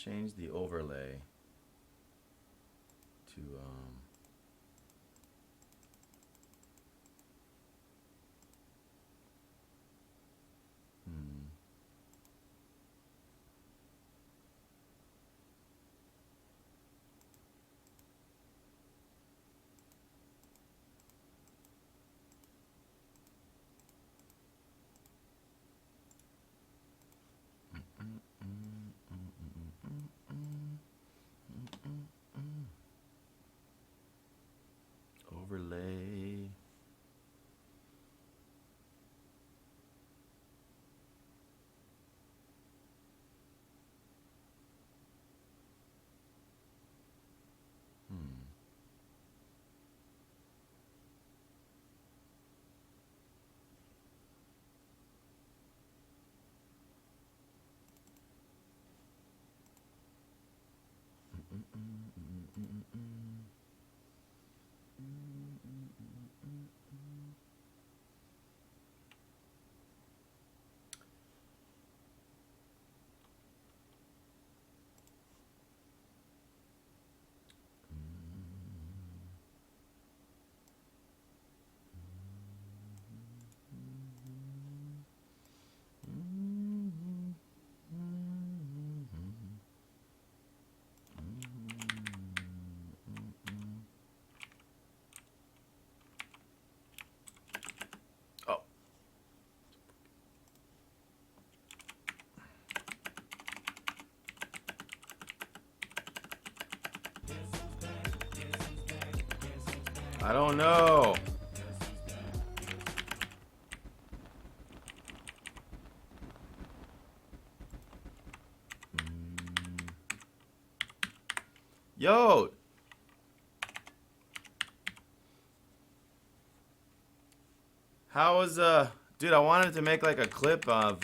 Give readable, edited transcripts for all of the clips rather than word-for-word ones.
change the overlay to overlay. Oh. I don't know. Yo. How was dude, I wanted to make like a clip of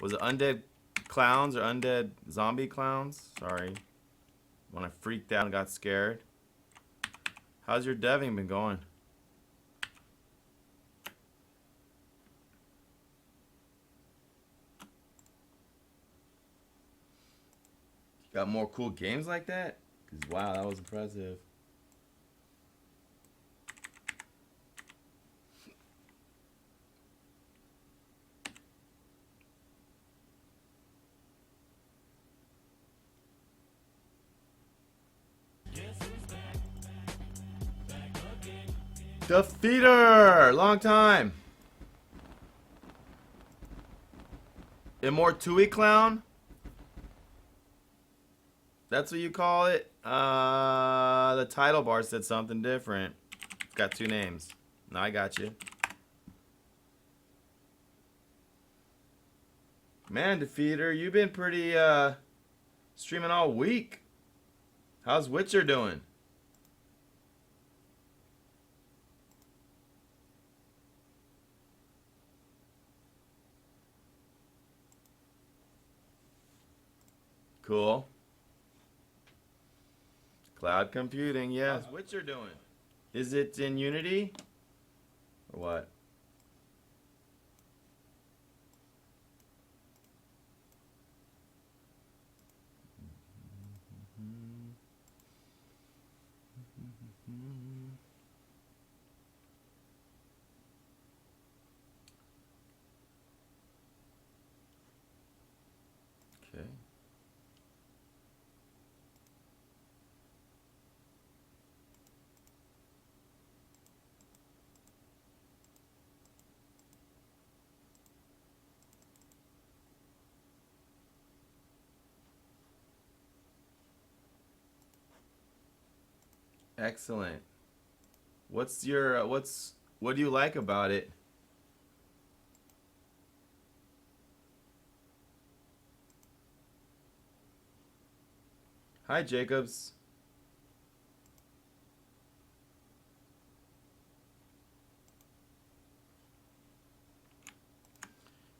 was it undead clowns or undead zombie clowns? Sorry. When I freaked out and got scared. How's your deving been going? You got more cool games like that? 'Cause wow, that was impressive. Defeater! Long time. Immortui clown? That's what you call it? The title bar said something different. It's got two names. No, I got you. Man, Defeater, you've been pretty streaming all week. How's Witcher doing? Cool. Cloud computing, yeah. How's Witcher doing? Is it in Unity? Or what? Okay. Excellent. What's your what do you like about it? Hi, Jacobs.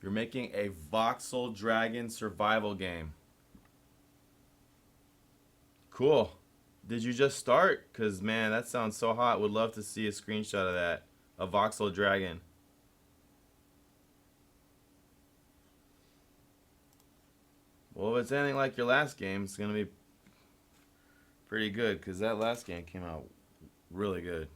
You're making a voxel dragon survival game. Cool. Did you just start? Cause man, that sounds so hot. Would love to see a screenshot of that. A voxel dragon. Well, if it's anything like your last game, it's going to be pretty good, because that last game came out really good.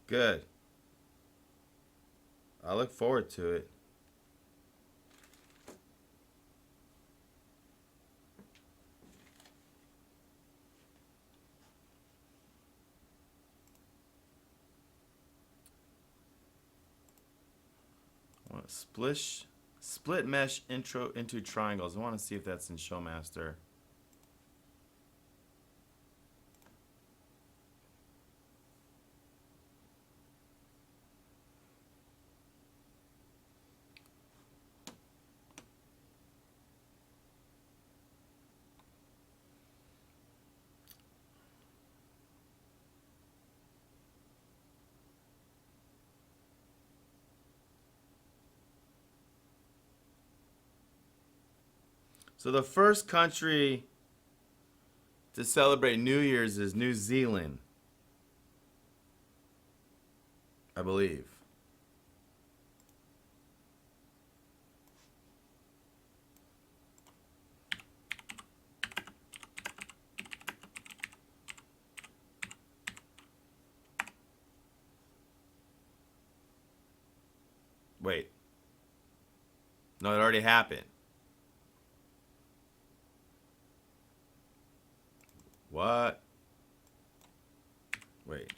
Good. I look forward to it. I want to split mesh intro into triangles. I want to see if that's in Showmaster. So the first country to celebrate New Year's is New Zealand, I believe. Wait. No, it already happened. What? Wait.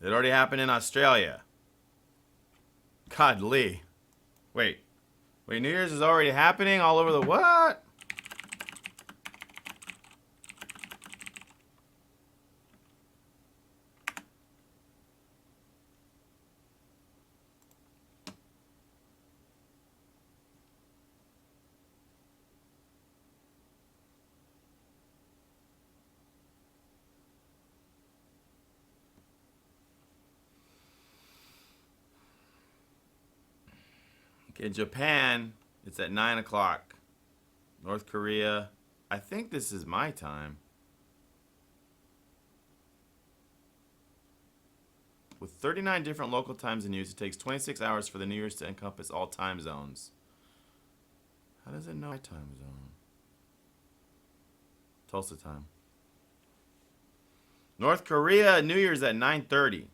It already happened in Australia. Godly. Wait. Wait, New Year's is already happening all over the what? Okay, Japan, it's at 9 o'clock. North Korea, I think this is my time. With 39 different local times in use, it takes 26 hours for the New Year's to encompass all time zones. How does it know my time zone? Tulsa time. North Korea, New Year's at 9:30.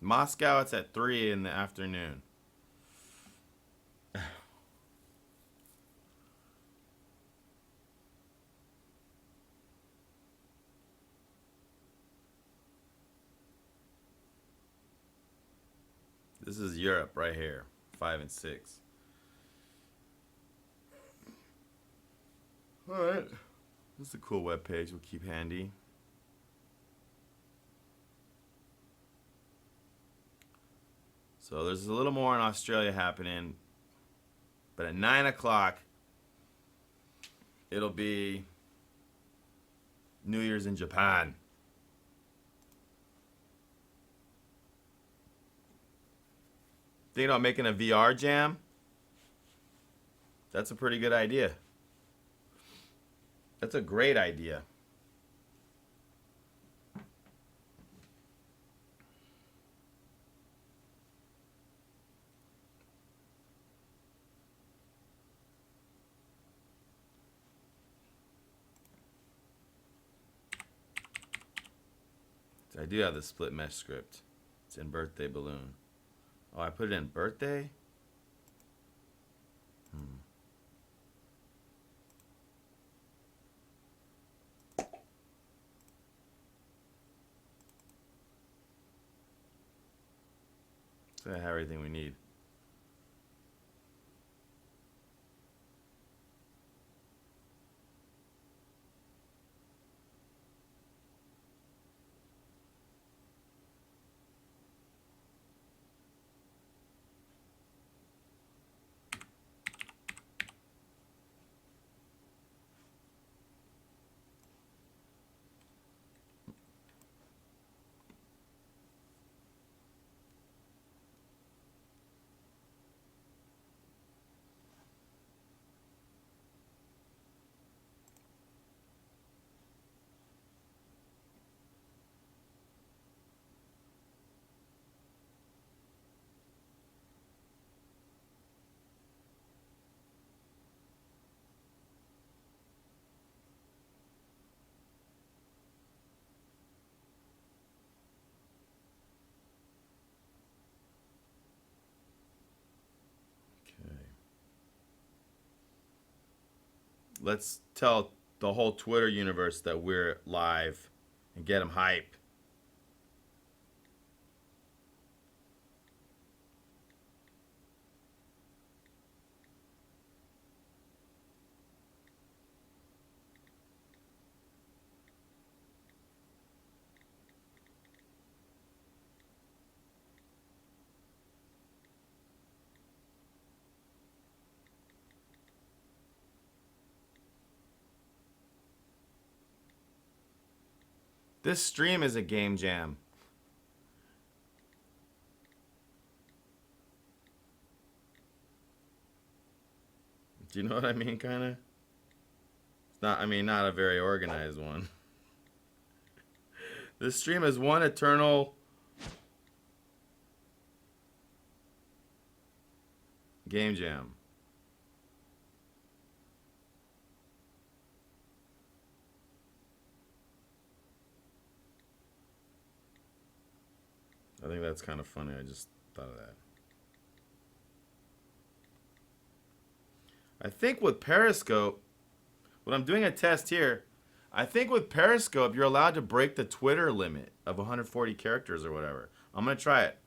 Moscow, it's at 3 in the afternoon. This is Europe right here, 5 and 6. All right. This is a cool web page we'll keep handy. So there's a little more in Australia happening. But at 9 o'clock, it'll be New Year's in Japan. Thinking about making a VR jam? That's a pretty good idea. That's a great idea. So I do have the split mesh script. It's in birthday balloon. Oh, I put it in birthday? So I have everything we need. Let's tell the whole Twitter universe that we're live and get them hype. This stream is a game jam. Do you know what I mean, kind of? It's not, I mean, not a very organized one. This stream is one eternal game jam. I think that's kind of funny. I just thought of that. I think with Periscope, when I'm doing a test here, I think with Periscope, you're allowed to break the Twitter limit of 140 characters or whatever. I'm going to try it.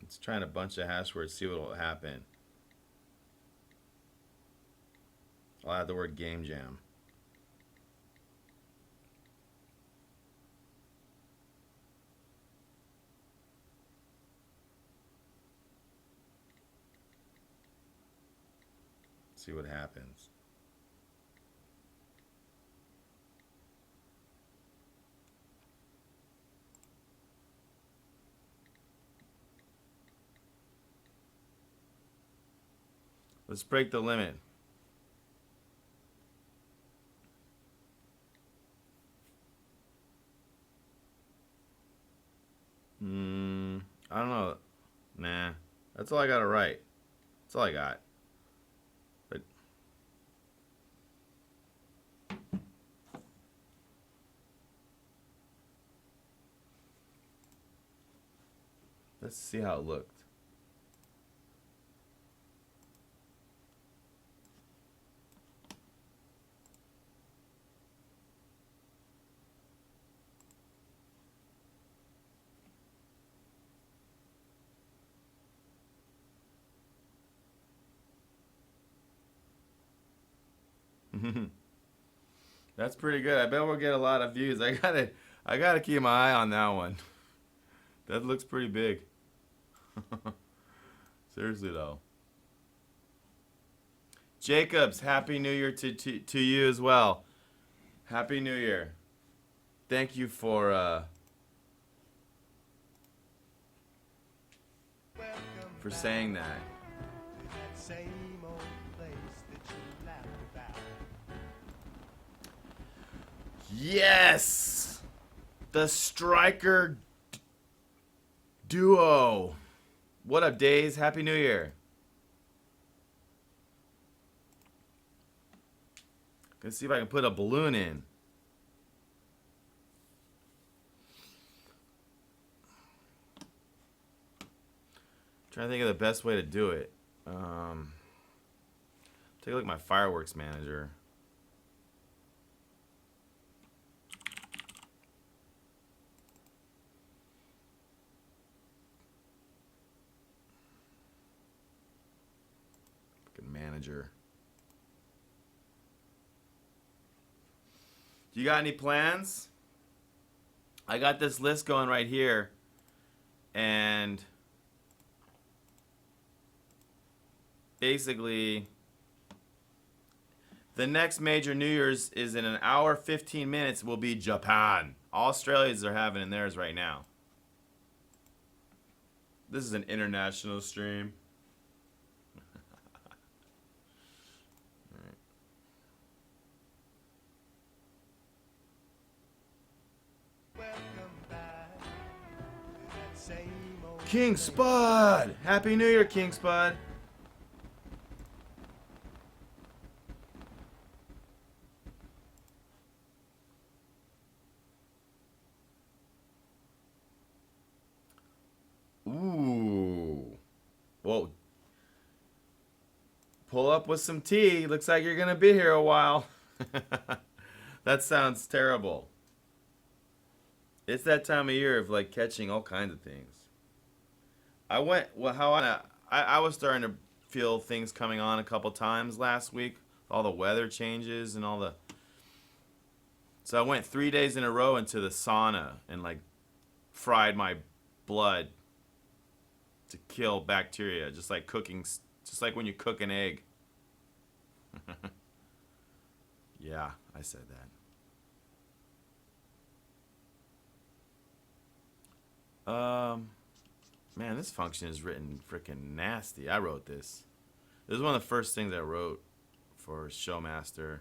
It's trying a bunch of hash words, see what will happen. I'll add the word game jam. See what happens. Let's break the limit. I don't know. Nah. That's all I gotta write. That's all I got. But let's see how it looked. That's pretty good. I bet we'll get a lot of views. I gotta keep my eye on that one. That looks pretty big. Seriously though. Jacobs, Happy New Year to you as well. Happy New Year. Thank you for saying that. Yes! The Striker Duo. What up, Days? Happy New Year. Let's see if I can put a balloon in. Trying to think of the best way to do it. Take a look at my fireworks manager. Manager. Do you got any plans? I got this list going right here, and basically the next major New Year's is in an hour 15 minutes will be Japan. Australians are having in theirs right now. This is an international stream. King Spud! Happy New Year, King Spud! Ooh. Whoa. Pull up with some tea. Looks like you're gonna be here a while. That sounds terrible. It's that time of year of like catching all kinds of things. I was starting to feel things coming on a couple times last week. All the weather changes and all the. So I went 3 days in a row into the sauna and like fried my blood to kill bacteria, just like cooking, just like when you cook an egg. Yeah, I said that. Man, this function is written freaking nasty. I wrote this. This is one of the first things I wrote for Showmaster.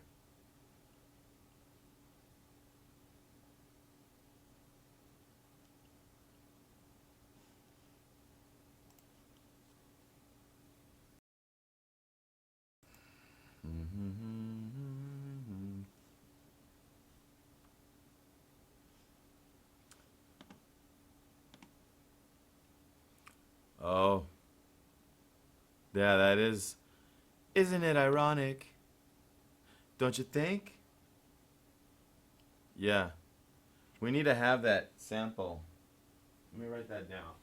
Oh. Yeah, that is. Isn't it ironic? Don't you think? Yeah. We need to have that sample. Let me write that down.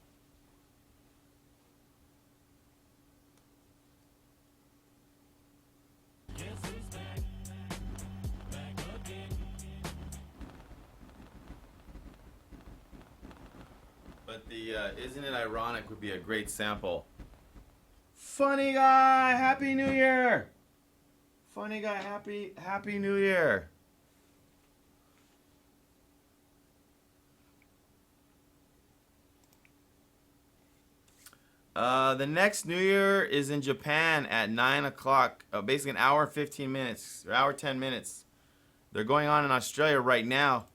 But the Isn't It Ironic would be a great sample. Funny guy, Happy New Year! Funny guy, Happy New Year! The next New Year is in Japan at 9 o'clock. Basically an hour and 15 minutes, or hour 10 minutes. They're going on in Australia right now.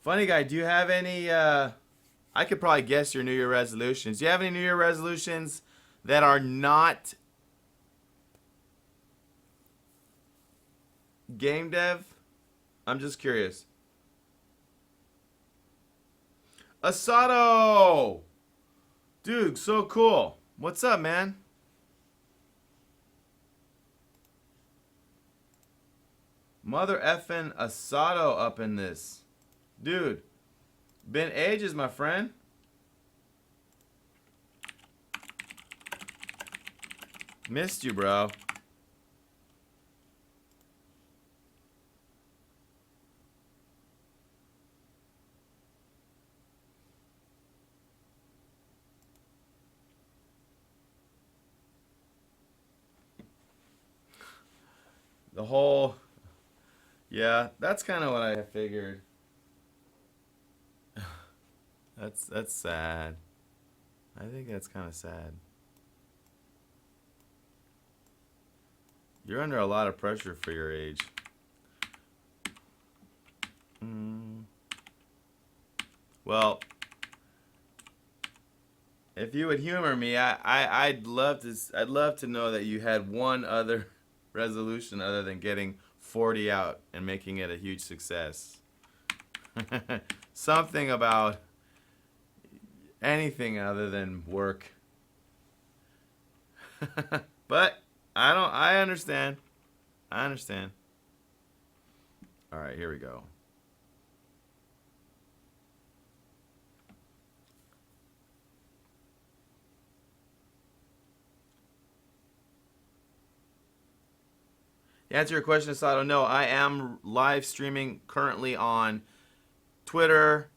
Funny guy, do you have any, I could probably guess your New Year resolutions. Do you have any New Year resolutions that are not game dev? I'm just curious. Asado! Dude, so cool. What's up, man? Mother effing Asado up in this. Dude, been ages, my friend. Missed you, bro. The whole, yeah, that's kind of what I figured. That's sad. I think that's kind of sad. You're under a lot of pressure for your age. Well, if you would humor me, I'd love to know that you had one other resolution other than getting 40 out and making it a huge success. Something about anything other than work. But I understand. I understand. All right, here we go. To answer your question, Sato, no, I am live streaming currently on Twitter,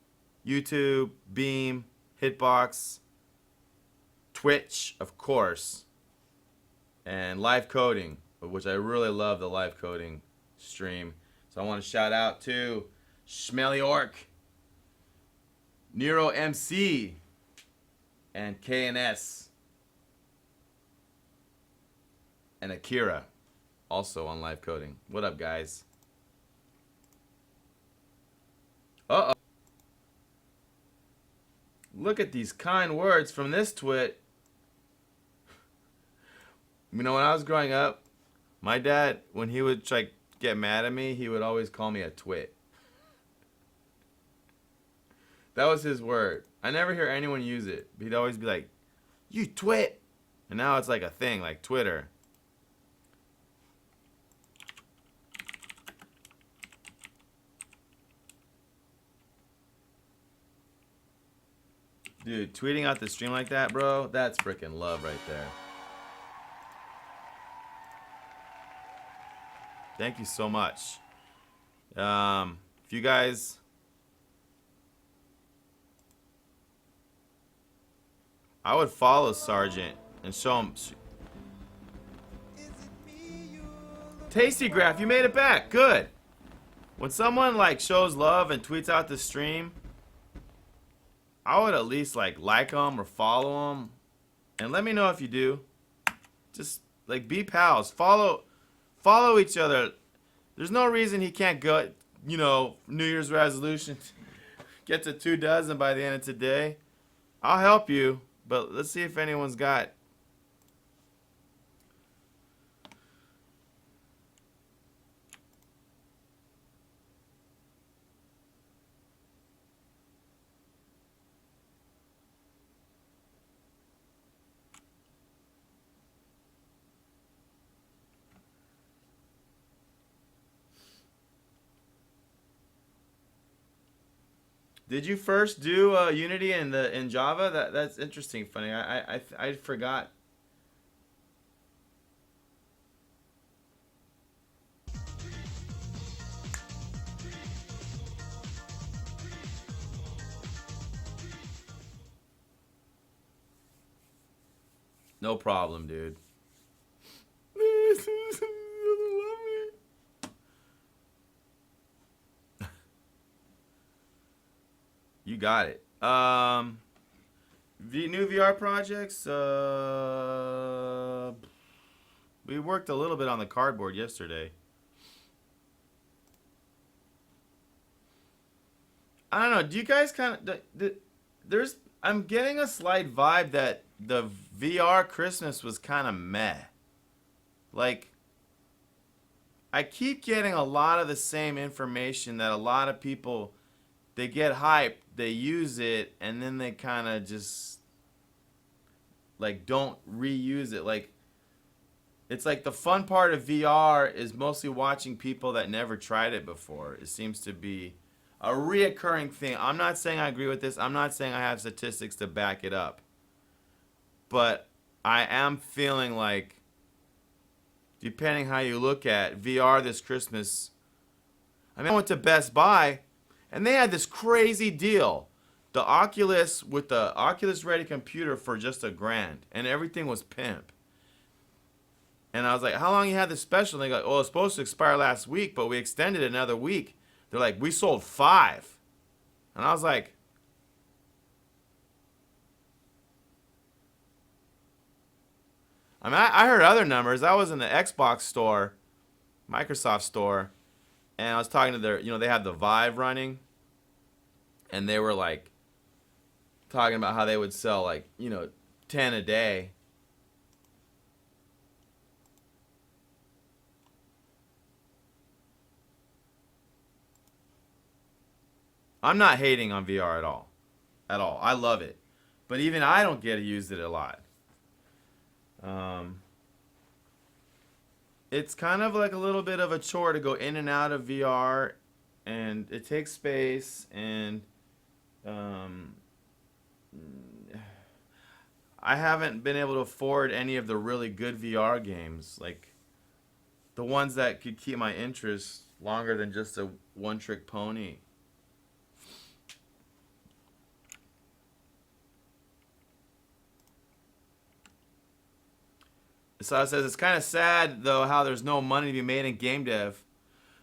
YouTube, Beam, Hitbox, Twitch, of course, and live coding, which I really love the live coding stream. So I want to shout out to Schmelly Orc, Nero MC, and KNS, and Akira, also on live coding. What up, guys? Uh-oh. Look at these kind words from this twit. You know, when I was growing up, my dad, when he would like get mad at me, he would always call me a twit. That was his word. I never hear anyone use it. He'd always be like, "You twit." And now it's like a thing, like Twitter. Dude, tweeting out the stream like that, bro, that's freaking love right there. Thank you so much. If you guys... I would follow Sergeant and show him... Tasty Graph, you made it back. Good. When someone like shows love and tweets out the stream, I would at least like them or follow them, and let me know if you do. Just like be pals, follow each other. There's no reason he can't go, you know, New Year's resolution, get to 24 by the end of today. I'll help you, but let's see if anyone's got. Did you first do Unity in Java? That's interesting. Funny, I forgot. No problem, dude. You got it. The new VR projects. We worked a little bit on the cardboard yesterday. I don't know. Do you guys kind of there's? I'm getting a slight vibe that the VR Christmas was kind of meh. Like, I keep getting a lot of the same information that a lot of people. They get hyped, they use it, and then they kind of just like don't reuse it. Like, it's like the fun part of VR is mostly watching people that never tried it before. It seems to be a reoccurring thing. I'm not saying I agree with this. I'm not saying I have statistics to back it up. But I am feeling like, depending how you look at VR this Christmas, I mean, I went to Best Buy, and they had this crazy deal. The Oculus with the Oculus Ready computer for just $1,000, and everything was pimp. And I was like, how long you had this special? And they go, oh, it's supposed to expire last week, but we extended it another week. They're like, we sold 5. And I was like, I mean, I heard other numbers. I was in the Xbox store, Microsoft store, and I was talking to their, you know, they have the Vive running, and they were like talking about how they would sell like, you know, 10 a day. I'm not hating on VR at all. At all. I love it. But even I don't get to use it a lot. Um, it's kind of like a little bit of a chore to go in and out of VR, and it takes space, and um, I haven't been able to afford any of the really good VR games, like the ones that could keep my interest longer than just a one-trick pony. So it says it's kind of sad though how there's no money to be made in game dev.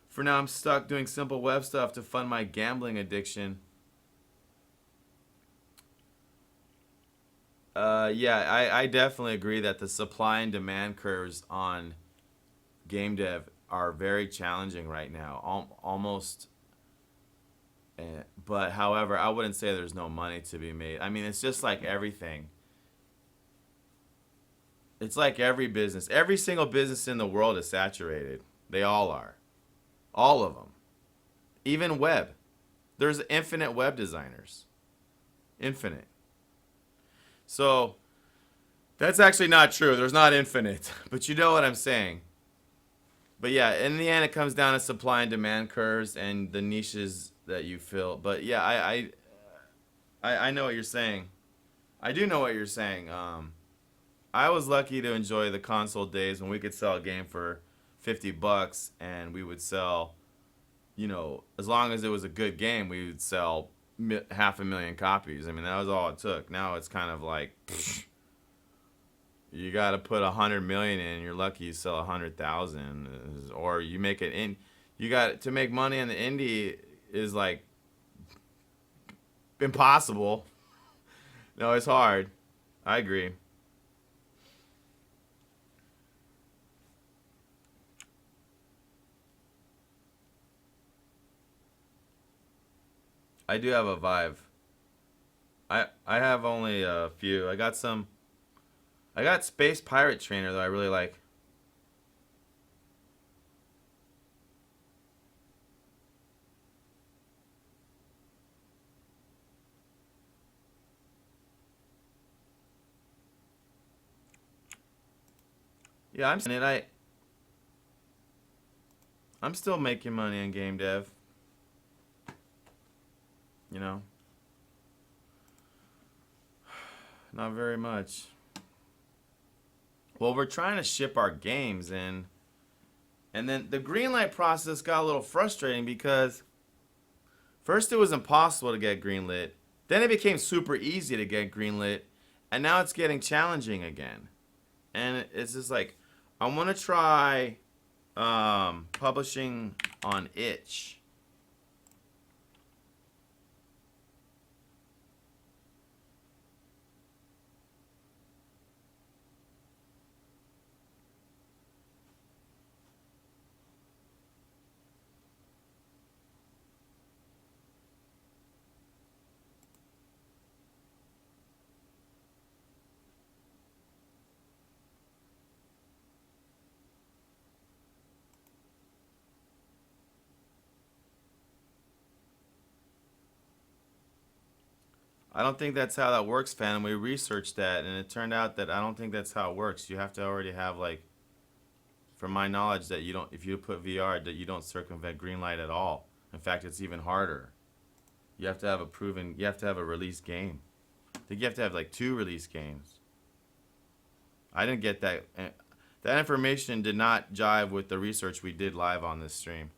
For now, I'm stuck doing simple web stuff to fund my gambling addiction. Yeah, I definitely agree that the supply and demand curves on game dev are very challenging right now. Almost, but however, I wouldn't say there's no money to be made. I mean, it's just like everything. It's like every business. Every single business in the world is saturated. They all are. All of them. Even web. There's infinite web designers. Infinite. So, that's actually not true. There's not infinite. But you know what I'm saying. But yeah, in the end, it comes down to supply and demand curves and the niches that you fill. But yeah, I know what you're saying. I do know what you're saying. I was lucky to enjoy the console days when we could sell a game for $50 and we would sell, as long as it was a good game, we would sell 500,000 copies. I mean, that was all it took. Now it's kind of like, you got to put 100 million in. You're lucky you sell 100,000, or you make it in. You got to make money on the indie is like impossible. No, it's hard. I agree. I do have a Vive. I have only a few. I got Space Pirate Trainer that I really like. Yeah, I'm saying it. I'm still making money in game dev. You know, not very much. Well, we're trying to ship our games in, and then the green light process got a little frustrating because first it was impossible to get greenlit, then it became super easy to get greenlit, and now it's getting challenging again. And it's just like, I want to try publishing on itch. I don't think that's how that works, Phantom. We researched that, and it turned out that I don't think that's how it works. You have to already have, like, from my knowledge, that you don't, if you put VR, that you don't circumvent greenlight at all. In fact, it's even harder. You have to have you have to have a released game. I think you have to have, like, 2 released games. I didn't get that. That information did not jive with the research we did live on this stream.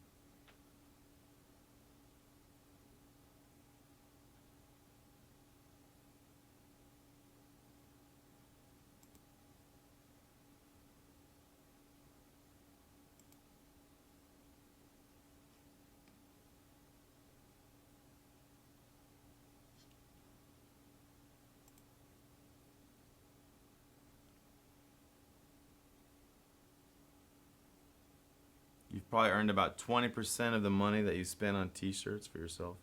You've probably earned about 20% of the money that you spent on t-shirts for yourself.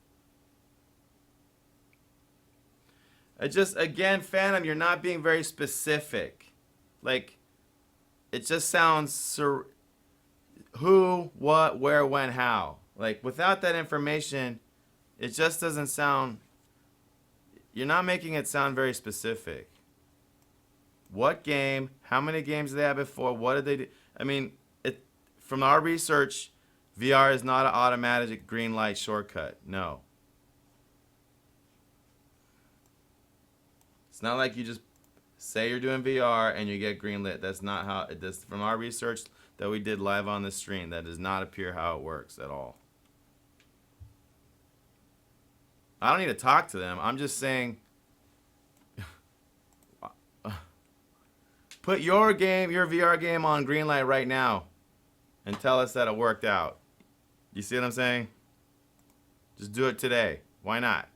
It just, again, Phantom, you're not being very specific. Like, it just sounds who, what, where, when, how. Like, without that information, it just doesn't sound, you're not making it sound very specific. What game? How many games did they have before? What did they do? I mean, from our research, VR is not an automatic green light shortcut. No. It's not like you just say you're doing VR and you get green lit. That's not how it does. From our research that we did live on the stream, that does not appear how it works at all. I don't need to talk to them. I'm just saying, put your game, your VR game on green light right now and tell us that it worked out. You see what I'm saying? Just do it today. Why not?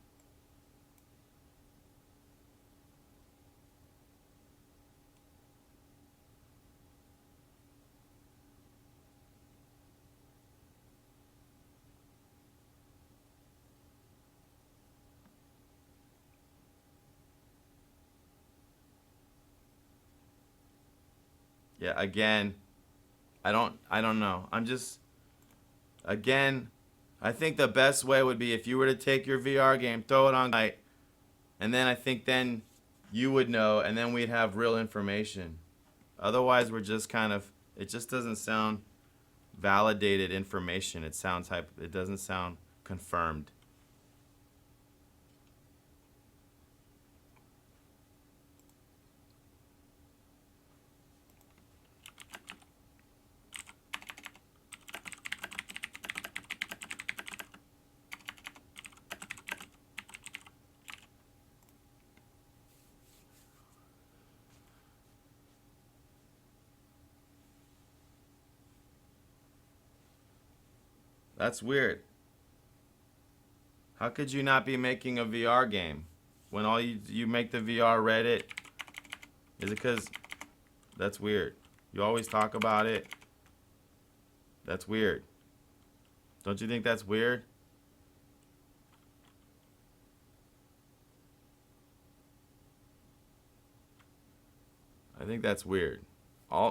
Yeah, again, I don't know. I'm just, again, I think the best way would be if you were to take your VR game, throw it on light, and then I think then you would know, and then we'd have real information. Otherwise, we're just kind of, it just doesn't sound validated information. It sounds it doesn't sound confirmed. That's weird. How could you not be making a VR game when all you make the VR Reddit? Is it because that's weird? You always talk about it. That's weird. Don't you think that's weird? I think that's weird.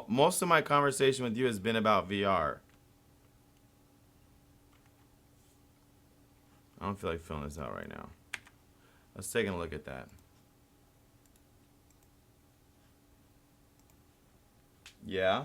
Most of my conversation with you has been about VR. I don't feel like filling this out right now. Let's take a look at that. Yeah.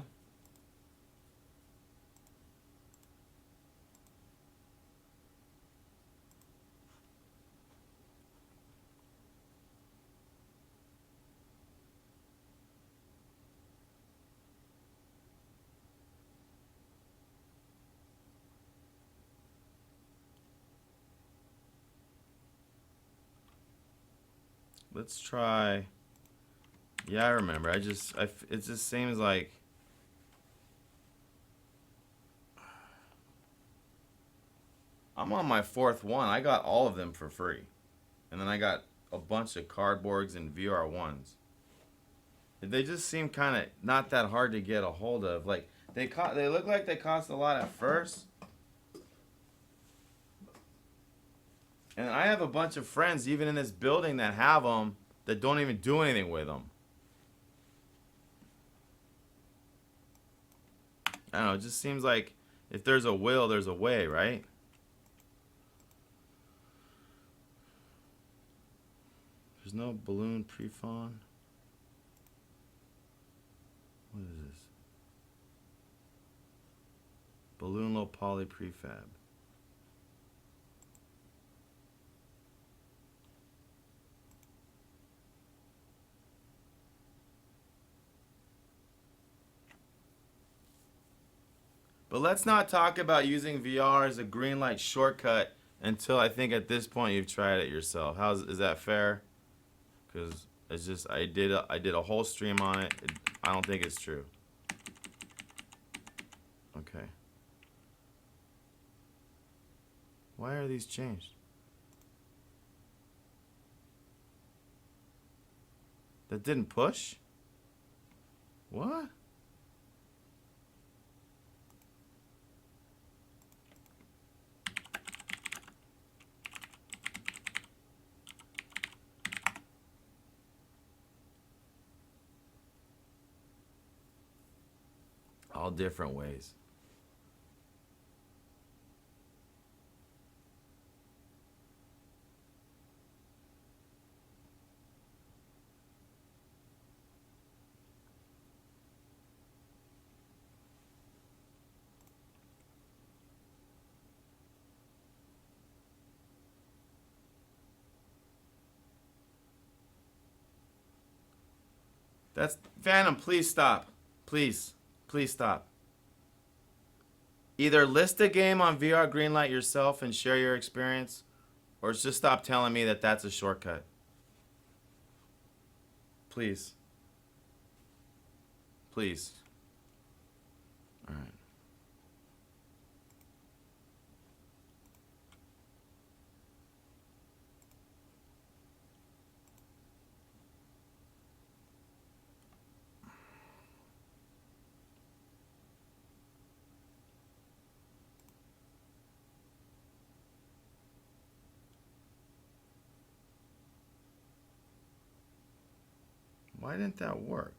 Let's try. Yeah, I remember. It just seems like I'm on my fourth one. I got all of them for free. And then I got a bunch of cardboards and VR ones. They just seem kind of not that hard to get a hold of. Like they look like they cost a lot at first. And I have a bunch of friends, even in this building, that have them that don't even do anything with them. I don't know. It just seems like if there's a will, there's a way, right? There's no balloon pre-fawn. What is this? Balloon low poly prefab. But let's not talk about using VR as a green light shortcut until I think at this point you've tried it yourself. Is that fair? Because it's just I did a whole stream on it. I don't think it's true. Okay. Why are these changed? That didn't push? What? All different ways. That's Phantom, please stop. Please. Please stop. Either list a game on VR Greenlight yourself and share your experience, or just stop telling me that that's a shortcut. Please. Please. All right. Why didn't that work?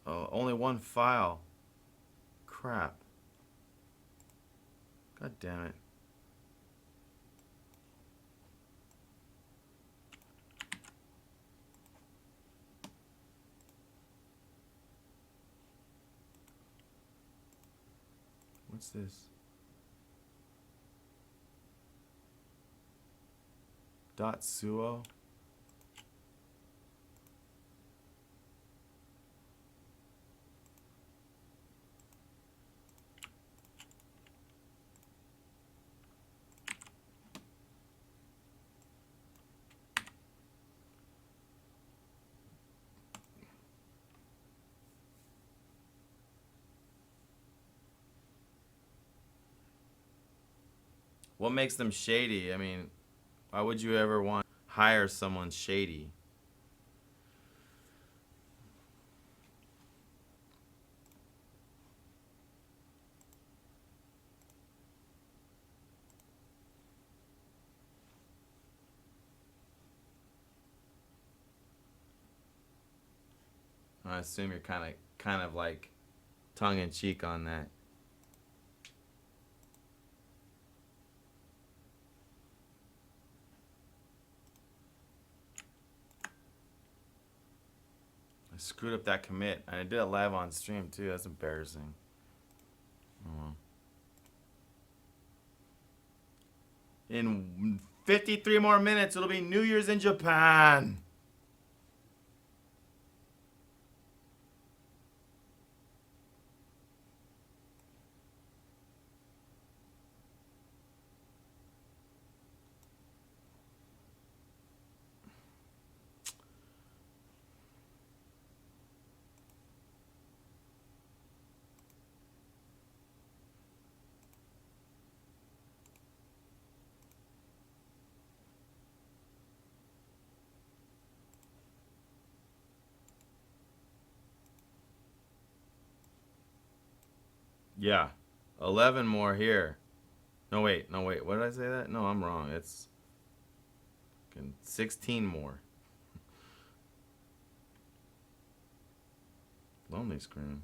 Oh, only one file. Crap. God damn it. What's this? .suo? What makes them shady? I mean, why would you ever want to hire someone shady? I assume you're kind of like tongue in cheek on that. I screwed up that commit. I did it live on stream too. That's embarrassing. Oh. In 53 more minutes, it'll be New Year's in Japan. Yeah. 11 more here. No, wait. What did I say that? No, I'm wrong. It's 16 more. Lonely screen.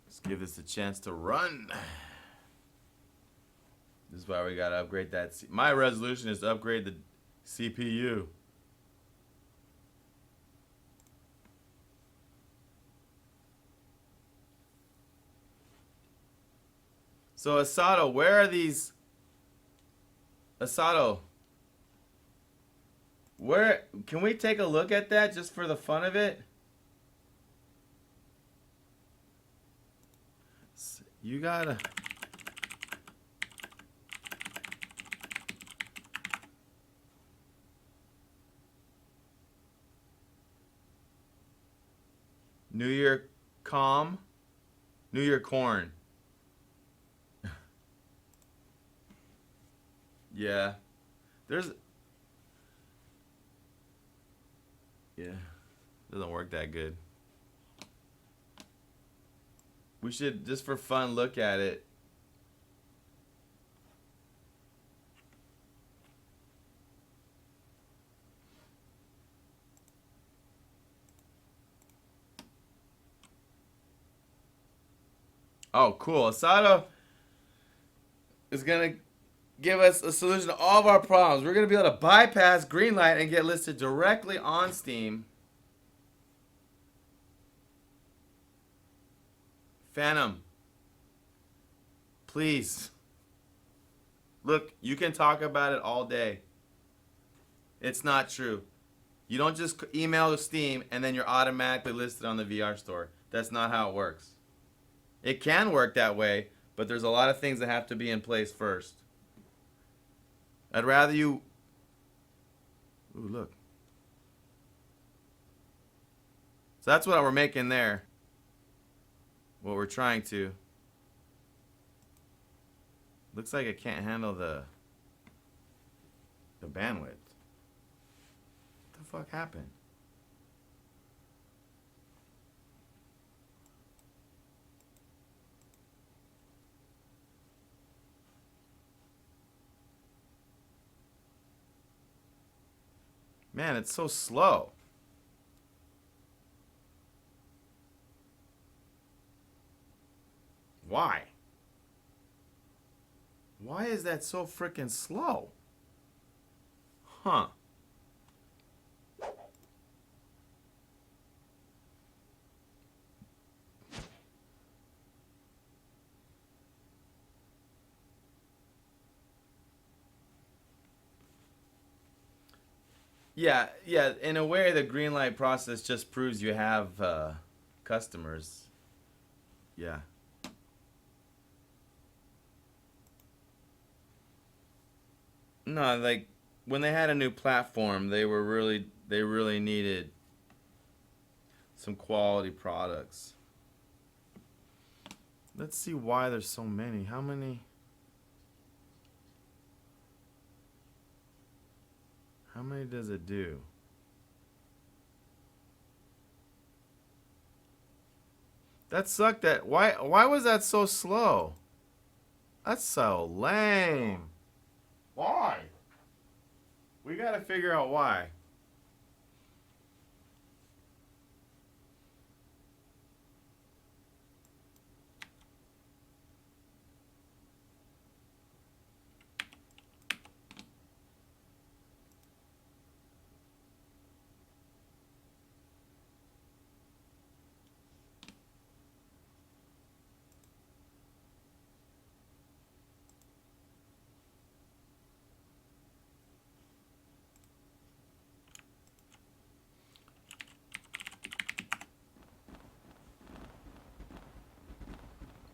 Let's give this a chance to run. This is why we gotta upgrade that. My resolution is to upgrade the CPU. So Asato, where are these? Asato, where can we take a look at that just for the fun of it? You gotta. New Year calm. New Year corn. Yeah. There's. Yeah. Doesn't work that good. We should, just for fun, look at it. Oh, cool. Asado is going to give us a solution to all of our problems. We're going to be able to bypass Greenlight and get listed directly on Steam. Phantom, please. Look, you can talk about it all day. It's not true. You don't just email Steam and then you're automatically listed on the VR store. That's not how it works. It can work that way, but there's a lot of things that have to be in place first. I'd rather you... Ooh, look. So that's what we're making there. What we're trying to. Looks like it can't handle the bandwidth. What the fuck happened? Man, it's so slow. Why? Why is that so freaking slow? Huh. Yeah, in a way the green light process just proves you have customers. Yeah. No, like when they had a new platform, they really needed some quality products. Let's see why there's so many. How many does it do? That sucked. Why was that so slow? That's so lame. Why? We gotta figure out why.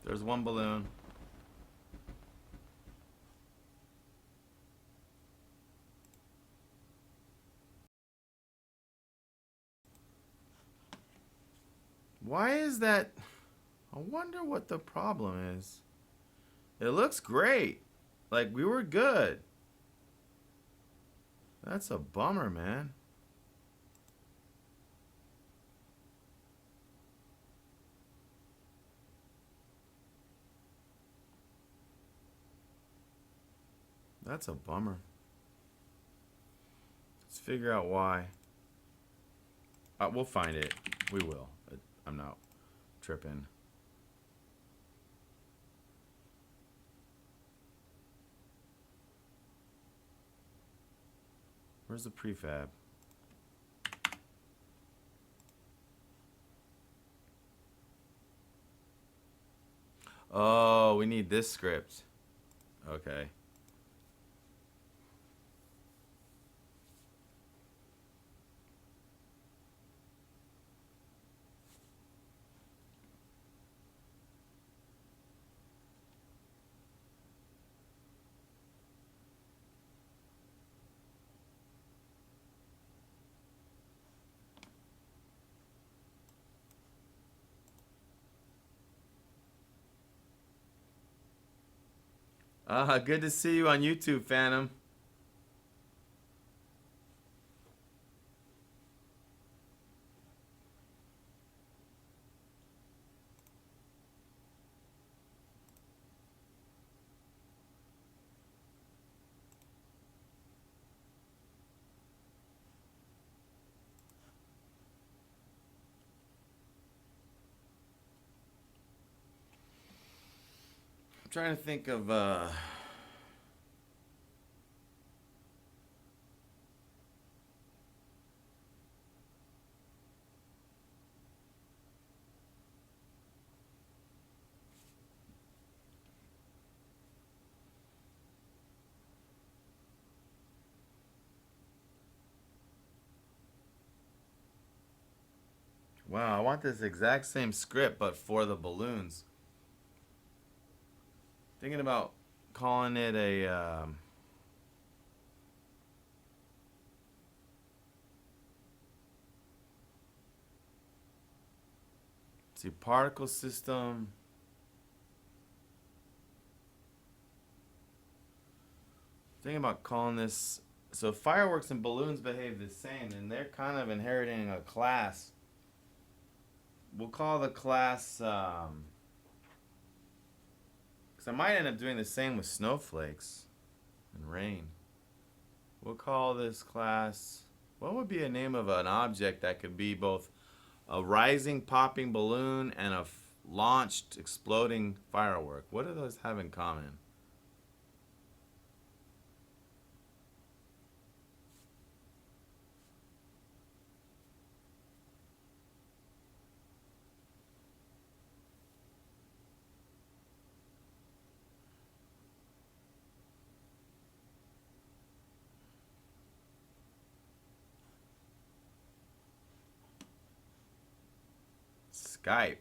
There's one balloon. Why is that? I wonder what the problem is. It looks great. Like we were good. That's a bummer, man. That's a bummer. Let's figure out why. We'll find it. We will. I'm not tripping. Where's the prefab? Oh, we need this script. Okay. Good to see you on YouTube, Phantom. trying to think of wow, I want this exact same script but for the balloons. Thinking about calling it a let's see, particle system. Thinking about calling this, so fireworks and balloons behave the same, and they're kind of inheriting a class. We'll call the class, because I might end up doing the same with snowflakes and rain. We'll call this class, what would be a name of an object that could be both a rising popping balloon and a launched exploding firework? What do those have in common? Skype.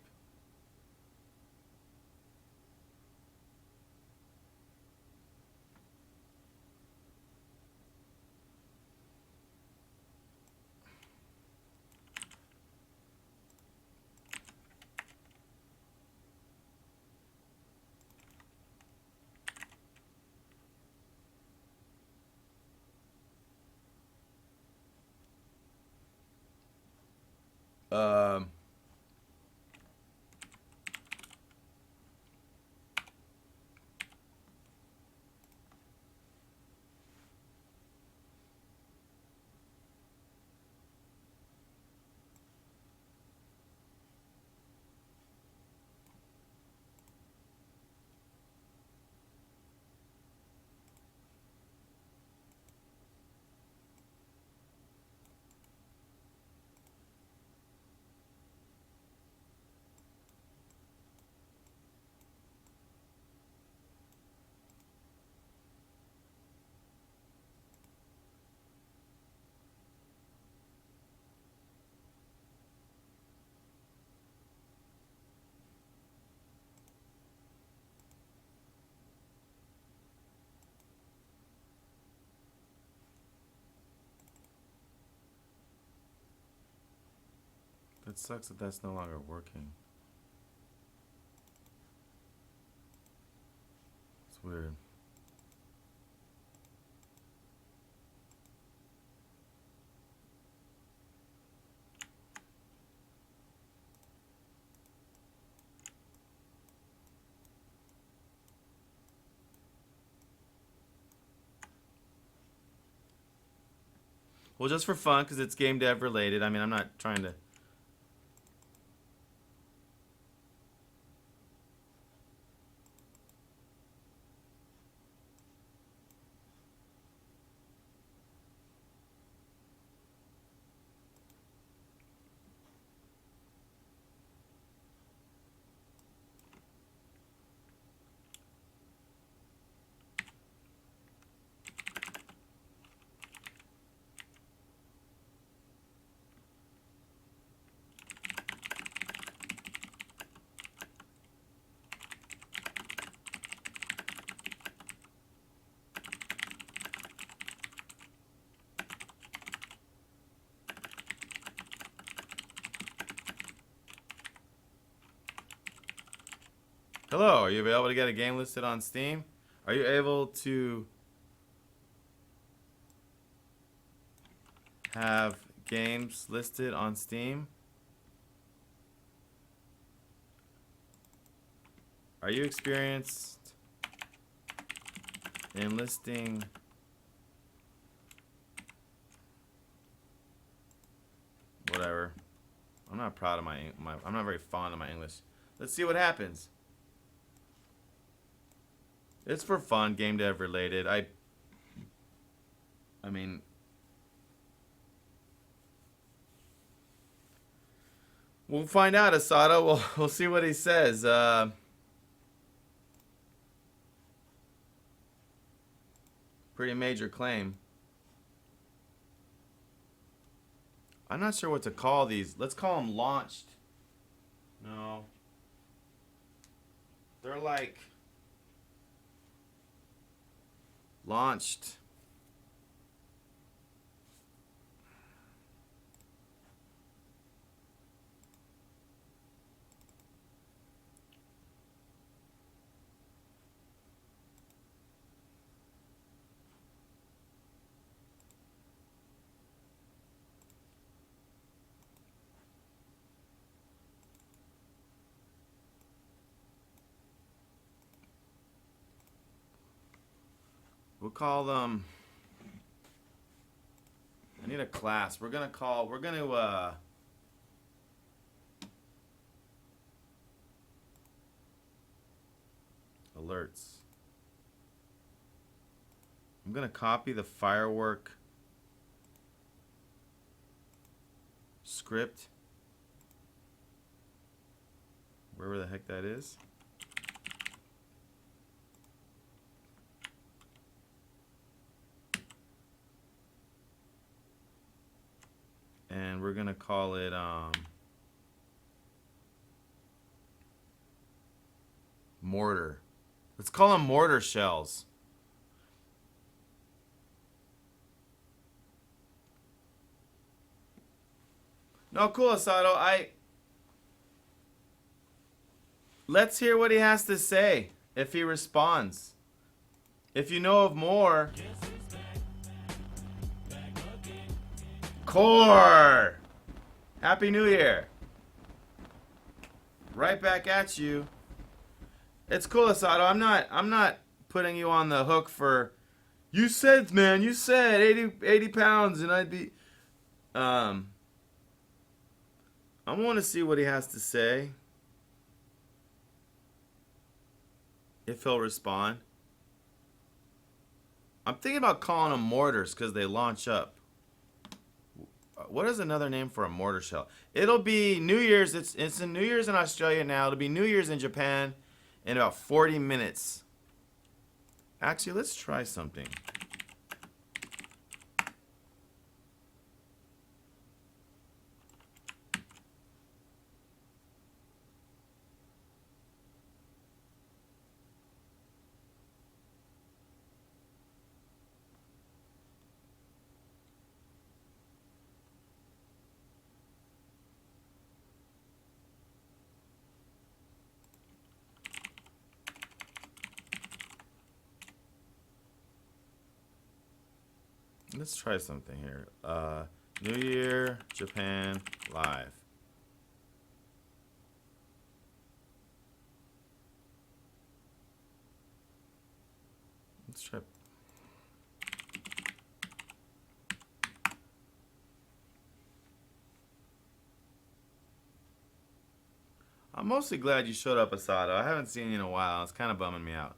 Um, that sucks that that's no longer working. It's weird. Well, just for fun, because it's game dev related. I mean, I'm not trying to. Hello, are you able to get a game listed on Steam? Are you able to have games listed on Steam? Are you experienced in listing whatever? I'm not proud of my I'm not very fond of my English. Let's see what happens. It's for fun, game dev related. I mean, we'll find out, Asada. We'll see what he says. Pretty major claim. I'm not sure what to call these. Let's call them launched. No. They're like launched. We'll call them. I need a class. We're gonna alerts. I'm gonna copy the firework script, wherever the heck that is. And we're gonna call it mortar. Let's call them mortar shells. No, cool, Asado. Let's hear what he has to say if he responds. If you know of more. Core! Happy New Year! Right back at you. It's cool, Asado. I'm not putting you on the hook for. You said, man. You said 80 pounds, and I'd be. I want to see what he has to say. If he'll respond. I'm thinking about calling them mortars because they launch up. What is another name for a mortar shell? It'll be New Year's. It's in New Year's in Australia now. It'll be New Year's in Japan in about 40 minutes. Actually, let's try something. Let's try something here. New Year, Japan, live. Let's try. I'm mostly glad you showed up, Asado. I haven't seen you in a while. It's kind of bumming me out.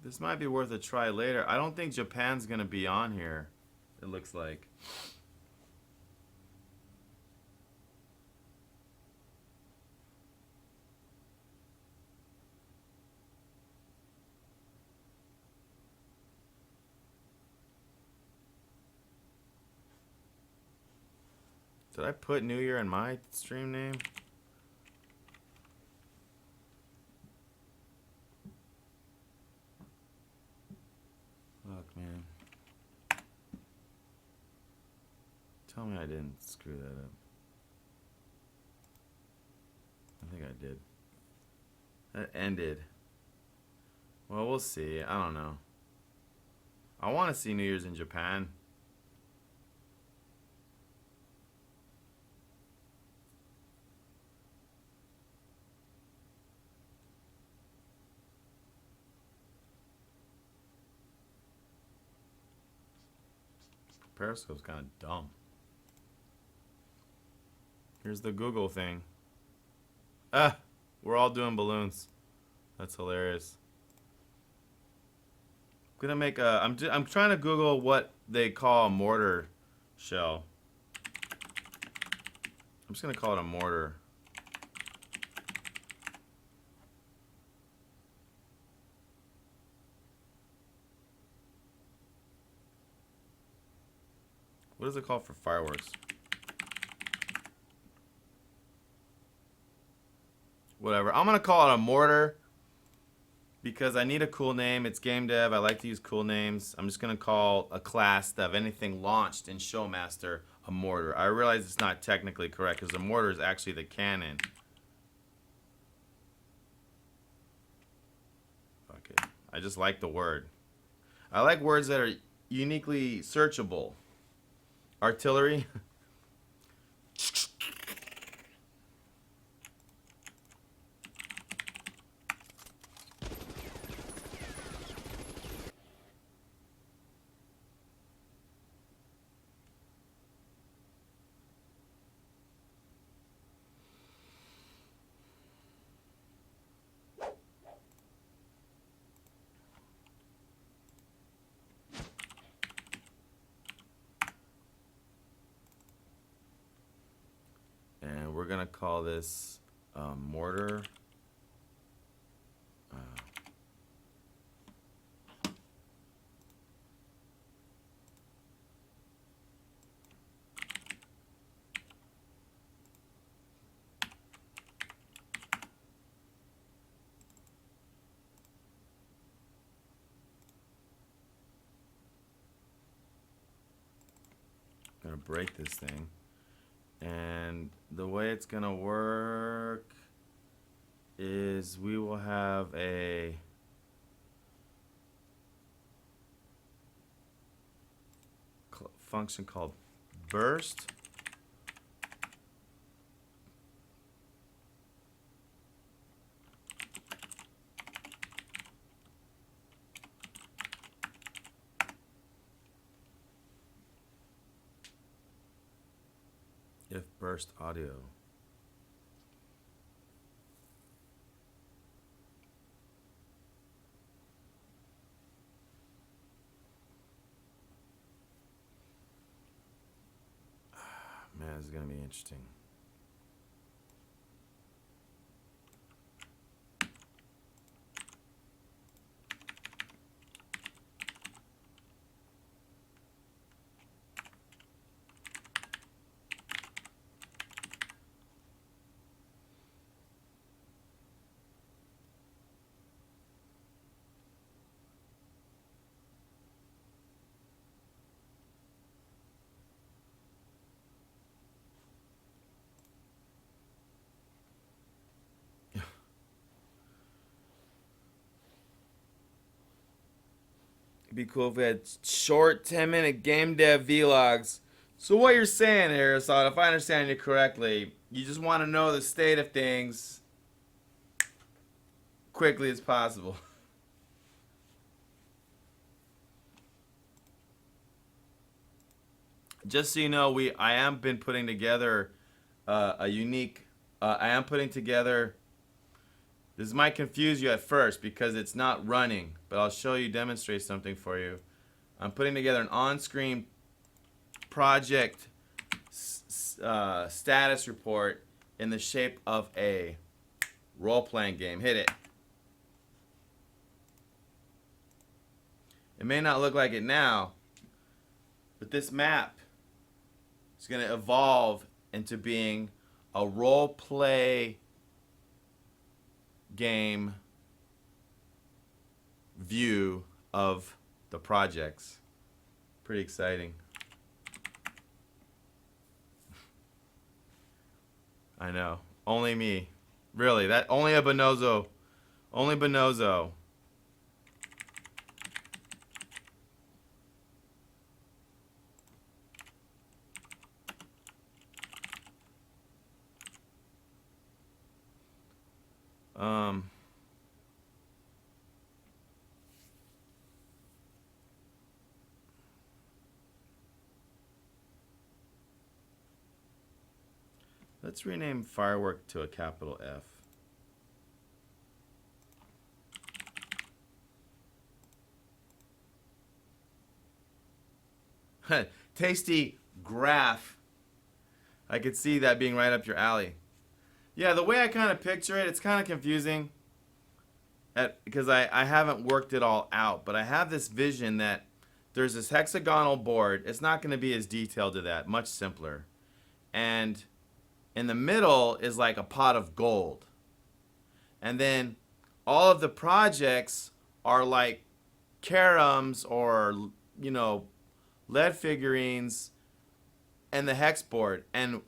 This might be worth a try later. I don't think Japan's going to be on here, it looks like. Did I put New Year in my stream name? Look, man. Tell me I didn't screw that up. I think I did. That ended. Well, we'll see. I don't know. I want to see New Year's in Japan. Periscope's kind of dumb. Here's the Google thing. Ah, we're all doing balloons. That's hilarious. I'm gonna make a. I'm trying to Google what they call a mortar shell. I'm just gonna call it a mortar. What is it called for fireworks? Whatever. I'm gonna call it a mortar because I need a cool name. It's GameDev. I like to use cool names. I'm just gonna call a class of anything launched in Showmaster a mortar. I realize it's not technically correct because the mortar is actually the cannon. Fuck it. I just like the word. I like words that are uniquely searchable. Artillery. And we're gonna call this mortar. Gonna break this thing. And the way it's gonna work is we will have a function called burst. If burst audio. Man, this is gonna be interesting. It'd be cool if we had short 10-minute game dev vlogs. So what you're saying here, Assad, if I understand you correctly, you just want to know the state of things quickly as possible. Just so you know, I am been putting together a unique. I am putting together. This might confuse you at first because it's not running, but I'll show you, demonstrate something for you. I'm putting together an on-screen project status report in the shape of a role-playing game. Hit it. It may not look like it now, but this map is going to evolve into being a role-play game view of the projects. Pretty exciting. I know. Only me. Really, that only a Bonozo. Only Bonozo. Let's rename firework to a capital F. Tasty graph. I could see that being right up your alley. Yeah, the way I kind of picture it, it's kind of confusing because I haven't worked it all out, but I have this vision that there's this hexagonal board. It's not going to be as detailed to that, much simpler. And in the middle is like a pot of gold. And then all of the projects are like carums or, you know, lead figurines and the hex board. And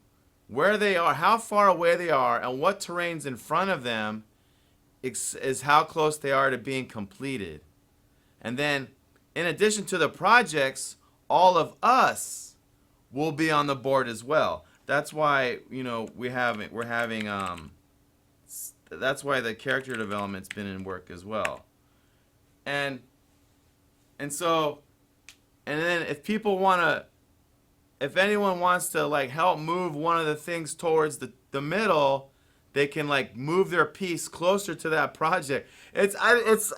where they are, how far away they are, and what terrain's in front of them is how close they are to being completed. And then, in addition to the projects, all of us will be on the board as well. That's why, you know, that's why the character development's been in work as well. And so, and then if anyone wants to like help move one of the things towards the middle, they can like move their piece closer to that project. I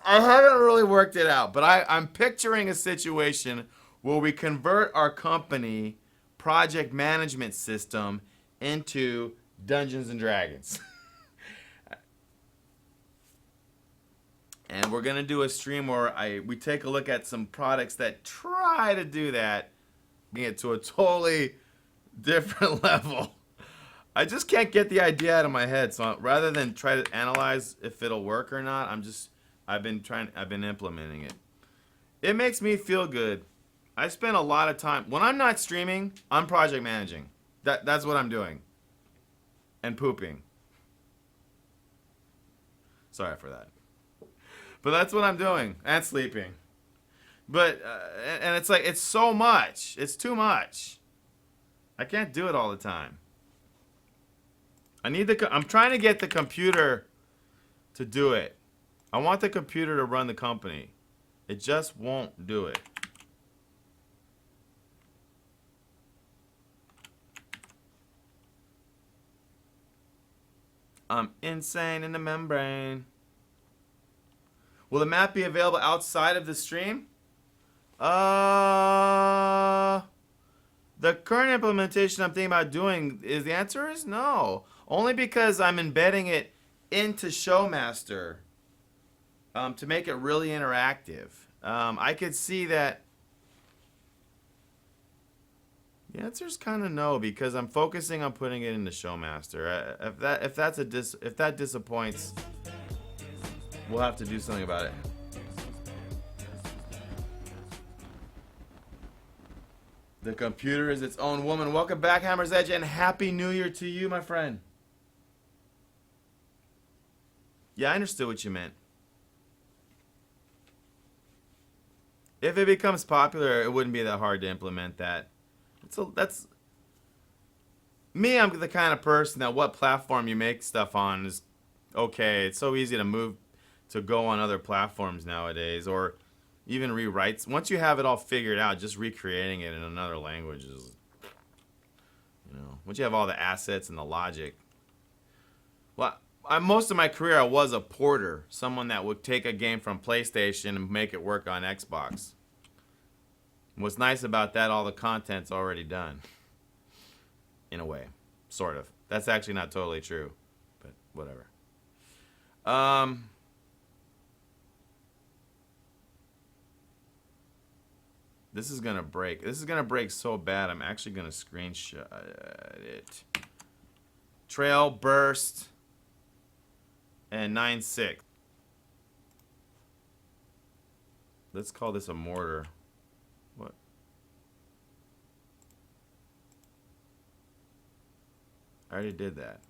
haven't really worked it out, but I'm picturing a situation where we convert our company project management system into Dungeons and Dragons. And we're gonna do a stream where we take a look at some products that try to do that, get to a totally different level. I just can't get the idea out of my head. So rather than try to analyze if it'll work or not, I've been implementing it. It makes me feel good. I spend a lot of time when I'm not streaming, I'm project managing. That's what I'm doing. And pooping. Sorry for that. But that's what I'm doing. And sleeping. But and it's like it's so much. It's too much. I can't do it all the time. I'm trying to get the computer to do it. I want the computer to run the company. It just won't do it. I'm insane in the membrane. Will the map be available outside of the stream? The current implementation I'm thinking about doing is the answer is no. Only because I'm embedding it into Showmaster to make it really interactive. I could see that. The answer is kind of no because I'm focusing on putting it into Showmaster. If that disappoints, we'll have to do something about it. The computer is its own woman. Welcome back, Hammer's Edge, and Happy New Year to you, my friend. Yeah, I understood what you meant. If it becomes popular, it wouldn't be that hard to implement that. That's me. I'm the kind of person that what platform you make stuff on is okay. It's so easy to go on other platforms nowadays, or even rewrites. Once you have it all figured out, just recreating it in another language is, you know, once you have all the assets and the logic. Well, most of my career I was a porter, someone that would take a game from PlayStation and make it work on Xbox. What's nice about that, all the content's already done. In a way, sort of. That's actually not totally true, but whatever. This is gonna break. This is gonna break so bad. I'm actually gonna screenshot it. Trail burst and 9.6. Let's call this a mortar. What? I already did that.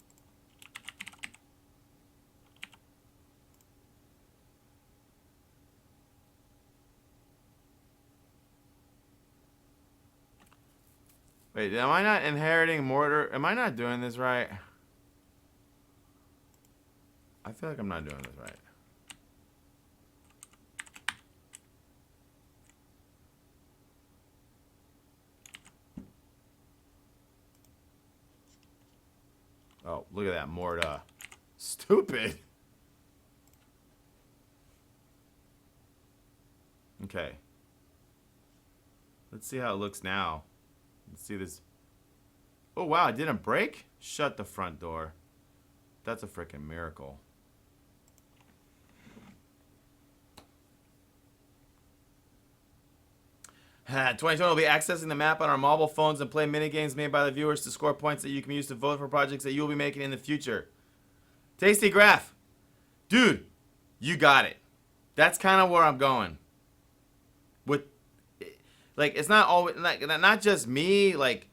Wait, am I not inheriting mortar? Am I not doing this right? I feel like I'm not doing this right. Oh, look at that Morta. Stupid. Okay. Let's see how it looks now. Let's see this. Oh, wow, it didn't break? Shut the front door. That's a freaking miracle. Ha, 2020 will be accessing the map on our mobile phones and play minigames made by the viewers to score points that you can use to vote for projects that you will be making in the future. Tasty Graph. Dude, you got it. That's kind of where I'm going. With, like, it's not always, like, not just me, like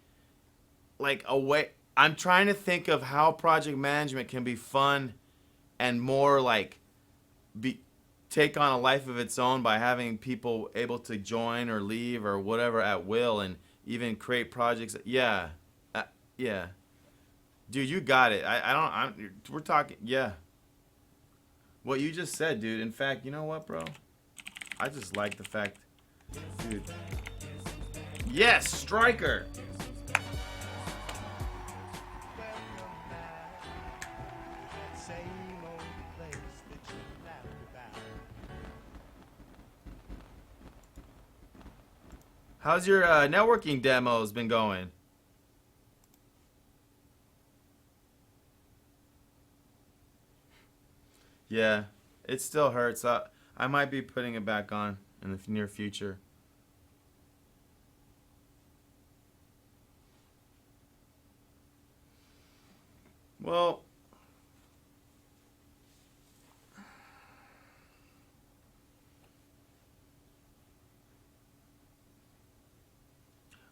a way. I'm trying to think of how project management can be fun and more like take on a life of its own by having people able to join or leave or whatever at will and even create projects. Yeah. Yeah. Dude, you got it. We're talking, yeah. What you just said, dude. In fact, you know what, bro? I just like the fact, dude. Yes, Striker. How's your networking demos been going? Yeah, it still hurts. I might be putting it back on in the near future. Well,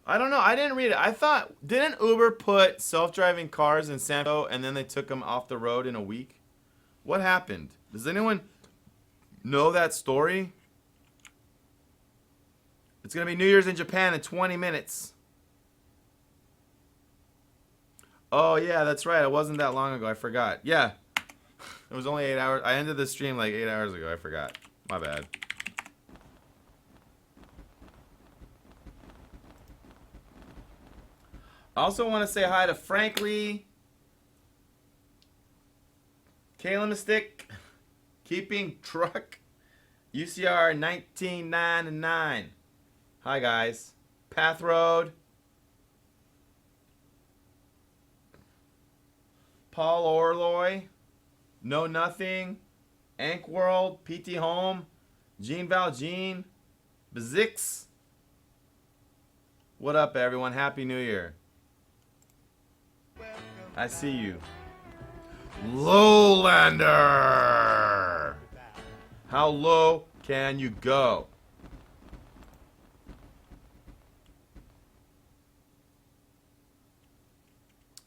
I don't know. I didn't read it. I thought, didn't Uber put self-driving cars in San Francisco and then they took them off the road in a week? What happened? Does anyone know that story? It's going to be New Year's in Japan in 20 minutes. Oh, yeah, that's right. It wasn't that long ago. I forgot. Yeah. It was only 8 hours. I ended the stream like 8 hours ago. I forgot. My bad. I also want to say hi to Frankly, Kayla Mystic, Keeping Truck, UCR 1999. Hi, guys. Path Road. Paul Orloy. Know Nothing. Ank World. PT Home. Gene Valjean. Bazix. What up, everyone? Happy New Year. I see you. Lowlander. How low can you go?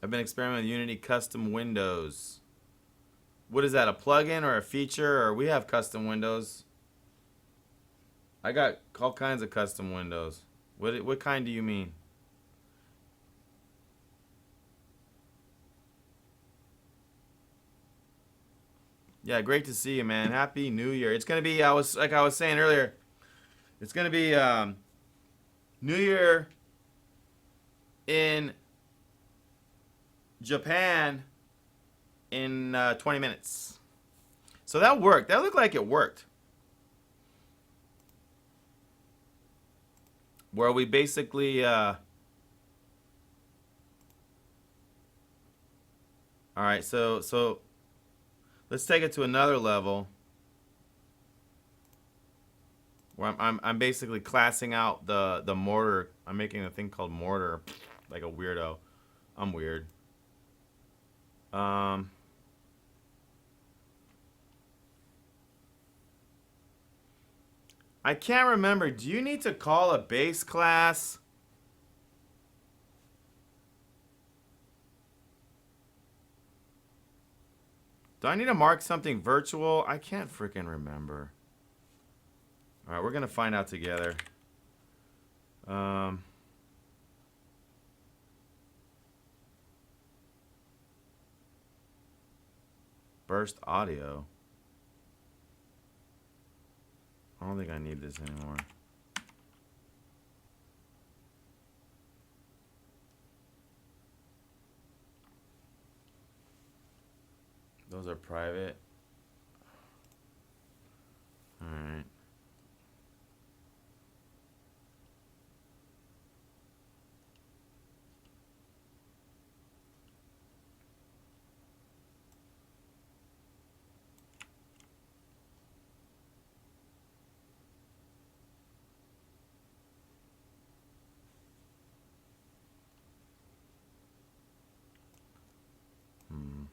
I've been experimenting with Unity custom windows. What is that, a plugin or a feature? Or we have custom windows. I got all kinds of custom windows. What kind do you mean? Yeah, great to see you, man. Happy New Year. It's gonna be, I was saying earlier, it's gonna be New Year in Japan in 20 minutes. So that worked. That looked like it worked. Where we basically all right, so let's take it to another level where I'm basically classing out the mortar. I'm making a thing called mortar, like a weirdo. I'm weird. I can't remember. Do you need to call a base class? Do I need to mark something virtual? I can't freaking remember. All right, we're gonna find out together. Burst audio. I don't think I need this anymore. Those are private. All right. Hmm.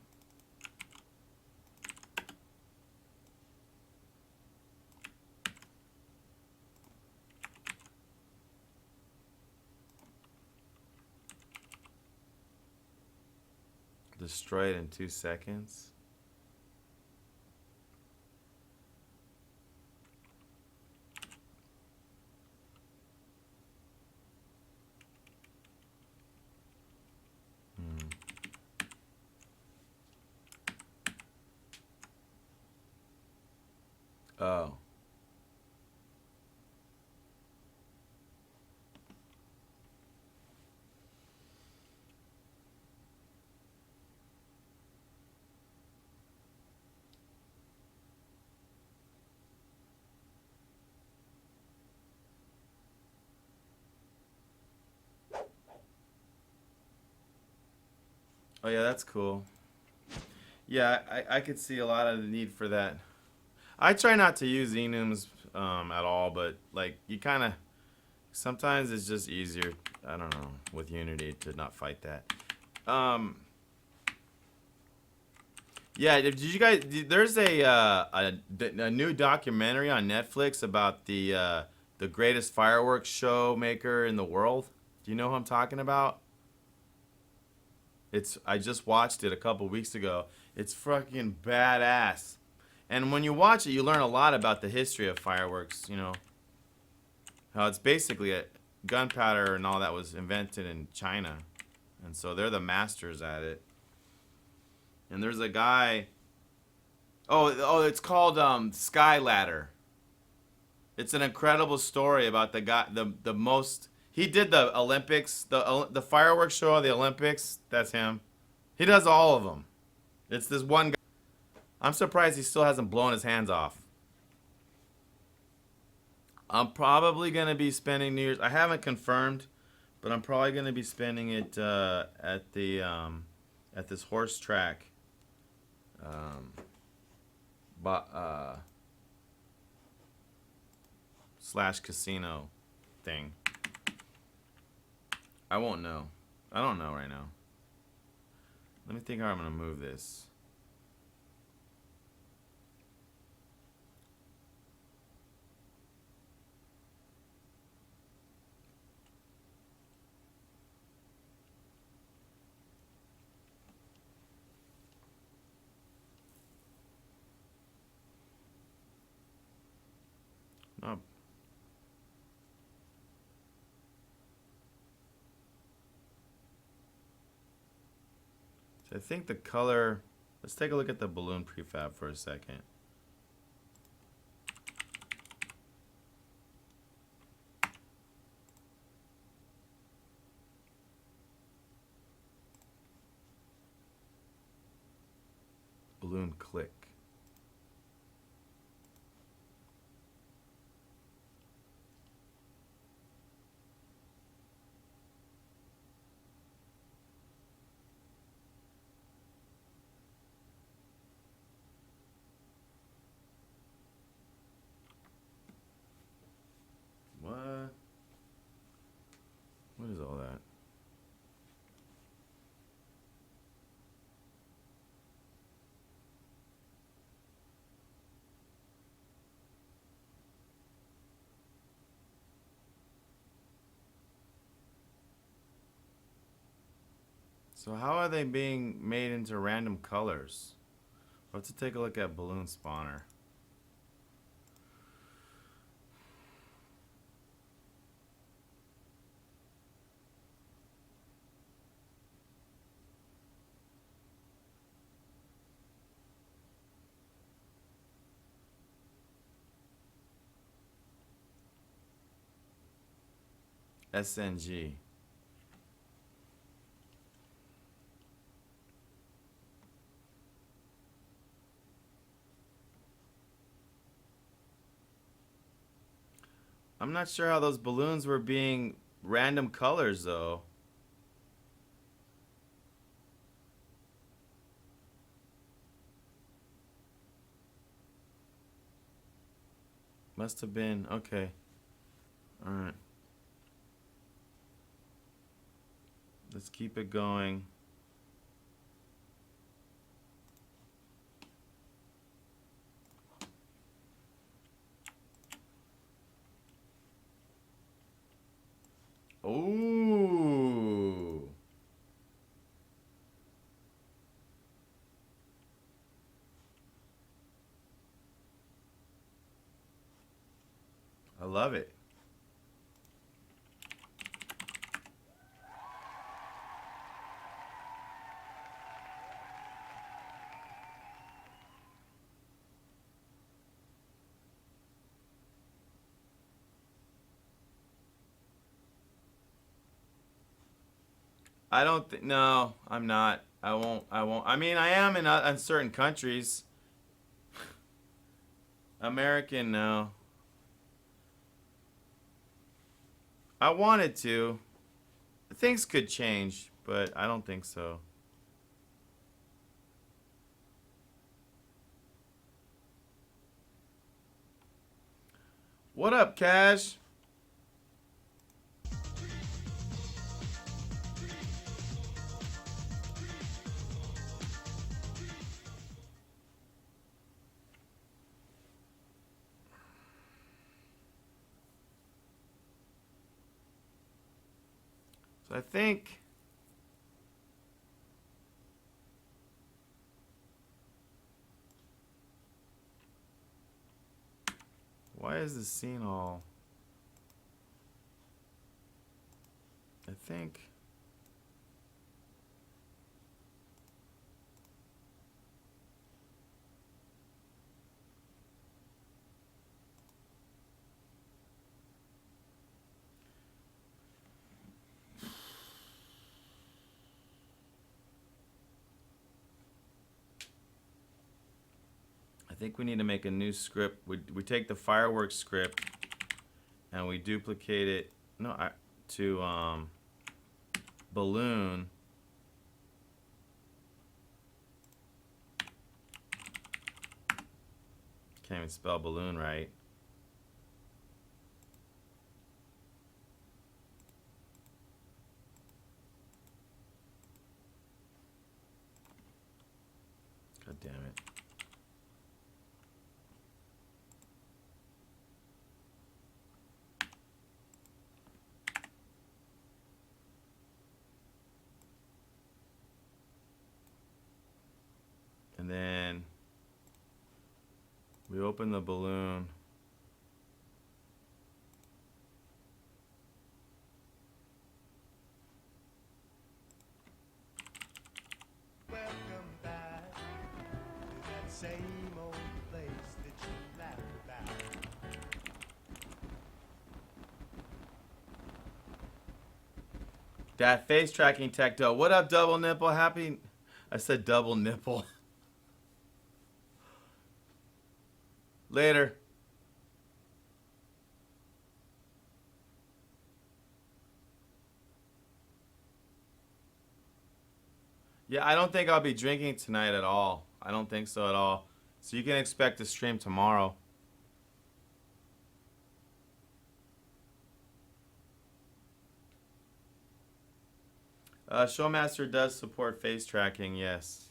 Destroy it in 2 seconds. Hmm. Oh. Oh yeah, that's cool. Yeah, I could see a lot of the need for that. I try not to use enums at all, but like you kind of sometimes it's just easier. I don't know with Unity to not fight that. Um, yeah, did you guys? There's a new documentary on Netflix about the greatest fireworks show maker in the world. Do you know who I'm talking about? It's I just watched it a couple weeks ago. It's fucking badass. And when you watch it, you learn a lot about the history of fireworks. You know how it's basically a gunpowder and all that was invented in China, and so they're the masters at it. And there's a guy. Oh, it's called Sky Ladder. It's an incredible story about the guy, the most. He did the Olympics, the fireworks show of the Olympics. That's him. He does all of them. It's this one guy. I'm surprised he still hasn't blown his hands off. I'm probably gonna be spending New Year's. I haven't confirmed, but I'm probably gonna be spending it at this horse track, um, but slash casino thing. I won't know. I don't know right now. Let me think how I'm gonna move this. No. So I think the color. Let's take a look at the balloon prefab for a second. Balloon click. What? What is all that? So how are they being made into random colors? We'll have to take a look at balloon spawner. SNG. I'm not sure how those balloons were being random colors though. Must have been, okay. All right. Let's keep it going. Ooh. I love it. I don't think, no, I'm not. I won't. I mean, I am in certain countries. American, no. I wanted to. Things could change, but I don't think so. What up, Cash? So I think why is this scene all? I think. I think we need to make a new script. We take the fireworks script and we duplicate it. No, to balloon. Can't even spell balloon right. God damn it. And then we open the balloon. Welcome back to that same old place that you laughed about. That face tracking tech dough. What up, double nipple? Happy. I said double nipple. Later. Yeah, I don't think I'll be drinking tonight at all. I don't think so at all. So you can expect a stream tomorrow. Showmaster does support face tracking, yes.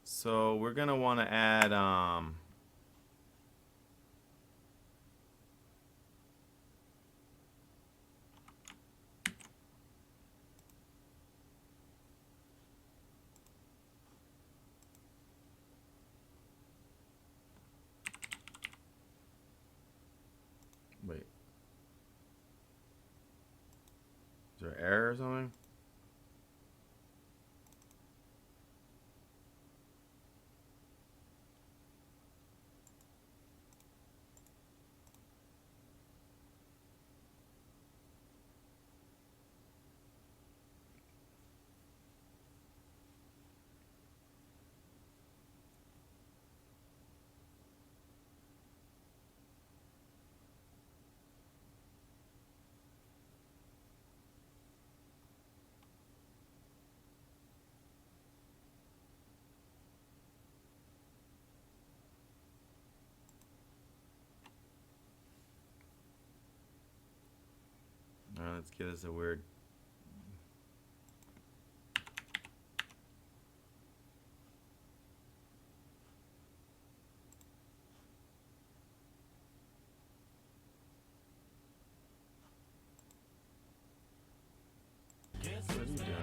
So we're gonna want to add wait. Is there an error or something? let's give this a weird. What are you doing there?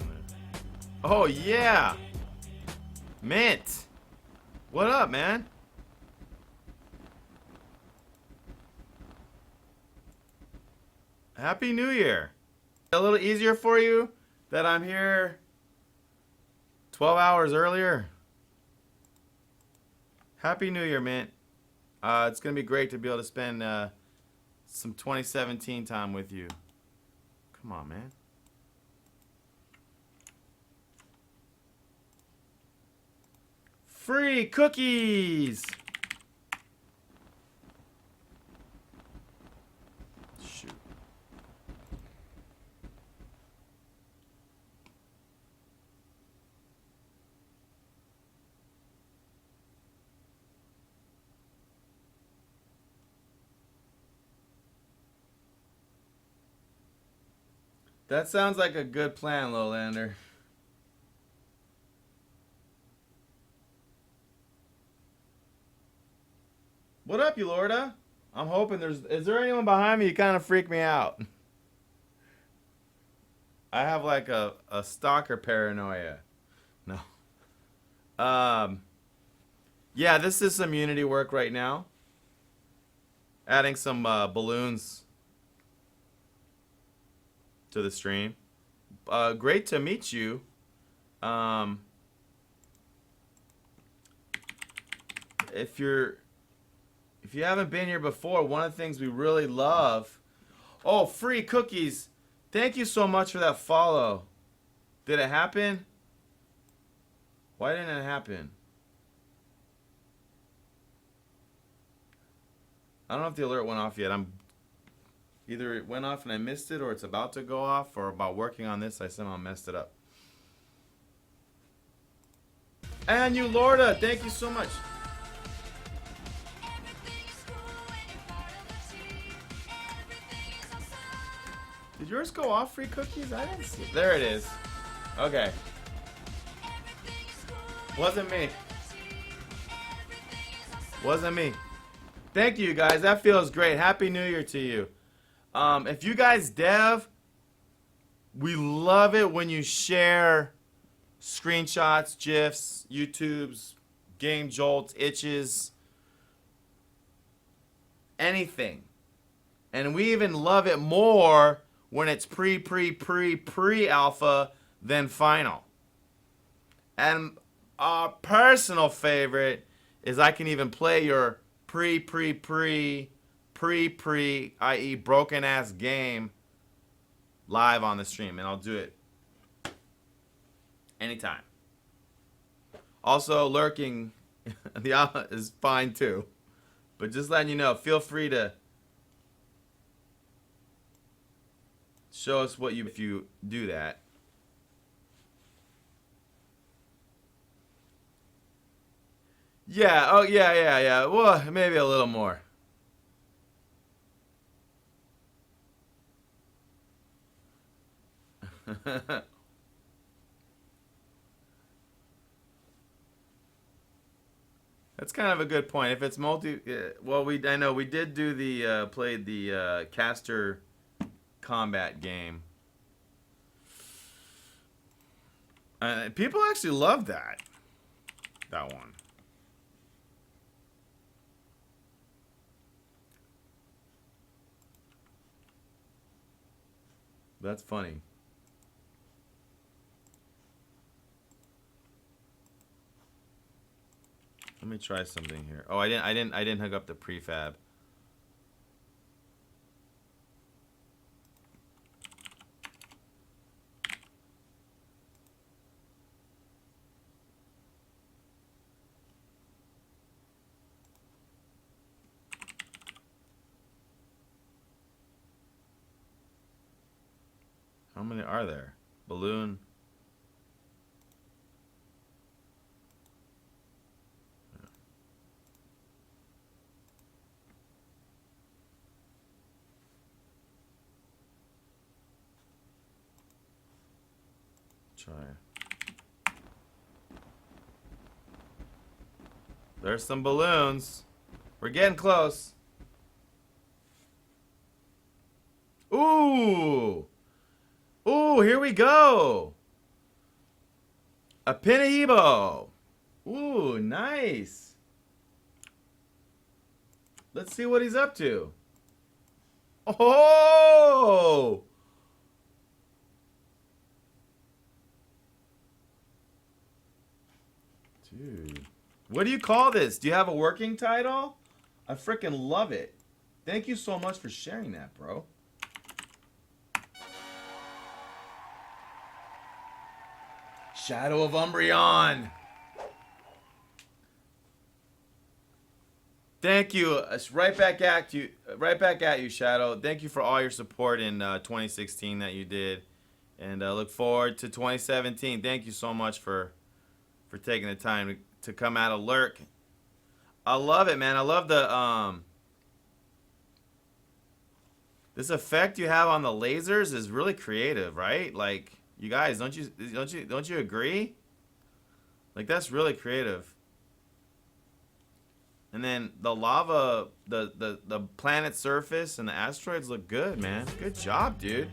Oh yeah, Mint. What up, man? Happy New Year. A little easier for you that I'm here 12 hours earlier. Happy New Year, Mint. It's going to be great to be able to spend some 2017 time with you. Come on, man. Free cookies! Shoot. That sounds like a good plan, Lowlander. What up, you Lorda? I'm hoping is there anyone behind me? You kind of freak me out. I have like a stalker paranoia. No. Yeah, this is some Unity work right now. Adding some balloons to the stream. Great to meet you. If you haven't been here before, one of the things we really love. Oh, free cookies. Thank you so much for that follow. Did it happen? Why didn't it happen? I don't know if the alert went off yet. Either it went off and I missed it, or it's about to go off, or about working on this, I somehow messed it up. And you, Lorda, thank you so much. Did yours go off, free cookies? I didn't see it. There it is. Okay. Wasn't me. Wasn't me. Thank you, guys. That feels great. Happy New Year to you. If you guys dev, we love it when you share screenshots, GIFs, YouTubes, game jolts, itches, anything. And we even love it more when it's pre-alpha than final. And our personal favorite is I can even play your pre, i.e. broken ass game live on the stream, and I'll do it anytime. Also, lurking the alpha is fine too. But just letting you know, feel free to show us what you if you do that. Yeah, oh yeah. Well, maybe a little more. That's kind of a good point. If it's multi, well, I know we did do the played the caster combat game. People actually love that one. That's funny. Let me try something here. Oh, I didn't hook up the prefab. How many are there? Balloon. try. There's some balloons. We're getting close. Ooh. Ooh, here we go. A Pinahebo. Ooh, nice. Let's see what he's up to. Oh! Dude. What do you call this? Do you have a working title? I freaking love it. Thank you so much for sharing that, bro. Shadow of Umbreon. Thank you. It's right back at you. Right back at you, Shadow. Thank you for all your support in 2016 that you did, and I look forward to 2017. Thank you so much for taking the time to come out of lurk. I love it, man. I love the this effect you have on the lasers is really creative, right? Like, you guys, don't you agree? Like, that's really creative. And then the lava, the planet surface and the asteroids look good, man. Good job, dude.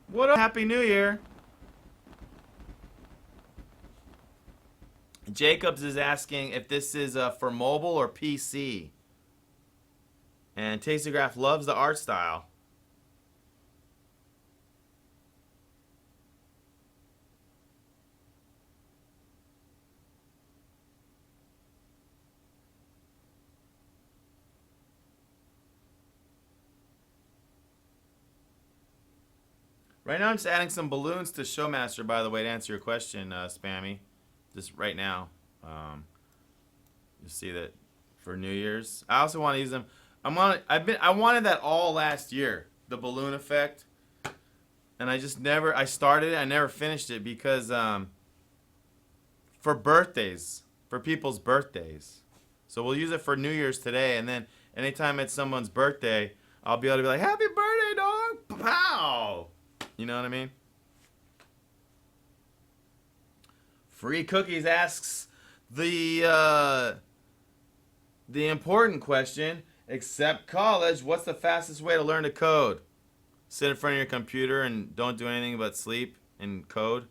What up? Happy New Year. Jacobs is asking if this is for mobile or PC. And Tastygraph loves the art style. Right now I'm just adding some balloons to Showmaster, by the way, to answer your question, Spammy. Just right now. You see that for New Year's. I also want to use them. I wanted that all last year, the balloon effect. And I started it, I never finished it because for birthdays, for people's birthdays. So we'll use it for New Year's today, and then anytime it's someone's birthday, I'll be able to be like, happy birthday, dog! Pow! You know what I mean? Free Cookies asks the important question, except college, what's the fastest way to learn to code? Sit in front of your computer and don't do anything but sleep and code?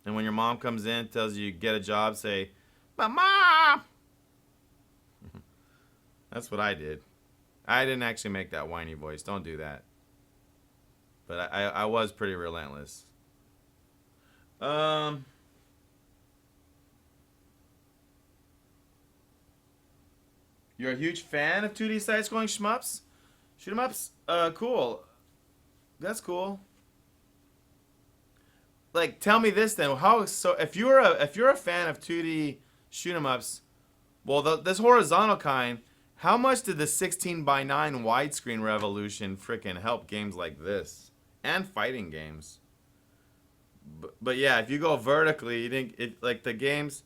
And when your mom comes in, tells you get a job, say, Mama! That's what I did. I didn't actually make that whiny voice. Don't do that. But I was pretty relentless. You're a huge fan of 2D side-scrolling shmups? Shoot 'em ups? Cool. That's cool. Like, tell me this then. If you're a fan of 2D shoot 'em ups, well, this horizontal kind, how much did the 16:9 widescreen revolution frickin' help games like this and fighting games? But yeah, if you go vertically, you think it like the games.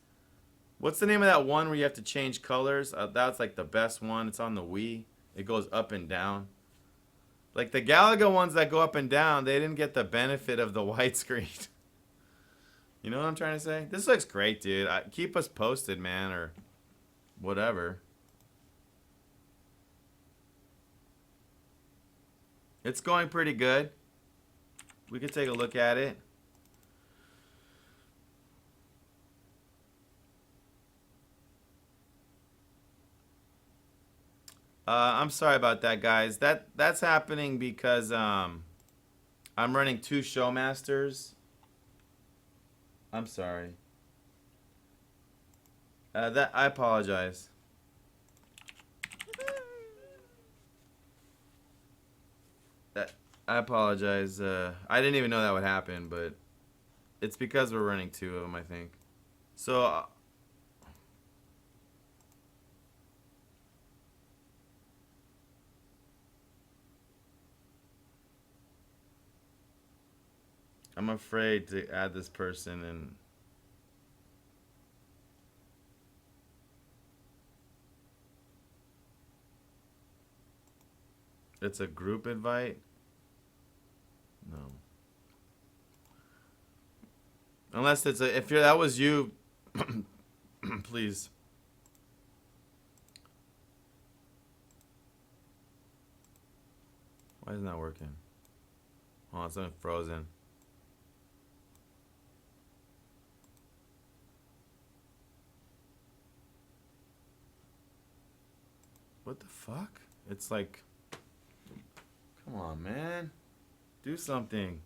What's the name of that one where you have to change colors? That's like the best one. It's on the Wii. It goes up and down. Like the Galaga ones that go up and down, they didn't get the benefit of the widescreen. You know what I'm trying to say? This looks great, dude. Keep us posted, man, or whatever. It's going pretty good. We could take a look at it. I'm sorry about that, guys. That's happening because I'm running 2 Showmasters. I'm sorry. I apologize. I apologize. I didn't even know that would happen, but it's because we're running 2 of them, I think. So. I'm afraid to add this person and It's a group invite? No. Unless it's a, if you're, that was you, please. Why isn't that working? Oh, it's frozen. What the fuck? It's like, come on, man. Do something.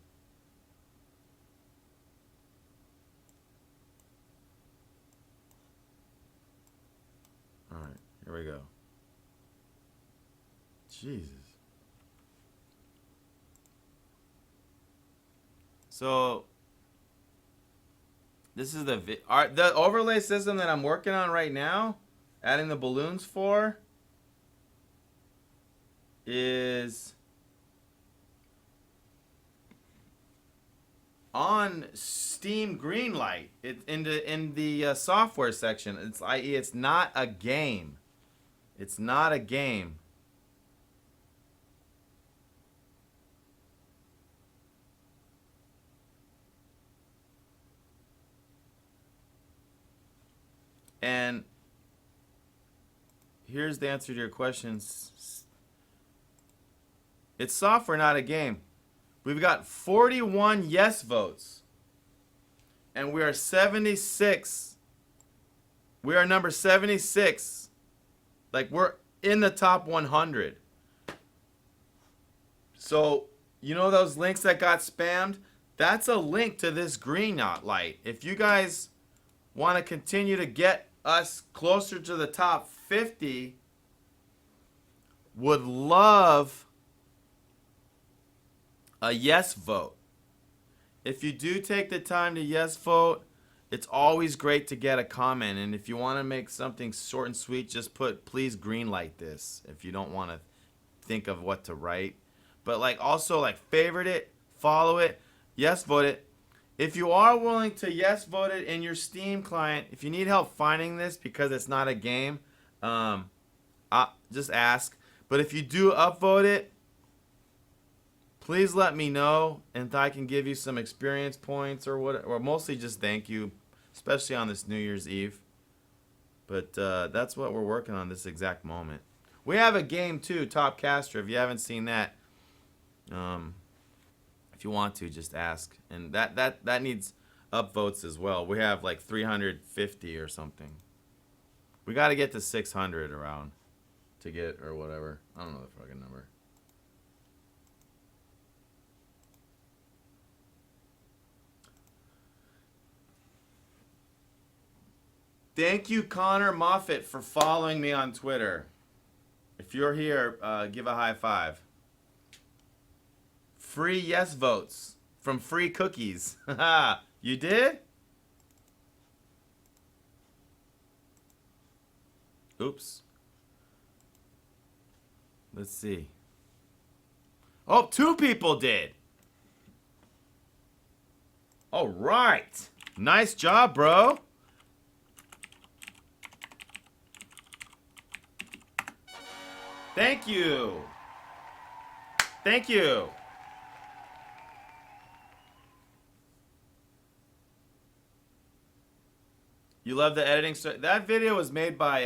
All right, here we go. Jesus. So, this is the overlay system that I'm working on right now, adding the balloons for, is on Steam Greenlight. It's in the software section. It's i.e. it's not a game. It's not a game. And here's the answer to your questions. It's software, not a game. We've got 41 yes votes. And we are 76. We are number 76. Like, we're in the top 100. So, you know those links that got spammed? That's a link to this green light. If you guys want to continue to get us closer to the top 50, would love a yes vote. If you do take the time to yes vote, it's always great to get a comment. And if you want to make something short and sweet, just put please green light this if you don't want to think of what to write. But like also like favorite it, follow it, yes vote it. If you are willing to yes vote it in your Steam client, if you need help finding this because it's not a game, just ask. But if you do upvote it, please let me know, and I can give you some experience points or what, or mostly just thank you, especially on this New Year's Eve. But that's what we're working on this exact moment. We have a game too, Top Caster. If you haven't seen that, if you want to, just ask. And that needs upvotes as well. We have like 350 or something. We got to get to 600 around to get, or whatever. I don't know the fucking number. Thank you, Connor Moffat, for following me on Twitter. If you're here, give a high five. Free yes votes from free cookies. You did? Oops. Let's see. Oh, 2 people did. All right. Nice job, bro. Thank you. Thank you. You love the editing? That video was made by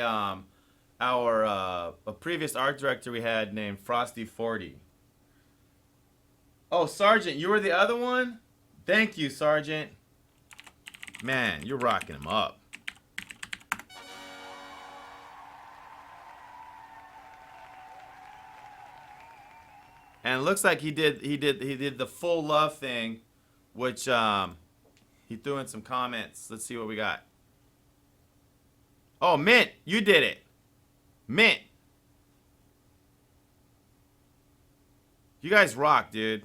a previous art director we had named Frosty40. Oh, Sergeant, you were the other one? Thank you, Sergeant. Man, you're rocking him up. And it looks like he did the full love thing, which he threw in some comments. Let's see what we got. Oh, Mint, you did it. Mint. You guys rock, dude.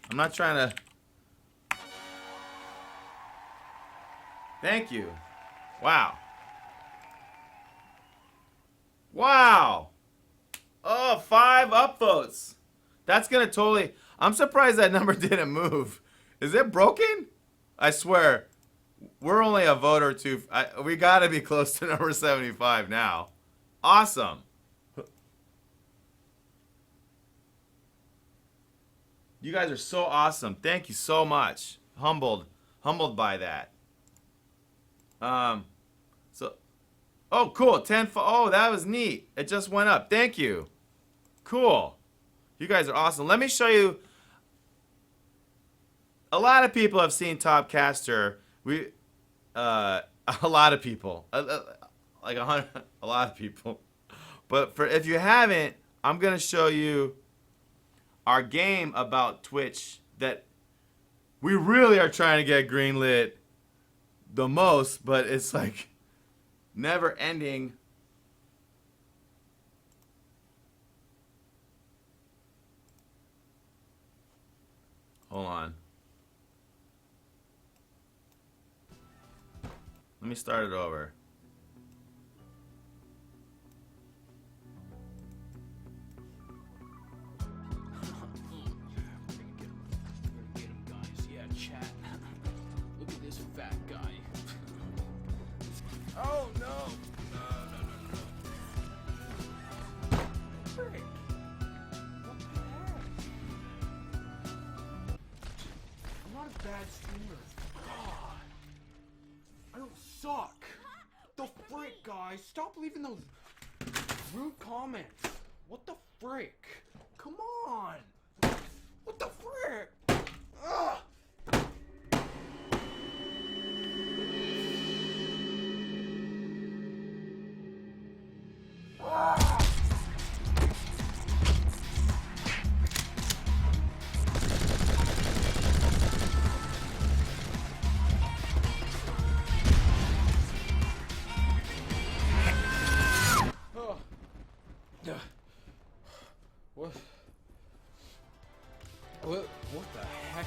I'm not trying to... Thank you. Wow. Wow. Oh, 5 upvotes. That's going to totally... I'm surprised that number didn't move. Is it broken? I swear. We're only a vote or two. We got to be close to number 75 now. Awesome. You guys are so awesome. Thank you so much. Humbled by that. So, oh, cool. 10. Oh, that was neat. It just went up. Thank you. Cool. You guys are awesome. Let me show you. A lot of people have seen Topcaster. A lot of people, like 100, a lot of people. But if you haven't, I'm gonna show you our game about Twitch that we really are trying to get greenlit the most, but it's like never ending. Hold on. Let me start it over. Oh no! No. Frick! What the heck? I'm not a bad streamer. God! I don't suck! The frick, guys! Stop leaving those rude comments! What the frick? Come on! What the frick? Ugh! What the heck?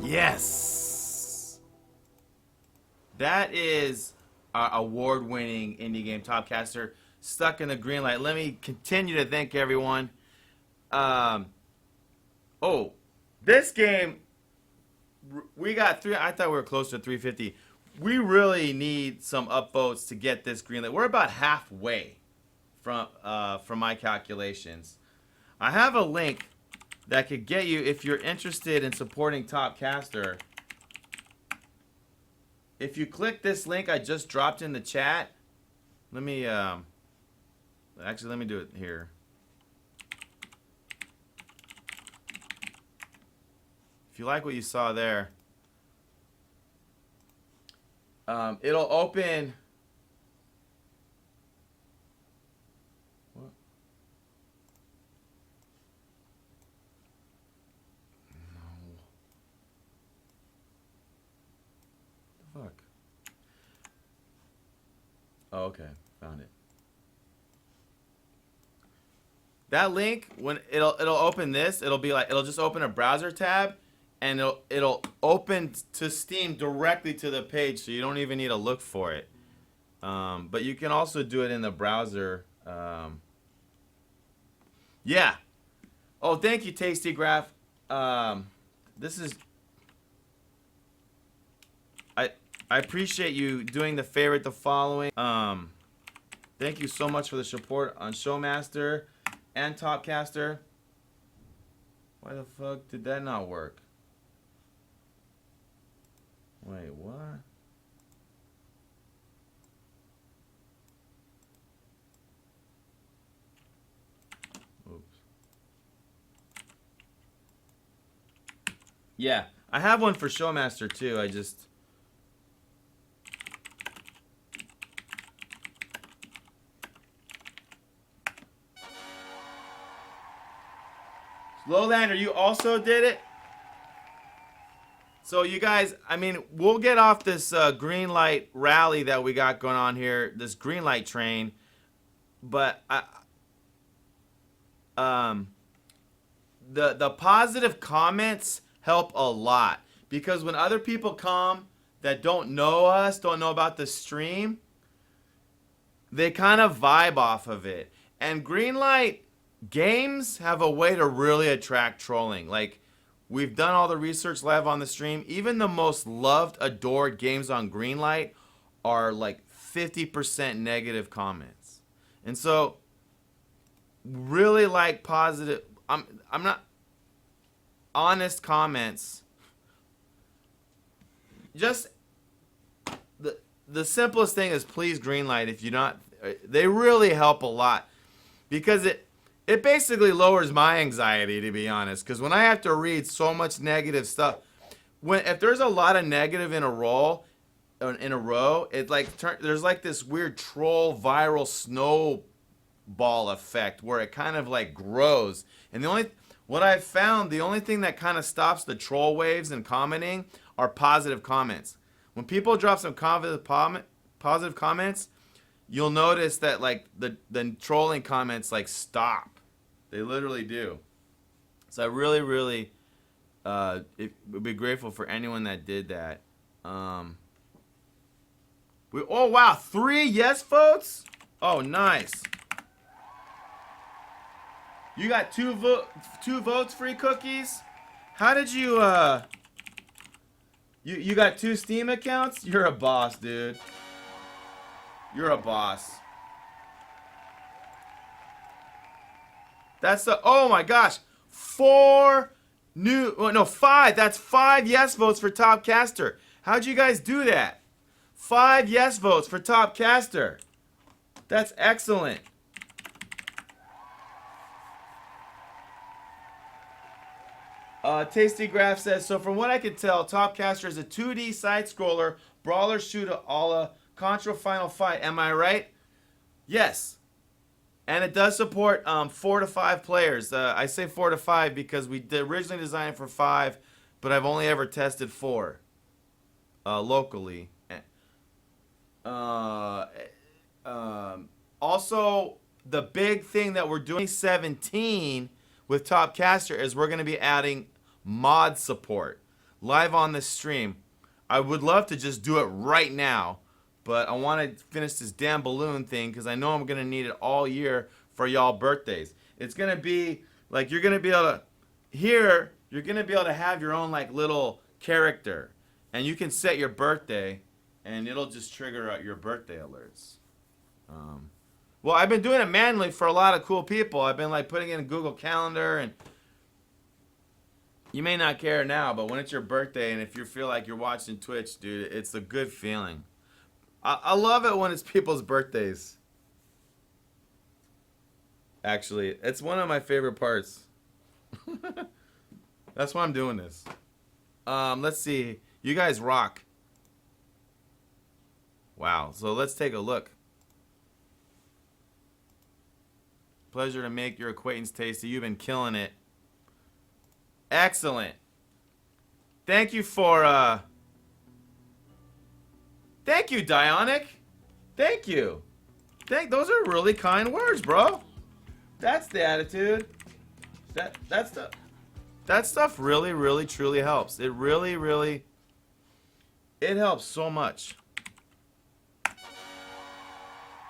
Yes! That is our award-winning indie game Topcaster, stuck in the green light. Let me continue to thank everyone. Oh, this game, we got I thought we were close to 350. We really need some upvotes to get this green light. We're about halfway from my calculations. I have a link that could get you, if you're interested in supporting Topcaster. If you click this link I just dropped in the chat, let me actually let me do it here. If you like what you saw there, it'll open. What? No. Fuck. Oh, okay. Found it. That link, when it'll open this, it'll be like, it'll just open a browser tab, and it'll open to Steam directly to the page, so you don't even need to look for it. But you can also do it in the browser. Yeah. Oh, thank you, Tasty Graph. This is. I appreciate you doing the favorite, the following. Thank you so much for the support on Showmaster and Topcaster. Why the fuck did that not work? Wait, what? Oops. Yeah, I have one for Showmaster too. I just. Lowlander, you also did it? So you guys, I mean, we'll get off this green light rally that we got going on here, this green light train. But the positive comments help a lot, because when other people come that don't know us, don't know about the stream, they kind of vibe off of it. And Greenlight games have a way to really attract trolling. Like, we've done all the research live on the stream. Even the most loved, adored games on Greenlight are like 50% negative comments. And so, really like positive. I'm not honest comments. Just the simplest thing is please Greenlight. If you're not, they really help a lot, because it basically lowers my anxiety, to be honest. Because when I have to read so much negative stuff, if there's a lot of negative in a row, it like there's like this weird troll viral snowball effect where it kind of like grows. And what I've found, the only thing that kind of stops the troll waves and commenting are positive comments. When people drop some positive comments, you'll notice that like the trolling comments like stop. They literally do. So I really, really would be grateful for anyone that did that. Oh wow, 3 yes votes? Oh, nice. You got 2 votes, Free Cookies? How did you you got 2 Steam accounts? You're a boss, dude. You're a boss. That's oh my gosh. 5. That's 5 yes votes for Top Caster. How'd you guys do that? 5 yes votes for Top Caster. That's excellent. Tasty Graph says, so from what I can tell, Top Caster is a 2D side-scroller, brawler shooter a la Contra Final Fight. Am I right? Yes. And it does support 4 to 5 players. I say 4 to 5 because we originally designed it for 5, but I've only ever tested 4 locally. Also, the big thing that we're doing in 2017 with Top Caster is we're going to be adding mod support live on the stream. I would love to just do it right now, but I want to finish this damn balloon thing because I know I'm going to need it all year for y'all birthdays. It's going to be like you're going to be able to here, you're going to be able to have your own like little character, and you can set your birthday and it'll just trigger out your birthday alerts. Well, I've been doing it manually for a lot of cool people. I've been like putting it in Google Calendar, and you may not care now, but when it's your birthday and if you feel like you're watching Twitch, dude, it's a good feeling. I love it when it's people's birthdays. Actually, it's one of my favorite parts. That's why I'm doing this. Let's see. You guys rock. Wow. So let's take a look. Pleasure to make your acquaintance, Tasty. You've been killing it. Excellent. Thank you for, Thank you, Dionic. Thank you. Those are really kind words, bro. That's the attitude. That stuff really, really, truly helps. It really, really, it helps so much.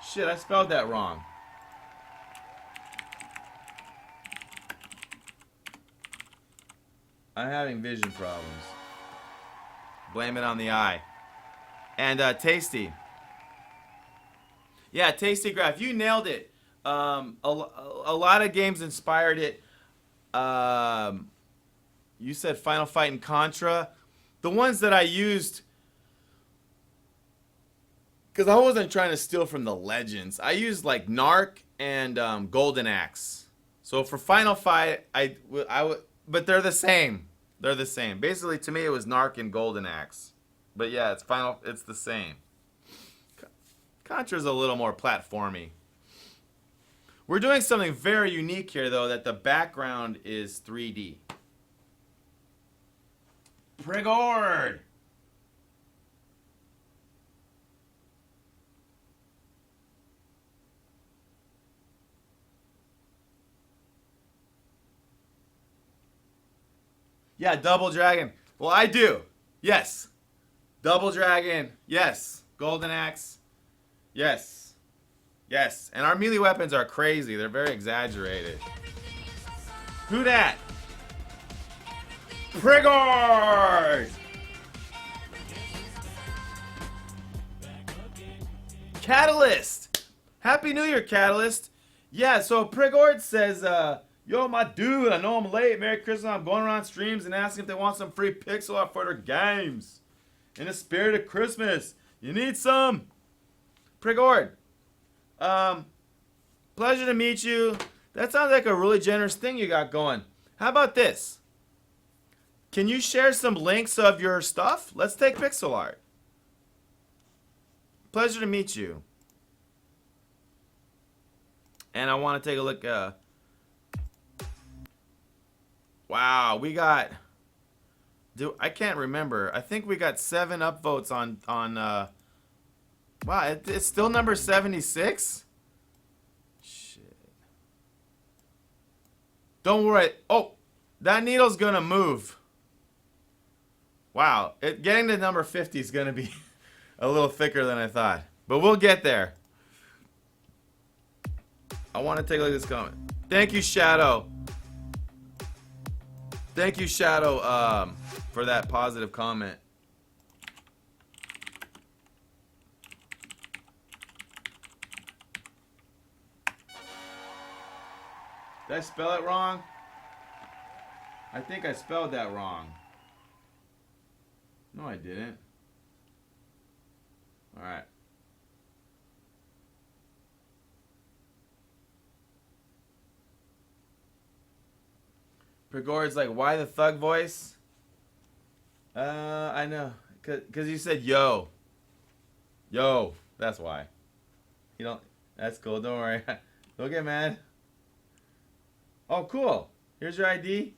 Shit, I spelled that wrong. I'm having vision problems. Blame it on the eye. And Tasty. Yeah, Tasty Graph, you nailed it. A lot of games inspired it. You said Final Fight and Contra. The ones that I used, because I wasn't trying to steal from the legends. I used like Narc and Golden Axe. So for Final Fight, I would, but they're the same. They're the same. Basically, to me, it was Narc and Golden Axe. But yeah, it's the same. Contra's a little more platformy. We're doing something very unique here, though, that the background is 3D. Prigord! Yeah, Double Dragon. Well, I do. Yes. Double Dragon. Yes. Golden Axe. Yes. Yes. And our melee weapons are crazy. They're very exaggerated. Who that? Prigord! Catalyst! Happy New Year, Catalyst! Yeah, so Prigord says, yo, my dude, I know I'm late. Merry Christmas. I'm going around streams and asking if they want some free pixel art for their games. In the spirit of Christmas, you need some? Prigord, pleasure to meet you. That sounds like a really generous thing you got going. How about this? Can you share some links of your stuff? Let's take pixel art. Pleasure to meet you. And I want to take a look. Wow, we got. I can't remember. I think we got 7 upvotes on. Wow, it's still number 76. Shit. Don't worry. Oh, that needle's gonna move. Wow, getting to number 50 is gonna be a little thicker than I thought, but we'll get there. I want to take a look at this comment. Thank you, Shadow. Thank you, Shadow, for that positive comment. Did I spell it wrong? I think I spelled that wrong. No, I didn't. All right. Prigord's like, why the thug voice? I know. Cause you said yo. Yo. That's why. You don't. That's cool. Don't worry. Don't get mad. Oh, cool. Here's your ID.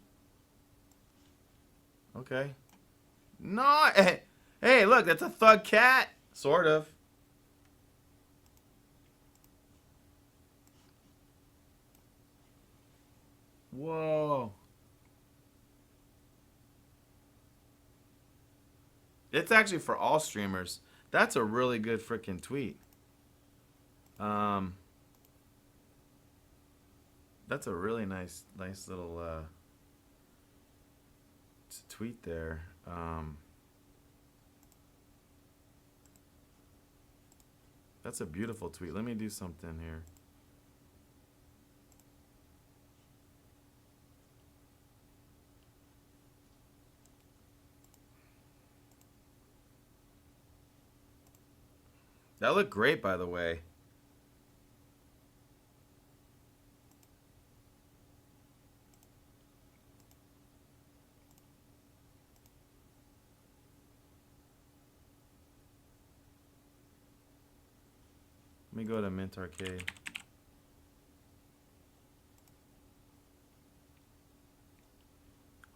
Okay. No. Hey, look. That's a thug cat. Sort of. Whoa. It's actually for all streamers. That's a really good freaking tweet. That's a really nice little tweet there. That's a beautiful tweet. Let me do something here. That looked great, by the way. Let me go to Mint Arcade.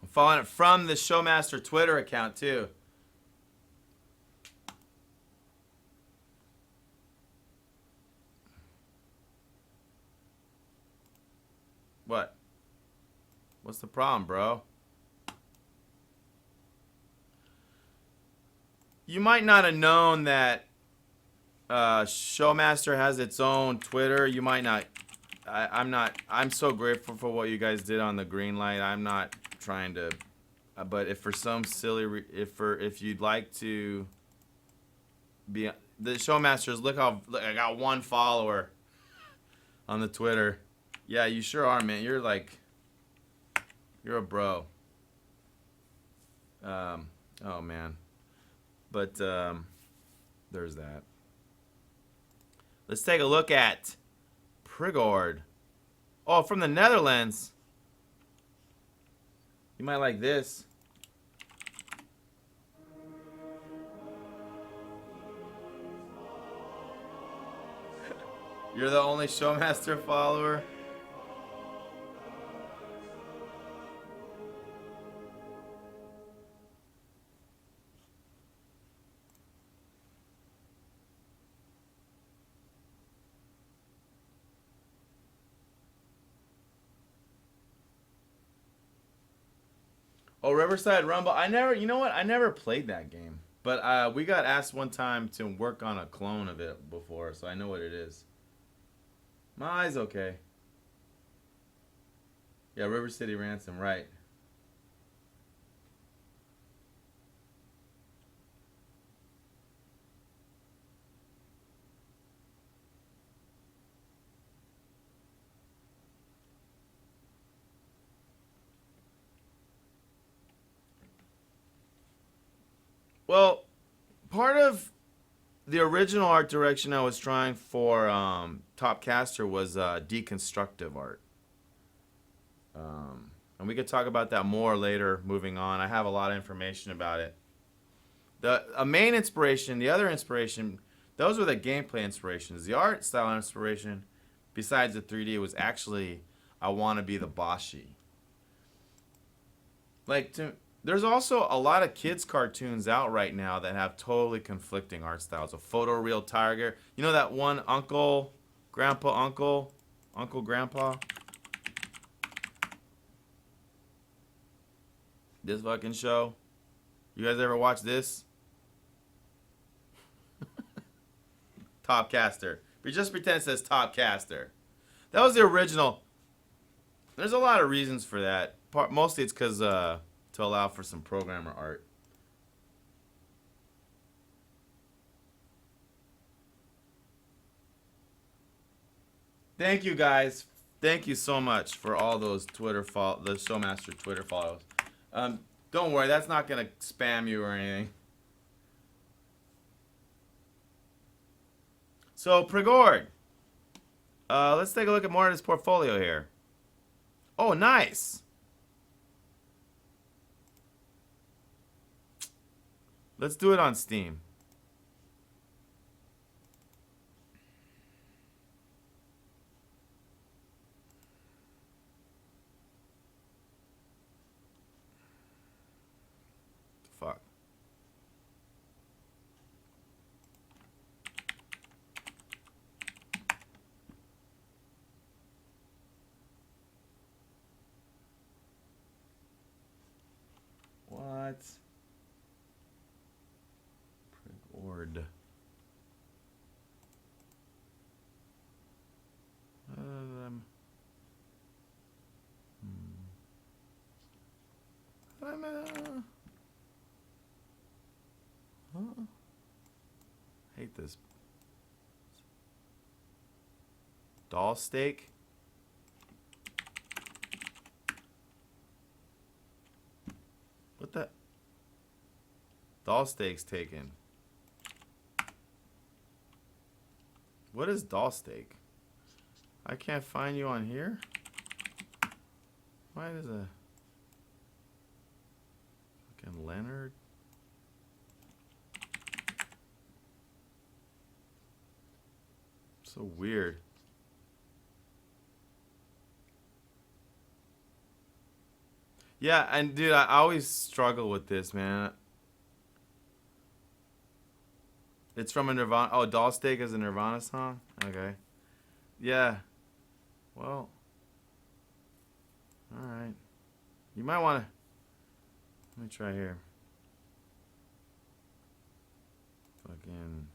I'm following it from the Showmaster Twitter account, too. What? What's the problem, bro? You might not have known that Showmaster has its own Twitter. You might not. I'm so grateful for what you guys did on the green light. I'm not trying to. But if for some silly, if you'd like to be the Showmasters, look, I got 1 follower on the Twitter. Yeah, you sure are, man. You're a bro. Oh man. But there's that. Let's take a look at Prigord. Oh, from the Netherlands. You might like this. You're the only Showmaster follower. Oh, Riverside Rumble. I never, you know what? I never played that game. But we got asked one time to work on a clone of it before, so I know what it is. My eye's okay. Yeah, River City Ransom, right. Well, part of the original art direction I was trying for Top Caster was deconstructive art. And we could talk about that more later moving on. I have a lot of information about it. A main inspiration, the other inspiration, those were the gameplay inspirations. The art style inspiration, besides the 3D, was actually I want to be the Bashi. There's also a lot of kids' cartoons out right now that have totally conflicting art styles. A photoreal tiger. You know that one uncle, grandpa, uncle, grandpa? This fucking show. You guys ever watch this? Top Caster. But just pretend it says Top Caster. That was the original. There's a lot of reasons for that. Mostly it's because to allow for some programmer art. Thank you guys. Thank you so much for all those the Showmaster Twitter follows. Don't worry, that's not gonna spam you or anything. So Pregord, let's take a look at more of his portfolio here. Oh, nice. Let's do it on Steam. Fuck. What? Pregord. Hate this. Doll steak. What the? Doll steak's taken. What is doll steak? I can't find you on here. Why does a fucking Leonard? So weird. Yeah, and dude, I always struggle with this, man. It's from a Nirvana. Oh, Doll Steak is a Nirvana song? Okay. Yeah. Well. Alright. You might want to. Let me try here. Fucking.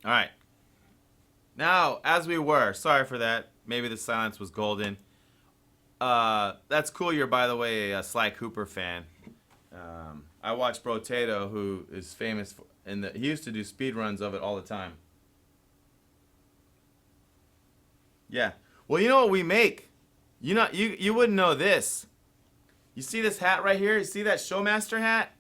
All right. Now, as we were, sorry for that. Maybe the silence was golden. That's cool. You're, by the way, a Sly Cooper fan. I watch Brotato, who is famous he used to do speed runs of it all the time. Yeah. Well, you know what we make? You wouldn't know this. You see this hat right here? You see that Showmaster hat?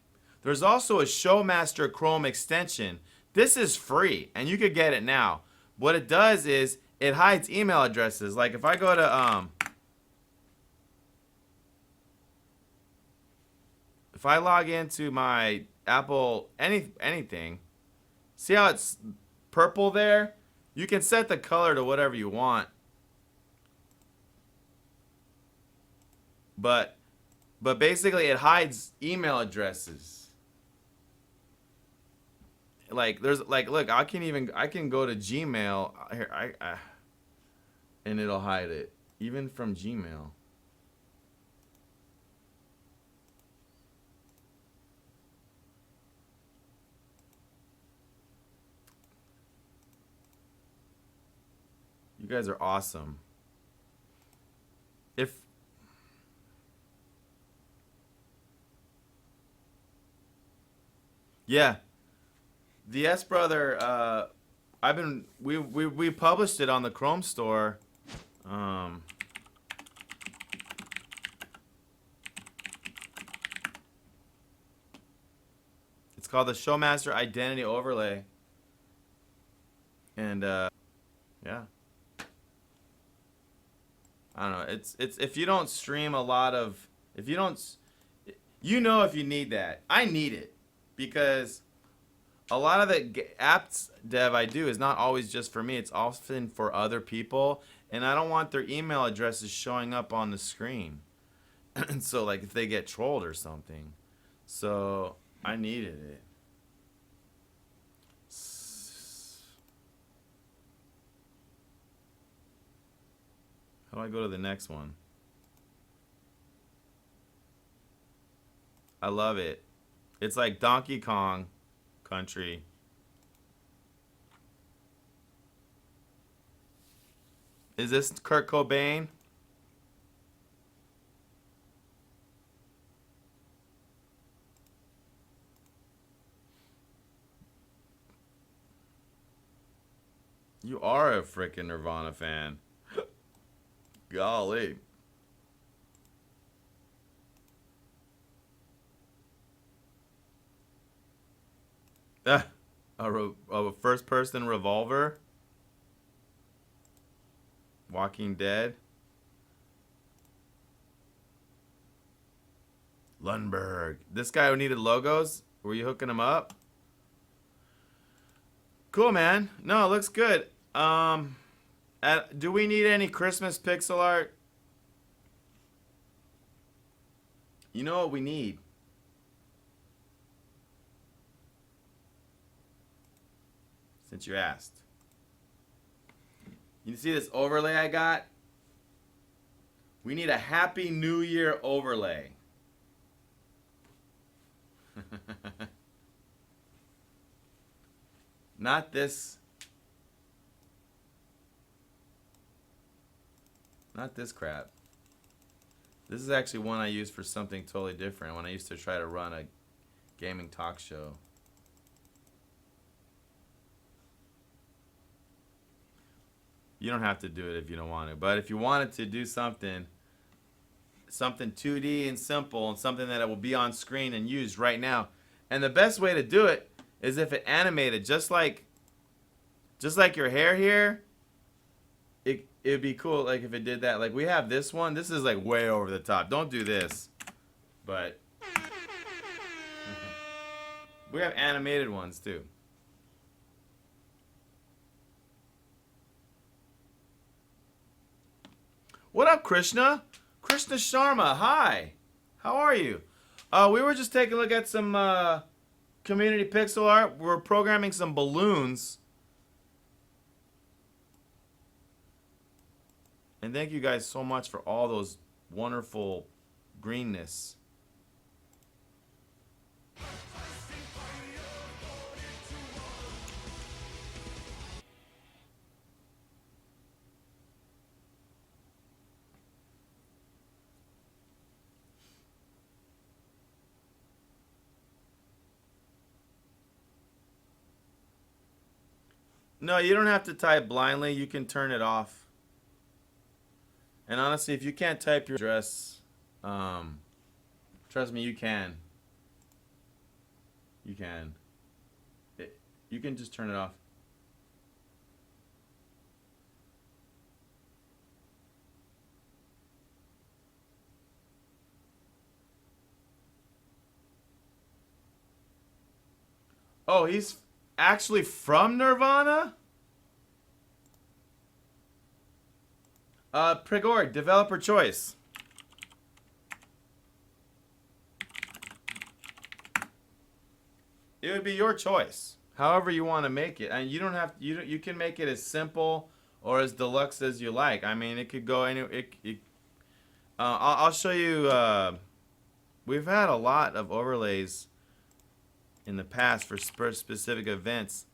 There's also a Showmaster Chrome extension. This is free, and you could get it now. What it does is it hides email addresses. Like if I go to if I log into my Apple anything, see how it's purple there? You can set the color to whatever you want. But basically it hides email addresses. Like there's like look, I can go to Gmail here and it'll hide it even from Gmail. You guys are awesome. Yeah, the S Brother. We published it on the Chrome store. It's called the Showmaster Identity Overlay, and yeah. I don't know. It's if you don't stream a lot of, if you don't, if you need that. I need it because a lot of the apps dev I do is not always just for me. It's often for other people, and I don't want their email addresses showing up on the screen. And so, like, if they get trolled or something, so I needed it. How do I go to the next one? I love it. It's like Donkey Kong Country. Is this Kurt Cobain? You are a freaking Nirvana fan. Golly. A first-person revolver. Walking Dead. Lundberg. This guy who needed logos. Were you hooking him up? Cool, man. No, it looks good. Do we need any Christmas pixel art? You know what we need? Since you asked. You see this overlay I got? We need a Happy New Year overlay. Not this. Not this crap. This is actually one I use for something totally different when I used to try to run a gaming talk show. You don't have to do it if you don't want to. But if you wanted to do something 2D and simple and something that will be on screen and used right now. And the best way to do it is if it animated just like your hair here. It'd be cool like if it did that. Like we have this one. This is like way over the top. Don't do this. But we have animated ones too. What up, Krishna? Krishna Sharma, hi. How are you? We were just taking a look at some community pixel art. We're programming some balloons. And thank you guys so much for all those wonderful greenness. No, you don't have to type blindly. You can turn it off. And honestly, if you can't type your address, trust me, you can. You can. You can just turn it off. Oh, he's actually from Nirvana? Prigorg, developer choice. It would be your choice. However you want to make it. And you don't have you can make it as simple or as deluxe as you like. I mean, it could go any I'll show you we've had a lot of overlays in the past for specific events.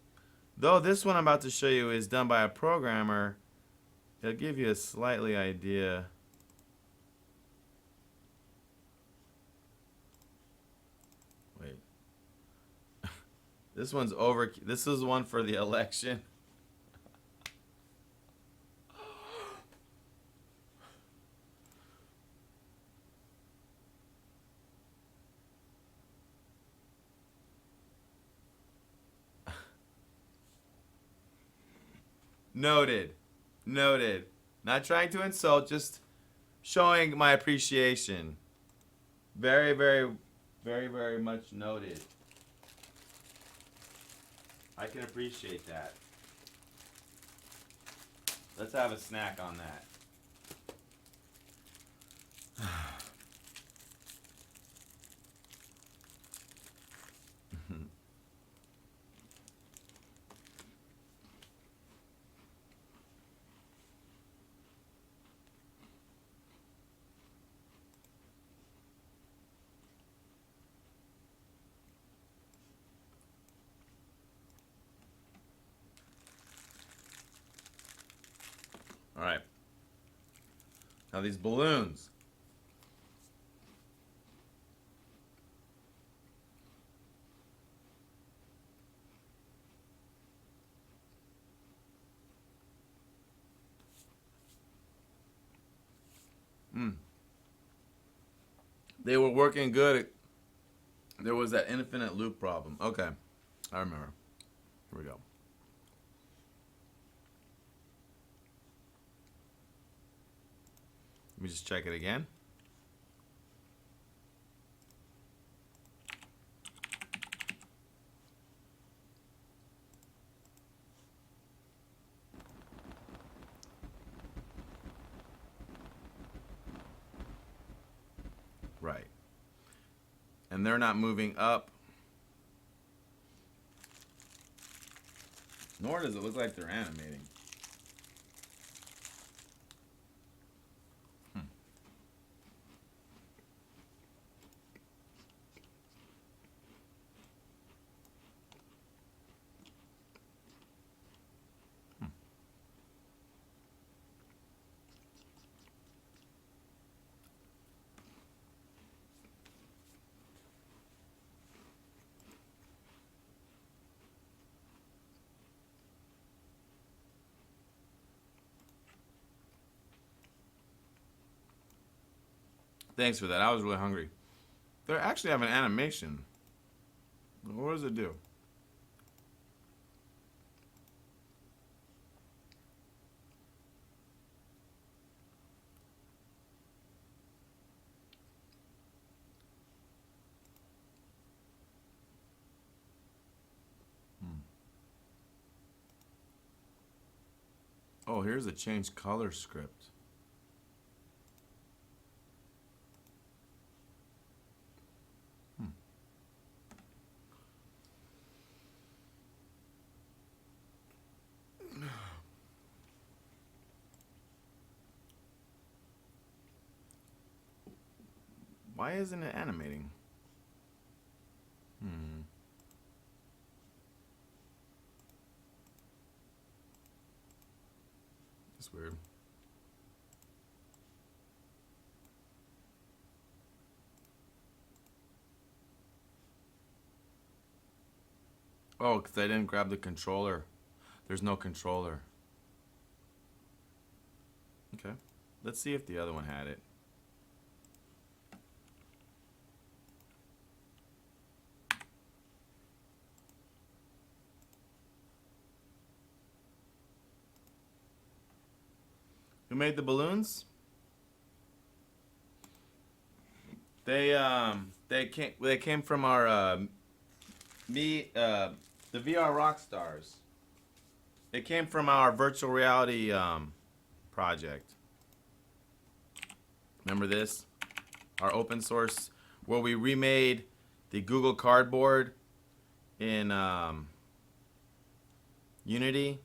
Though this one I'm about to show you is done by a programmer, it'll give you a slightly idea. Wait. This one's over. This is one for the election. Noted. Noted. Not trying to insult, just showing my appreciation. Very, very, very, very much noted. I can appreciate that. Let's have a snack on that. All right. Now these balloons. They were working good. There was that infinite loop problem. Okay. I remember. Here we go. Let me just check it again. Right. And they're not moving up. Nor does it look like they're animating. Thanks for that. I was really hungry. They actually have an animation. What does it do? Oh, here's a change color script. Why isn't it animating? That's weird. Oh, because I didn't grab the controller. There's no controller. Okay. Let's see if the other one had it. Who made the balloons? They came from our the VR Rockstars. It came from our virtual reality project. Remember this? Our open source, where we remade the Google Cardboard in Unity.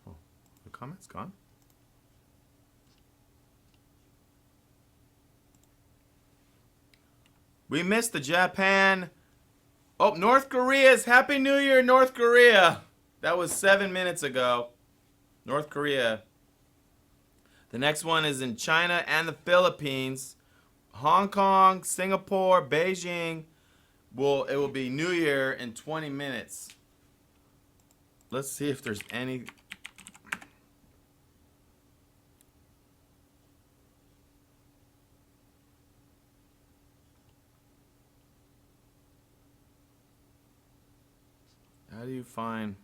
Oh, the comment's gone. We missed the Japan. Oh, North Korea's Happy New Year, North Korea. That was 7 minutes ago. North Korea. The next one is in China and the Philippines. Hong Kong, Singapore, Beijing. It will be New Year in 20 minutes. Let's see if there's any. How do you find?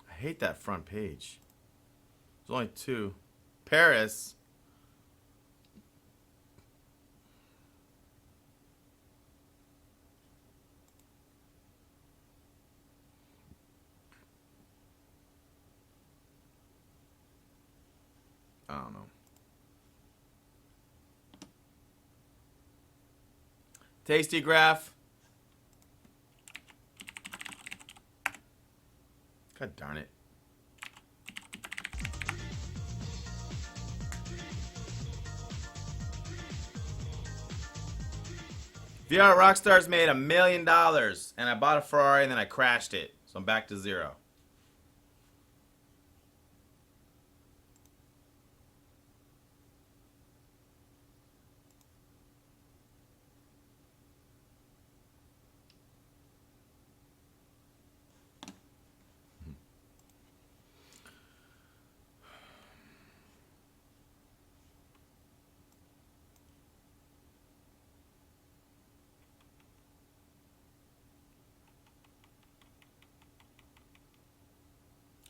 I hate that front page. There's only 2. Paris. I don't know. Tasty Graph. God darn it. VR Rockstars made $1 million, and I bought a Ferrari and then I crashed it. So I'm back to 0.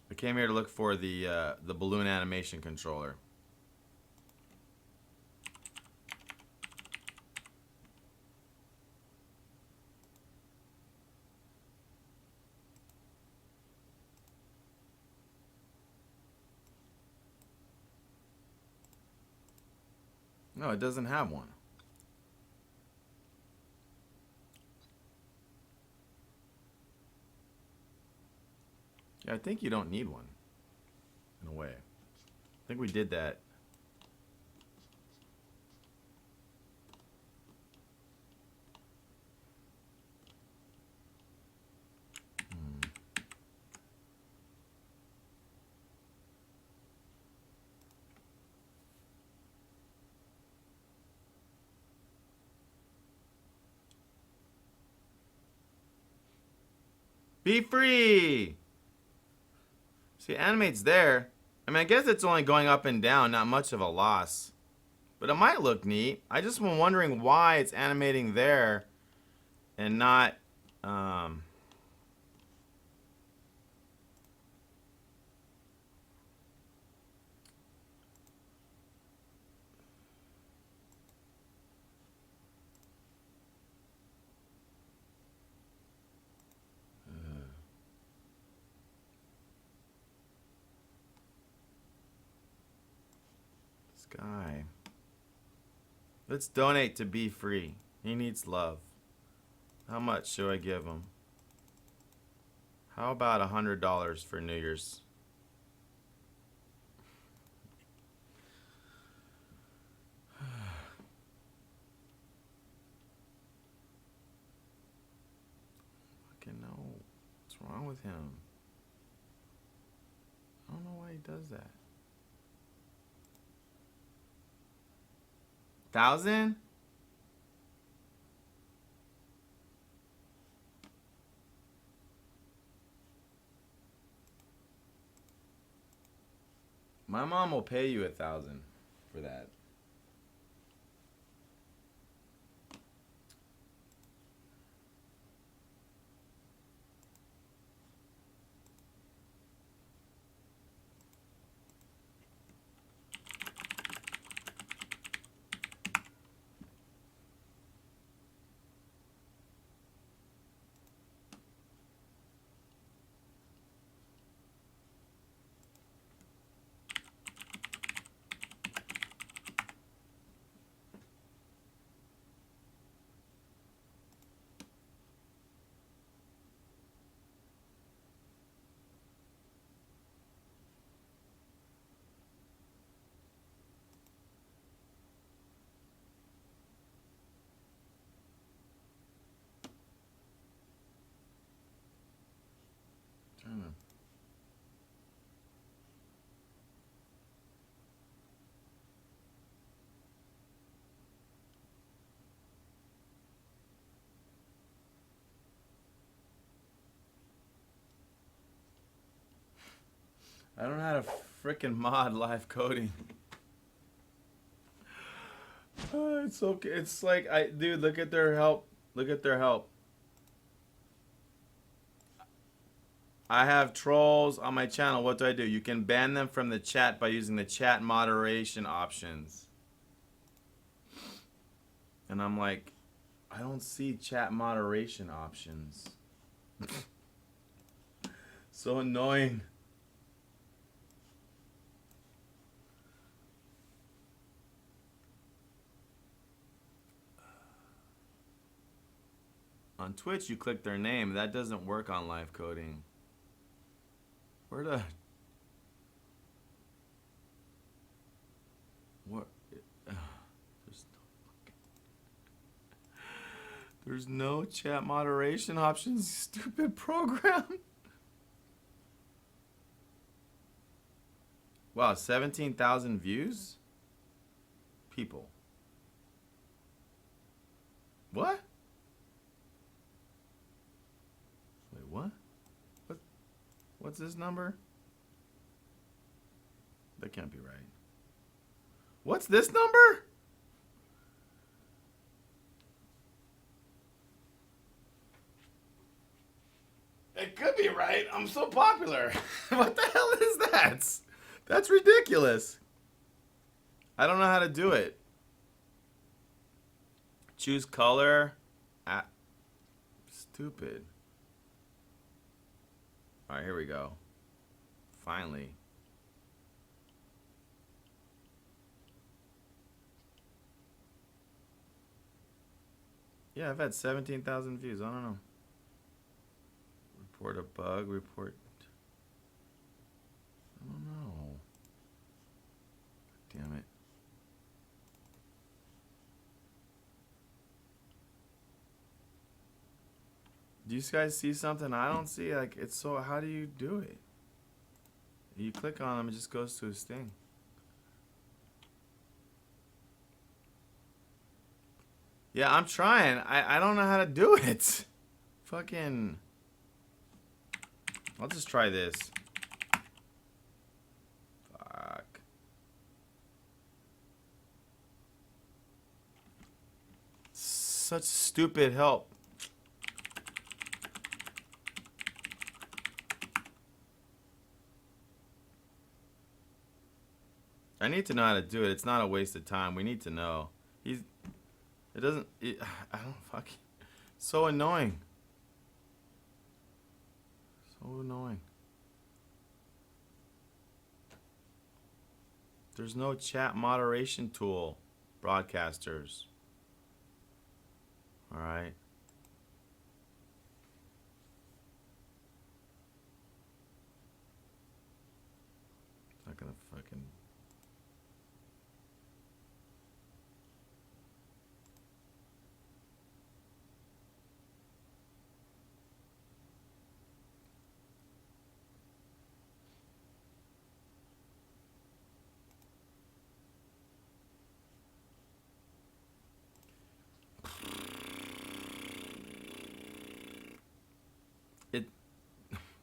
I came here to look for the balloon animation controller. No, it doesn't have one. Yeah, I think you don't need one, in a way. I think we did that. Be free! See, animate's there. I mean, I guess it's only going up and down, not much of a loss. But it might look neat. I just am wondering why it's animating there and not, this guy. Let's donate to Be Free. He needs love. How much should I give him? How about $100 for New Year's? Fucking no. What's wrong with him? I don't know why he does that. 1,000? My mom will pay you 1,000 for that. trying to. I don't know how to frickin' mod live coding. It's okay. It's like dude, look at their help. Look at their help. I have trolls on my channel. What do? You can ban them from the chat by using the chat moderation options. And I'm like, I don't see chat moderation options. So annoying. On Twitch, you click their name. That doesn't work on live coding. Where the... What? There's no chat moderation options, stupid program. Wow, 17,000 views? People. What? Wait, what? What's this number? That can't be right. What's this number? It could be right. I'm so popular. What the hell is that? That's ridiculous. I don't know how to do it. Choose color. Stupid. All right, here we go. Finally. Yeah, I've had 17,000 views. I don't know. Report a bug. Report. I don't know. Damn it. Do you guys see something I don't see? Like, it's so, how do you do it? You click on him, it just goes to his thing. Yeah, I'm trying. I don't know how to do it. Fucking. I'll just try this. Fuck. Such stupid help. I need to know how to do it. It's not a waste of time. We need to know. I don't fucking. So annoying. So annoying. There's no chat moderation tool, broadcasters. All right. Not gonna fucking.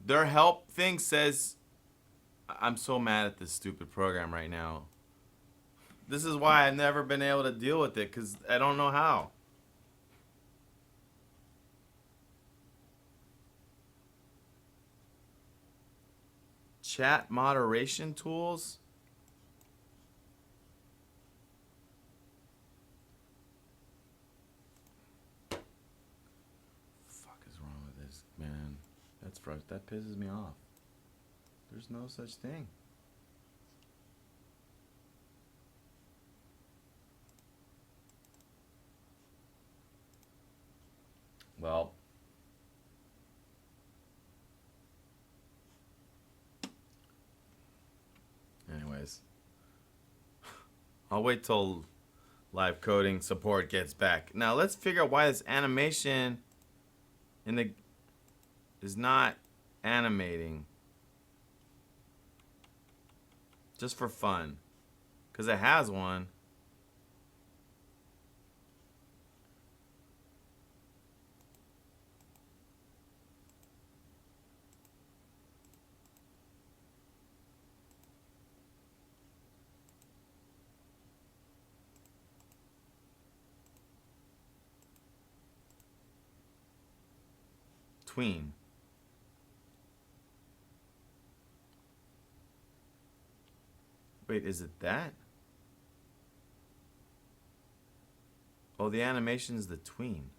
Their help thing says, I'm so mad at this stupid program right now. This is why I've never been able to deal with it, because I don't know how. Chat moderation tools? Fuck is wrong with this, man? That pisses me off. There's no such thing. Well, anyways, I'll wait till live coding support gets back. Now let's figure out why this animation in the is not animating. Just for fun. Because it has one. Tween. Wait, is it that? Oh, the animation is the tween.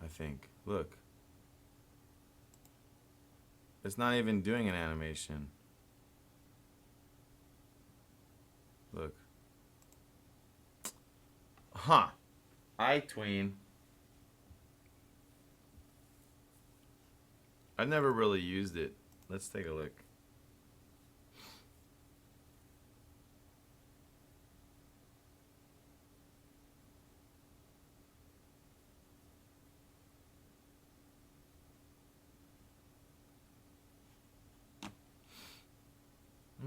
I think. Look. It's not even doing an animation. Look. Huh. I tween. I've never really used it. Let's take a look.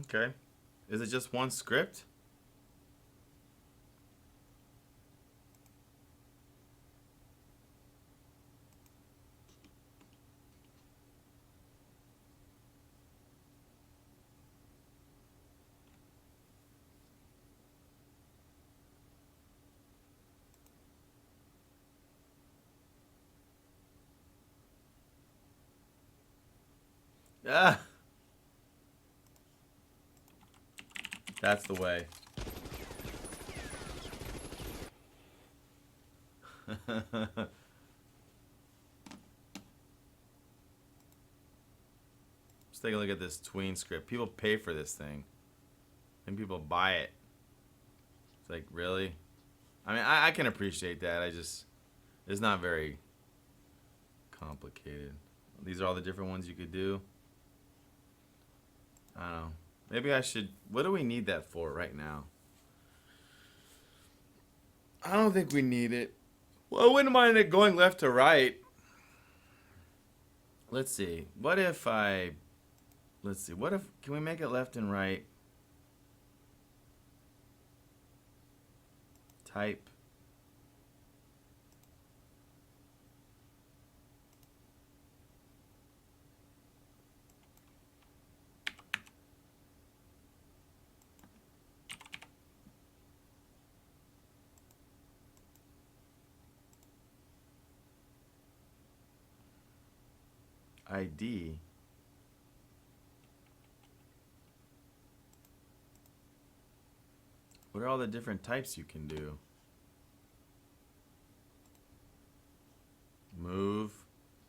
Okay. Is it just one script? Ah! That's the way. Let's take a look at this tween script. People pay for this thing. And people buy it. It's like, really? I mean, I can appreciate that. It's not very complicated. These are all the different ones you could do. I don't know. Maybe I should... What do we need that for right now? I don't think we need it. Well, I wouldn't mind it going left to right. Let's see. What if I... Let's see. What if... Can we make it left and right? Type. ID. What are all the different types you can do? Move,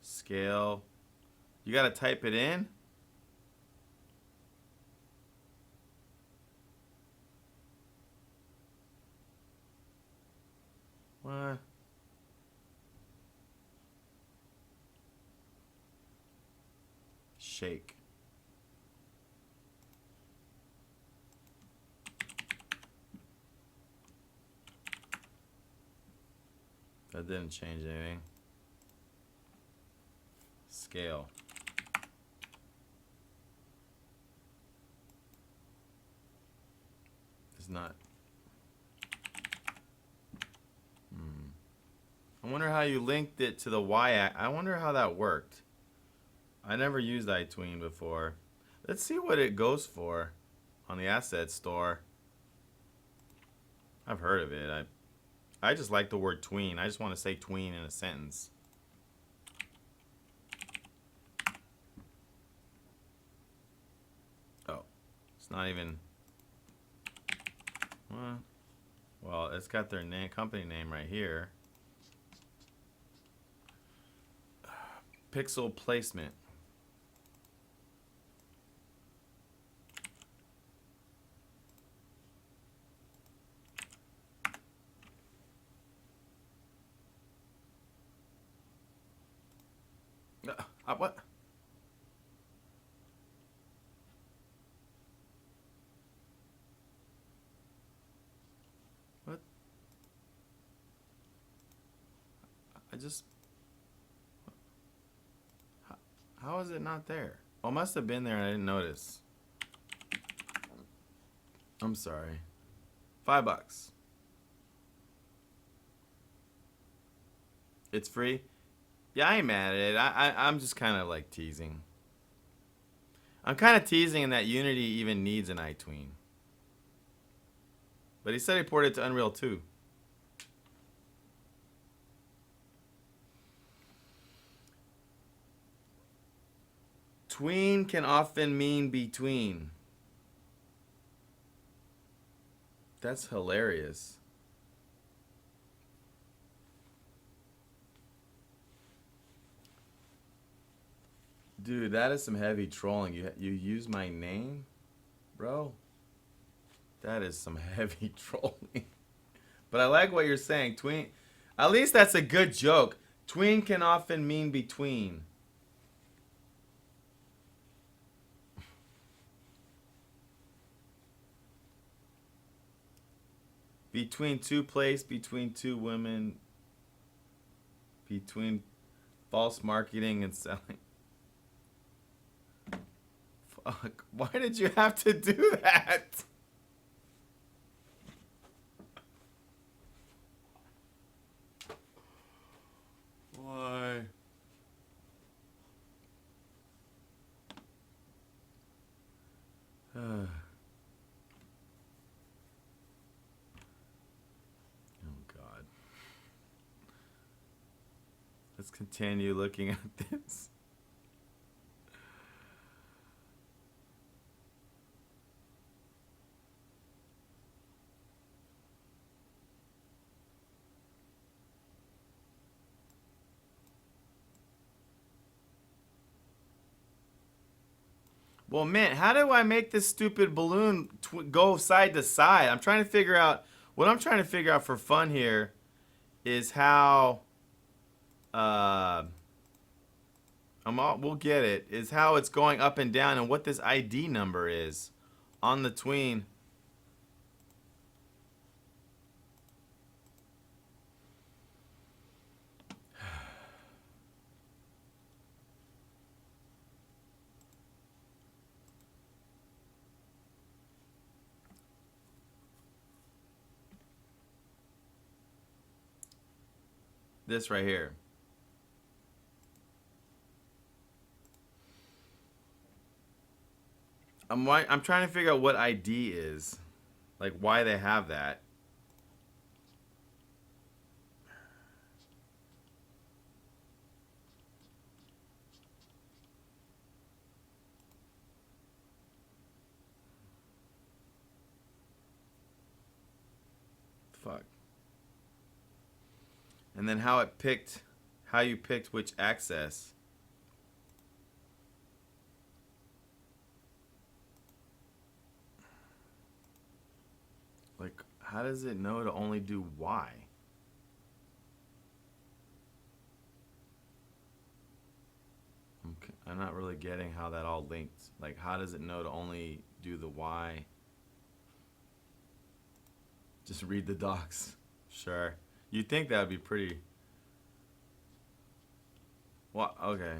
scale. You gotta type it in? What? Shake. That didn't change anything. Scale. It's not. I wonder how you linked it to the y-axis. I wonder how that worked. I never used iTween before. Let's see what it goes for on the asset store. I've heard of it. I just like the word tween. I just want to say tween in a sentence. Oh, it's not even. What? Well, it's got their name, company name right here. Pixel placement. What? What? How is it not there? Oh, it must have been there and I didn't notice. I'm sorry. $5. It's free? Yeah, I ain't mad at it. I'm just kind of like teasing. I'm kind of teasing in that Unity even needs an iTween. But he said he ported it to Unreal 2. Tween can often mean between. That's hilarious. Dude, that is some heavy trolling. You use my name? Bro. That is some heavy trolling. But I like what you're saying. Tween. At least that's a good joke. Tween can often mean between. Between two place, between two women, between false marketing and selling. Fuck. Why did you have to do that? Why? Oh God. Let's continue looking at this. Well, Mint, how do I make this stupid balloon go side to side? I'm trying to figure out, what I'm trying to figure out for fun here is how, we'll get it, is how it's going up and down and what this ID number is on the tween. This right here. I'm trying to figure out what ID is. Like why they have that. Fuck. And then how it picked, how you picked which access. Like, how does it know to only do Y? I'm not really getting how that all linked. Like, how does it know to only do the Y? Just read the docs. Sure. You'd think that would be pretty... What? Okay.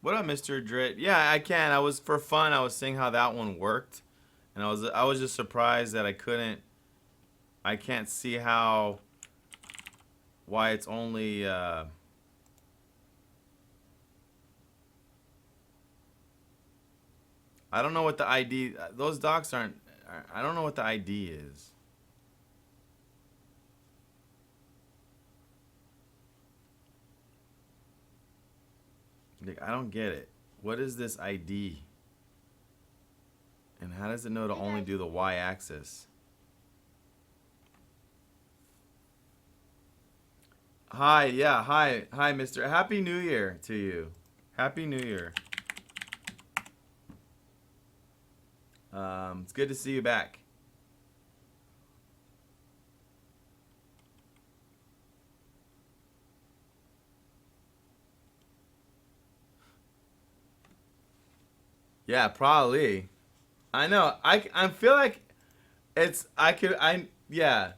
What up, Mr. Drit? Yeah, I can. I was, for fun, I was seeing how that one worked. And I was just surprised that I can't see why it's only, I don't know what the ID, those docs aren't, I don't know what the ID is. Like, I don't get it. What is this ID? And how does it know to only do the Y-axis? Hi, yeah, hi, Mr. Happy New Year to you. Happy New Year. It's good to see you back. Yeah, probably. I know. I feel like it's yeah.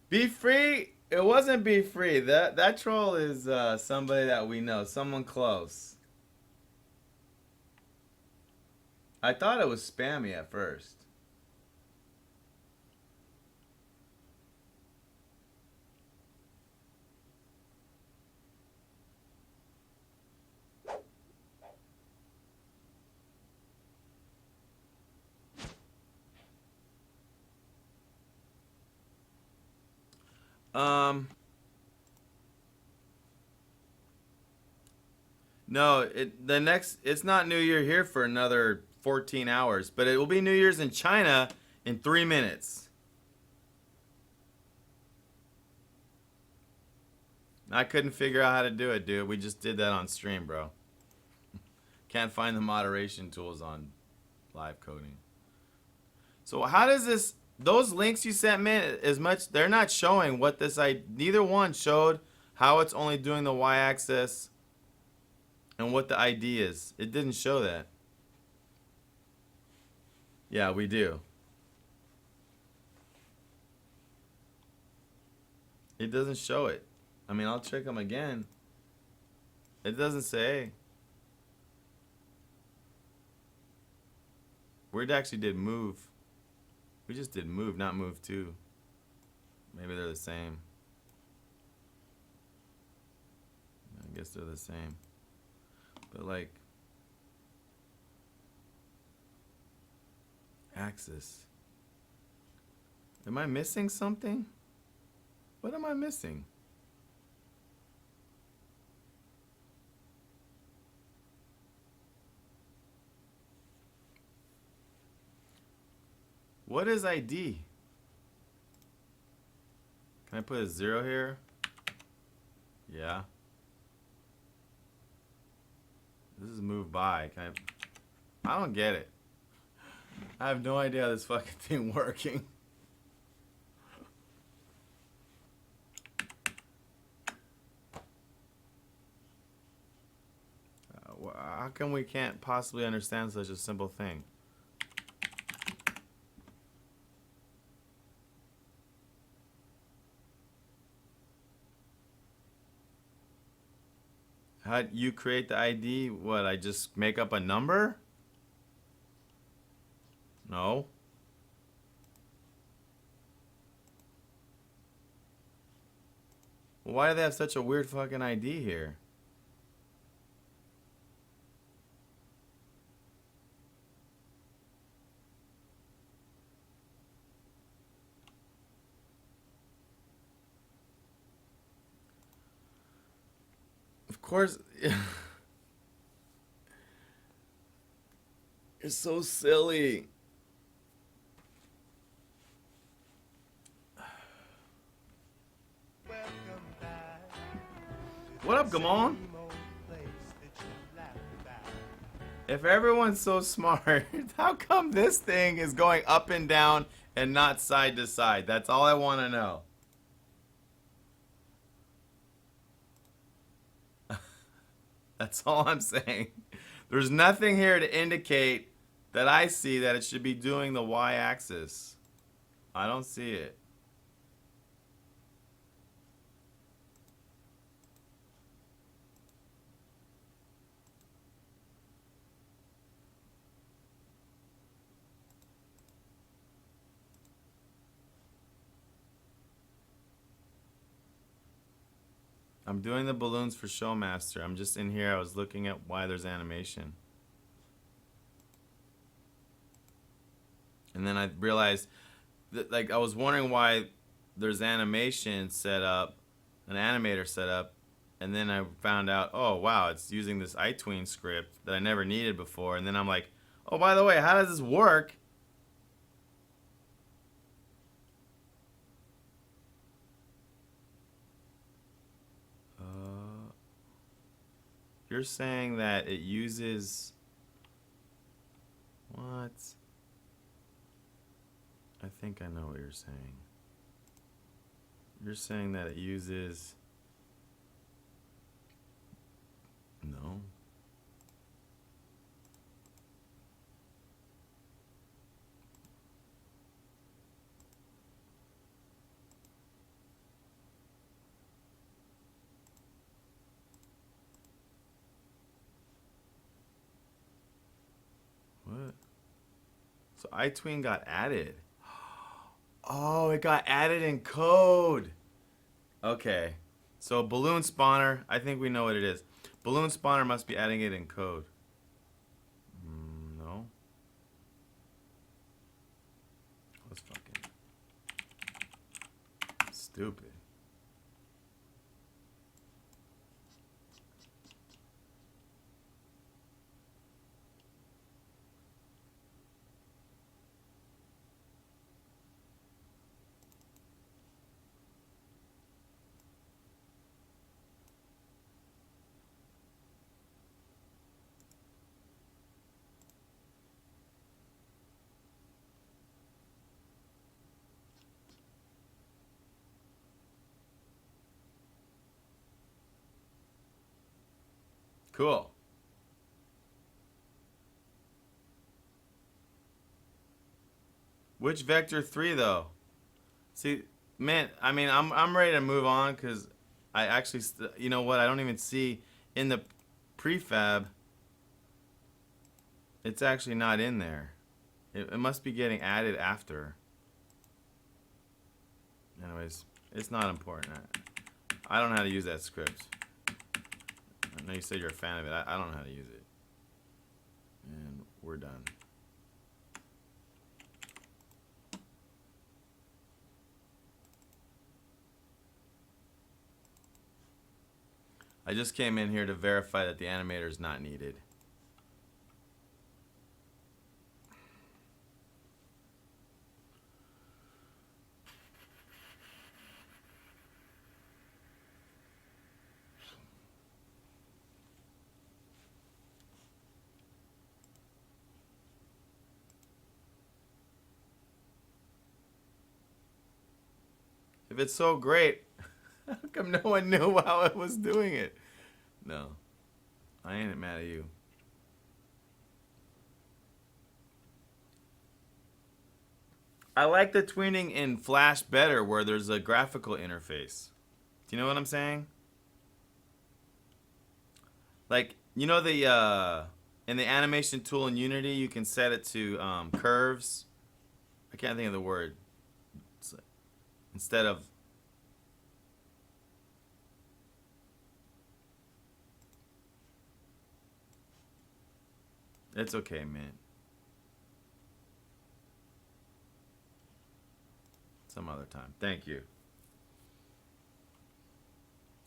Be free. It wasn't be free. That troll is somebody that we know, someone close. I thought it was spammy at first. Um, no, it's not New Year here for another 14 hours, but it will be New Year's in China in 3 minutes. I couldn't figure out how to do it, dude. We just did that on stream, bro. Can't find the moderation tools on live coding. So how does this, those links you sent me, as much, they're not showing what this, neither one showed how it's only doing the y-axis and what the ID is. It didn't show that. Yeah, we do. It doesn't show it. I mean, I'll check them again. It doesn't say. We actually did move. We just did move, not move two. Maybe they're the same. I guess they're the same. But like, axis. Am I missing something? What am I missing? What is ID? Can I put a 0 here? Yeah. This is move by. Can I don't get it. I have no idea how this fucking thing working. How come we can't possibly understand such a simple thing? How you create the ID? What, I just make up a number? No. Why do they have such a weird fucking ID here? Of course. You're so silly. Welcome back to What up, that Gamon? same old place that you laughed about. If everyone's so smart, how come this thing is going up and down and not side to side? That's all I want to know. That's all I'm saying. There's nothing here to indicate that I see that it should be doing the y-axis. I don't see it. I'm doing the balloons for Showmaster. I'm just in here. I was looking at why there's animation. And then I realized that, like, I was wondering why there's animation set up, an animator set up, and then I found out, oh, wow, it's using this iTween script that I never needed before. And then I'm like, oh, by the way, how does this work? You're saying that it uses... What? I think I know what you're saying. You're saying that it uses... No. So iTween got added. Oh, it got added in code. Okay. So balloon spawner, I think we know what it is. Balloon spawner must be adding it in code. No. That's fucking stupid. Cool. Which vector 3 though? See, man, I mean, I'm ready to move on because I actually, you know what? I don't even see in the prefab. It's actually not in there. It must be getting added after. Anyways, it's not important. I don't know how to use that script. I know you said you're a fan of it. I don't know how to use it. And we're done. I just came in here to verify that the animator is not needed. If it's so great, how come no one knew how I was doing it? No, I ain't mad at you. I like the tweening in Flash better where there's a graphical interface. Do you know what I'm saying? Like, you know in the animation tool in Unity, you can set it to curves. I can't think of the word. Instead of... It's okay, man. Some other time. Thank you.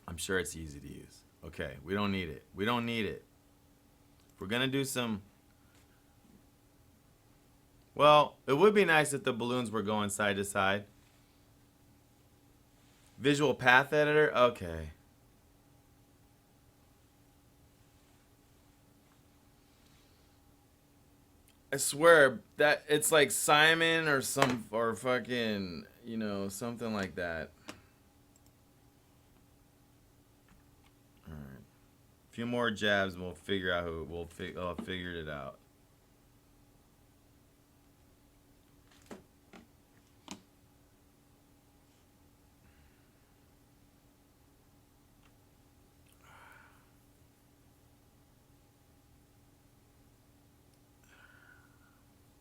I'm sure it's easy to use. Okay, we don't need it. We don't need it. If we're gonna do some... Well, it would be nice if the balloons were going side to side. Visual path editor? Okay. I swear that it's like Simon or fucking, you know, something like that. All right. A few more jabs and we'll figure out who I'll figure it out.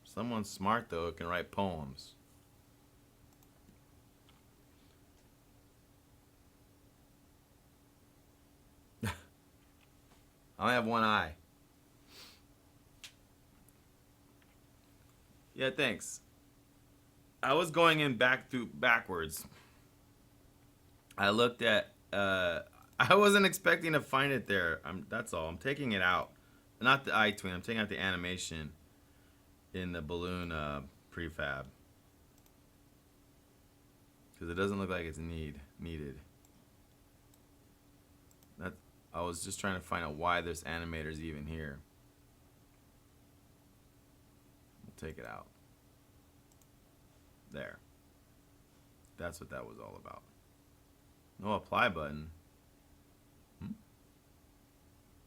Someone smart though can write poems. I only have one eye. Yeah, thanks. I was going in backwards. I looked at I wasn't expecting to find it there. That's all. I'm taking it out. Not the iTween. I'm taking out the animation in the balloon prefab. Because it doesn't look like it's needed. I was just trying to find out why this animator's even here. We'll take it out. There. That's what that was all about. No apply button.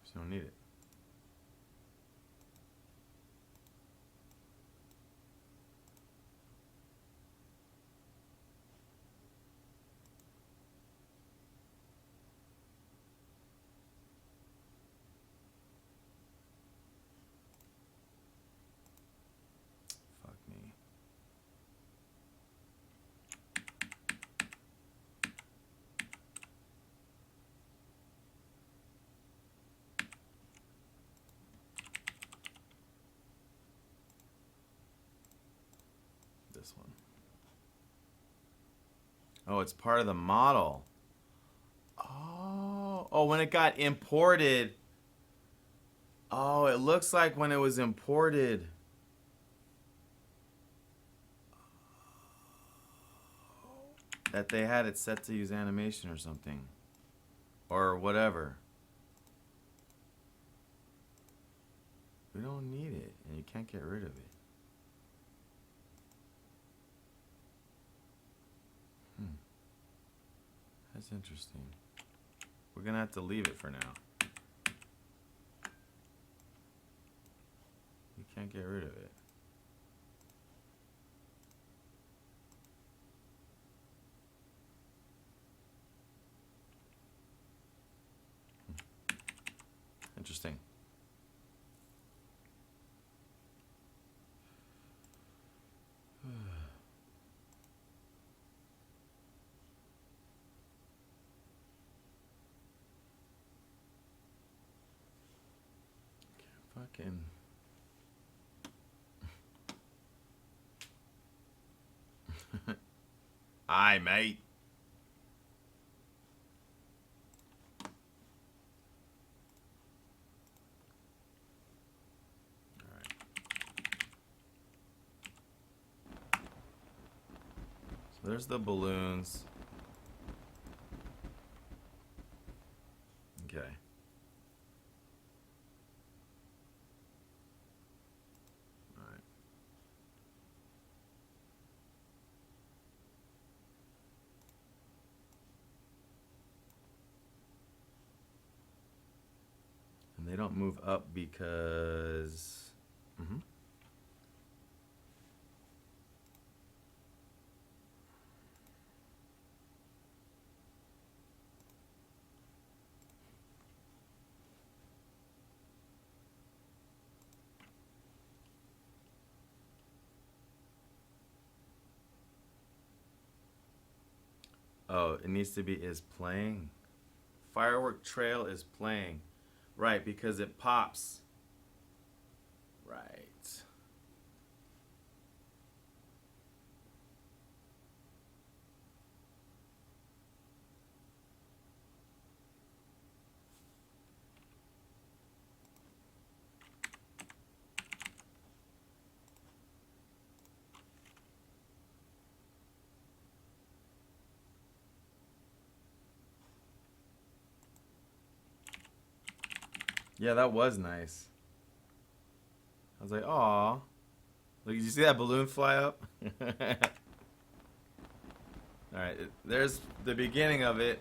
Just don't need it. Fuck. this one? Oh, it's part of the model. Oh, when it got imported. Oh, it looks like when it was imported. That they had it set to use animation or something. Or whatever. We don't need it, and you can't get rid of it. That's interesting. We're gonna have to leave it for now. You can't get rid of it. Interesting. Fucking. Aye, mate. So there's the balloons. Okay. All right. And they don't move up because... Oh, it needs to be is playing. Firework trail is playing. Right, because it pops. Right. Yeah, that was nice. I was like, aw. Look, did you see that balloon fly up? Alright, there's the beginning of it.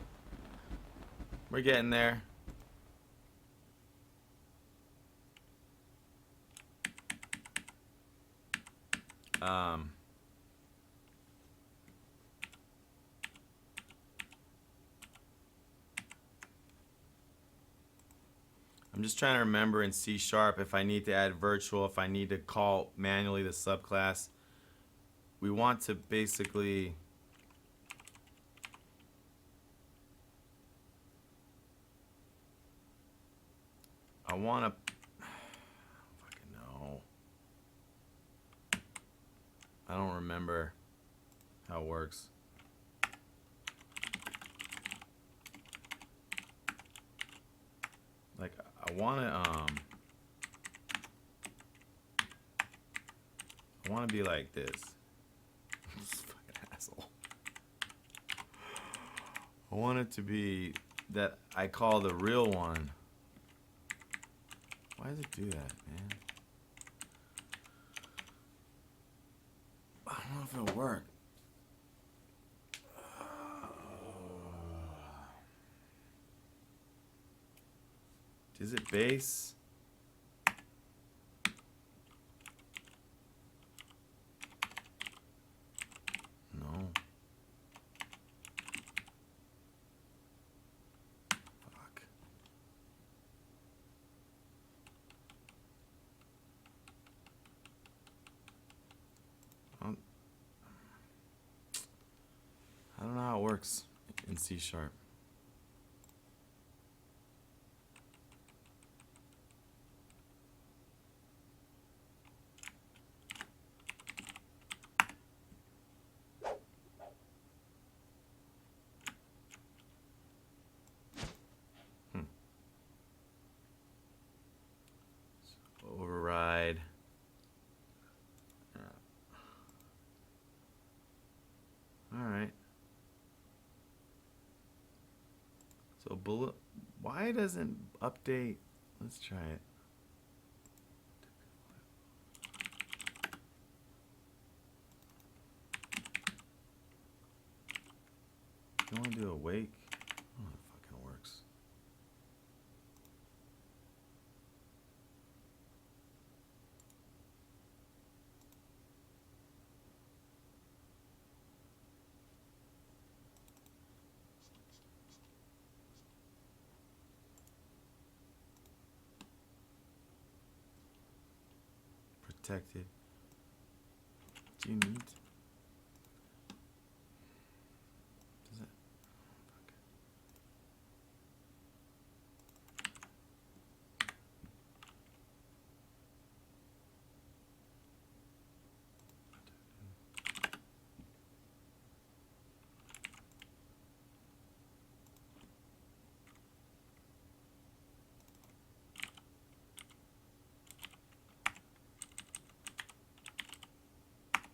We're getting there. I'm just trying to remember in C# if I need to add virtual, if I need to call manually the subclass. We want to basically... I want to... I don't fucking know. I don't remember how it works. Like, I want to be like this. This fucking asshole. I want it to be that I call the real one. Why does it do that, man? I don't know if it'll work. Is it base? No. Fuck. I don't know how it works in C#. bullet. Why doesn't update? Let's try it. You want to do awake? Oh, it fucking works. Protected. Do you need? Does it? Fuck.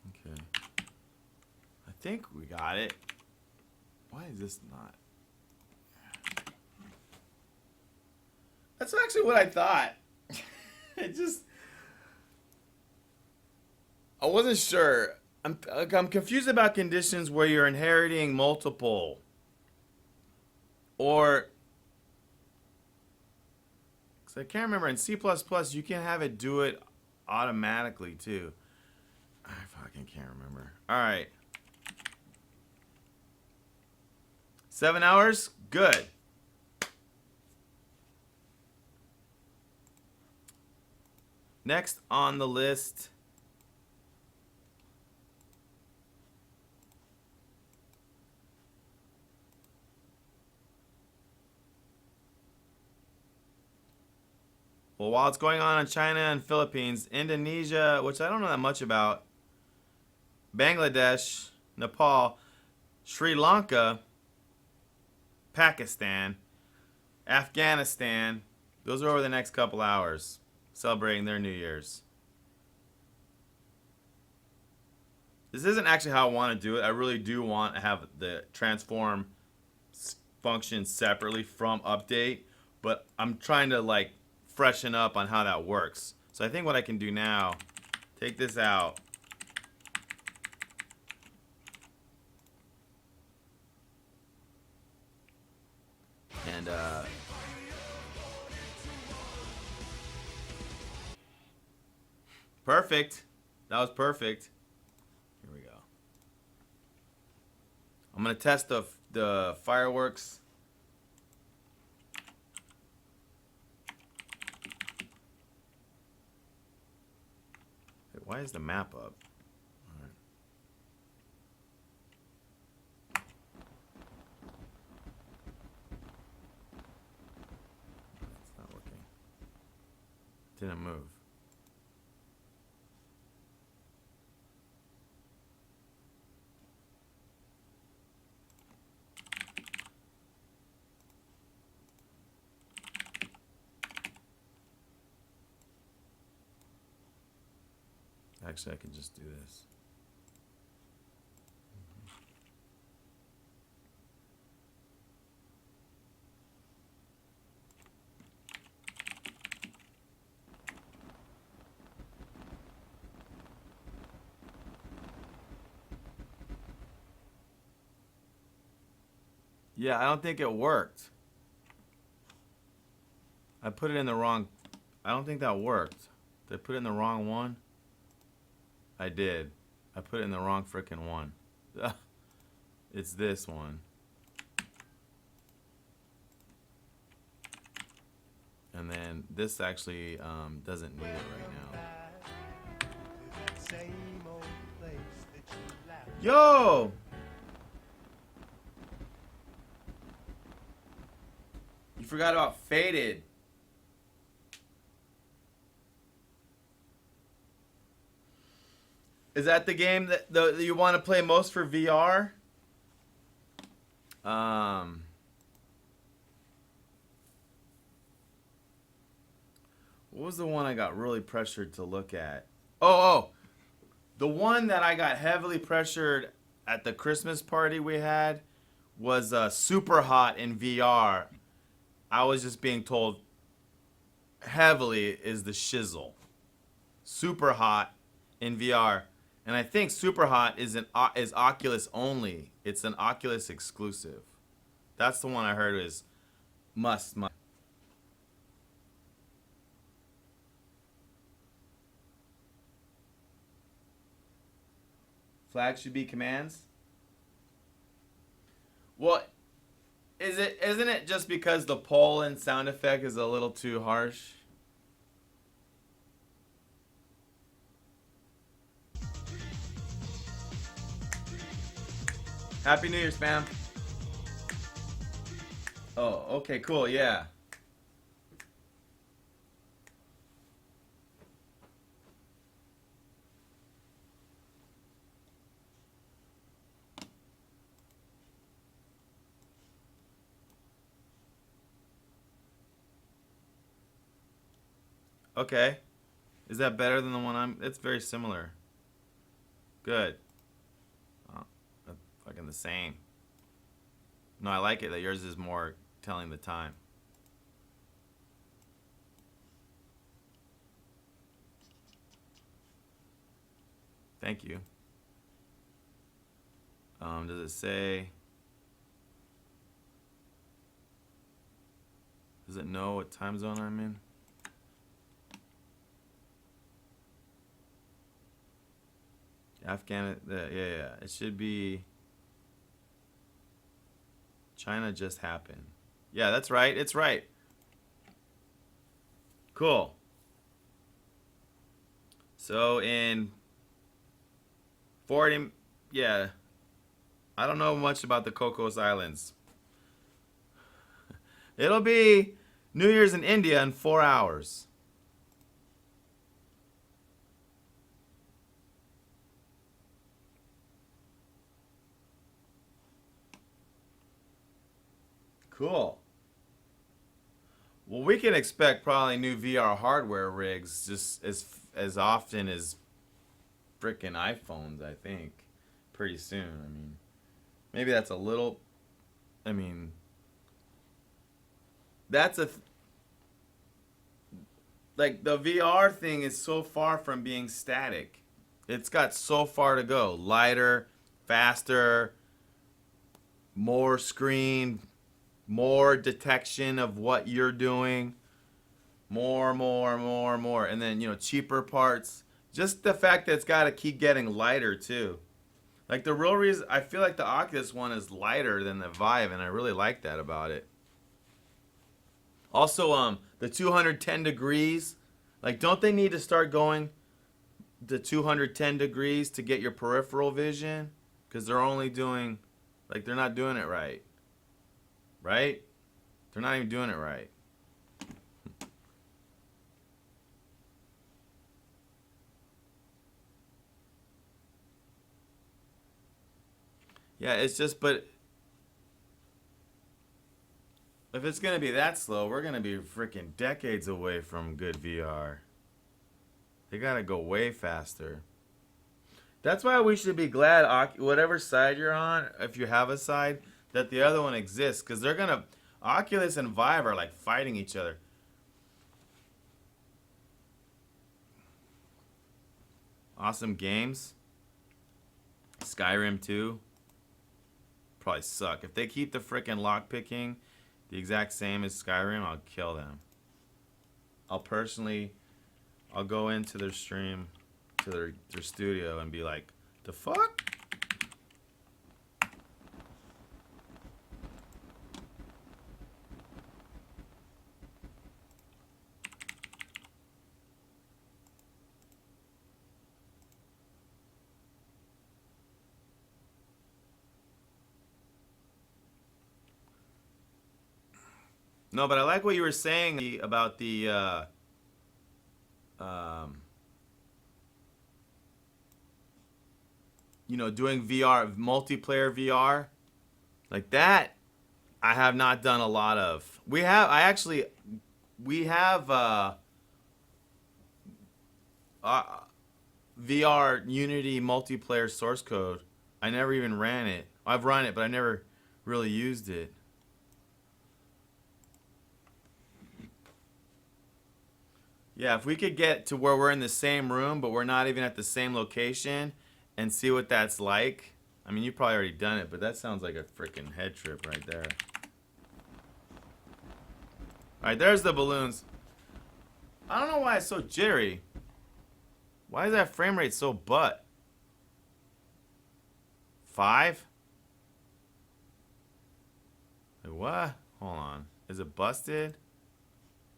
Okay. I think we got it. Why is this not? That's actually what I thought. It just... I wasn't sure. I'm confused about conditions where you're inheriting multiple. Or... Because I can't remember. In C++, you can have it do it automatically, too. I fucking can't remember. All right. 7 hours? Good. Next on the list. Well, while it's going on in China and Philippines, Indonesia, which I don't know that much about, Bangladesh, Nepal, Sri Lanka, Pakistan, Afghanistan, those are over the next couple hours, celebrating their New Year's. This isn't actually how I want to do it. I really do want to have the transform function separately from update, but I'm trying to like freshen up on how that works. So I think what I can do now, take this out. And perfect. That was perfect. Here we go. I'm gonna test the fireworks. Wait, why is the map up? All right. It's not working. Didn't move. Actually, I could just do this. Yeah, I don't think it worked. I put it in the wrong... I don't think that worked. Did I put it in the wrong one? I did. I put it in the wrong frickin' one. It's this one. And then this actually doesn't need it right now. Yo! You forgot about Faded. Is that the game that you want to play most for VR? What was the one I got really pressured to look at? Oh, the one that I got heavily pressured at the Christmas party we had was super hot in VR. I was just being told heavily is the shizzle. Super hot in VR. And I think super hot is Oculus only. It's an Oculus exclusive. That's the one I heard is must. Flag should be commands. Well, isn't it just because the Poland sound effect is a little too harsh? Happy New Year's, fam. Oh, okay, cool, yeah. Okay. Is that better than the one I'm... It's very similar. Good. Oh, that's fucking the same. No, I like it that yours is more telling the time. Thank you. Does it say... Does it know what time zone I'm in? Afghan, yeah. It should be... China just happened. Yeah, that's right. It's right. Cool. So in 40, yeah. I don't know much about the Cocos Islands. It'll be New Year's in India in 4 hours. Cool. Well, we can expect probably new VR hardware rigs just as often as frickin' iPhones, I think. Pretty soon. I mean, maybe that's a little... I mean... That's a... Like, the VR thing is so far from being static. It's got so far to go. Lighter, faster, more screen, more detection of what you're doing, more. And then, you know, cheaper parts. Just the fact that it's got to keep getting lighter, too. Like, the real reason... I feel like the Oculus one is lighter than the Vive, and I really like that about it. Also, the 210 degrees, like, don't they need to start going to 210 degrees to get your peripheral vision? Because they're only doing, like, they're not doing it right. Right? They're not even doing it right. Yeah, it's just, but... If it's going to be that slow, we're going to be freaking decades away from good VR. They got to go way faster. That's why we should be glad, whatever side you're on, if you have a side, that the other one exists. Because they're going to... Oculus and Vive are like fighting each other. Awesome games. Skyrim 2. Probably suck. If they keep the freaking lockpicking the exact same as Skyrim, I'll kill them. I'll go into their stream, to their studio, and be like, the fuck? No, but I like what you were saying about the you know, doing VR, multiplayer VR. Like that, I have not done a lot of. We have VR Unity multiplayer source code. I never even ran it. I've run it, but I never really used it. Yeah, if we could get to where we're in the same room, but we're not even at the same location, and see what that's like. I mean, you've probably already done it, but that sounds like a freaking head trip right there. Alright, there's the balloons. I don't know why it's so jittery. Why is that frame rate so butt? 5? Wait, what? Hold on. Is it busted?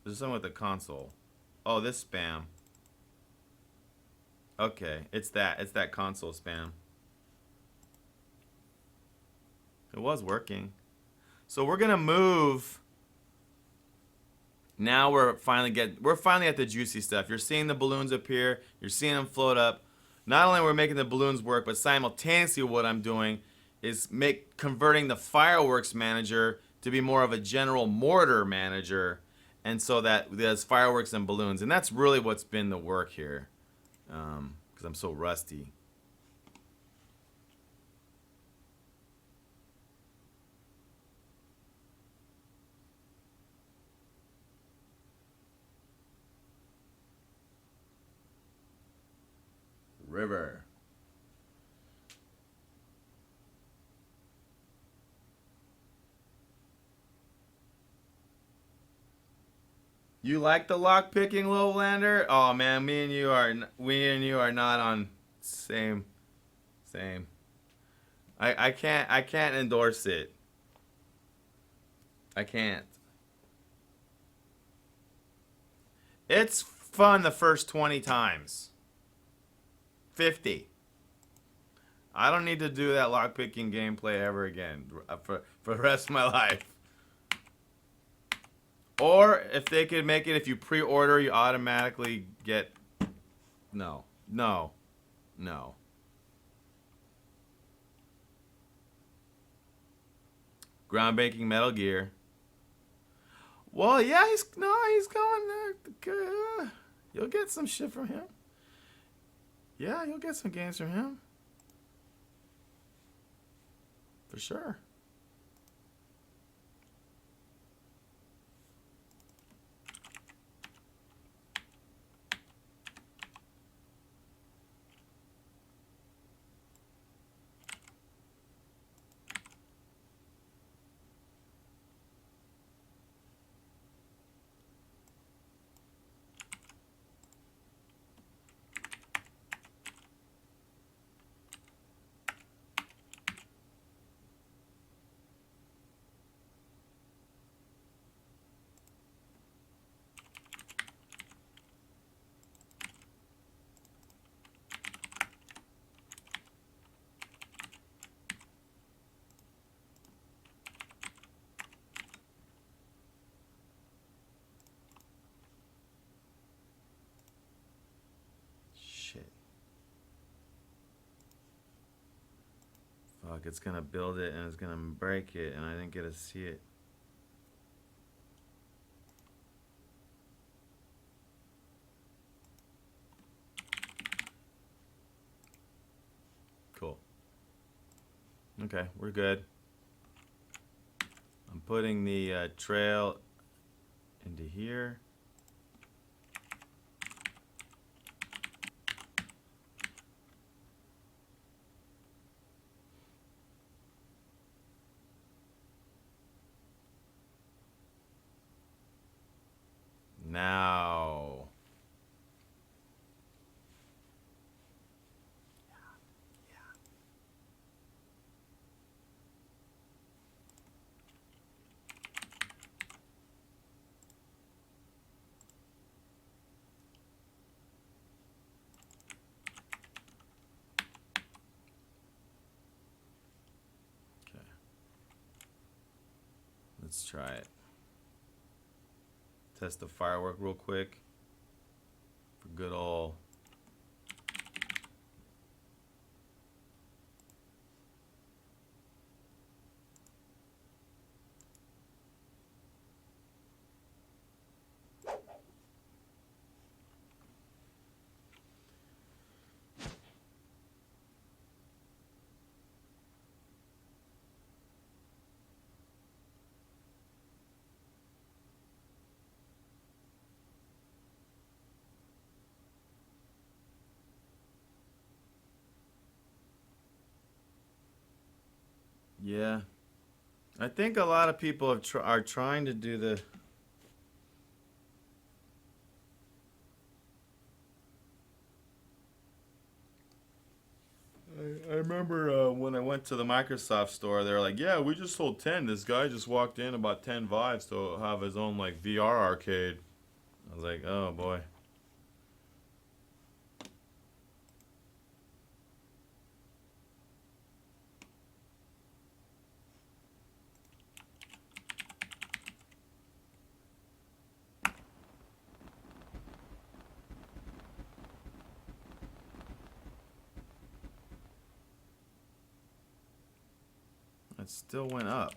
There's something with the console. Oh, this spam. Okay, it's that. It's that console spam. It was working. So we're gonna move. Now we're finally at the juicy stuff. You're seeing the balloons appear. You're seeing them float up. Not only are we making the balloons work, but simultaneously what I'm doing is converting the fireworks manager to be more of a general mortar manager, and so that there's fireworks and balloons. And that's really what's been the work here, because I'm so rusty. River. You like the lock picking, Lowlander? Oh man, we and you are not on same. I can't endorse it. I can't. It's fun the first 20 times. 50. I don't need to do that lockpicking gameplay ever again for the rest of my life. Or if they could make it, if you pre-order, you automatically get... No. Groundbreaking Metal Gear. Well, yeah, he's going. You'll get some shit from him. Yeah, you'll get some games from him. For sure. Fuck, it's gonna build it and it's gonna break it, and I didn't get to see it. Cool. Okay, we're good. I'm putting the trail into here. Now. Okay. Let's try it. Test the firework real quick. For good ol'. Yeah. I think a lot of people are trying to do the... I remember when I went to the Microsoft store, they were like, yeah, we just sold 10. This guy just walked in about 10 Vives to have his own like VR arcade. I was like, oh boy. It still went up.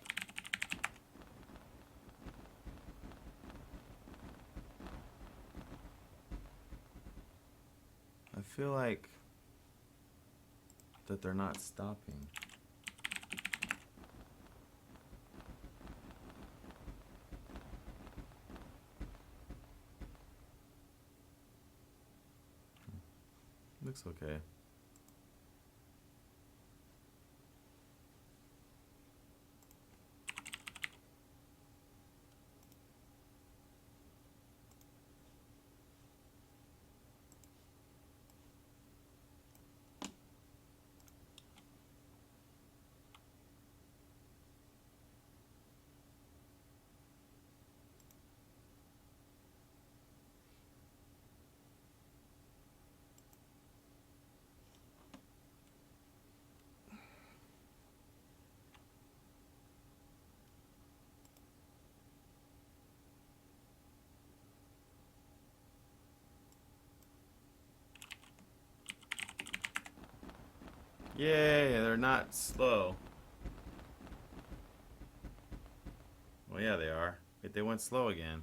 I feel like that they're not stopping. Looks okay. Yay, they're not slow. Well, yeah, they are. But they went slow again.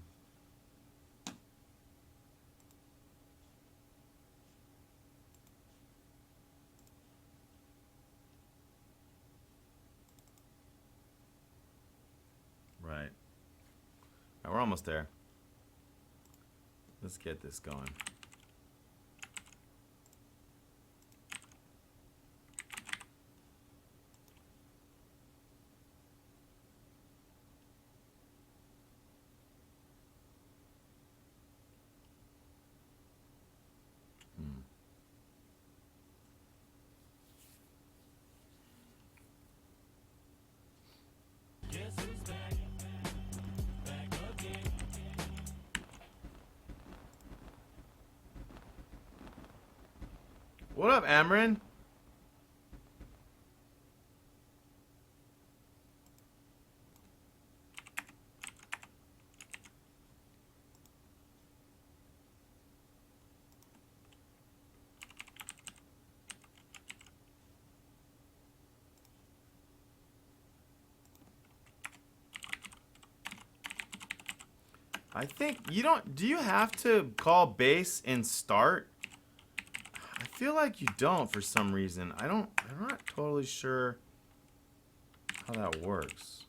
Right. All right, we're almost there. Let's get this going. What up, Amron? I think you don't. Do you have to call base and start? I feel like you don't for some reason. I'm not totally sure how that works.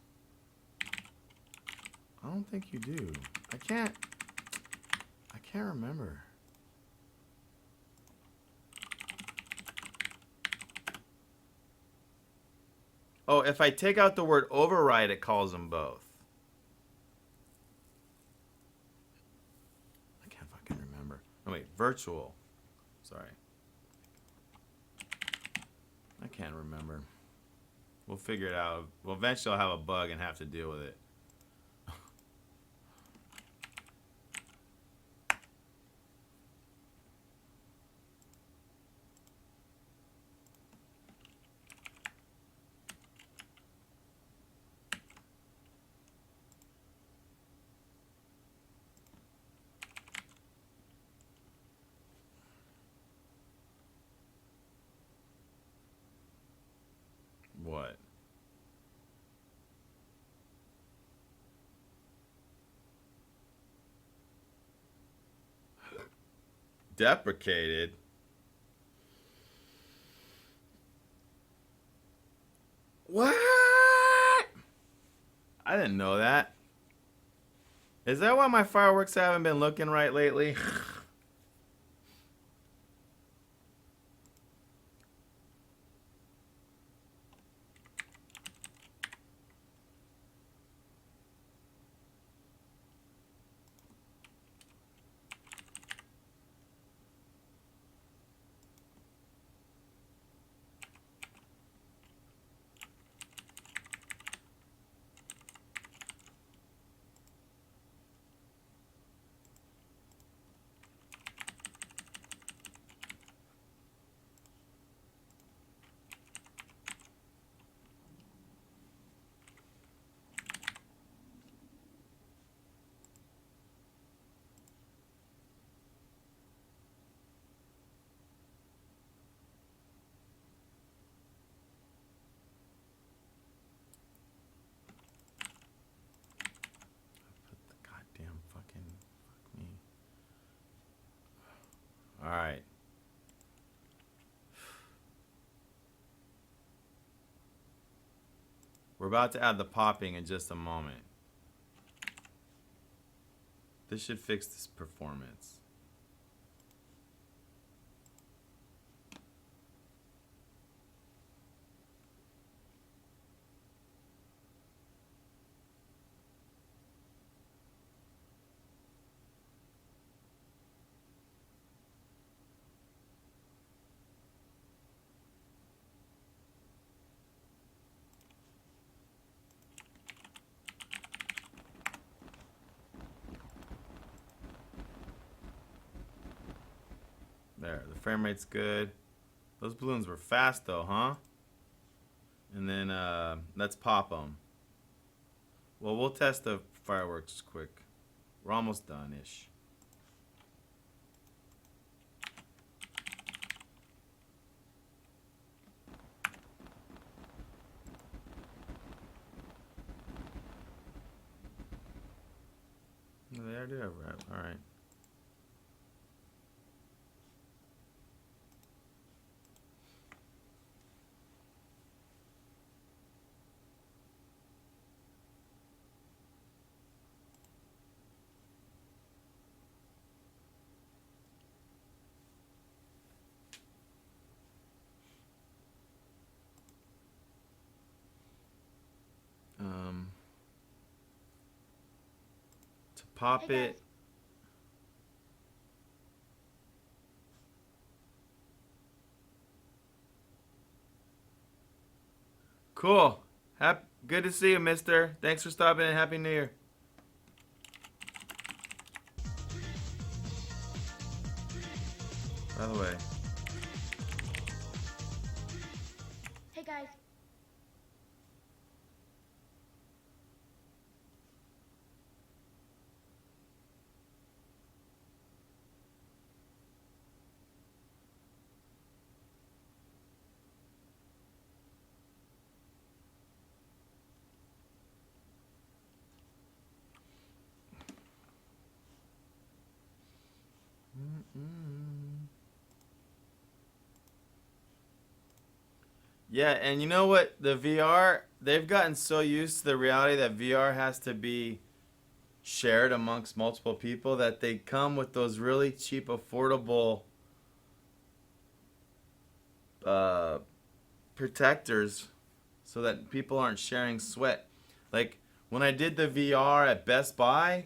I don't think you do. I can't remember. Oh, if I take out the word override, it calls them both. I can't fucking remember. Oh wait, virtual. Sorry. I can't remember. We'll figure it out. Well, eventually I'll have a bug and have to deal with it. What? Deprecated? What? I didn't know that. Is that why my fireworks haven't been looking right lately? We're about to add the popping in just a moment. This should fix this performance. There, the frame rate's good. Those balloons were fast though, huh? And then let's pop them. Well, we'll test the fireworks quick. We're almost done-ish. They already have wrap. All right. To pop Hey, it. guys. Cool. Good to see you, mister. Thanks for stopping in. Happy New Year. By the way. Hey guys. Yeah, and you know what? The VR, they've gotten so used to the reality that VR has to be shared amongst multiple people that they come with those really cheap, affordable protectors so that people aren't sharing sweat. Like when I did the VR at Best Buy,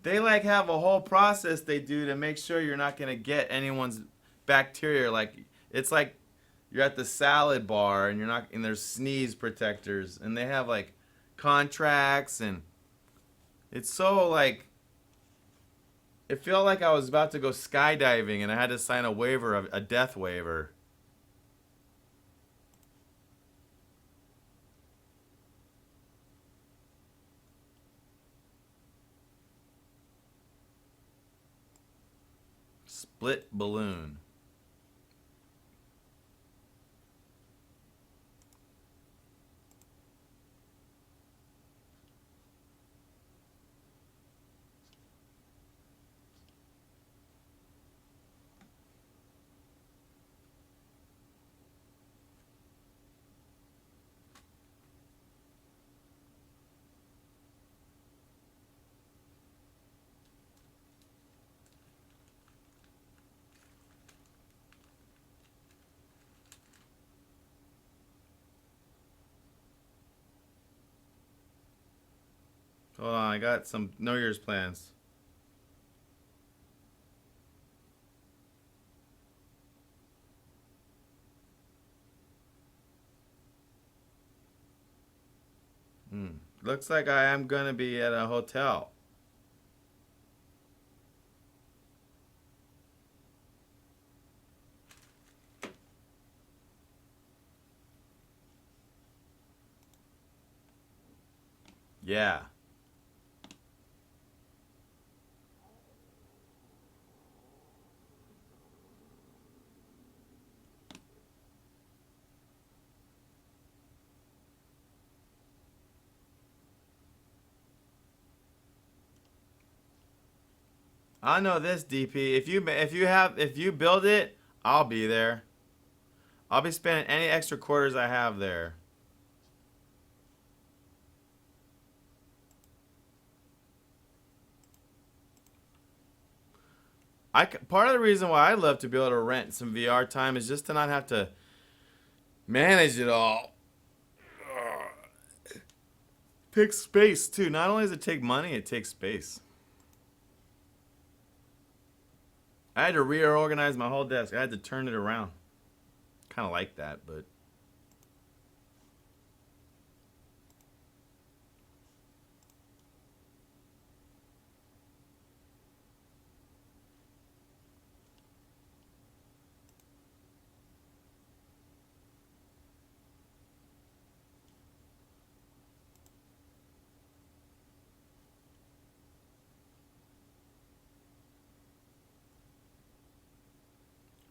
they like have a whole process they do to make sure you're not gonna get anyone's bacteria. Like it's like you're at the salad bar and you're not, and there's sneeze protectors, and they have like contracts, and it's so like it felt like I was about to go skydiving and I had to sign a waiver, of a death waiver. Split balloon. Hold on, I got some New Year's plans. Looks like I am gonna be at a hotel. Yeah. I know this, DP. If you build it, I'll be there. I'll be spending any extra quarters I have there. Part of the reason why I love to be able to rent some VR time is just to not have to manage it all. Takes space too. Not only does it take money, it takes space. I had to reorganize my whole desk. I had to turn it around. Kind of like that, but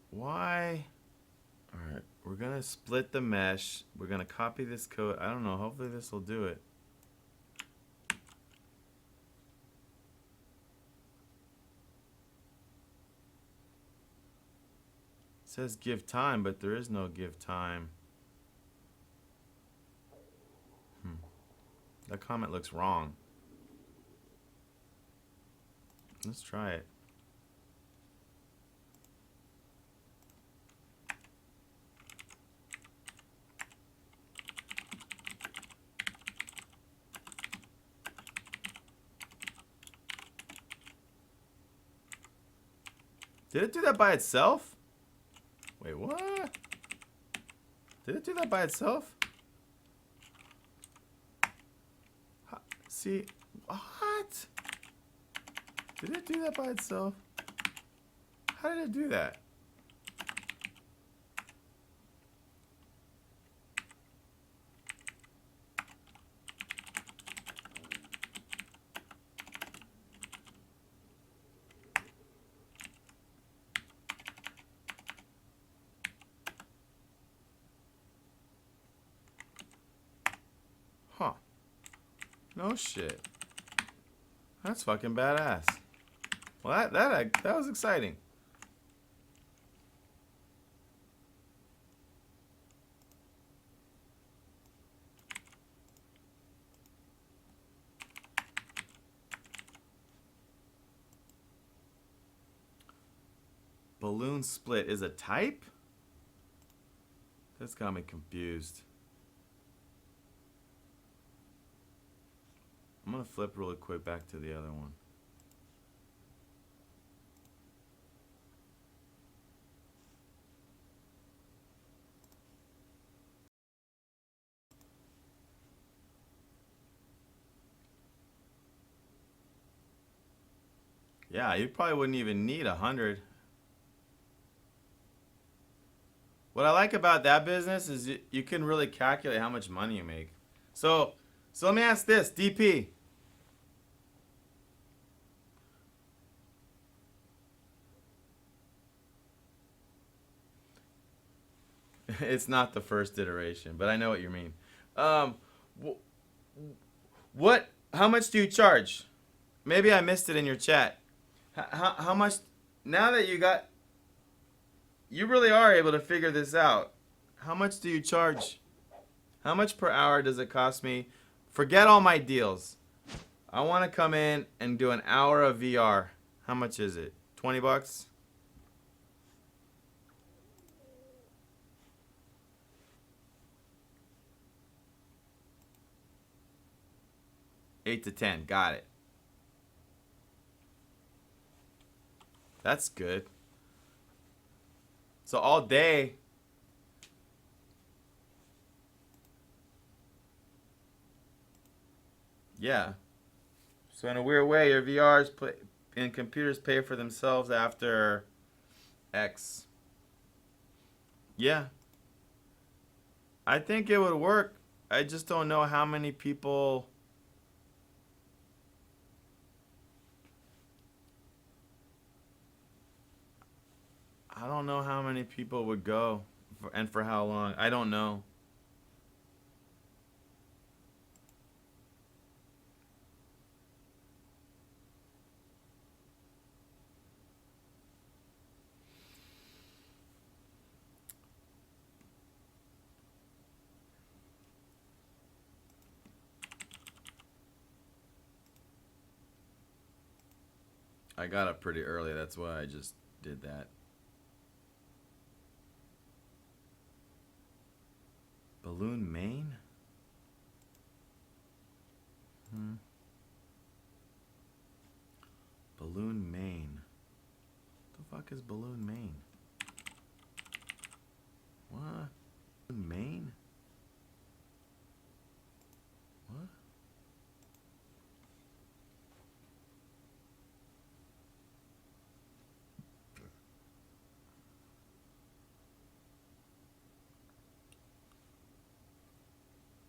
why? Alright, we're gonna split the mesh. We're gonna copy this code. I don't know, hopefully this will do it. It says give time, but there is no give time. That comment looks wrong. Let's try it. Did it do that by itself? Wait, what? Did it do that by itself? See, what? Did it do that by itself? How did it do that? Huh. No shit. That's fucking badass. Well, that was exciting. Balloon split is a type? That's got me confused. I'm gonna flip really quick back to the other one. Yeah, you probably wouldn't even need 100. What I like about that business is you can really calculate how much money you make. So let me ask this, DP. It's not the first iteration, but I know what you mean. What? How much do you charge? Maybe I missed it in your chat. How much? Now that you really are able to figure this out. How much do you charge? How much per hour does it cost me? Forget all my deals. I want to come in and do an hour of VR. How much is it? 20 bucks? $8 to $10. Got it. That's good. So all day. Yeah. So in a weird way, your VRs and computers pay for themselves after X. Yeah. I think it would work. I just don't know how many people. I don't know how many people would go and for how long. I don't know. I got up pretty early. That's why I just did that. Balloon Maine? Balloon Maine. What the fuck is Balloon Maine? What? Balloon Maine? What?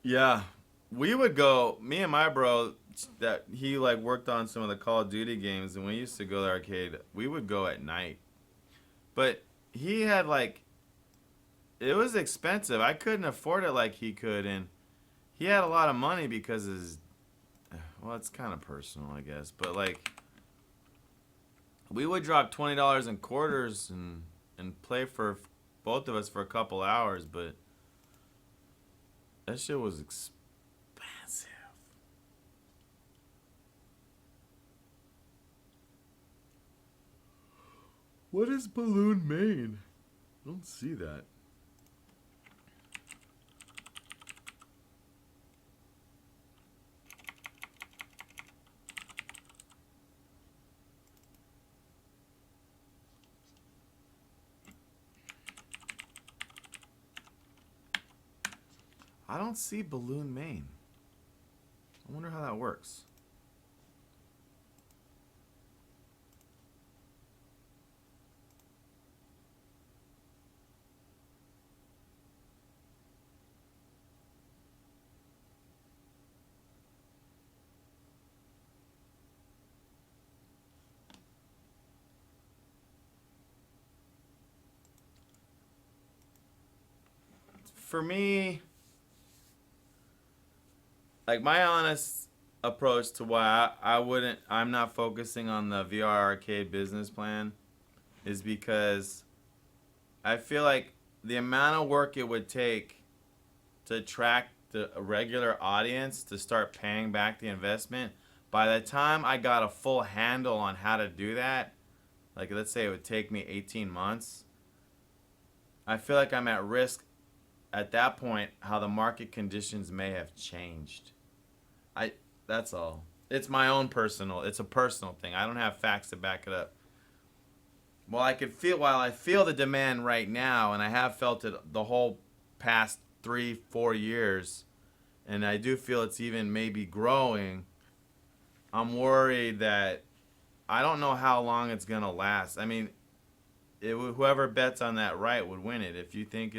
Yeah, we would go. Me and my bro, that he like worked on some of the Call of Duty games, and we used to go to the arcade. We would go at night, but he had like it was expensive. I couldn't afford it like he could, and he had a lot of money because his. Well, it's kind of personal, I guess, but like we would drop $20 in quarters and play for both of us for a couple hours, but that shit was expensive. What is Balloon Maine? I don't see that. I don't see Balloon Maine. I wonder how that works. For me, like my honest approach to why I'm not focusing on the VR arcade business plan is because I feel like the amount of work it would take to attract the regular audience to start paying back the investment, by the time I got a full handle on how to do that, like let's say it would take me 18 months, I feel like I'm at risk at that point how the market conditions may have changed. That's all. It's my own it's a personal thing. I don't have facts to back it up. While I feel the demand right now, and I have felt it the whole past 3-4 years, and I do feel it's even maybe growing, I'm worried that I don't know how long it's gonna last. I mean, whoever bets on that right would win it. If you think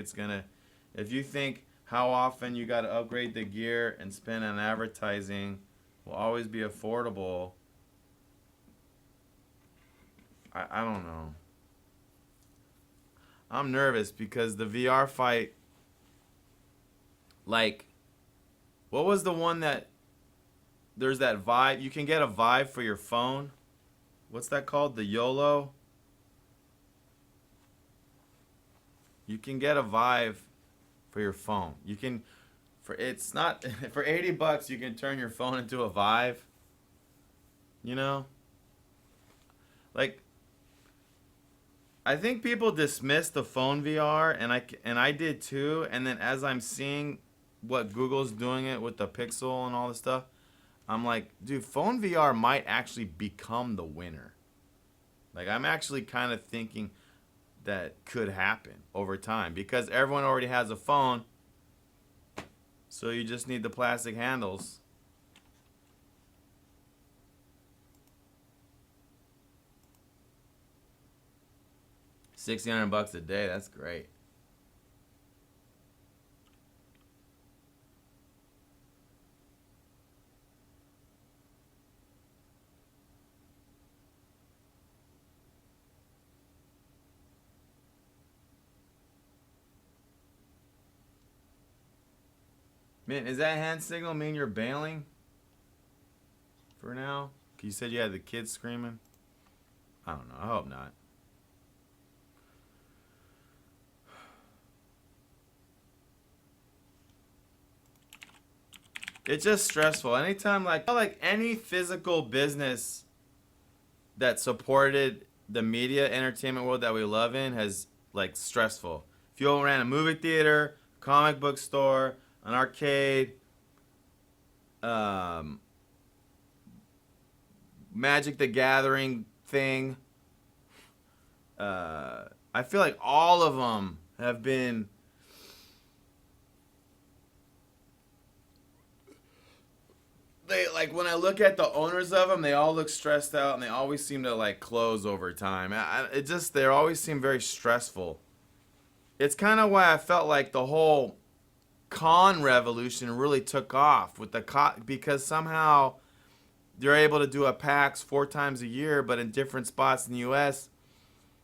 how often you got to upgrade the gear and spend on advertising will always be affordable, I don't know. I'm nervous because the VR fight, like, what was the one that, there's that Vive, you can get a Vive for your phone. What's that called? The YOLO? You can get a Vive for your phone. You can, it's not, for $80 you can turn your phone into a Vive. You know? Like, I think people dismiss the phone VR, and I did too. And then as I'm seeing what Google's doing it with the Pixel and all this stuff, I'm like, dude, phone VR might actually become the winner. Like, I'm actually kind of thinking that could happen over time because everyone already has a phone, so you just need the plastic handles. $1,600 a day, that's great. Man, is that hand signal mean you're bailing? For now? You said you had the kids screaming? I don't know. I hope not. It's just stressful. Anytime, like any physical business that supported the media entertainment world that we love in has like stressful. If you ran a movie theater, comic book store, an arcade, Magic the Gathering thing, I feel like all of them have been they like when I look at the owners of them, they all look stressed out and they always seem to like close over time. It just they always seem very stressful. It's kind of why I felt like the whole con revolution really took off with the con because somehow they're able to do a PAX 4 times a year, but in different spots in the U.S.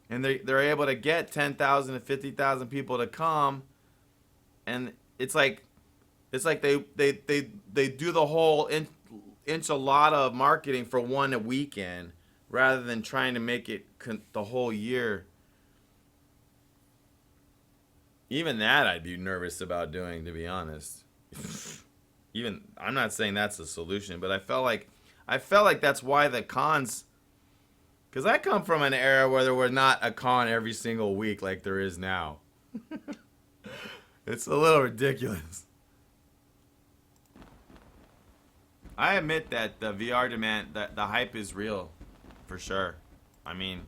And they're able to get 10,000 to 50,000 people to come, and it's like they do the whole enchilada of marketing for one weekend rather than trying to make it the whole year. Even that I'd be nervous about doing, to be honest. Even I'm not saying that's the solution, but I felt like that's why the cons. Because I come from an era where there was not a con every single week like there is now. It's a little ridiculous. I admit that the VR demand, the hype is real, for sure. I mean,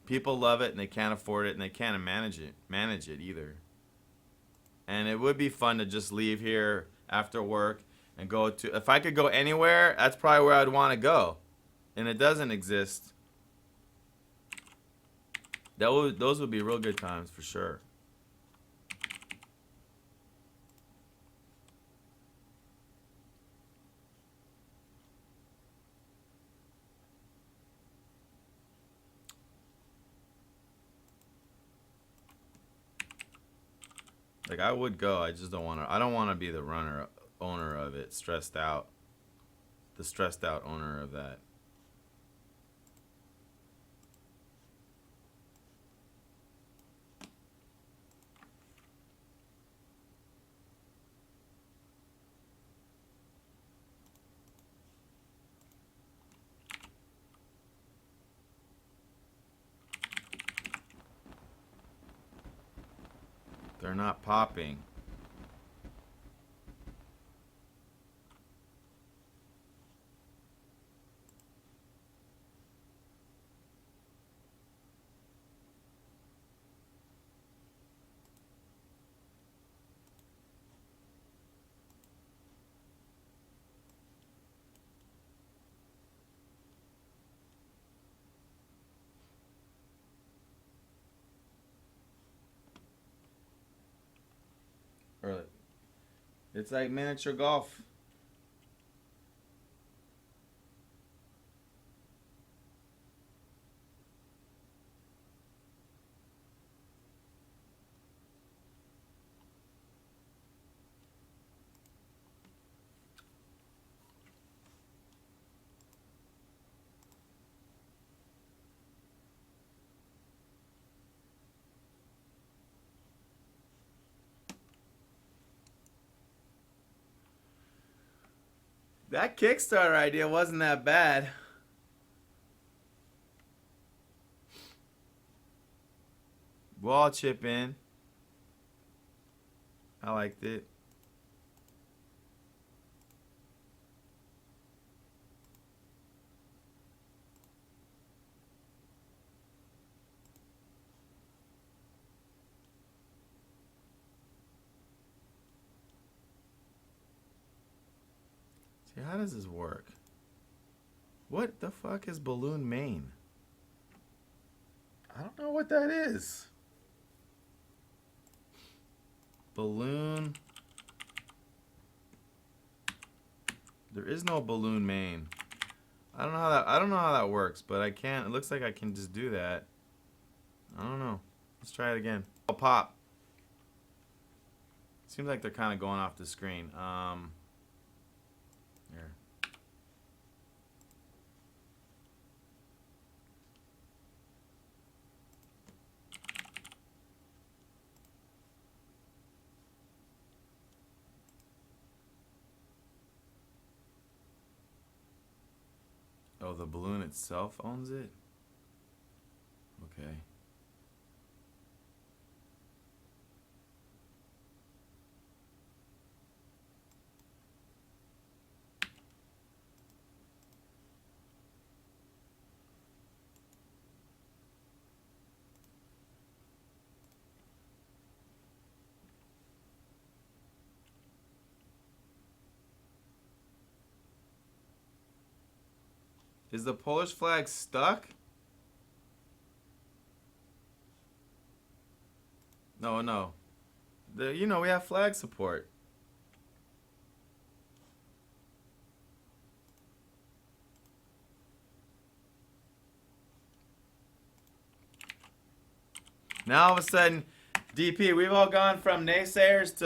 people love it and they can't afford it and they can't manage it either. And it would be fun to just leave here after work and go to, if I could go anywhere, that's probably where I'd want to go. And it doesn't exist. Those would be real good times for sure. Like I would go, I just don't want to. I don't want to be the owner of it, stressed out. The stressed out owner of that. They're not popping. Or it's like miniature golf. That Kickstarter idea wasn't that bad. We'll all chip in. I liked it. See, how does this work? What the fuck is balloon main? I don't know what that is. Balloon. There is no balloon main. I don't know how that works, but I can. It looks like I can just do that. I don't know. Let's try it again. I'll pop. Seems like they're kind of going off the screen. Here. Oh, Oh, the balloon itself owns it? Okay. Is the Polish flag stuck? No, no. You know, we have flag support. Now all of a sudden, DP, we've all gone from naysayers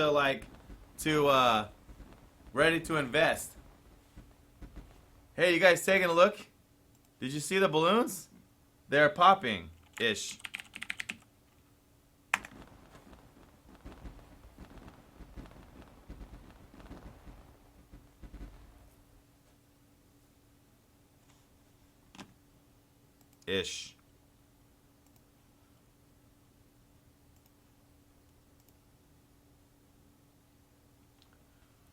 to ready to invest. Hey, you guys taking a look? Did you see the balloons? They're popping-ish. Ish.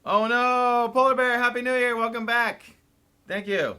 Oh no! Polar Bear, Happy New Year! Welcome back! Thank you.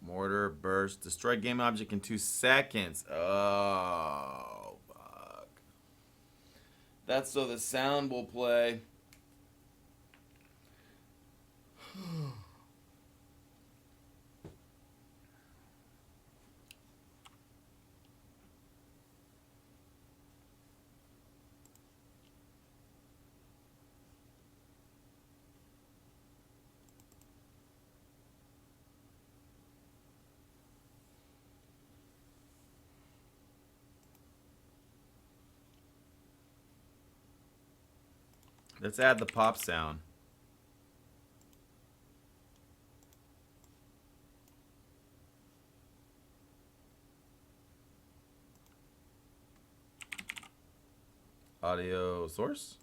Mortar burst. Destroy game object in 2 seconds. Oh, fuck. That's so the sound will play. Let's add the pop sound. Audio source.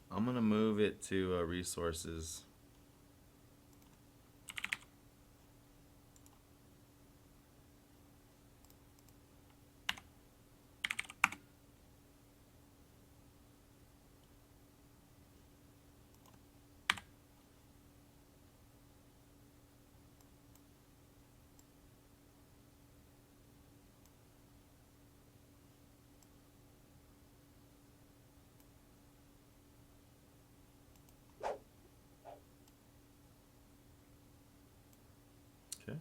I'm gonna move it to resources. Okay.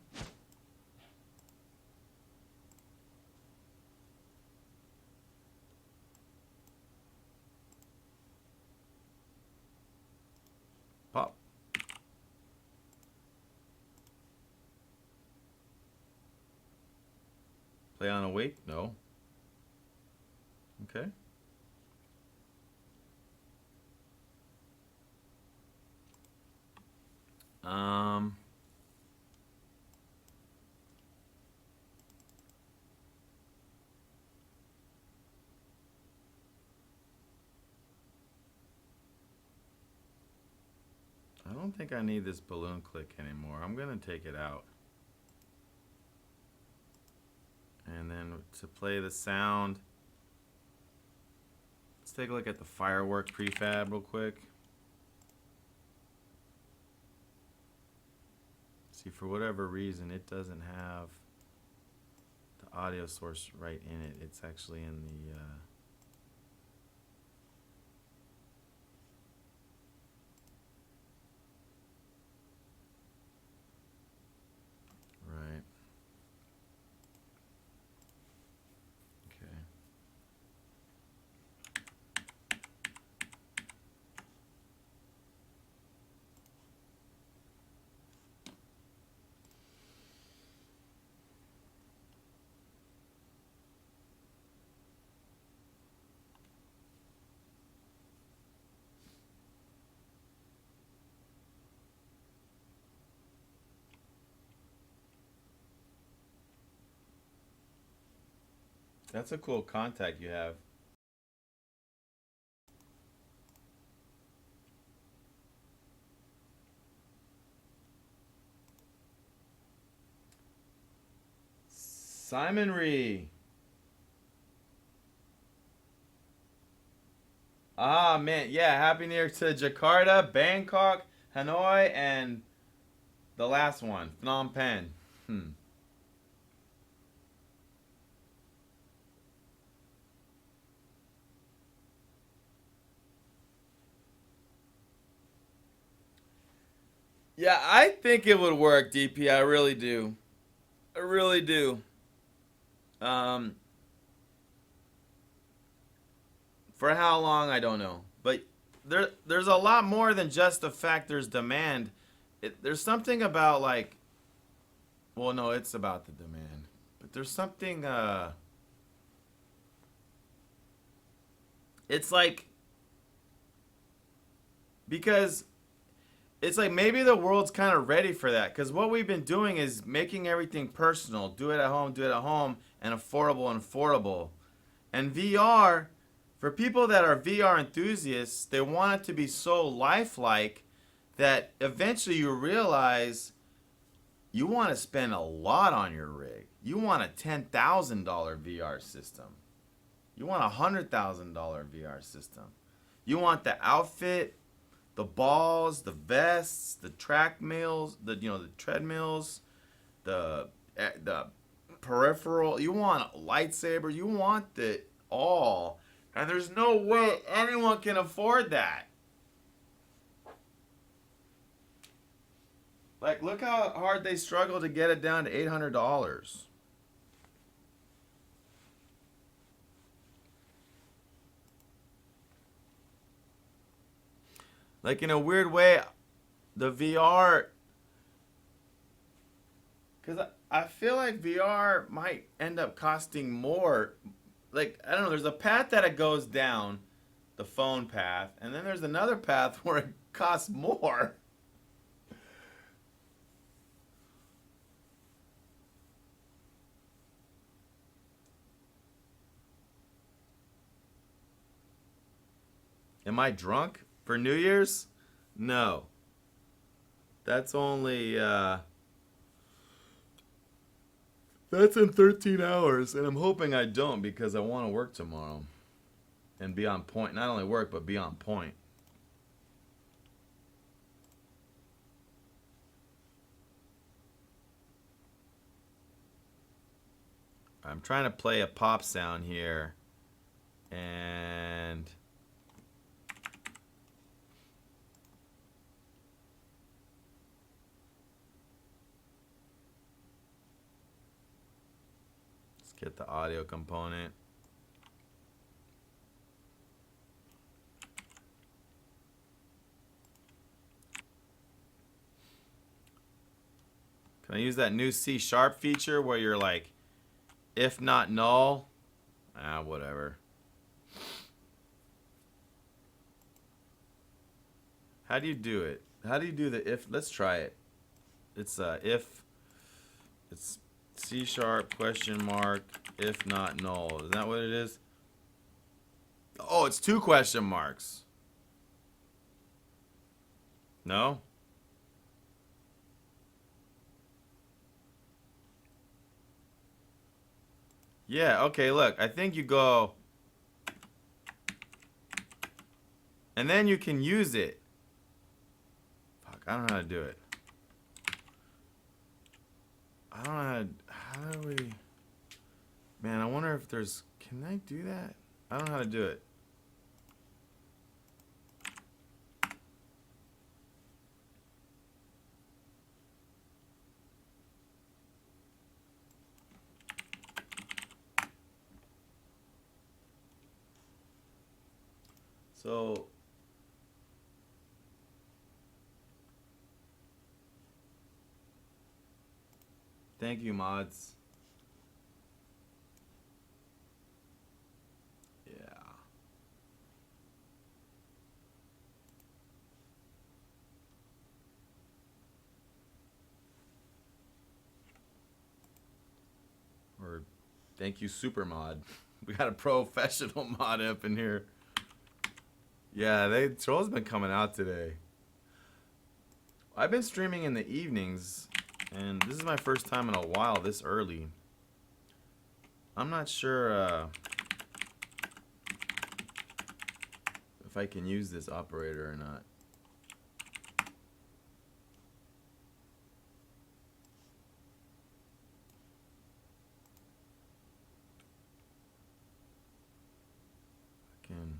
Pop. Play on awake? No. Okay. I don't think I need this balloon click anymore. I'm gonna take it out. And then to play the sound, let's take a look at the firework prefab real quick. See, for whatever reason, it doesn't have the audio source right in it. It's actually in the right. Okay. That's a cool contact you have. Simon Ree. Ah, man. Yeah, Happy New Year to Jakarta, Bangkok, Hanoi, and the last one, Phnom Penh. Hmm. Yeah, I think it would work, DP. I really do. I really do. Um, for how long, I don't know. But there's a lot more than just the fact there's demand. There's something about like, well, no, it's about the demand. But there's something, it's like, because it's like maybe the world's kind of ready for that. Because what we've been doing is making everything personal. Do it at home, and affordable. And VR, for people that are VR enthusiasts, they want it to be so lifelike that eventually you realize you want to spend a lot on your rig. You want a $10,000 VR system. You want a $100,000 VR system. You want the outfit, the balls, the vests, the track mills, the treadmills, the peripheral. You want a lightsaber. You want it all, and there's no way anyone can afford that. Like, look how hard they struggle to get it down to $800. Like, in a weird way, the VR, because I feel like VR might end up costing more. Like, I don't know, there's a path that it goes down, the phone path, and then there's another path where it costs more. Am I drunk for New Year's? No. That's only, that's in 13 hours, and I'm hoping I don't because I want to work tomorrow and be on point. Not only work, but be on point. I'm trying to play a pop sound here, and let's get the audio component. Can I use that new C# feature where you're like, if not null? Ah, whatever. How do you do it? How do you do the if? Let's try it. It's if. It's C# question mark if not null. Is that what it is? Oh, it's 2 question marks. No? Yeah, okay, look. I think you go, and then you can use it. Fuck, I don't know how to do it. I don't know how do we, man, I wonder if there's, can I do that? I don't know how to do it. So thank you, mods. Yeah. Or thank you, super mod. We got a professional mod up in here. Yeah, Troll's been coming out today. I've been streaming in the evenings, and this is my first time in a while this early. I'm not sure if I can use this operator or not. I can.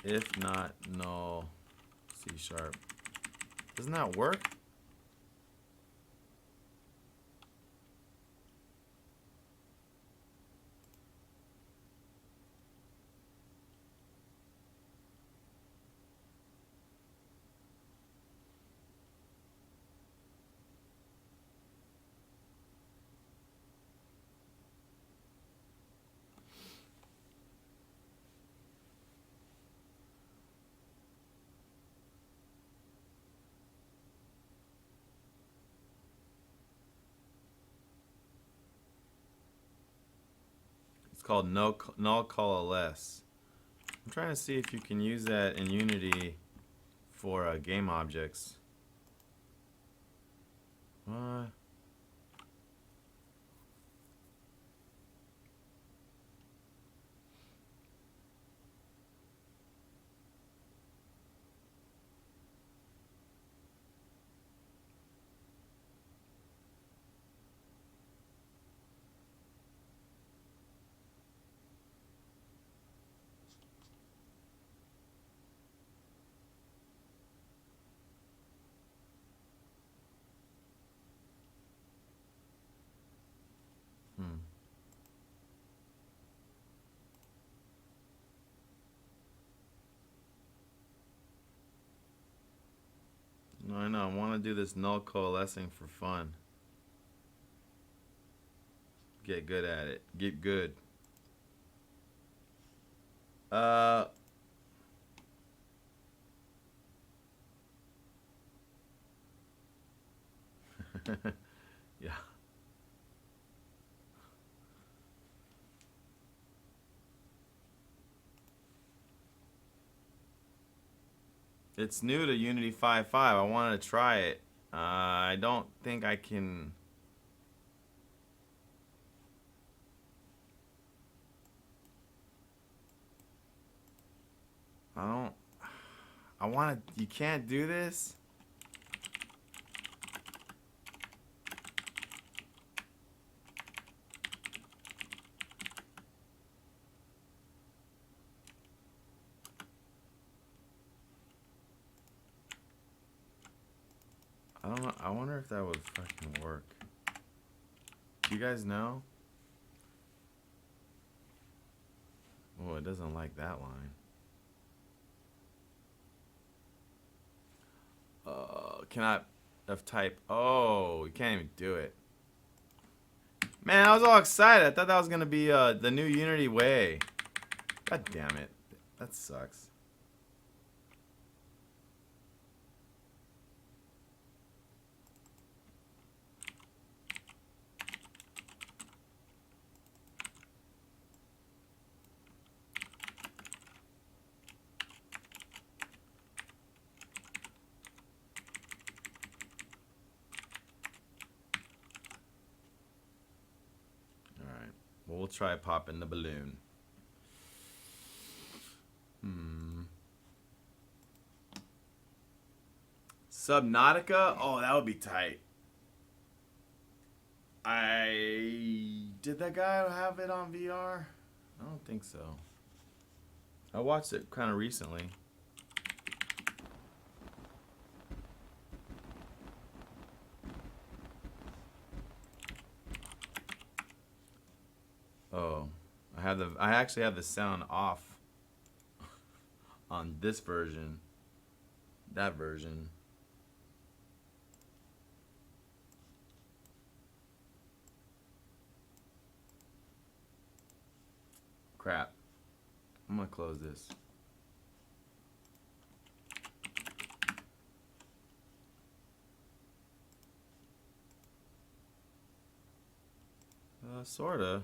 If not, no. C#. Doesn't that work? It's called null coalesce. I'm trying to see if you can use that in Unity for game objects. What? No, I know. I want to do this null coalescing for fun. Get good at it. Get good. Yeah. It's new to Unity 5.5. I wanted to try it. I don't think I can. I want to. You can't do this? I don't know. I wonder if that would fucking work. Do you guys know? Oh, it doesn't like that line. Can I have type? Oh, you can't even do it. Man, I was all excited. I thought that was gonna be the new Unity way. God damn it. That sucks. Alright. Well, we'll try popping the balloon. Subnautica? Oh, that would be tight. Did that guy have it on VR? I don't think so. I watched it kind of recently. Oh, I actually have the sound off on this version, that version. Crap. I'm gonna close this. Sorta.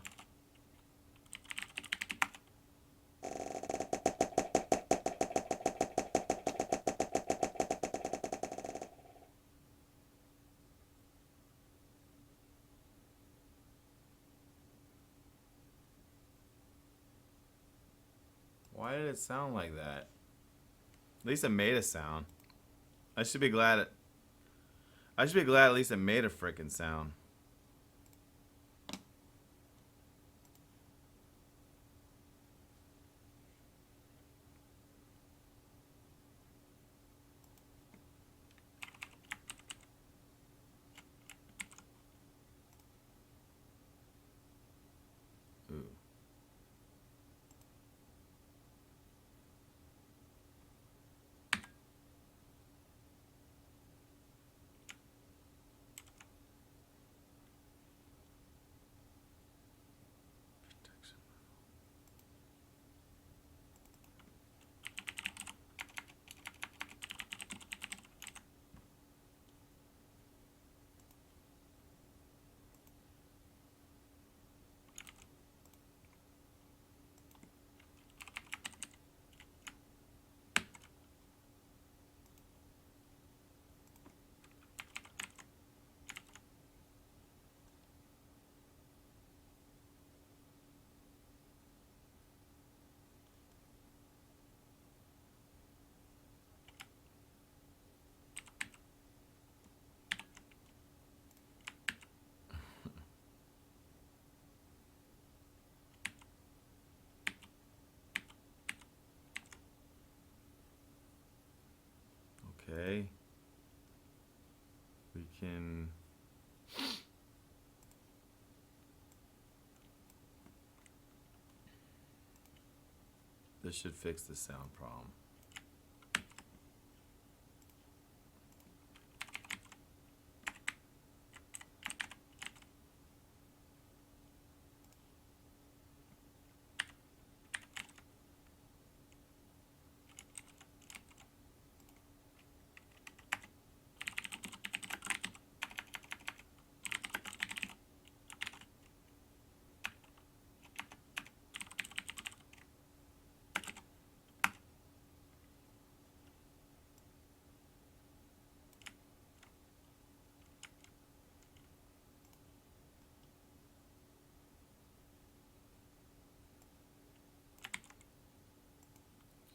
Why did it sound like that? At least it made a sound. I should be glad at least it made a frickin' sound. Ooh. Okay. We can... This should fix the sound problem.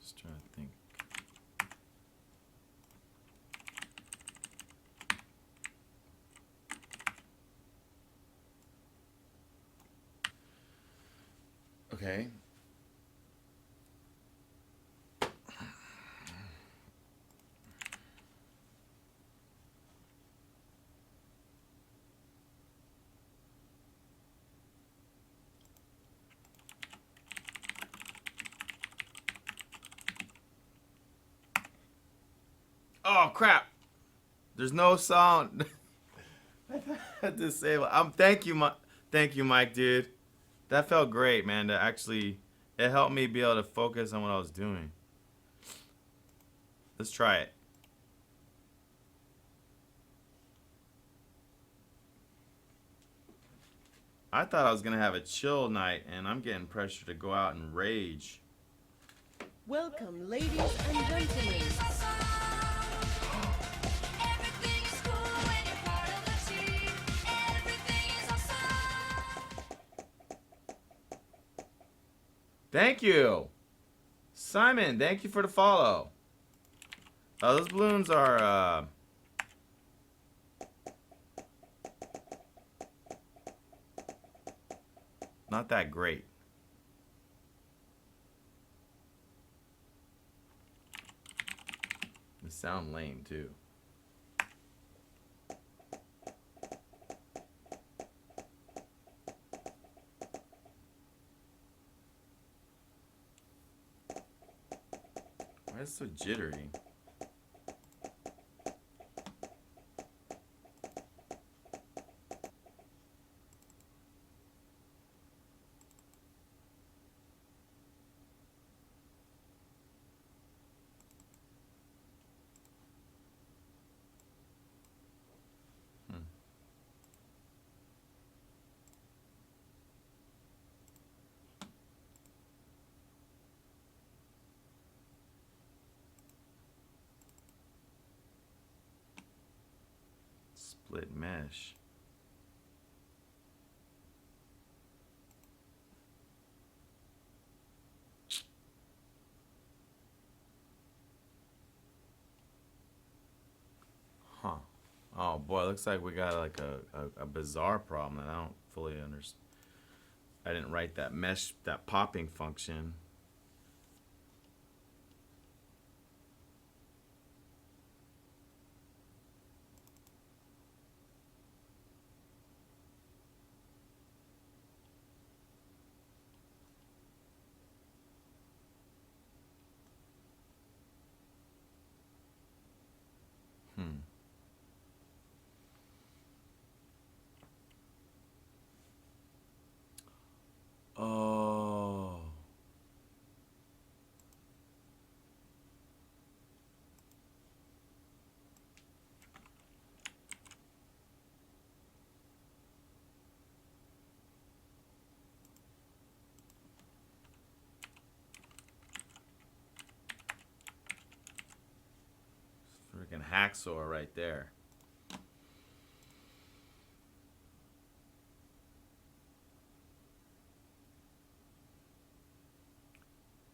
Just trying to think. Okay. Oh crap! There's no sound. I had to say, thank you, Mike, dude. That felt great, man. To actually, it helped me be able to focus on what I was doing. Let's try it. I thought I was gonna have a chill night, and I'm getting pressure to go out and rage. Welcome, ladies and gentlemen. Thank you, Simon. Thank you for the follow. Those balloons are not that great. They sound lame too. Why is it so jittery? Split mesh. Huh. Oh boy, looks like we got like a bizarre problem that I don't fully understand. I didn't write that mesh, that popping function. Oh. Freaking hacksaw right there.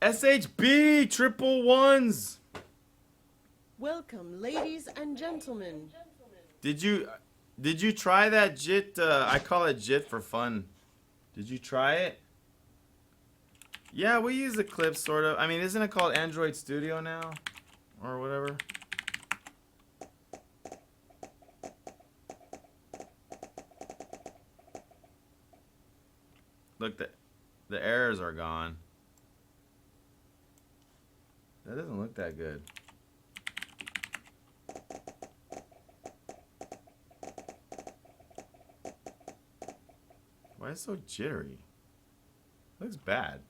SHB triple ones. Welcome, ladies and gentlemen. Did you try that JIT? I call it JIT for fun. Did you try it? Yeah, we use Eclipse sort of. I mean, isn't it called Android Studio now, or whatever? Look, the errors are gone. That doesn't look that good. Why is it so jittery? Looks bad.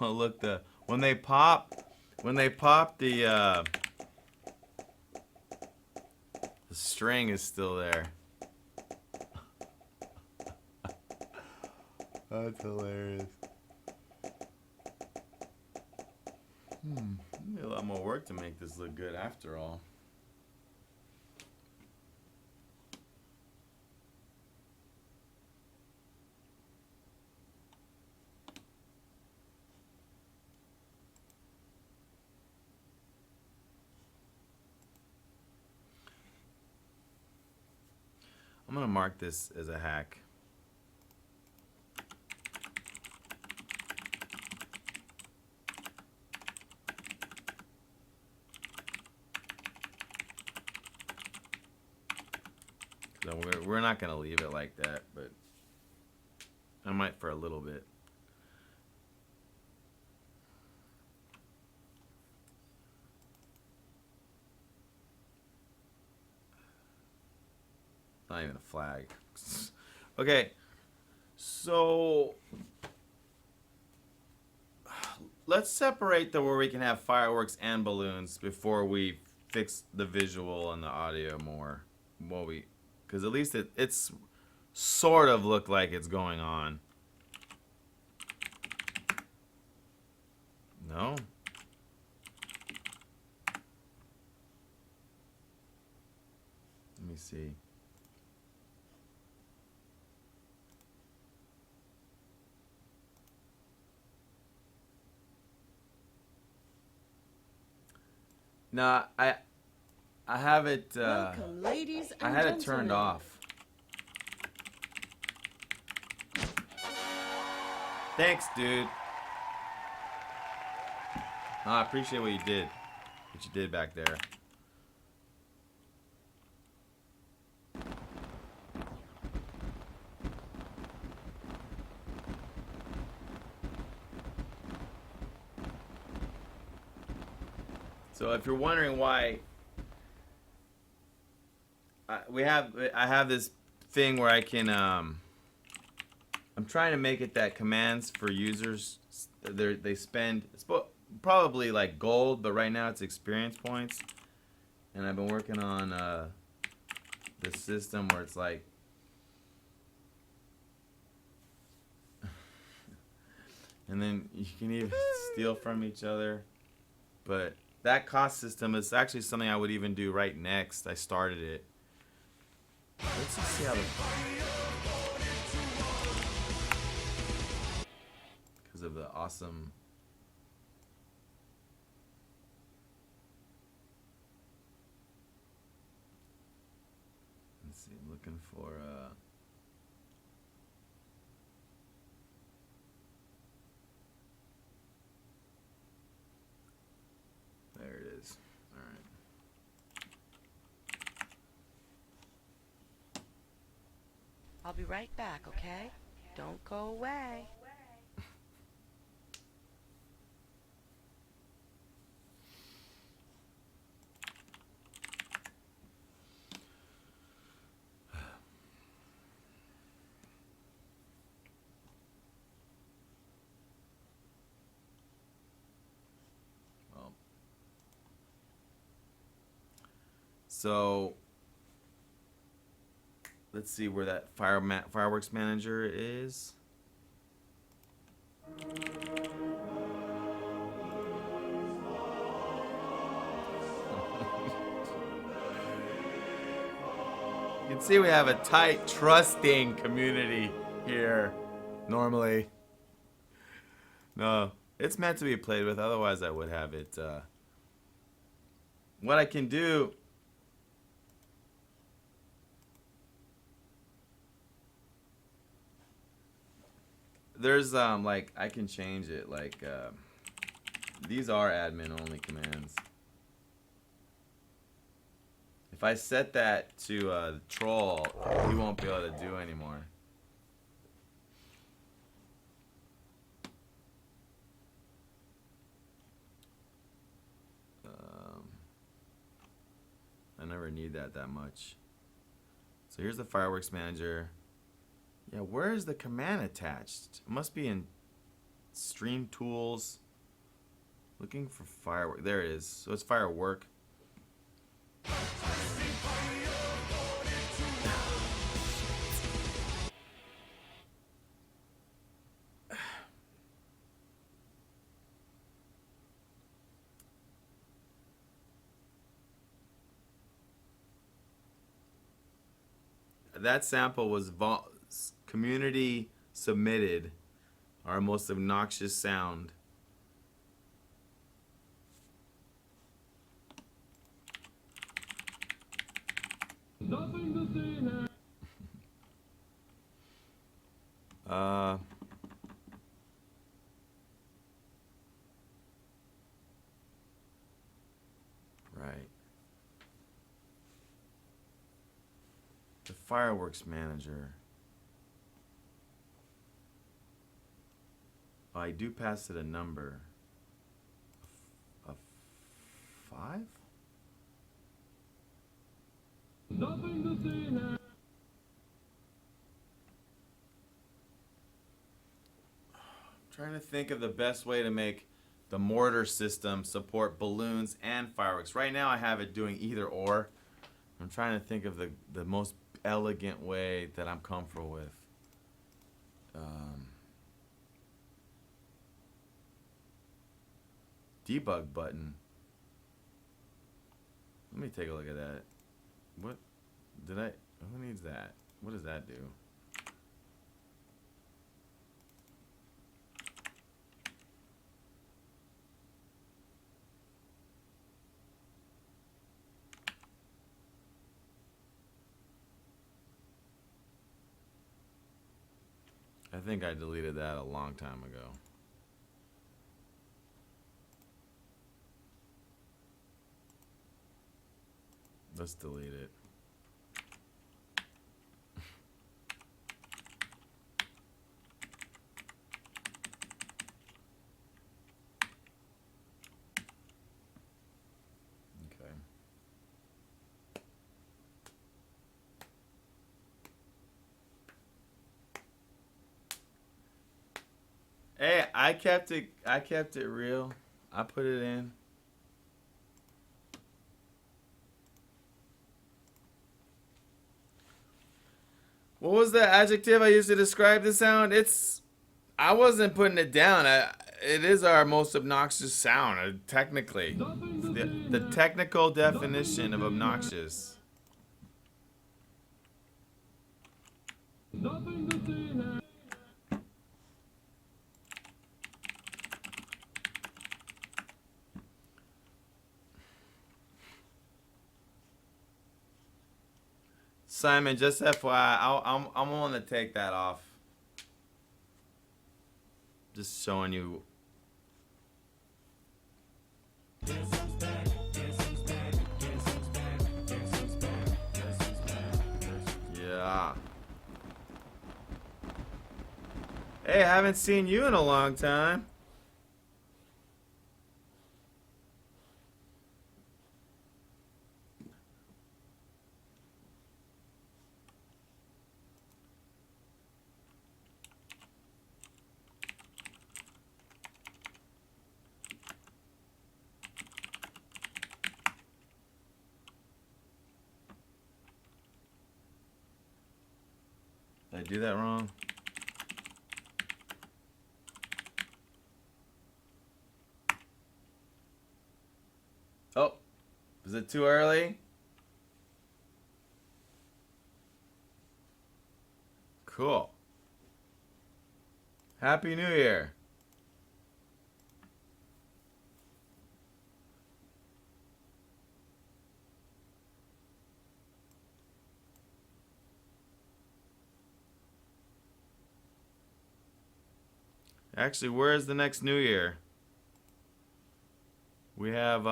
Oh look, when they pop the string is still there. That's hilarious. Maybe a lot more work to make this look good after all. I'm gonna mark this as a hack. So we're not gonna leave it like that, but I might for a little bit. Not even a flag. Okay, so let's separate where we can have fireworks and balloons before we fix the visual and the audio more. Because at least it's sort of look like it's going on. No? Let me see. No, I have it. Welcome, ladies and I had gentlemen. it turned off. Thanks, dude. Oh, I appreciate what you did. What you did back there. So if you're wondering why I have this thing where I can I'm trying to make it that commands for users they spend probably like gold, but right now it's experience points, and I've been working on this system where it's like and then you can even steal from each other, but that cost system is actually something I would even do right next. I started it. Let's just see how because of the awesome. Let's see, I'm looking for there it is. All right. I'll be right back, okay? Don't go away. Well, so let's see where that fireworks manager is. You can see we have a tight, trusting community here. Normally, no, it's meant to be played with. Otherwise, I would have it. What I can do. There's like I can change it. Like these are admin only commands. If I set that to troll, he won't be able to do anymore. I never need that much. So here's the fireworks manager. Yeah, where is the command attached? It must be in stream tools. Looking for firework. There it is. So it's firework. That sample was community submitted, our most obnoxious sound. Nothing to see here. Right. The fireworks manager. Oh, I do pass it a number. A 5? Nothing to see here. Trying to think of the best way to make the mortar system support balloons and fireworks. Right now I have it doing either or. I'm trying to think of the most elegant way that I'm comfortable with. Debug button. Let me take a look at that. What did I? Who needs that? What does that do? I think I deleted that a long time ago. Let's delete it. Hey, I kept it. I kept it real. I put it in. What was the adjective I used to describe the sound? It's. I wasn't putting it down. It is our most obnoxious sound, technically. The technical definition of obnoxious. Nothing to see here. Simon, just FYI, I'm willing to take that off. Just showing you. Yeah. Hey, I haven't seen you in a long time. Did I do that wrong? Oh, is it too early? Cool. Happy New Year. Actually, where is the next New Year? We have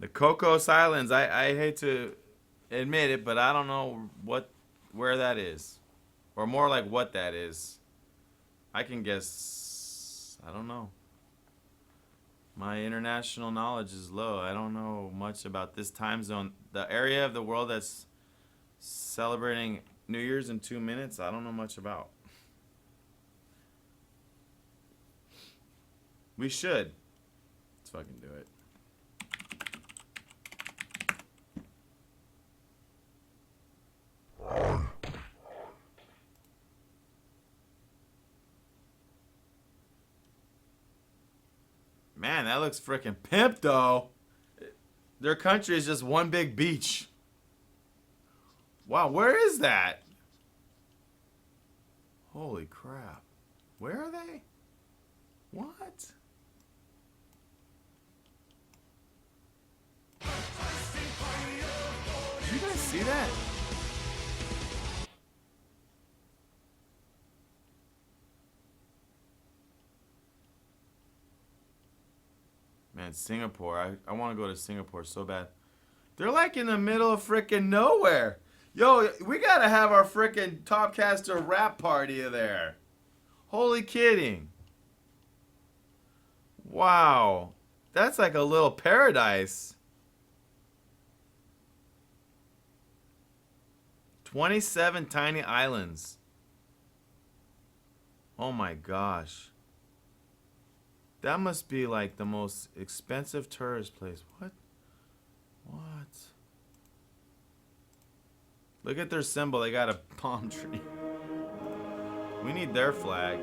the Cocos Islands. I hate to admit it, but I don't know where that is, or more like what that is. I can guess. I don't know. My international knowledge is low. I don't know much about this time zone. The area of the world that's celebrating New Year's in 2 minutes, I don't know much about. We should. Let's fucking do it. Man, that looks freaking pimp though. Their country is just one big beach. Wow, where is that? Holy crap. Where are they? What? Did you guys see that? Man, Singapore. I want to go to Singapore so bad. They're like in the middle of freaking nowhere. Yo, we got to have our freaking Topcaster rap party there. Holy kidding. Wow. That's like a little paradise. 27 tiny islands. Oh my gosh. That must be like the most expensive tourist place. What? What? Look at their symbol. They got a palm tree. We need their flag.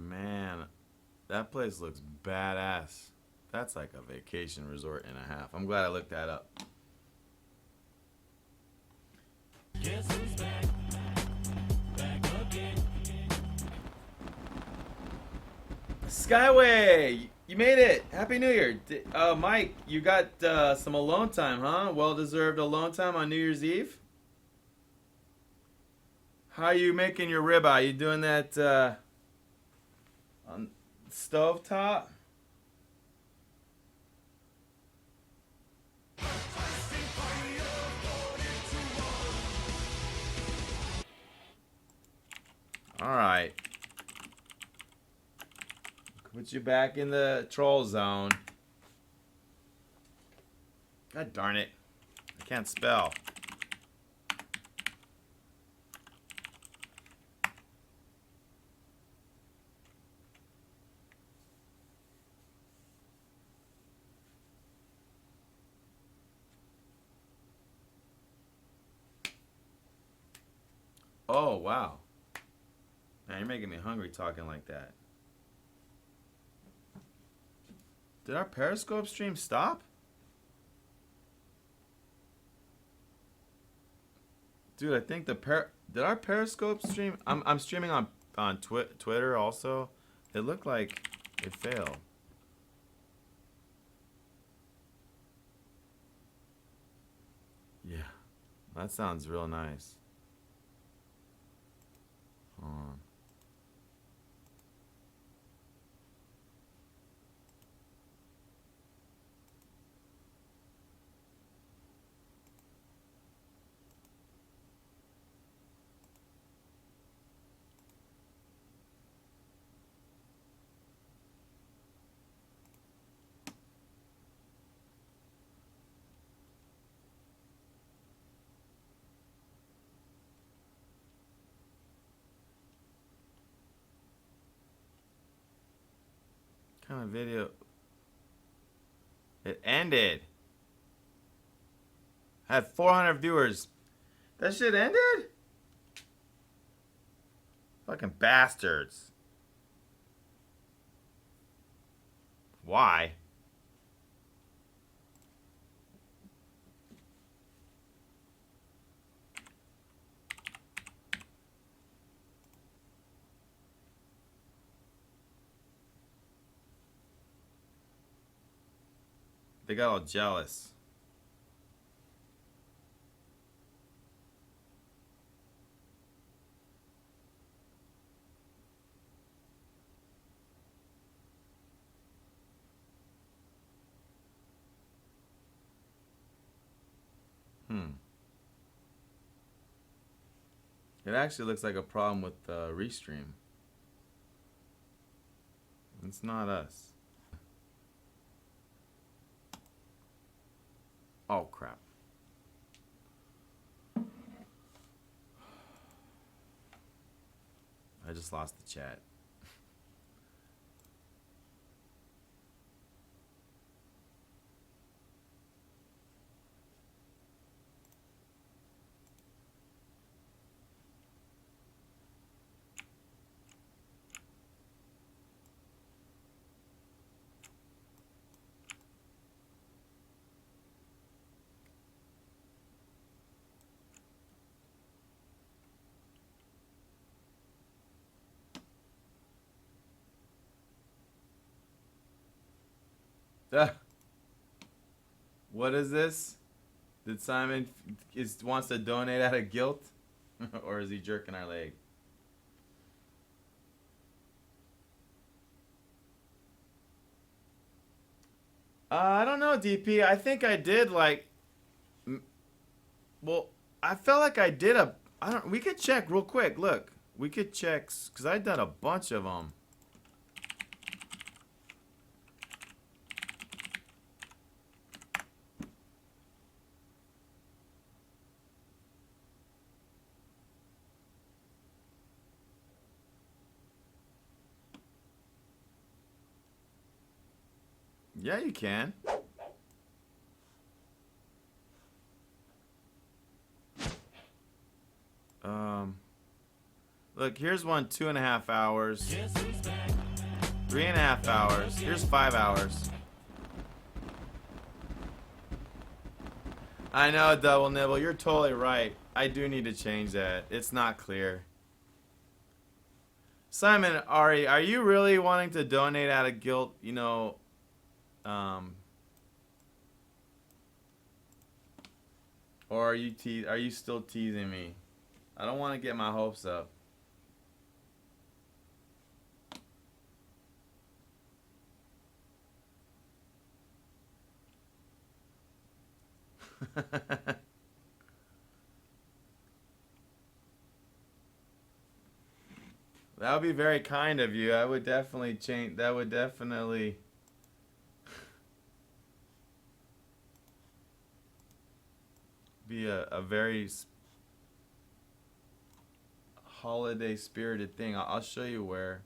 Man, that place looks badass. That's like a vacation resort and a half. I'm glad I looked that up. Guess who's back? Back again. Skyway! You made it! Happy New Year! Mike, you got some alone time, huh? Well-deserved alone time on New Year's Eve? How are you making your ribeye? You doing that on stove top? Alright. Put you back in the troll zone. God darn it. I can't spell. Oh, wow. Man, you're making me hungry talking like that. Did our Periscope stream stop? Dude, I think did our Periscope stream? I'm streaming on Twitter also. It looked like it failed. Yeah, that sounds real nice. Hold on. Kind of video. It ended. Had 400 viewers. That shit ended? Fucking bastards. Why? They got all jealous. It actually looks like a problem with the restream. It's not us. Oh, crap. I just lost the chat. What is this? Did Simon wants to donate out of guilt? Or is he jerking our leg? I don't know, DP. I think I did like. Well, I felt like I did a. I don't. We could check real quick. Look, we could check because I done a bunch of them. Yeah, you can. Look, here's one 2.5 hours. 3.5 hours. Here's 5 hours. I know, Double Nibble. You're totally right. I do need to change that. It's not clear. Simon, Ari, are you really wanting to donate out of guilt? You know, or are you still teasing me? I don't want to get my hopes up. That would be very kind of you. I would definitely change. That would definitely. Be a very holiday spirited thing. I'll show you where.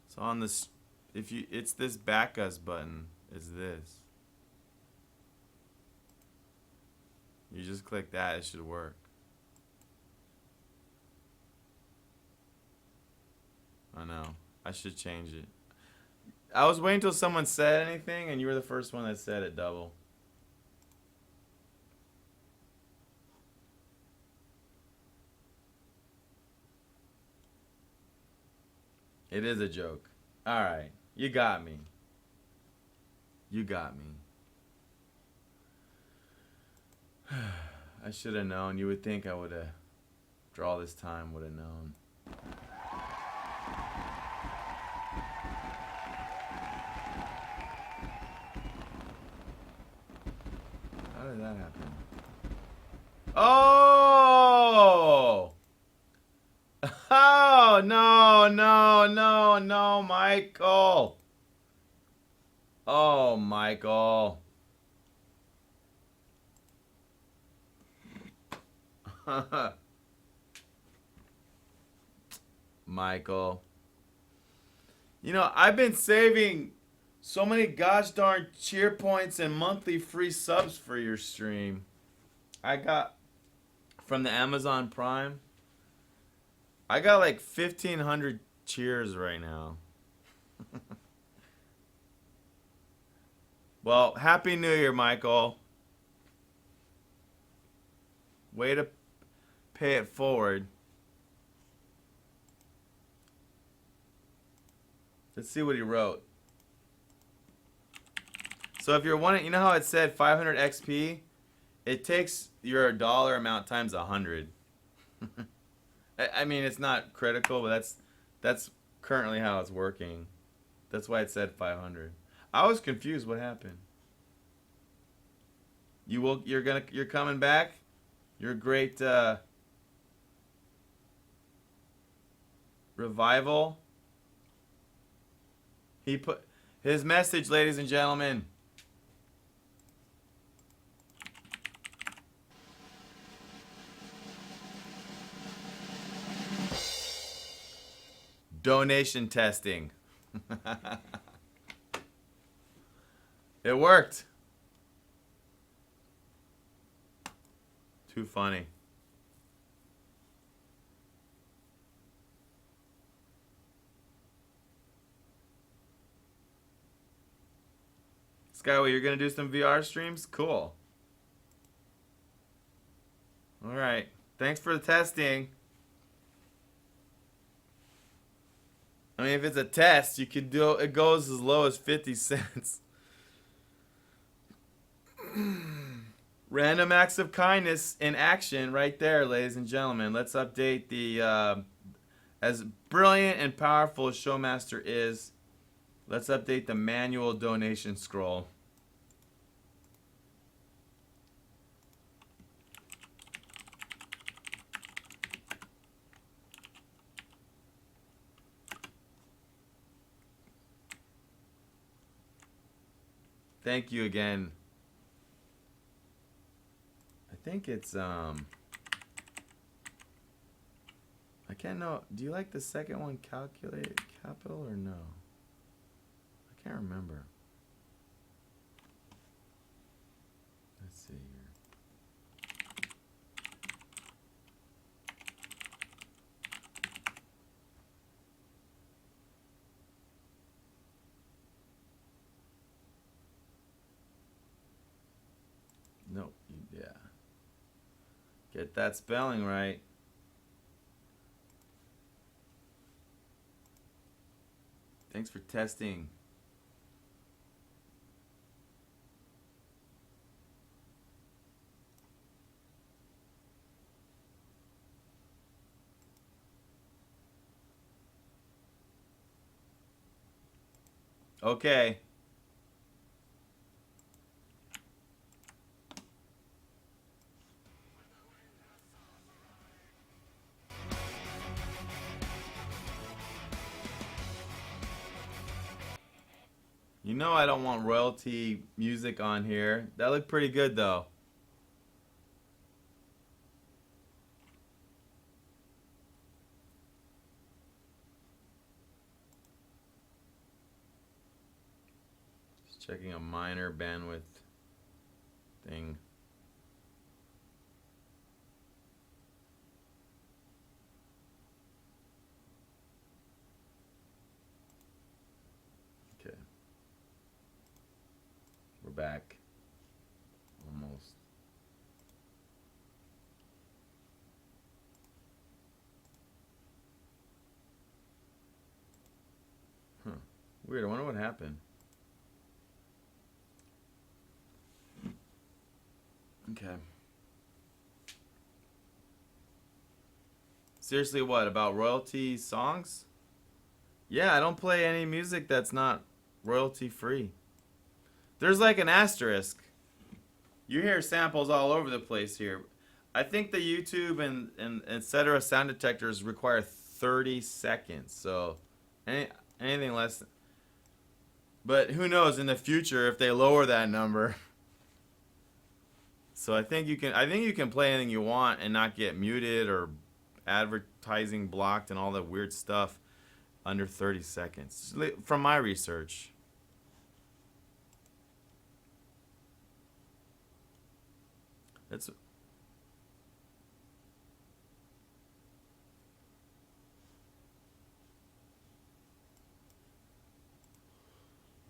So on this, if you, it's this back us button. It's this. You just click that. It should work. I know. I should change it. I was waiting till someone said anything, and you were the first one that said it, Double. It is a joke. Alright. You got me. You got me. I should have known. You would think I would have, after all this time, would have known. How did that happen? Oh! Oh, no, no, no, no, Michael. Oh, Michael. Michael. You know, I've been saving so many gosh darn cheer points and monthly free subs for your stream. I got from the Amazon Prime. I got like 1,500 cheers right now. Well, Happy New Year, Michael. Way to pay it forward. Let's see what he wrote. So if you're wanting, you know how it said 500 XP? It takes your dollar amount times 100. I mean, it's not critical, but that's currently how it's working. That's why it said 500. I was confused. What happened? You're coming back? You're a great revival. He put his message, ladies and gentlemen. Donation testing. It worked. Too funny. Skyway, you're gonna do some VR streams? Cool. Alright. Thanks for the testing. I mean, if it's a test, you can do it. Goes as low as 50 cents. Random acts of kindness in action, right there, ladies and gentlemen. Let's update the. As brilliant and powerful as Showmaster is, let's update the manual donation scroll. Thank you again. I think it's I can't know. Do you like the second one, calculate capital, or no? I can't remember. Let's see here. Nope. Yeah. Get that spelling right. Thanks for testing. Okay. You know I don't want royalty music on here. That looked pretty good though. Just checking a minor bandwidth thing. Okay. We're back. Almost. Huh. Weird. I wonder what happened. Okay. Seriously, what? About royalty songs? Yeah, I don't play any music that's not royalty free. There's like an asterisk. You hear samples all over the place here. I think the YouTube and etc. sound detectors require 30 seconds. So anything less than, but who knows in the future if they lower that number. So I think you can play anything you want and not get muted or advertising blocked and all that weird stuff under 30 seconds from my research. That's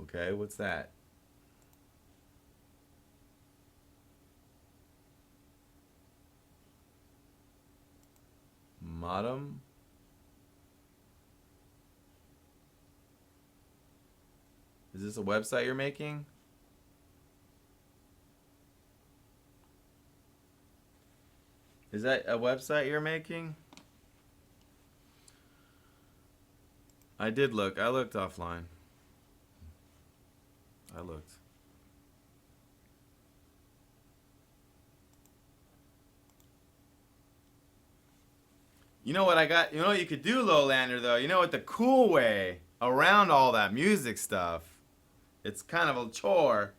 okay. What's that? Modem? Is this a website you're making? Is that a website you're making? I did look. I looked offline. I looked. You know what I got? You know what you could do, Lowlander, though? You know what the cool way around all that music stuff? It's kind of a chore.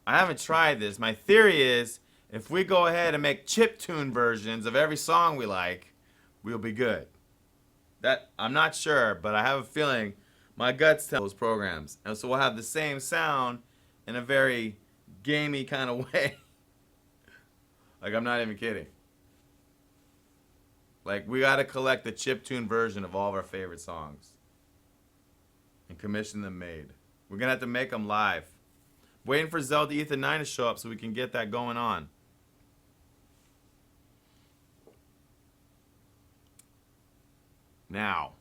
I haven't tried this. My theory is if we go ahead and make chiptune versions of every song we like, we'll be good. That I'm not sure, but I have a feeling my guts tell those programs. And so we'll have the same sound in a very gamey kind of way. Like, I'm not even kidding. Like, we got to collect the chiptune version of all of our favorite songs and commission them made. We're going to have to make them live. Waiting for Zelda Ethan 9 to show up so we can get that going on. Now,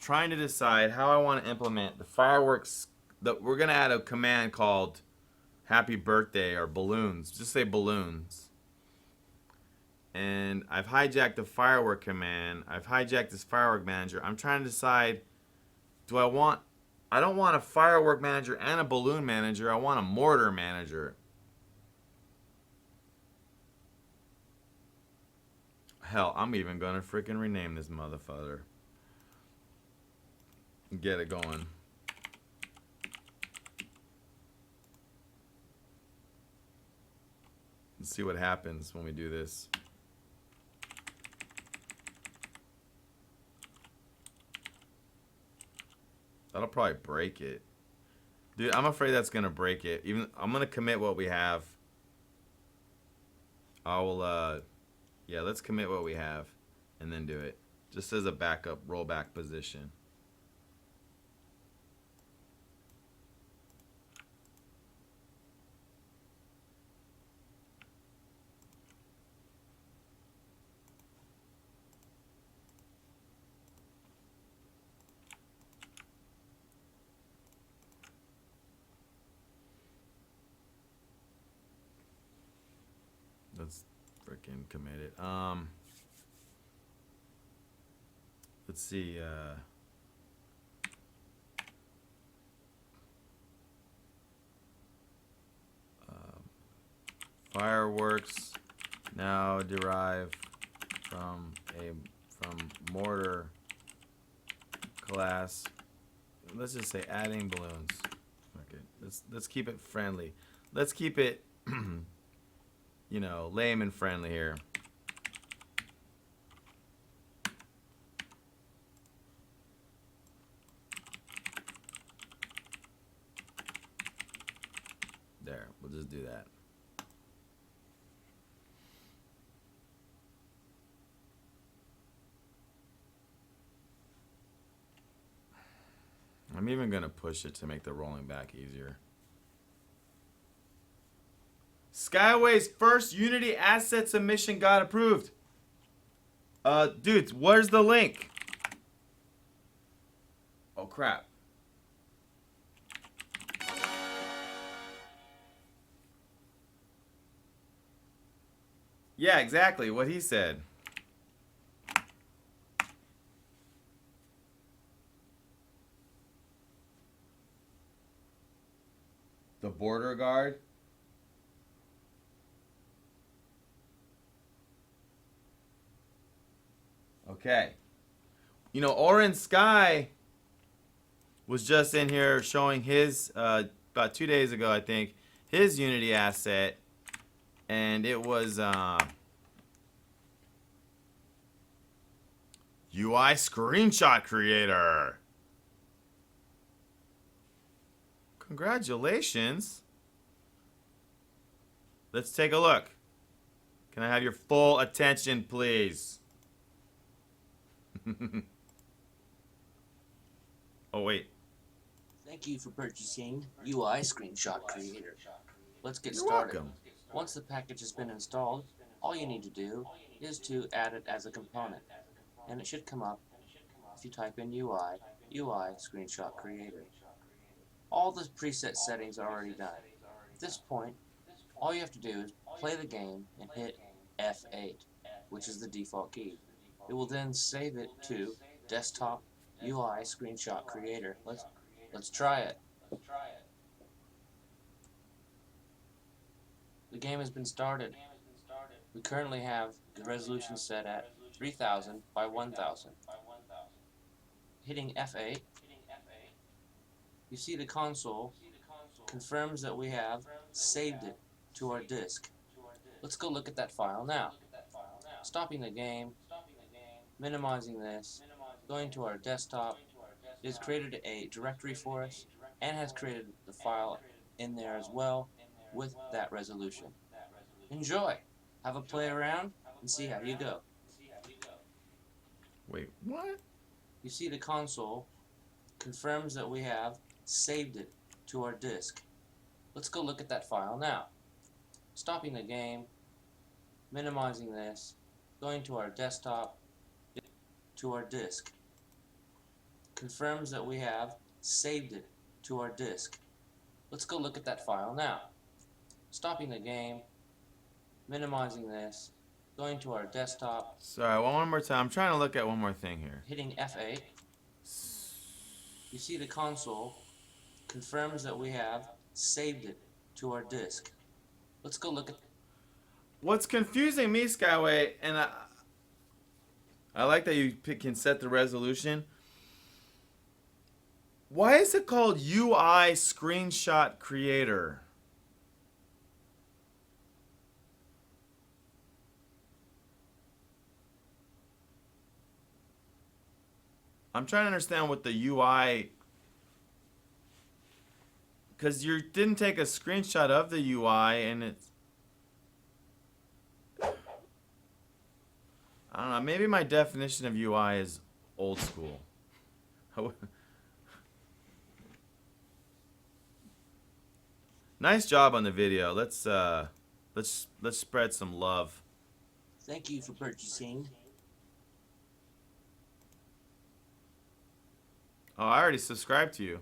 trying to decide how I want to implement the fireworks. We're going to add a command called Happy Birthday or balloons. Just say balloons. And I've hijacked the firework command. I've hijacked this firework manager. I'm trying to decide, I don't want a firework manager and a balloon manager. I want a mortar manager. Hell, I'm even gonna freaking rename this motherfucker. Get it going. Let's see what happens when we do this. That'll probably break it. Dude, I'm afraid that's gonna break it. I'm gonna commit what we have. Yeah, let's commit what we have and then do it. Just as a backup rollback position. freaking committed. Let's see. Fireworks now derive from mortar class. Let's just say adding balloons. Okay, let's keep it friendly. Let's keep it, you know, lame and friendly here. There, we'll just do that. I'm even going to push it to make the rolling back easier. Skyway's first Unity asset submission got approved. Dudes, where's the link? Oh, crap. Yeah, exactly what he said. The border guard. Okay. You know, Orange Sky was just in here showing his, about 2 days ago, I think, his Unity asset. And it was UI screenshot creator. Congratulations. Let's take a look. Can I have your full attention, please? Oh, wait. Thank you for purchasing UI Screenshot Creator. Let's get You're started. welcome. Once the package has been installed, all you need to do is to add it as a component. And it should come up if you type in UI Screenshot Creator. All the preset settings are already done. At this point, all you have to do is play the game and hit F8, which is the default key. It will then save it to Desktop UI Screenshot Creator. Let's try it. The game has been started. We currently have the resolution set at 3000 by 1000. Hitting F8, you see the console confirms that we have saved it to our disk. Let's go look at that file now. Stopping the game, minimizing this, going to our desktop. It has created a directory for us and has created the file in there as well with that resolution. Enjoy! Have a play around and see how you go. Wait, what? You see the console confirms that we have saved it to our disk. Let's go look at that file now. Stopping the game, minimizing this, going to our desktop, to our disk. Confirms that we have saved it to our disk. Let's go look at that file now. Stopping the game, minimizing this, going to our desktop. Sorry, one more time. I'm trying to look at one more thing here. Hitting F8. You see the console confirms that we have saved it to our disk. Let's go look at. What's confusing me, Skyway, and I like that you can set the resolution. Why is it called UI Screenshot Creator? I'm trying to understand what the UI, because you didn't take a screenshot of the UI and it's, I don't know, maybe my definition of UI is old school. Nice job on the video. Let's spread some love. Thank you for purchasing. Oh, I already subscribed to you.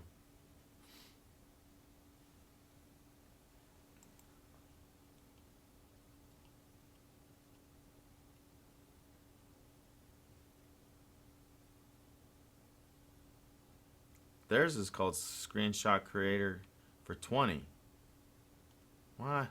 Theirs is called Screenshot Creator for 20. What?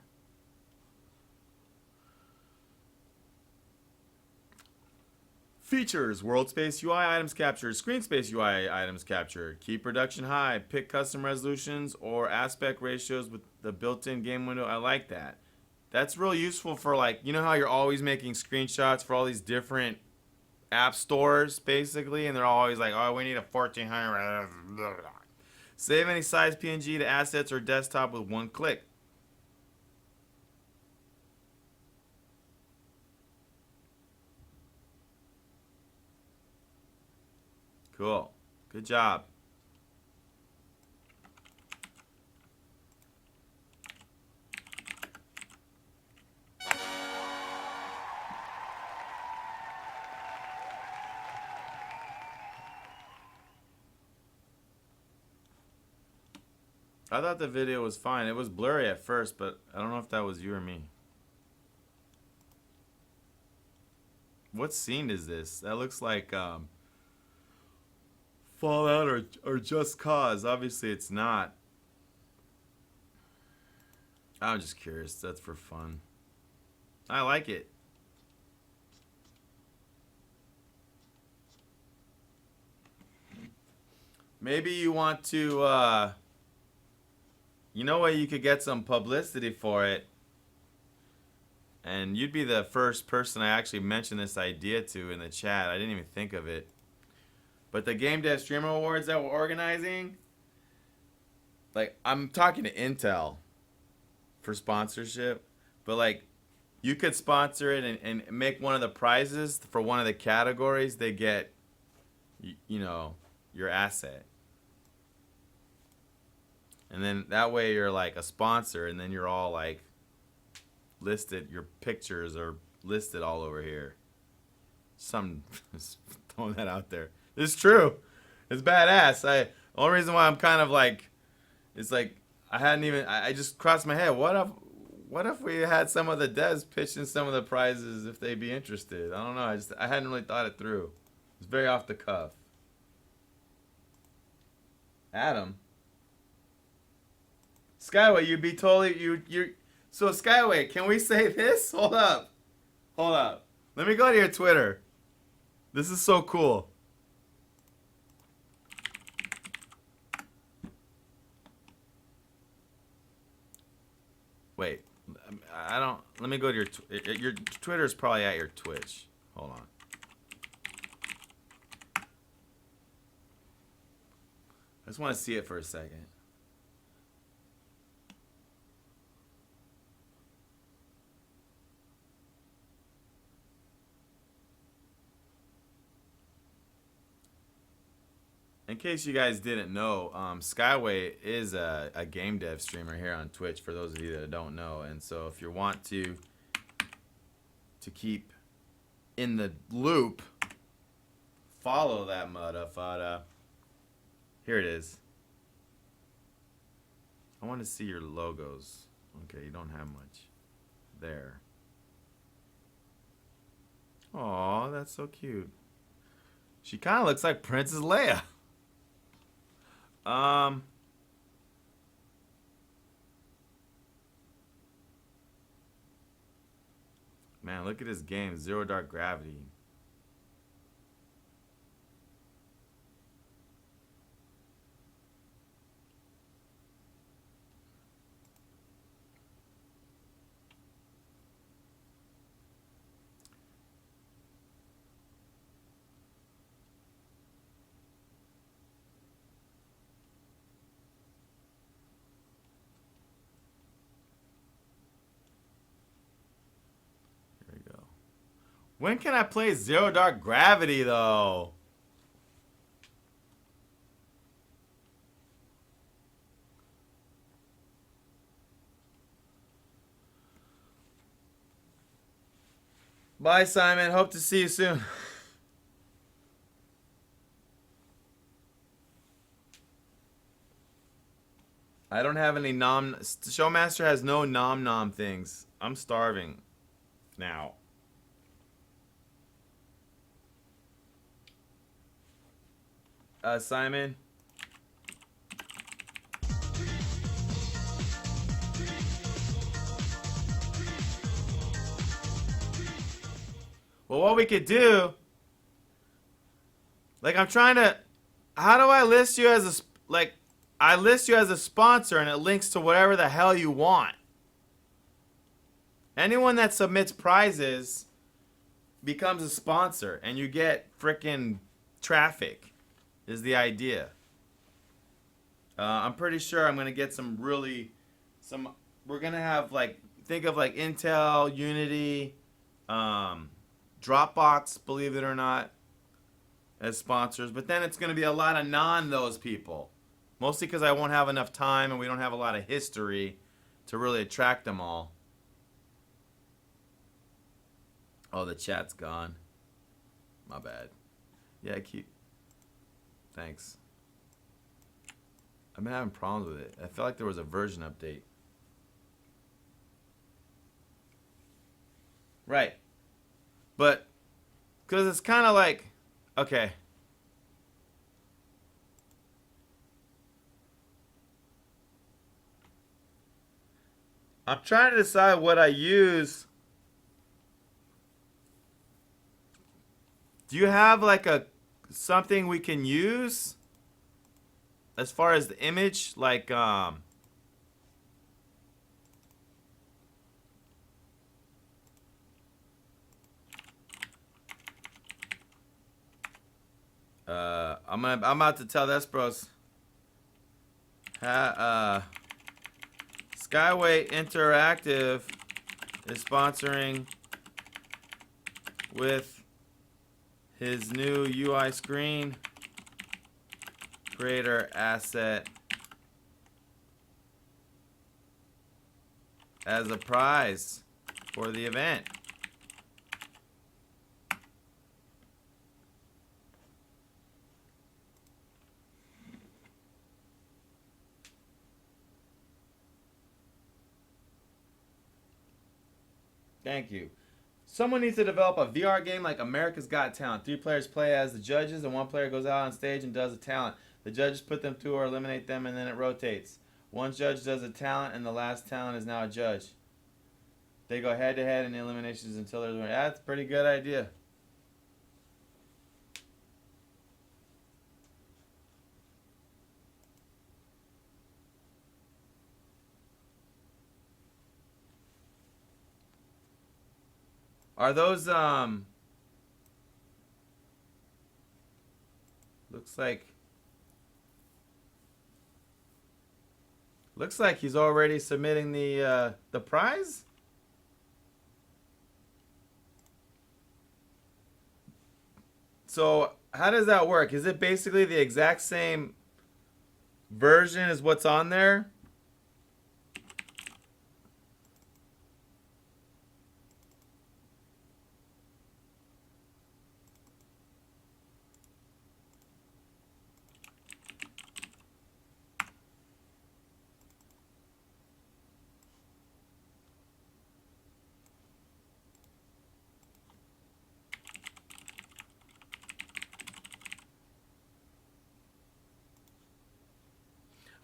Features: World Space UI items capture, Screen Space UI items capture, keep production high, pick custom resolutions or aspect ratios with the built-in game window. I like that. That's real useful for, like, you know how you're always making screenshots for all these different app stores, basically, and they're always like, oh, we need a 1400. Save any size PNG to assets or desktop with one click. Cool. Good job. I thought the video was fine. It was blurry at first, but I don't know if that was you or me. What scene is this? That looks like Fallout or Just Cause. Obviously it's not. I'm just curious. That's for fun. I like it. Maybe you want to, you know what, you could get some publicity for it. And you'd be the first person I actually mentioned this idea to in the chat. I didn't even think of it. But the Game Dev Streamer Awards that we're organizing, like, I'm talking to Intel for sponsorship. But, like, you could sponsor it and make one of the prizes for one of the categories. They get, you know, your asset. And then that way you're like a sponsor, and then you're all like listed, your pictures are listed all over here. Throwing that out there. It's true. It's badass. The only reason why I'm kind of like, it's like I just crossed my head. What if we had some of the devs pitching some of the prizes if they'd be interested? I don't know. I hadn't really thought it through. It's very off the cuff. Adam. Skyway, you'd be totally you. So Skyway, can we say this? Hold up. Let me go to your Twitter. This is so cool. Wait, I don't. Let me go to your Twitter's probably at your Twitch. Hold on. I just want to see it for a second. In case you guys didn't know, Skyway is a game dev streamer here on Twitch, for those of you that don't know. And so if you want to keep in the loop, follow that motherfucker. Here it is. I want to see your logos. Okay, you don't have much. There. Aw, that's so cute. She kind of looks like Princess Leia. Man, look at this game, Zero Dark Gravity. When can I play Zero Dark Gravity, though? Bye, Simon. Hope to see you soon. I don't have any Showmaster has no nom things. I'm starving now. Simon, Well, what we could do, like, I'm trying to, how do I list you as a, like, I list you as a sponsor and it links to whatever the hell you want. Anyone that submits prizes becomes a sponsor and you get frickin' traffic is the idea. I'm pretty sure I'm going to get we're going to have, like, think of, like, Intel, Unity, Dropbox, believe it or not, as sponsors. But then it's going to be a lot of those people. Mostly because I won't have enough time and we don't have a lot of history to really attract them all. Oh, the chat's gone. My bad. Yeah, thanks. I've been having problems with it. I felt like there was a version update. Right. But, because it's kind of like, okay. I'm trying to decide what I use. Do you have like something we can use as far as the image, like I'm about to tell Despros. Skyway Interactive is sponsoring with his new UI screen creator asset as a prize for the event. Thank you. Someone needs to develop a VR game like America's Got Talent. 3 players play as the judges, and 1 player goes out on stage and does a talent. The judges put them through or eliminate them, and then it rotates. One judge does a talent, and the last talent is now a judge. They go head to head in the eliminations until there's one. That's a pretty good idea. Are those, looks like he's already submitting the prize? So, how does that work? Is it basically the exact same version as what's on there?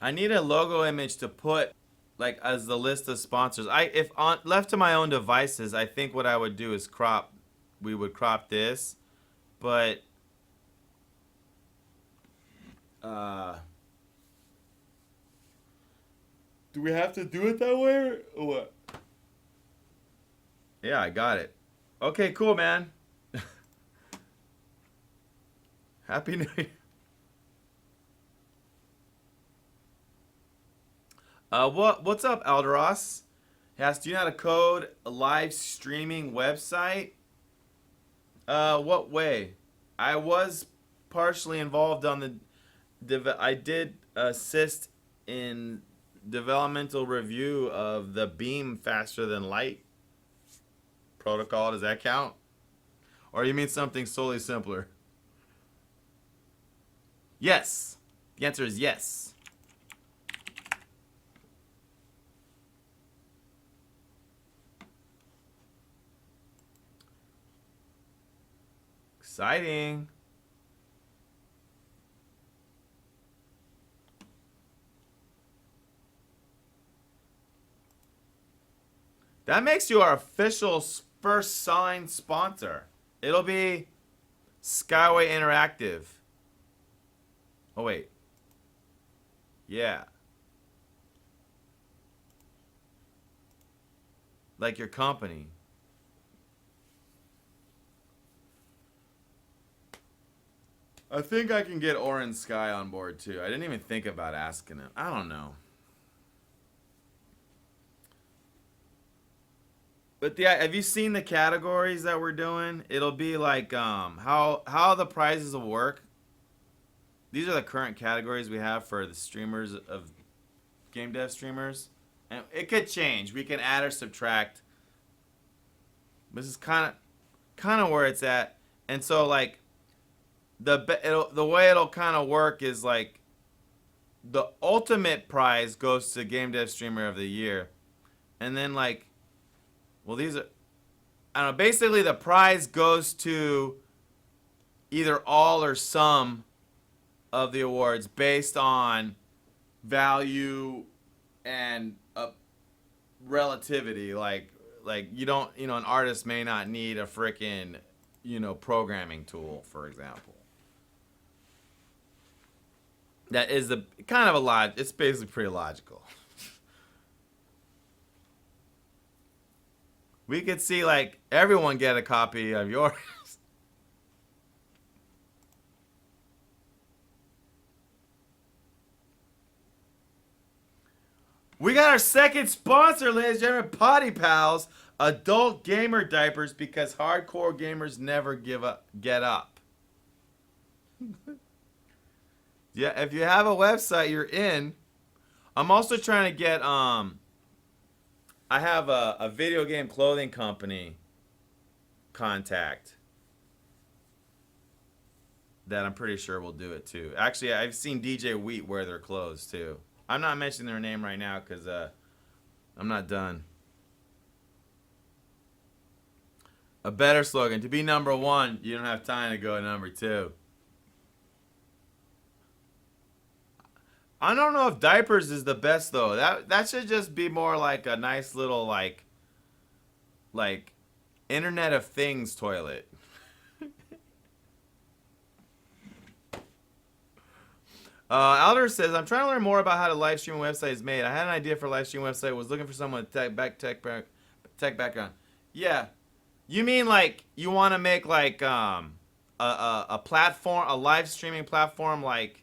I need a logo image to put like as the list of sponsors. If left to my own devices, I think what I would do is we would crop this, but do we have to do it that way or what? Yeah, I got it. Okay, cool, man. Happy New Year. What's up, Alderos? He asks, do you know how to code a live streaming website? What way? I was partially involved on I did assist in developmental review of the beam faster than light protocol. Does that count? Or you mean something solely simpler? Yes. The answer is yes. Exciting. That makes you our official first signed sponsor. It'll be Skyway Interactive. Oh, wait. Yeah. Like your company. I think I can get Orange Sky on board too. I didn't even think about asking him. I don't know. But yeah, have you seen the categories that we're doing? It'll be like how the prizes will work. These are the current categories we have for the streamers of game dev streamers, and it could change. We can add or subtract. This is kind of where it's at, and so like the way it'll kind of work is like the ultimate prize goes to Game Dev Streamer of the Year, and then like, well, these are, I don't know. Basically, the prize goes to either all or some of the awards based on value and relativity. Like you don't, an artist may not need a frickin', programming tool, for example. That is the kind of a lot. It's basically pretty logical. We could see like everyone get a copy of yours. We got our second sponsor, ladies and gentlemen, Potty Pals, adult gamer diapers, because hardcore gamers never get up. Yeah, if you have a website, you're in. I'm also trying to get I have a video game clothing company contact that I'm pretty sure will do it too. Actually, I've seen DJ Wheat wear their clothes too. I'm not mentioning their name right now because I'm not done. A better slogan: to be number one, you don't have time to go number two. I don't know if diapers is the best though. That should just be more like a nice little like Internet of Things toilet. Alder says, I'm trying to learn more about how the live streaming website is made. I had an idea for a live streaming website. Was looking for someone with tech background. Yeah, you mean like you want to make like a platform, a live streaming platform like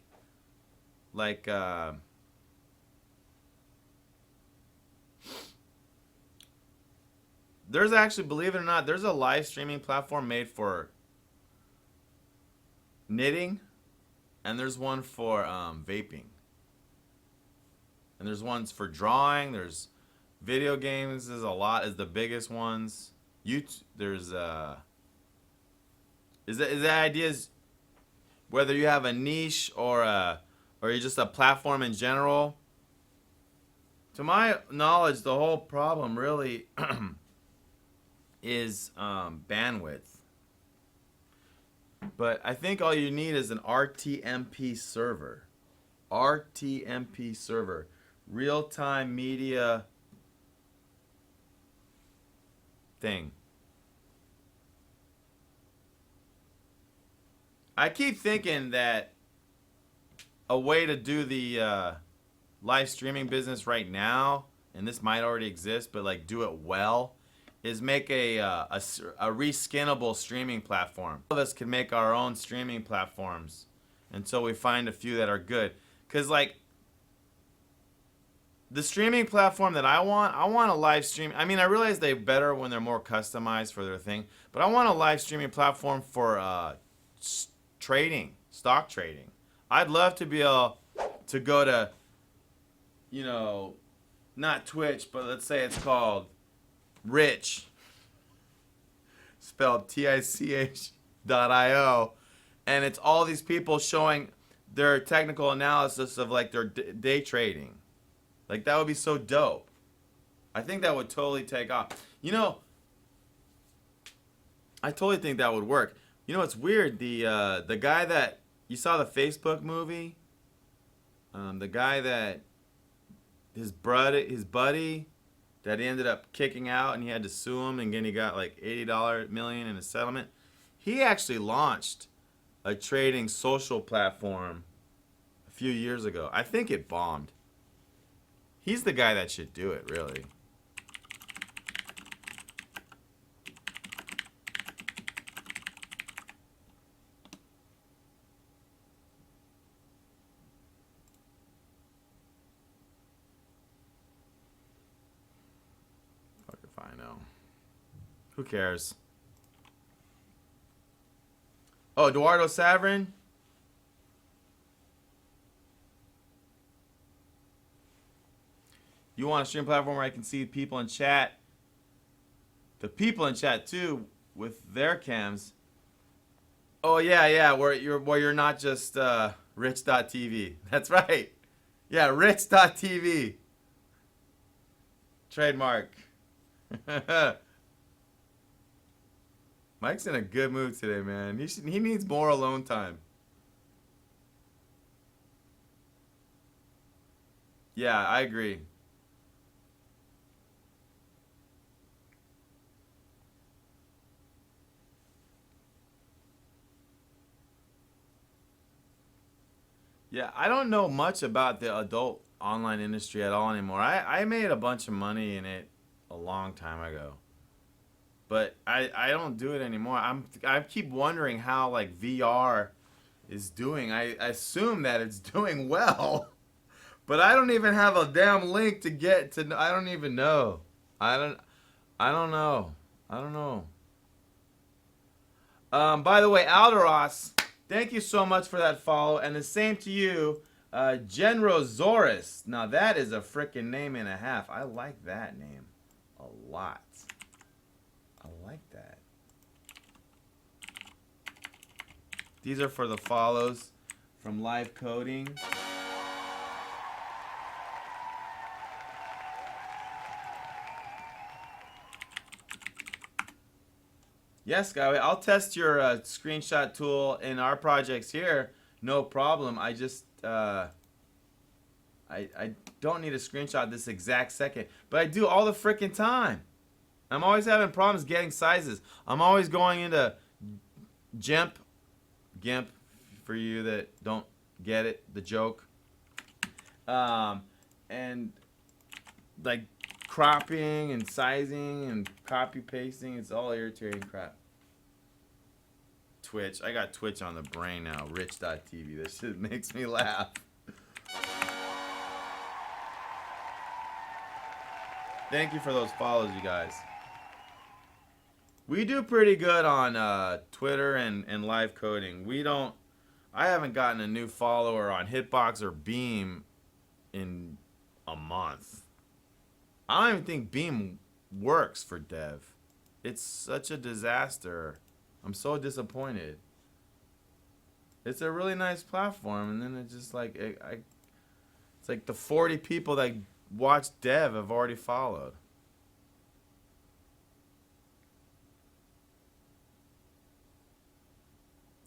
there's actually, believe it or not, there's a live streaming platform made for knitting, and there's one for vaping, and there's ones for drawing. There's video games is the biggest ones. There's is the idea is whether you have a niche or you're just a platform in general. To my knowledge, the whole problem really is bandwidth. But I think all you need is an RTMP server. RTMP server. Real-time media thing. I keep thinking that a way to do the live streaming business right now, and this might already exist, but like do it well, is make a reskinnable streaming platform. All of us can make our own streaming platforms until we find a few that are good. Because like the streaming platform that I want a live stream. I mean, I realize they're better when they're more customized for their thing, but I want a live streaming platform for trading, stock trading. I'd love to be able to go to, not Twitch, but let's say it's called Rich, spelled TICH.io, and it's all these people showing their technical analysis of like their day trading. Like that would be so dope. I think that would totally take off. I totally think that would work. It's weird. The guy that you saw the Facebook movie, the guy that his buddy that he ended up kicking out and he had to sue him, and then he got like $80 million in a settlement. He actually launched a trading social platform a few years ago. I think it bombed. He's the guy that should do it, really. Fuck if I know. Who cares? Oh, Eduardo Saverin? You want a stream platform where I can see people in chat? The people in chat too, with their cams. Oh yeah, where you're not just rich.tv. That's right. Yeah, rich.tv. Trademark. Mike's in a good mood today, man. He needs more alone time. Yeah, I agree. Yeah, I don't know much about the adult online industry at all anymore. I made a bunch of money in it a long time ago. But I don't do it anymore. I keep wondering how like VR is doing. I assume that it's doing well. But I don't even have a damn link to get to. I don't even know. I don't know. I don't know. By the way, Alderos, thank you so much for that follow, and the same to you, Genrosaurus. Now that is a freaking name and a half. I like that name a lot. I like that. These are for the follows from live coding. Yes, Skyway, I'll test your screenshot tool in our projects here. No problem. I just I don't need a screenshot this exact second, but I do all the freaking time. I'm always having problems getting sizes. I'm always going into GIMP for you that don't get it, the joke. And like cropping and sizing and copy pasting, it's all irritating crap. Twitch, I got Twitch on the brain now, rich.tv. This shit makes me laugh. Thank you for those follows, you guys. We do pretty good on Twitter and live coding. I haven't gotten a new follower on Hitbox or Beam in a month. I don't even think Beam works for dev. It's such a disaster. I'm so disappointed. It's a really nice platform, and then it's just like it's like the 40 people that watch dev have already followed.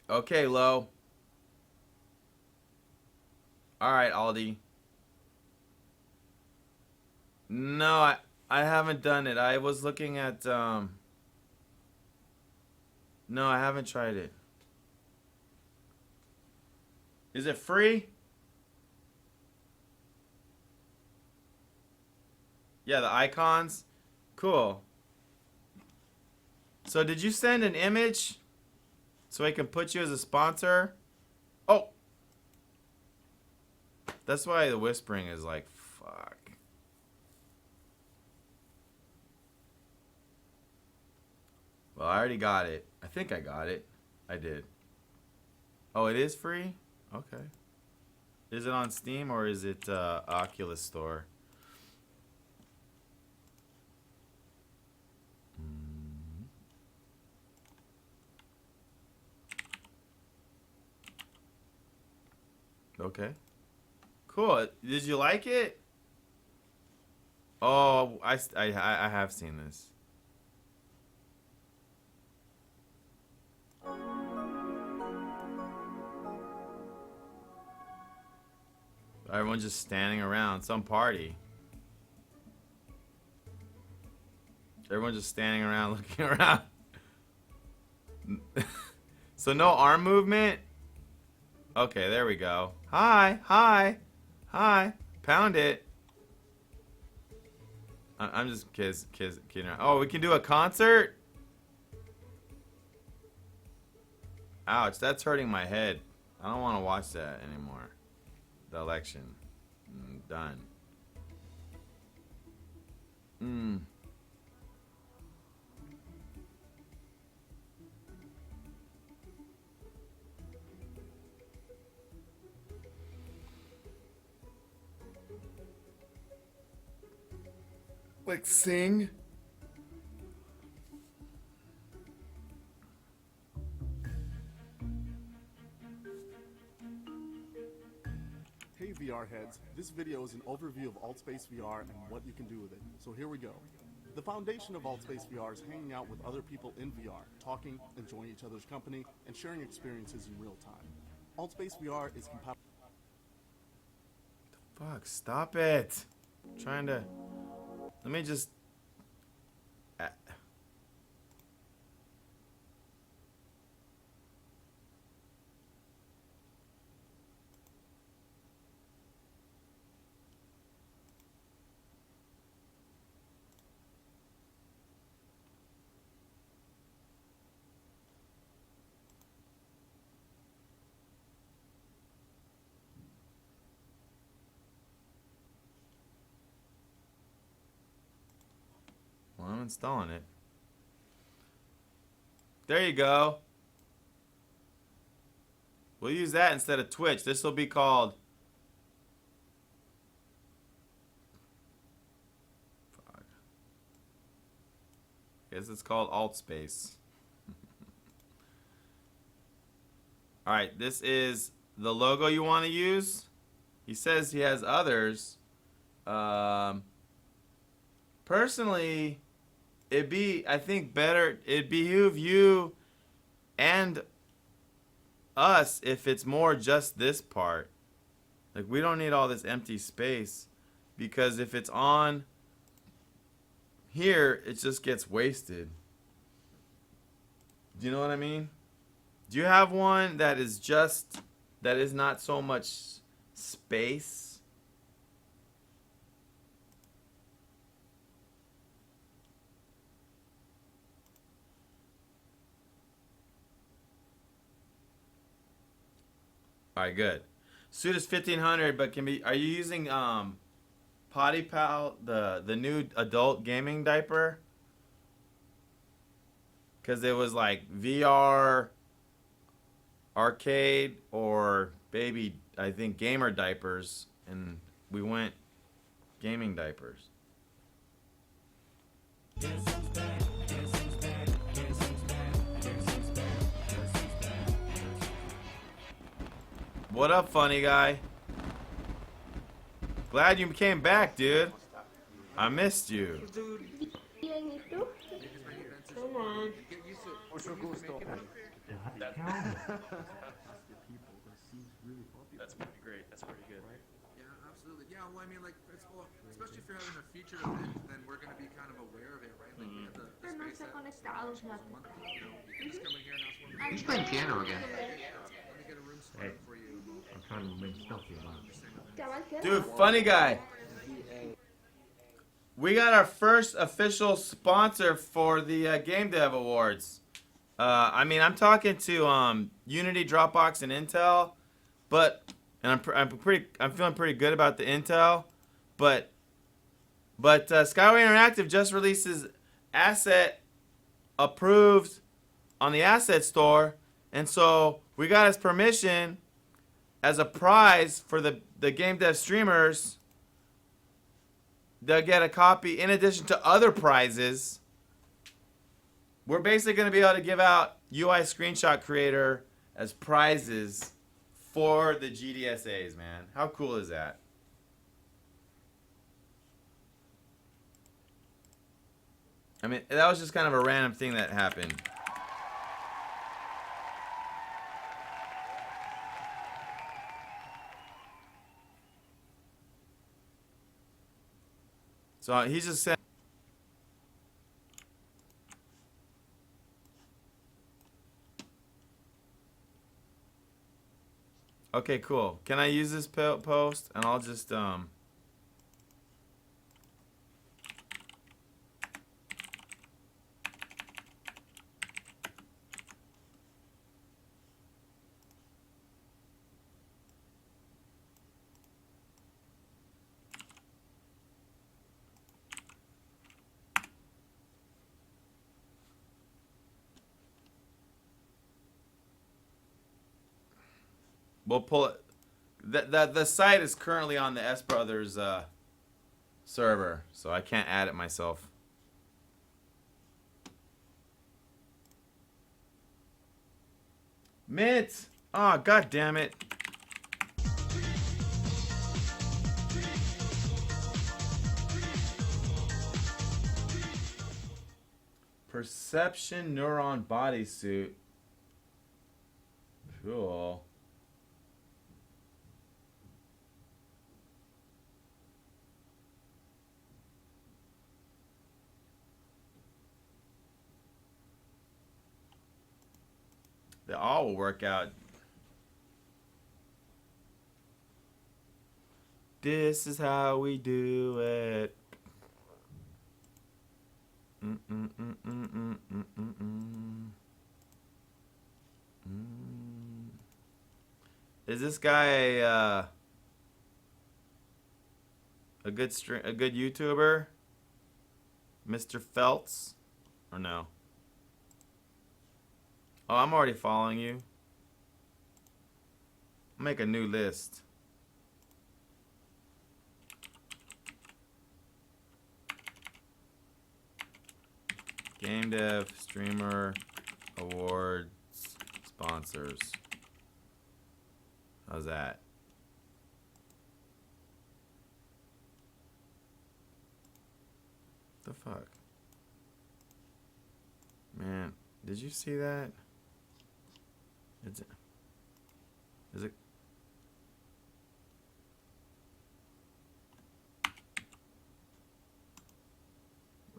Okay, Lo. All right, Aldi. No, I haven't done it. I was looking at no, I haven't tried it. Is it free? Yeah, the icons. Cool. So did you send an image so I can put you as a sponsor? Oh. That's why the whispering is like, fuck. Well, I already got it. I think I got it. I did. Oh, it is free? Okay. Is it on Steam or is it Oculus Store? Okay. Cool. Did you like it? Oh, I have seen this. Everyone's just standing around some party. Everyone's just standing around looking around. So no arm movement? Okay, there we go. Hi, hi, hi. Pound it. I'm just kidding around. Oh, we can do a concert? Ouch, that's hurting my head. I don't want to watch that anymore. The election. Done. Like sing? Hey VR heads, this video is an overview of AltSpace VR and what you can do with it. So here we go. The foundation of AltSpace VR is hanging out with other people in VR, talking, enjoying each other's company, and sharing experiences in real time. AltSpace VR is compatible. Fuck, stop it. I'm trying to... Let me just... Well, I'm installing it. There you go. We'll use that instead of Twitch. This will be called... Fuck. Guess it's called AltSpace. Alright, this is the logo you want to use. He says he has others. Personally, it'd be, I think, better, it'd behoove you and us if it's more just this part. Like, we don't need all this empty space, because if it's on here, it just gets wasted. Do you know what I mean? Do you have one that is just, that is not so much space? All right, good. Suit is 1500, but can be. Are you using Potty Pal, the new adult gaming diaper? Because it was like VR, arcade, or baby, I think gamer diapers, and we went gaming diapers. What up, funny guy? Glad you came back, dude. I missed you. Come on. That's pretty great. That's pretty good. Yeah, absolutely. Yeah, well, I mean, like, it's cool, especially if you're having a featured event, then we're going to be kind of aware of it, right? Like, we have the space that once a month, you know, you just come in here and ask one. Who's playing piano again? Let me get a room started for you. I'm trying to make stealthy about it. Dude, funny guy. We got our first official sponsor for the GameDev Awards. I mean, I'm talking to Unity, Dropbox, and Intel, and I'm feeling pretty good about the Intel, but Skyway Interactive just releases asset approved on the asset store, and so we got his permission as a prize for the GameDev streamers. They'll get a copy in addition to other prizes. We're basically going to be able to give out UI Screenshot Creator as prizes for the GDSAs, man. How cool is that? I mean, that was just kind of a random thing that happened. So he just said, Okay, cool. Can I use this post? And I'll just we'll pull it. The site is currently on the S Brothers server, so I can't add it myself. Mint! Oh, god damn it. Perception neuron bodysuit. Cool. They all will work out. This is how we do it. Is this guy a good YouTuber? Mr. Feltz? Or no? Oh, I'm already following you. I'll make a new list. GameDev, streamer, awards, sponsors. How's that? The fuck? Man, did you see that? Is it?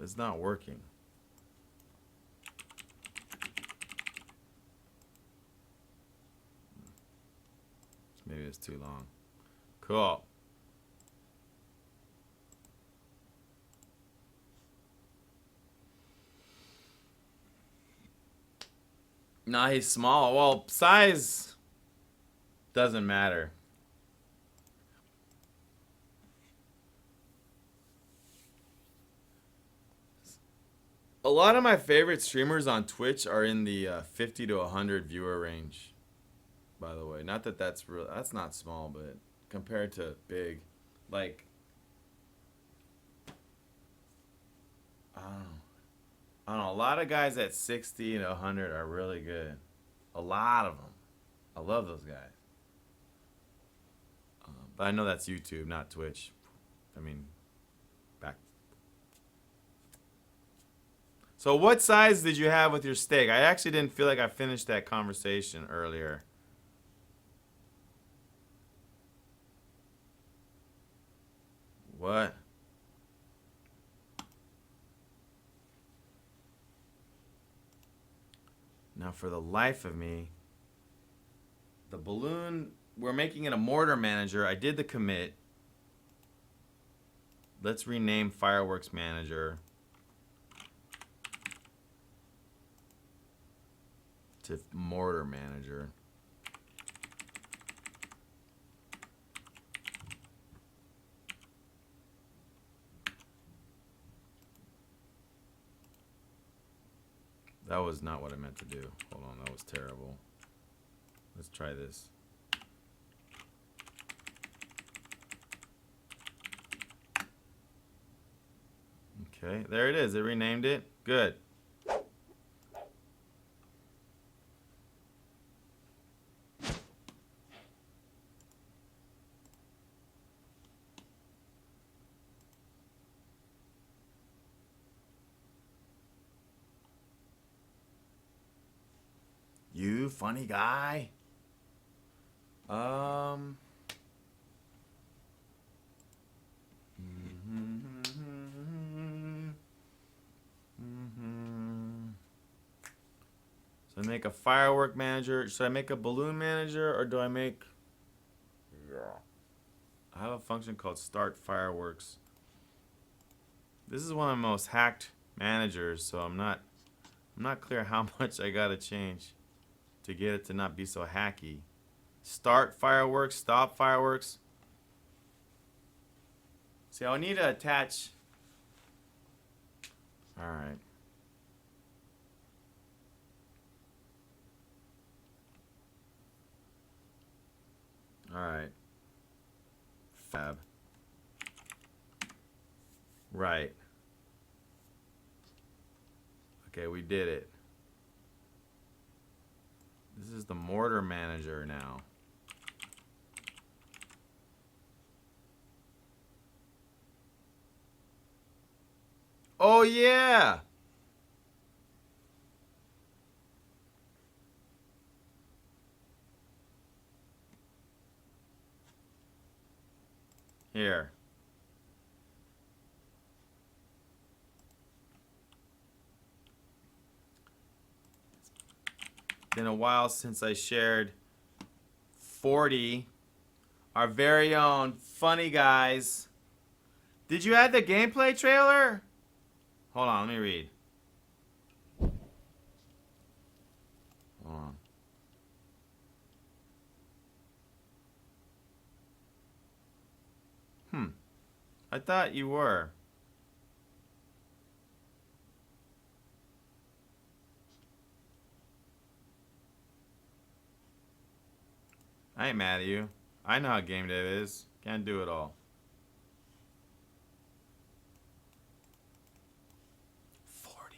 It's not working. Maybe it's too long. Cool. Nah, he's small. Well, size doesn't matter. A lot of my favorite streamers on Twitch are in the 50 to 100 viewer range. By the way, not that that's real. That's not small, but compared to big, like I don't know. A lot of guys at 60 and 100 are really good. A lot of them. I love those guys. But I know that's YouTube, not Twitch. I mean, back. So what size did you have with your steak? I actually didn't feel like I finished that conversation earlier. What? Now, for the life of me, the balloon, we're making it a mortar manager. I did the commit. Let's rename fireworks manager to mortar manager. That was not what I meant to do. Hold on, that was terrible. Let's try this. Okay, there it is. It renamed it. Good. You funny guy. So I make a firework manager. Should I make a balloon manager or do I make I have a function called start fireworks. This is one of the most hacked managers, so I'm not clear how much I gotta change to get it to not be so hacky. Start fireworks, stop fireworks. See, I'll need to attach. All right. All right. Fab. Right. Okay, we did it. This is the mortar manager now. Oh yeah! Here. Been a while since I shared 40, our very own funny guys. Did you add the gameplay trailer? Hold on, let me read. Hold on. I thought you were. I ain't mad at you. I know how GameDev is. Can't do it all. 40.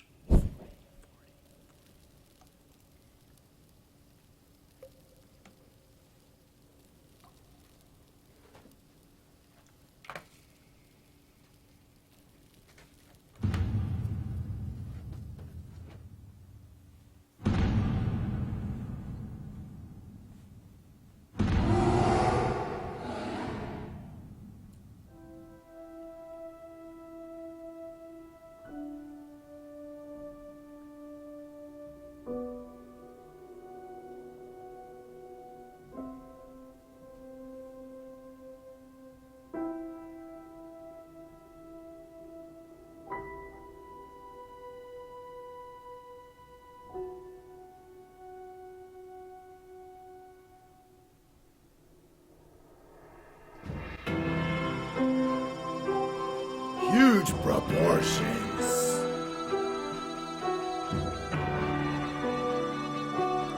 Huge proportions.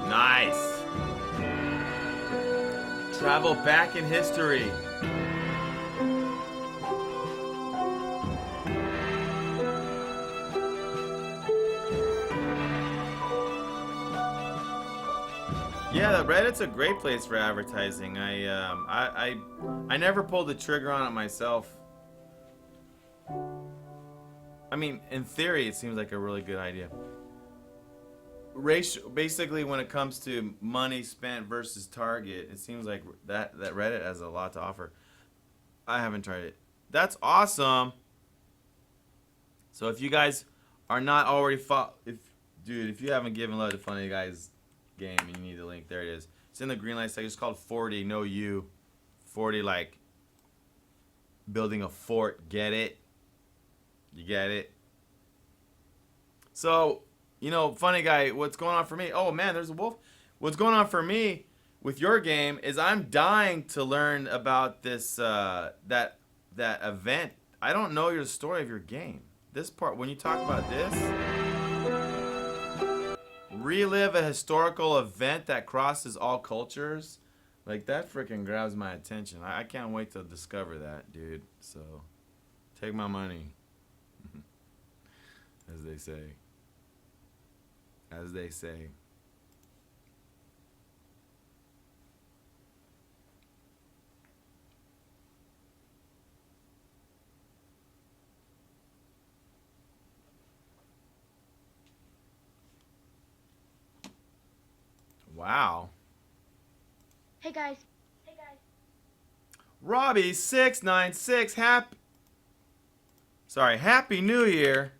Nice. Travel back in history. Yeah, the Reddit's a great place for advertising. I never pulled the trigger on it myself. I mean, in theory, it seems like a really good idea. Basically, when it comes to money spent versus target, it seems like that Reddit has a lot to offer. I haven't tried it. That's awesome. So if you guys are not already if you haven't given love to Funny Guys game, and you need the link, there it is. It's in the green light section. It's called 40. No U. 40 like building a fort. Get it? You get it? So, you know, Funny Guy, what's going on for me? Oh man, there's a wolf. What's going on for me with your game is I'm dying to learn about this that event. I don't know your story of your game. This part, when you talk about this, relive a historical event that crosses all cultures, like that freaking grabs my attention. I can't wait to discover that, dude. So, take my money. As they say. As they say. Wow. Hey guys. Robbie696, Happy New Year.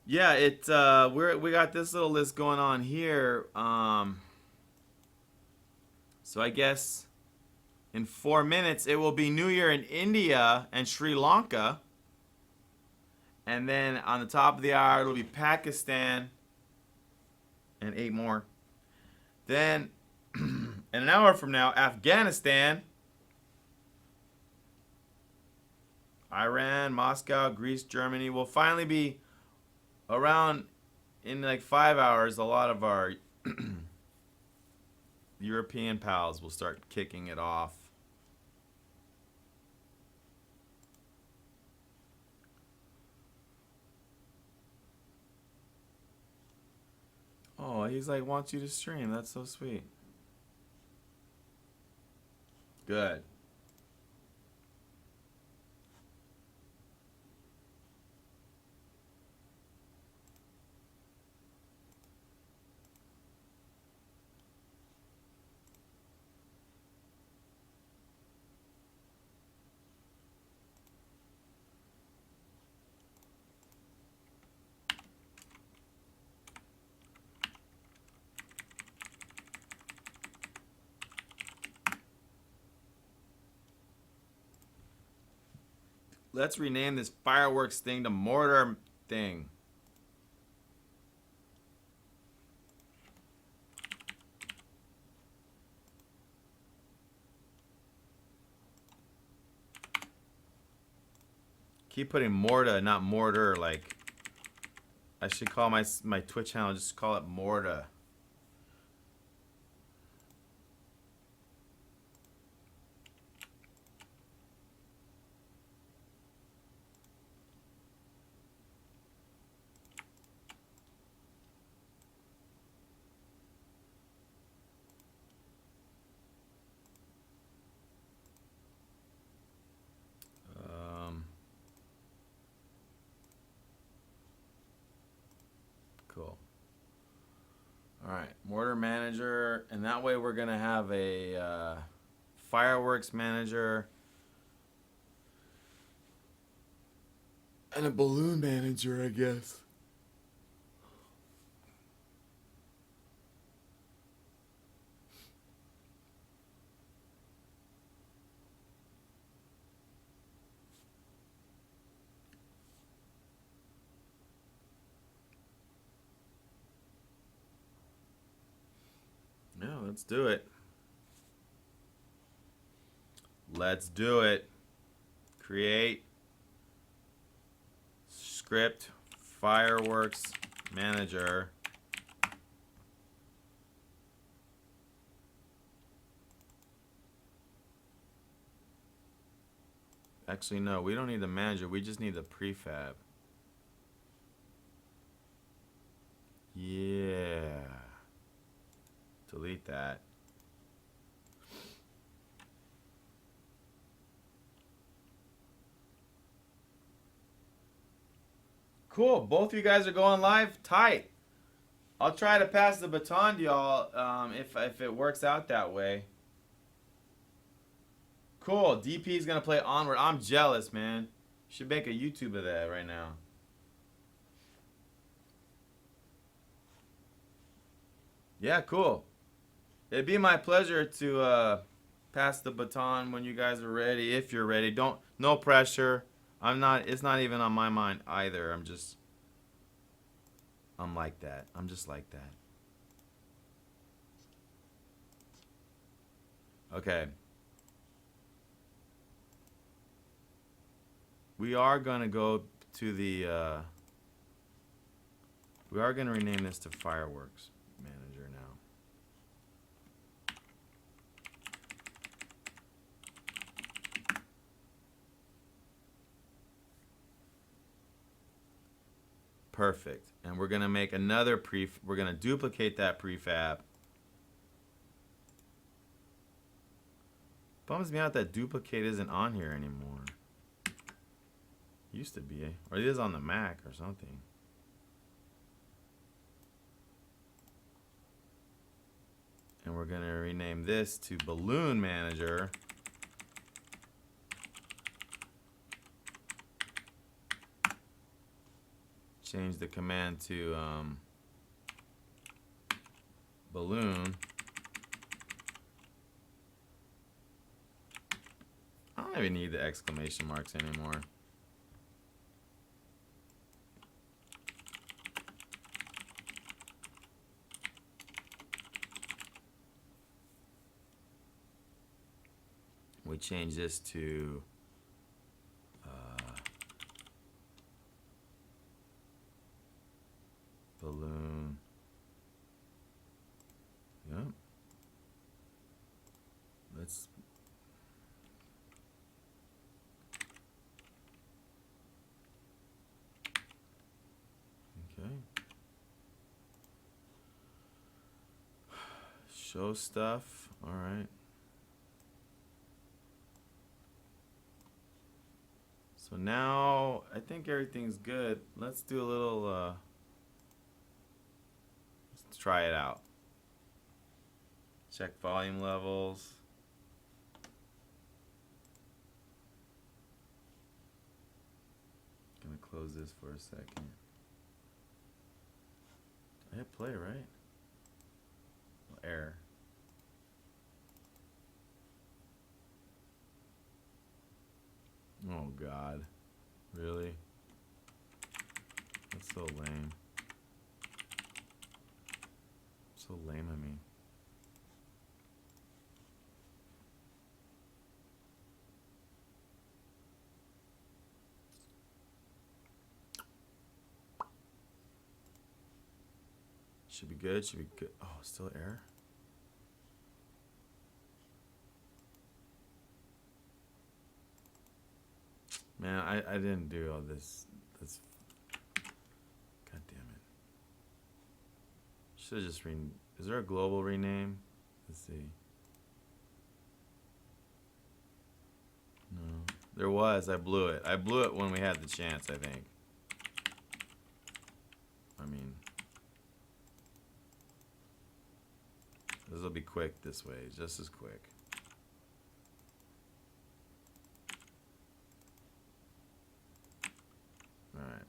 Yeah, we got this little list going on here. So I guess in 4 minutes it will be New Year in India and Sri Lanka. And then on the top of the hour it'll be Pakistan and 8 more. Then in an hour from now, Afghanistan, Iran, Moscow, Greece, Germany will finally be around in like 5 hours. A lot of our European pals will start kicking it off. Oh, he's like, wants you to stream. That's so sweet. Good. Let's rename this fireworks thing to mortar thing. Keep putting mortar, not mortar. Like, I should call my Twitch channel, just call it mortar. Cool. All right, mortar manager, and that way we're gonna have a fireworks manager and a balloon manager, I guess. Yeah, let's do it. Let's do it. Create script fireworks manager. Actually, no, we don't need the manager. We just need the prefab. Yeah. Delete that. Cool. Both of you guys are going live. Tight. I'll try to pass the baton to y'all if it works out that way. Cool. DP is gonna play Onward. I'm jealous, man. Should make a YouTube of that right now. Yeah, cool. It'd be my pleasure to pass the baton when you guys are ready. If you're ready, no pressure. It's not even on my mind either. I'm like that. I'm just like that. Okay. We are gonna go to the we are gonna rename this to Fireworks Manager now. Perfect. And we're gonna make another we're gonna duplicate that prefab. Bums me out that duplicate isn't on here anymore. Used to be, or it is on the Mac or something. And we're gonna rename this to Balloon Manager. change the command to balloon. I don't even need the exclamation marks anymore. We change this to balloon. Yep. Let's okay. Show stuff. All right. So now I think everything's good. Let's do a little let's try it out. Check volume levels. Gonna close this for a second. I hit play, right? Oh, error. Oh God, really? That's so lame. So lame of me. Should be good, should be good. Oh, still error? Man, I didn't do all this. That's... God damn it. Should have just is there a global rename? Let's see. No. There was. I blew it. I blew it when we had the chance, I think. I mean... This will be quick this way. Just as quick. Alright.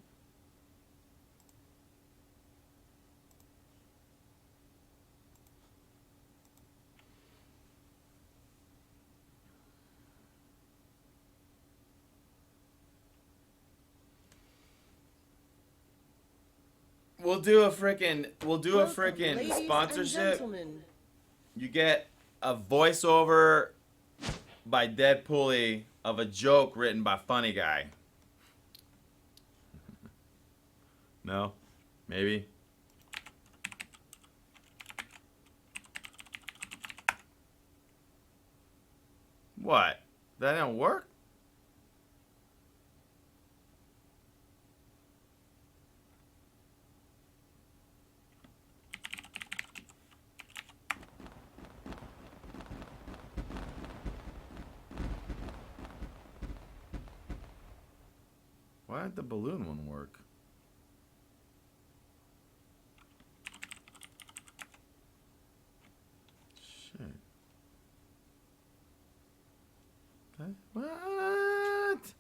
We'll do a frickin' sponsorship. You get a voiceover by Deadpool of a joke written by Funny Guy. No? Maybe? What? That didn't work? Why did the balloon one work? Shit. Okay. What?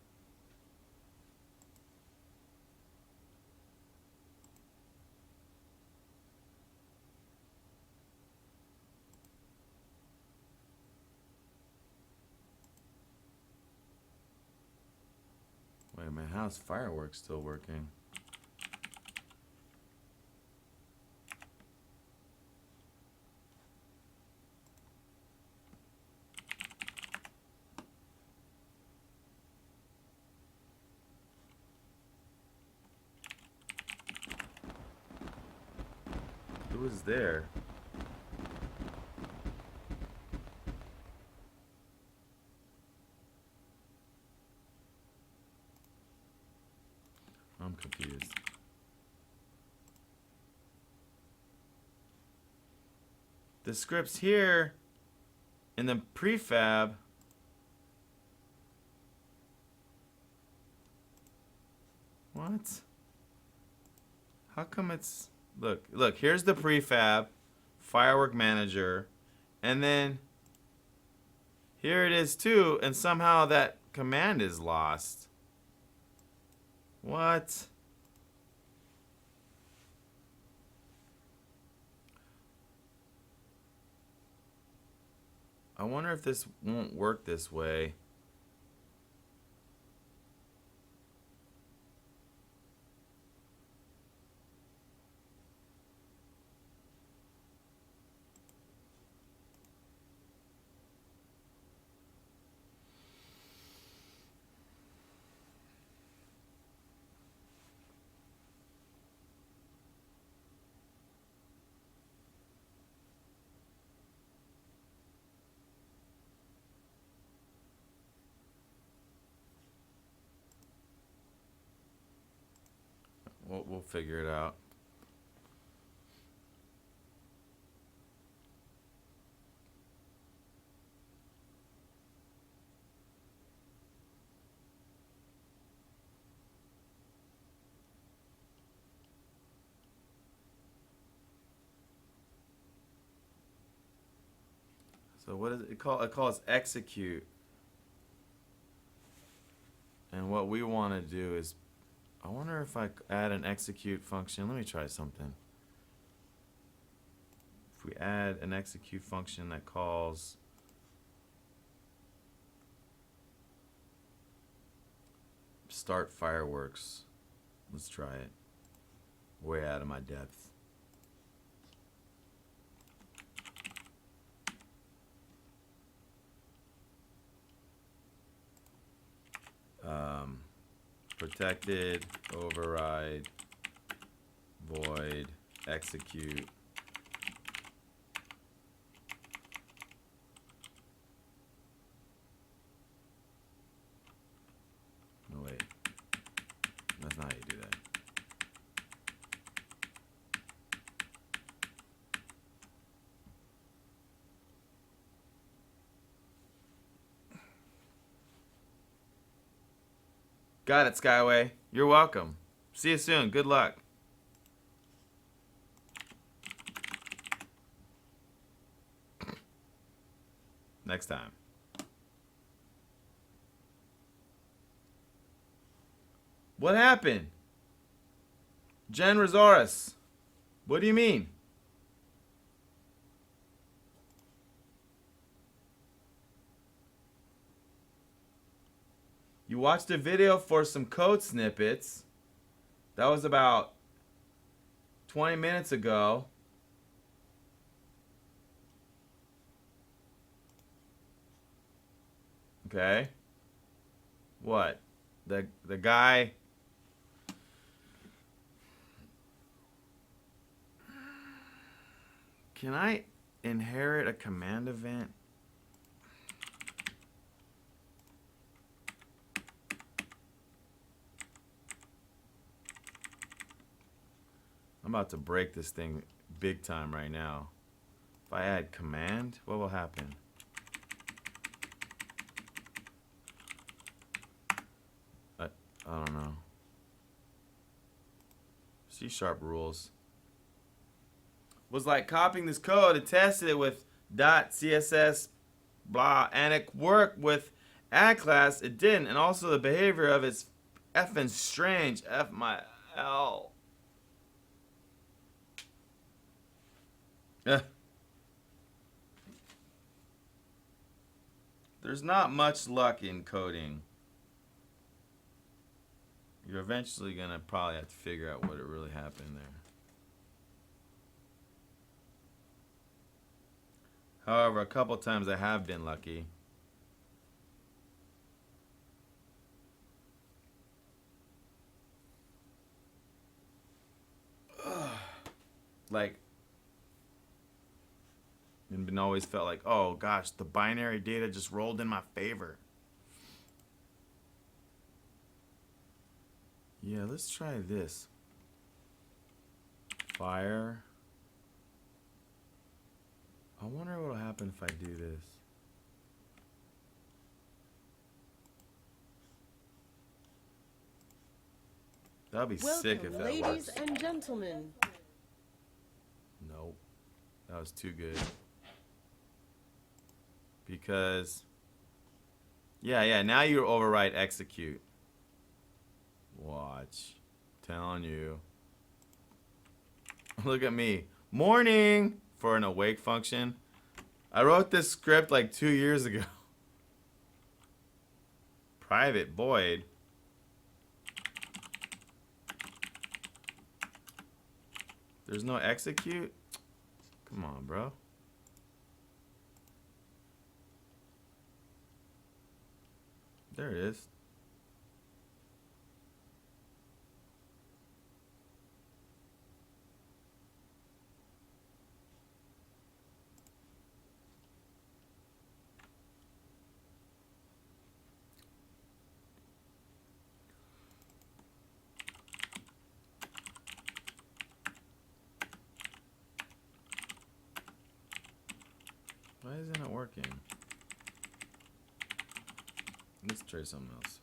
Wait a minute, how's fireworks still working? Who was there? I'm confused. The script's here in the prefab. What? How come it's... Look, here's the prefab, firework manager, and then here it is too, and somehow that command is lost. What? I wonder if this won't work this way. We'll figure it out. So what is it called? It calls execute. And what we want to do is, I wonder if I add an execute function. Let me try something. If we add an execute function that calls start fireworks. Let's try it. Way out of my depth. Protected, override, void, execute. No, wait. That's not how you do that. Got it, Skyway. You're welcome. See you soon. Good luck. Next time. What happened? Jen Rosaurus. What do you mean? You watched a video for some code snippets. That was about 20 minutes ago. Okay. What? The guy... Can I inherit a command event? I'm about to break this thing big time right now. If I add command, what will happen? I don't know. C# rules. Was like copying this code and tested it with .css blah, and it worked with add class. It didn't, and also the behavior of it's effing strange. F my L. There's not much luck in coding. You're eventually gonna probably have to figure out what really happened there. However, a couple times I have been lucky. Like, and always felt like, oh gosh, the binary data just rolled in my favor. Yeah, let's try this. Fire. I wonder what will happen if I do this. That'd be sick if that ladies works. and gentlemen. Nope. That was too good. Because, yeah, now you overwrite execute. Watch. Telling you. Look at me. Morning! For an awake function. I wrote this script like 2 years ago. Private void. There's no execute? Come on, bro. There it is. Why isn't it working? Let's try something else.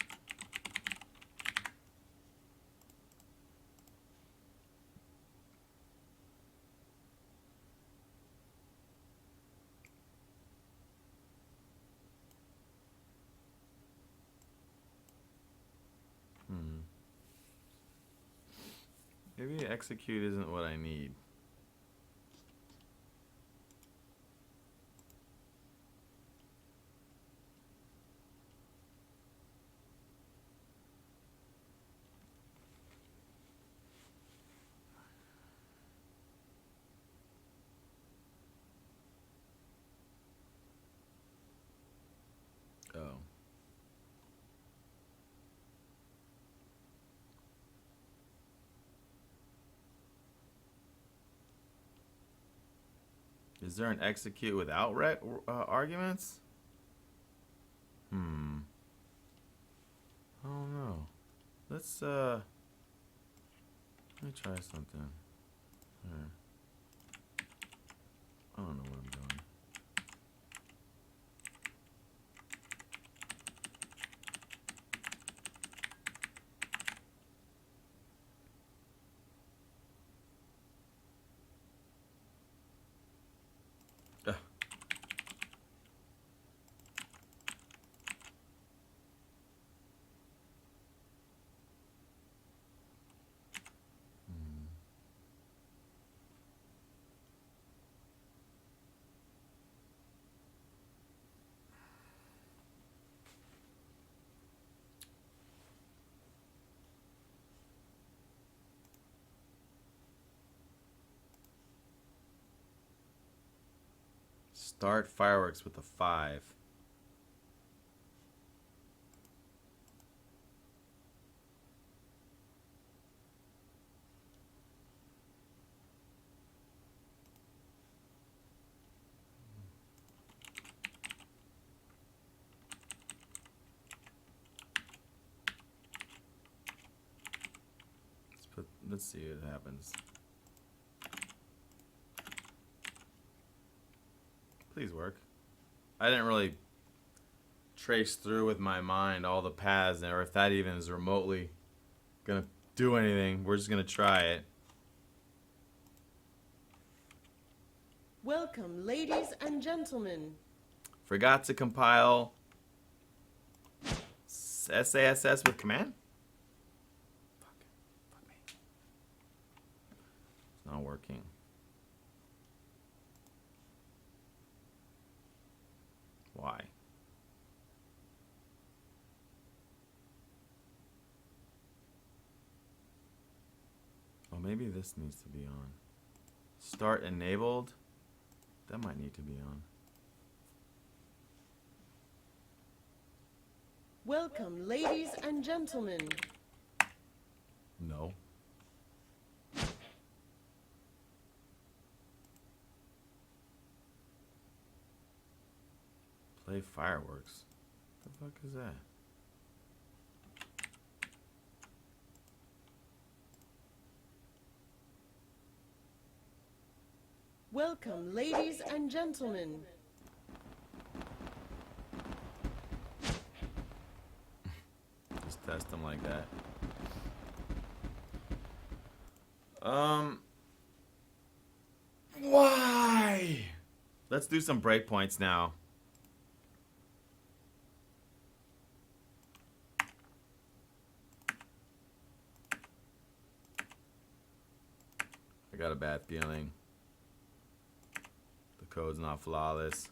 Maybe execute isn't what I need. Oh. Is there an execute without arguments? I don't know. Let's let me try something. Here. I don't know what I'm doing. Start fireworks with a 5. Let's see what happens. Please work. I didn't really trace through with my mind all the paths, or if that even is remotely gonna do anything. We're just gonna try it. Welcome, ladies and gentlemen. Forgot to compile SASS with command? Fuck me. It's not working. Why? Oh, maybe this needs to be on. Start enabled. That might need to be on. Welcome, ladies and gentlemen. No. Play fireworks. What the fuck is that? Welcome, ladies and gentlemen. Just test them like that. Why? Let's do some breakpoints now. I got a bad feeling. The code's not flawless.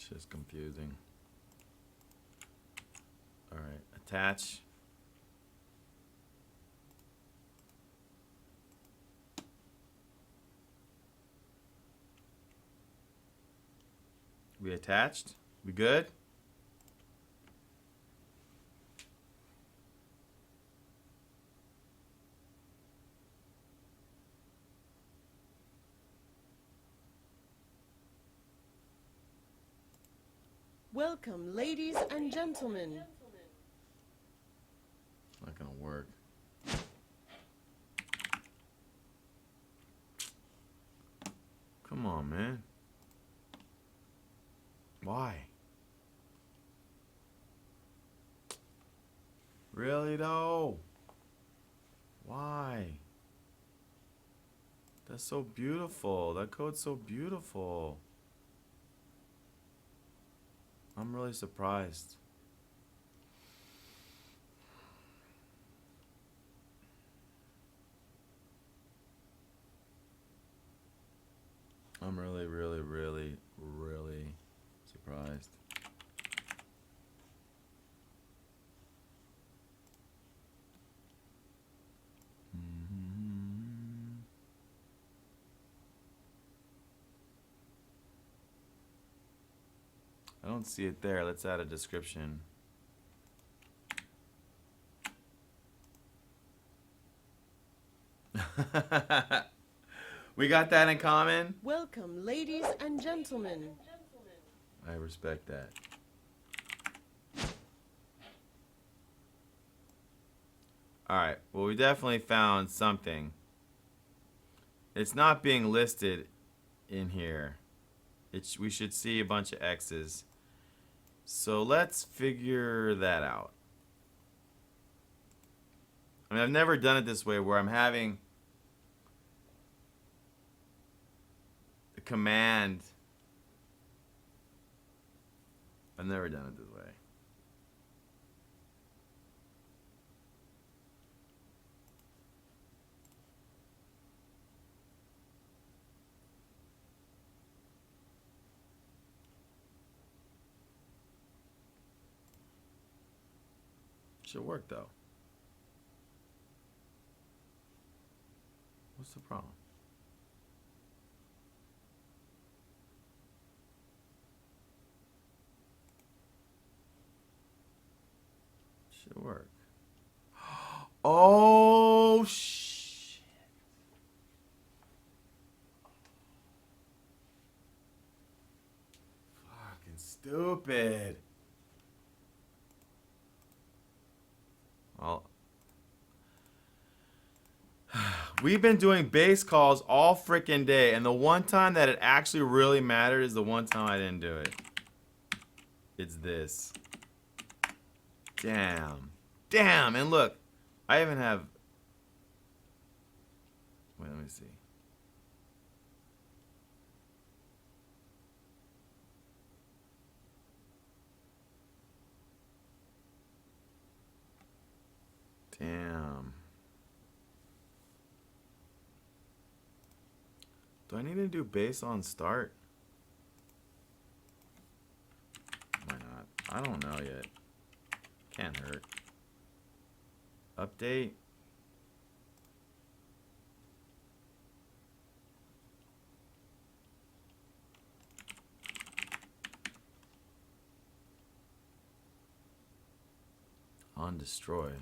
It's just confusing. All right, attach. We attached? We good? Welcome, ladies and gentlemen. Not gonna work. Come on, man. Why? Really though? Why? That's so beautiful. That code's so beautiful. I'm really surprised. I'm really, really, really, really surprised. I don't see it there. Let's add a description. We got that in common? Welcome, ladies and gentlemen. I respect that. Alright, well we definitely found something. It's not being listed in here. We should see a bunch of X's. So let's figure that out. I mean, I've never done it this way where I'm having the command. I've never done it this way. Should work though. What's the problem? Should work. Oh shit. Fucking stupid. Well, we've been doing base calls all freaking day, and the one time that it actually really mattered is the one time I didn't do it. It's this. Damn. Damn, and look, I even have... Wait, let me see. Damn. Do I need to do base on start? Why not? I don't know yet. Can't hurt. Update. On destroy.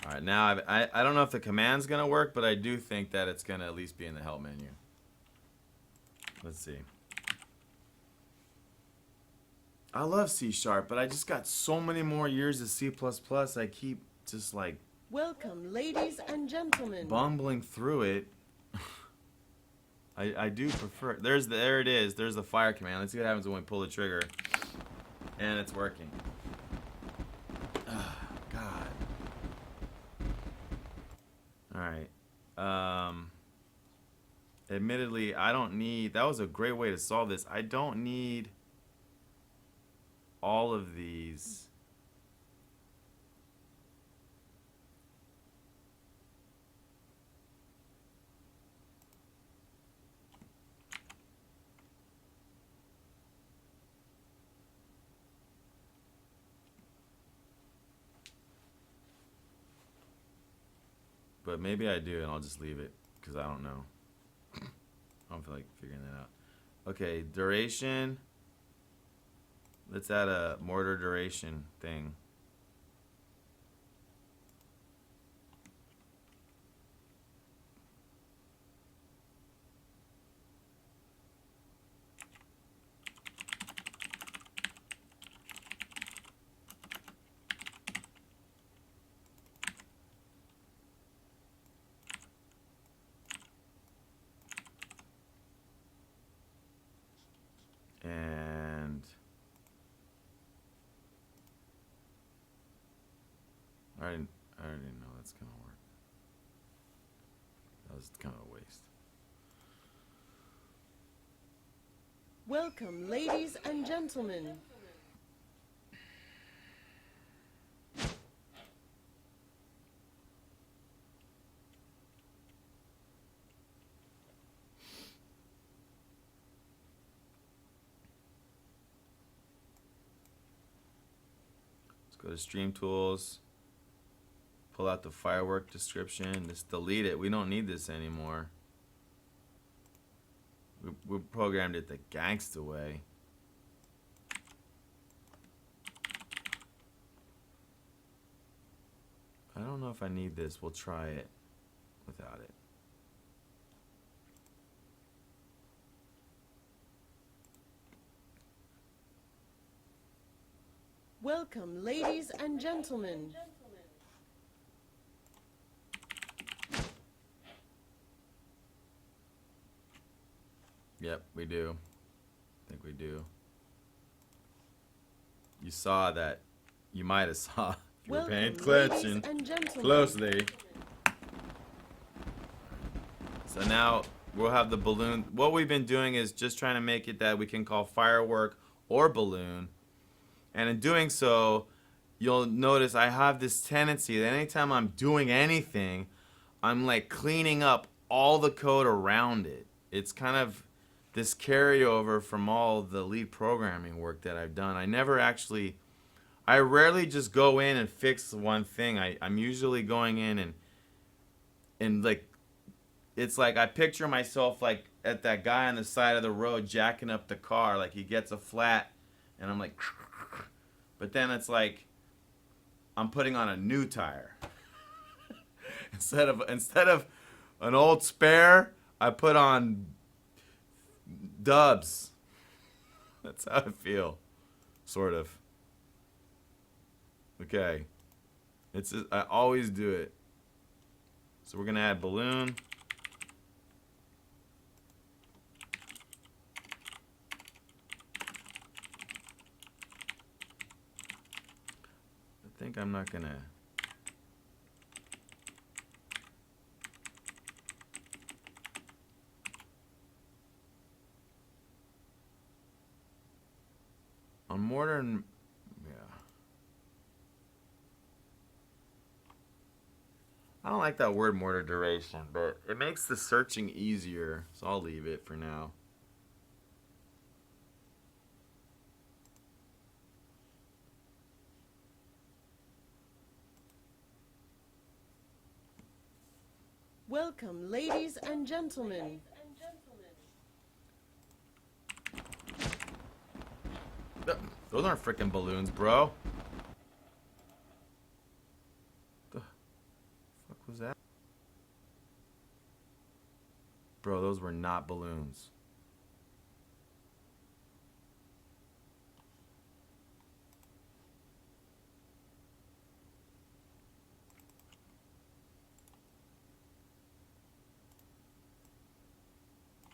Alright, now I don't know if the command's gonna work, but I do think that it's gonna at least be in the help menu. Let's see. I love C#, but I just got so many more years of C++. I keep just like Welcome, ladies and gentlemen. bumbling through it. I do prefer. There it is. There's the fire command. Let's see what happens when we pull the trigger, and it's working. God. All right. Admittedly, I don't need. That was a great way to solve this. I don't need all of these. but maybe I do, and I'll just leave it because I don't know. I don't feel like figuring that out. Okay, duration. Let's add a mortar duration thing. And I already know that's gonna work. That was kind of a waste. Welcome, ladies and gentlemen. Go to Stream Tools, pull out the firework description, just delete it. We don't need this anymore. We programmed it the gangsta way. I don't know if I need this. We'll try it without it. Welcome, ladies and gentlemen. Yep, we do. I think we do. You saw that. You might have saw. If you were paying attention closely. So now we'll have the balloon. What we've been doing is just trying to make it that we can call firework or balloon. And in doing so, you'll notice I have this tendency that anytime I'm doing anything, I'm like cleaning up all the code around it. It's kind of this carryover from all the lead programming work that I've done. I rarely just go in and fix one thing. I'm usually going in and like, it's like I picture myself like at that guy on the side of the road jacking up the car, like he gets a flat and I'm like, but then it's like I'm putting on a new tire. instead of an old spare, I put on dubs. That's how I feel, sort of. Okay, I always do it. So we're gonna add balloon. I think I'm not gonna. On mortar and yeah. I don't like that word mortar duration, but it makes the searching easier, so I'll leave it for now. Welcome, ladies and gentlemen. Those aren't freaking balloons, bro. The fuck was that? Bro, those were not balloons.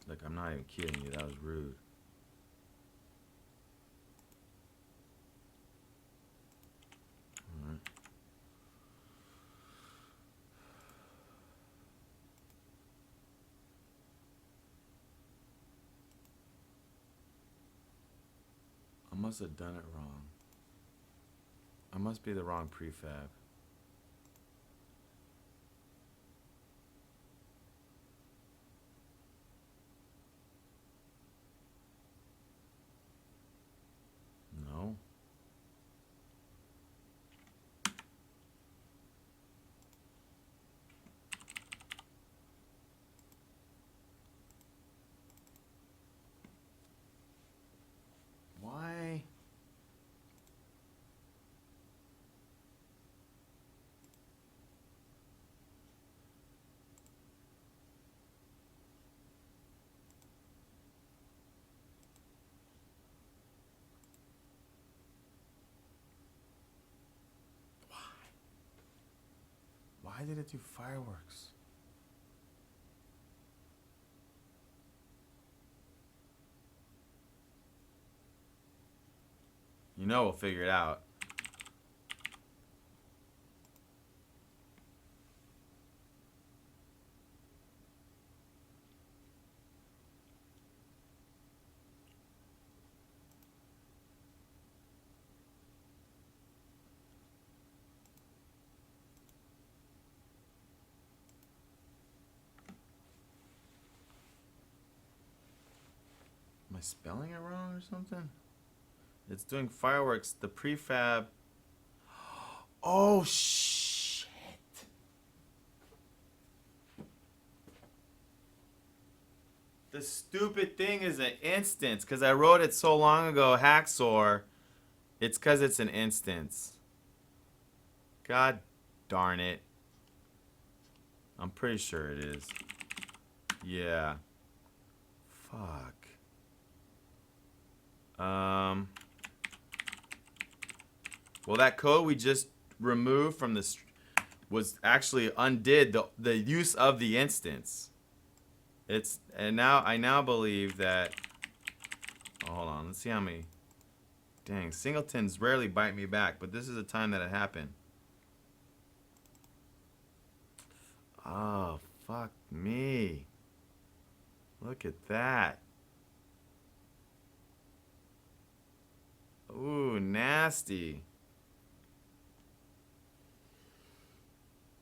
Like, I'm not even kidding you. That was rude. All right. I must have done it wrong. I must be the wrong prefab. No. did it do fireworks? You know we'll figure it out. Am I spelling it wrong or something? It's doing fireworks. The prefab. Oh, shit. The stupid thing is an instance. Because I wrote it so long ago, Hacksaw. It's because it's an instance. God darn it. I'm pretty sure it is. Yeah. Fuck. Well, that code we just removed from the was actually undid the use of the instance. And now I now believe that. Oh, hold on, let's see how many. Dang, singletons rarely bite me back, but this is the time that it happened. Oh, fuck me. Look at that. Ooh, nasty.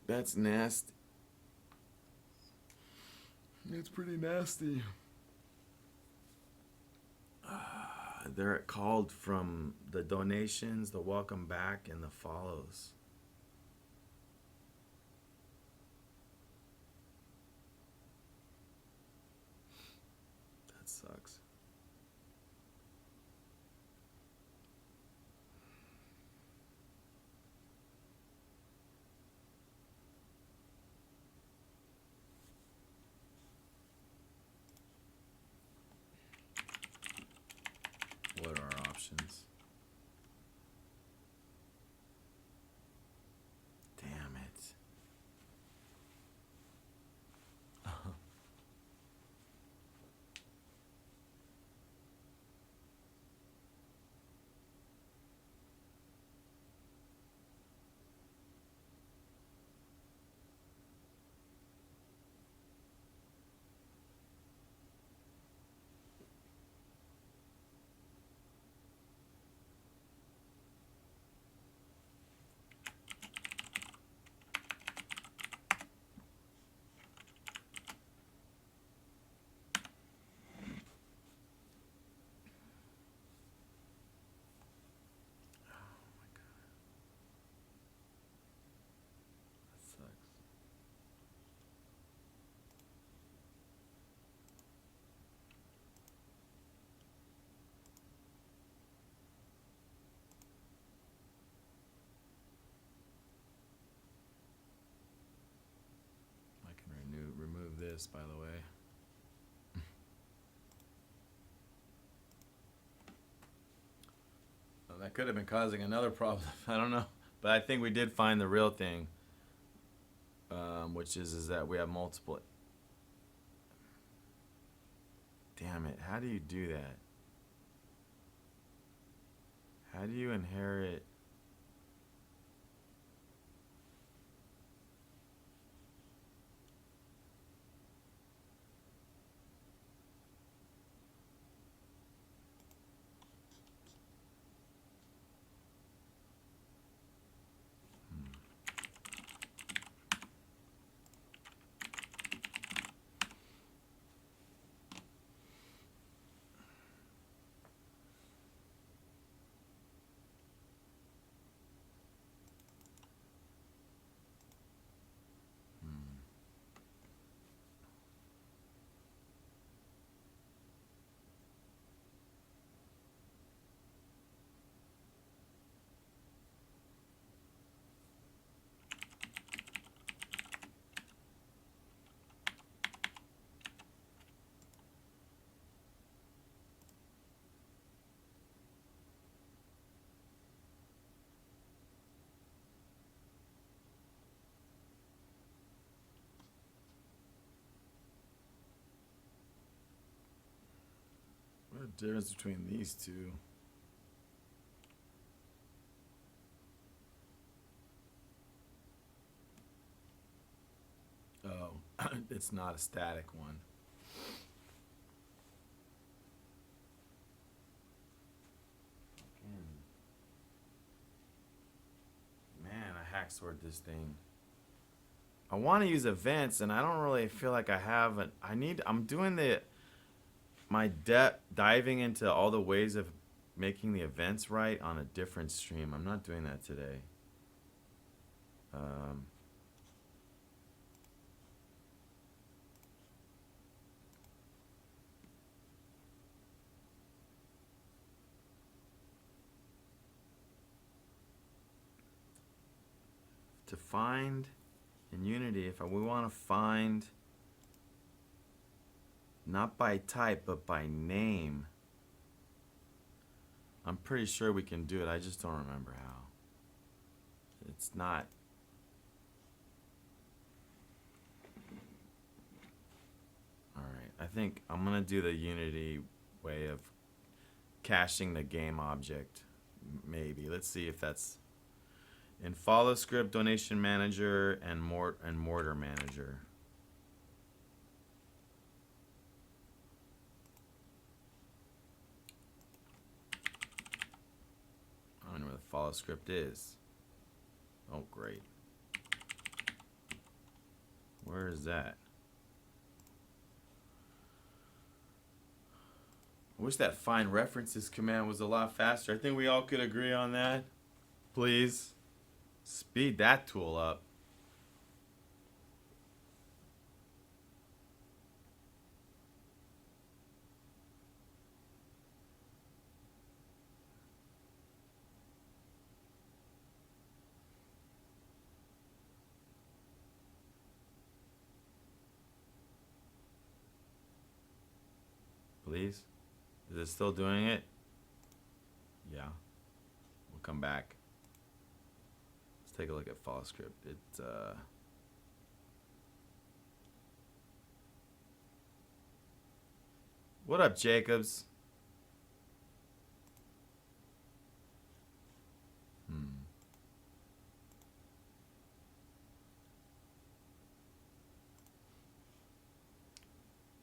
That's nasty. It's pretty nasty. They're called from the donations, the welcome back, and the follows. That sucks. What are our options? Damn it. I can remove this, by the way. Well, that could have been causing another problem. I don't know. But I think we did find the real thing. Which is that we have multiple. Damn it. How do you do that? How do you inherit? Difference between these two. Oh, it's not a static one. Man, I hacksorted this thing. I want to use events, and I don't really feel like I have it. I'm doing my diving into all the ways of making the events right on a different stream. I'm not doing that today. To find in Unity, if we want to find not by type but by name, I'm pretty sure we can do it. I just don't remember how. It's not. Alright, I think I'm gonna do the Unity way of caching the game object. Maybe. Let's see if that's in follow script, donation manager, and mortar manager. I don't know where the follow script is. Oh, great. Where is that? I wish that find references command was a lot faster. I think we all could agree on that. Please. Speed that tool up. Please? Is it still doing it? Yeah. We'll come back. Let's take a look at follow script. What up, Jacobs?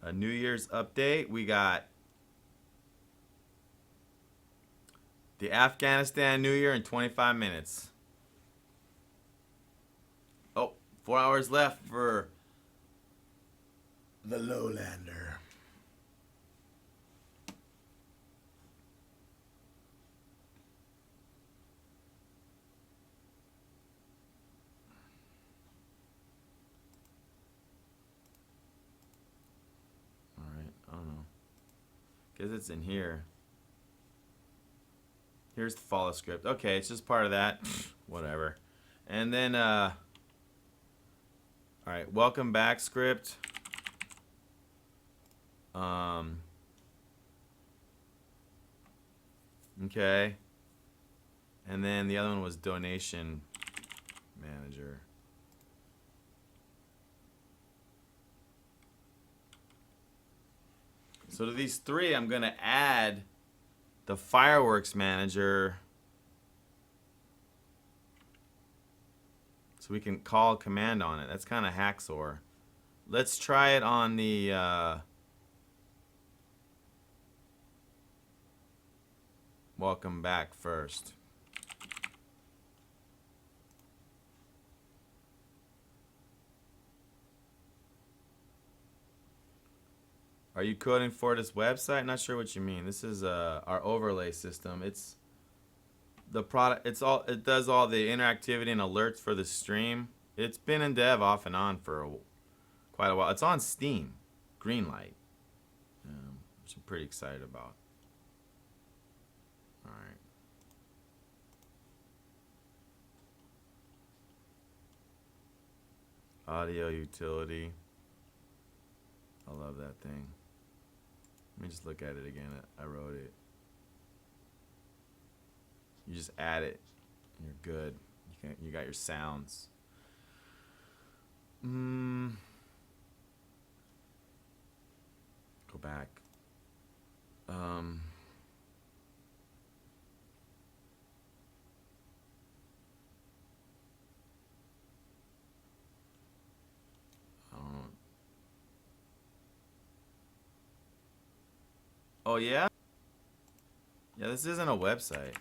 A New Year's update. We got the Afghanistan New Year in 25 minutes. Oh, 4 hours left for the Lowlander. Alright, I don't know. Guess it's in here. Here's the follow script. Okay, it's just part of that. Whatever. And then, alright, welcome back script. Okay. And then the other one was donation manager. So to these three, I'm going to add the fireworks manager so we can call a command on it. That's kind of hacksaw. Let's try it on the welcome back first. Are you coding for this website? Not sure what you mean. This is our overlay system. It's the product. It does all the interactivity and alerts for the stream. It's been in dev off and on for quite a while. It's on Steam, Greenlight, which I'm pretty excited about. All right. Audio utility. I love that thing. Let me just look at it again. I wrote it. You just add it, and you're good. You got your sounds. Go back. I don't know. Oh yeah? Yeah, this isn't a website.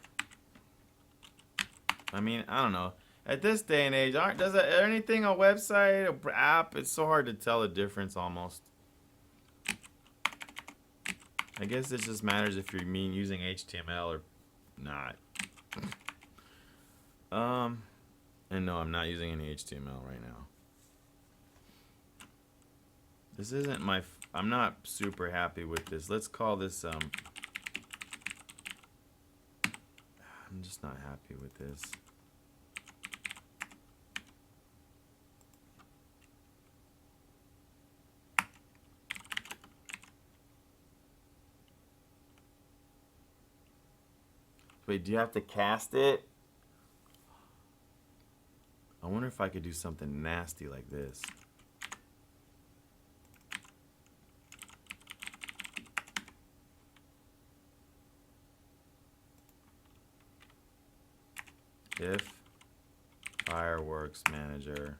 I mean, I don't know. At this day and age, does anything a website, a app? It's so hard to tell the difference almost. I guess it just matters if you mean using HTML or not. And no, I'm not using any HTML right now. This isn't my. I'm not super happy with this. Let's call this. I'm just not happy with this. Wait, do you have to cast it? I wonder if I could do something nasty like this. If fireworks manager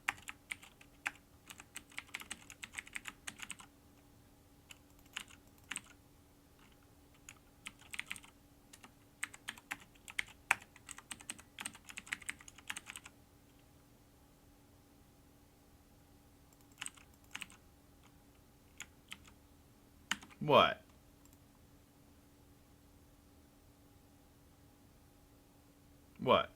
what? What?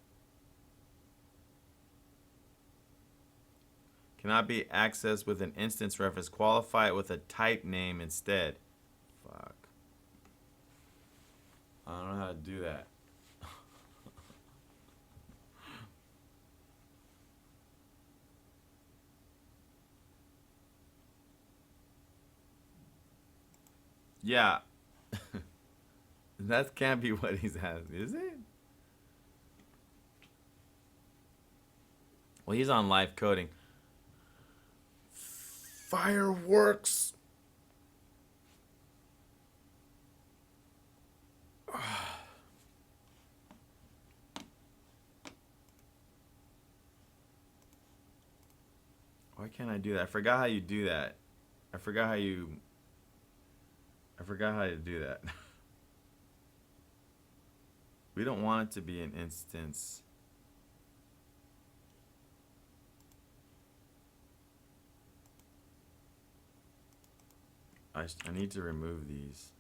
Cannot be accessed with an instance reference. Qualify it with a type name instead. Fuck. I don't know how to do that. Yeah. That can't be what he's asking, is it? Well, he's on live coding. Fireworks. Why can't I do that? I forgot how you do that. I forgot how to do that. We don't want it to be an instance. I need to remove these.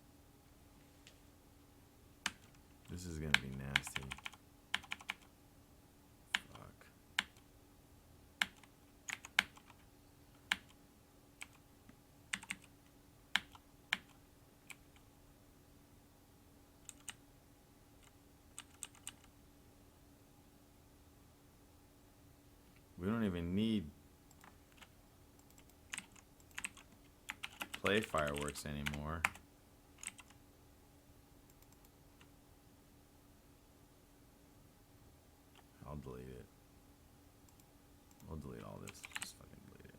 This is gonna be nasty. Fuck. We don't even need play fireworks anymore. I'll delete it. I'll delete all this. Just fucking delete it.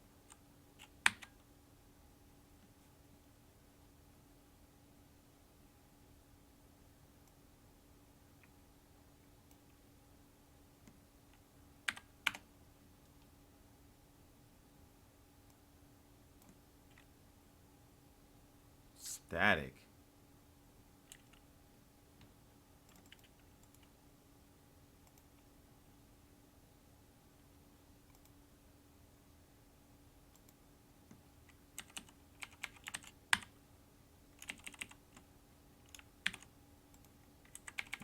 Static.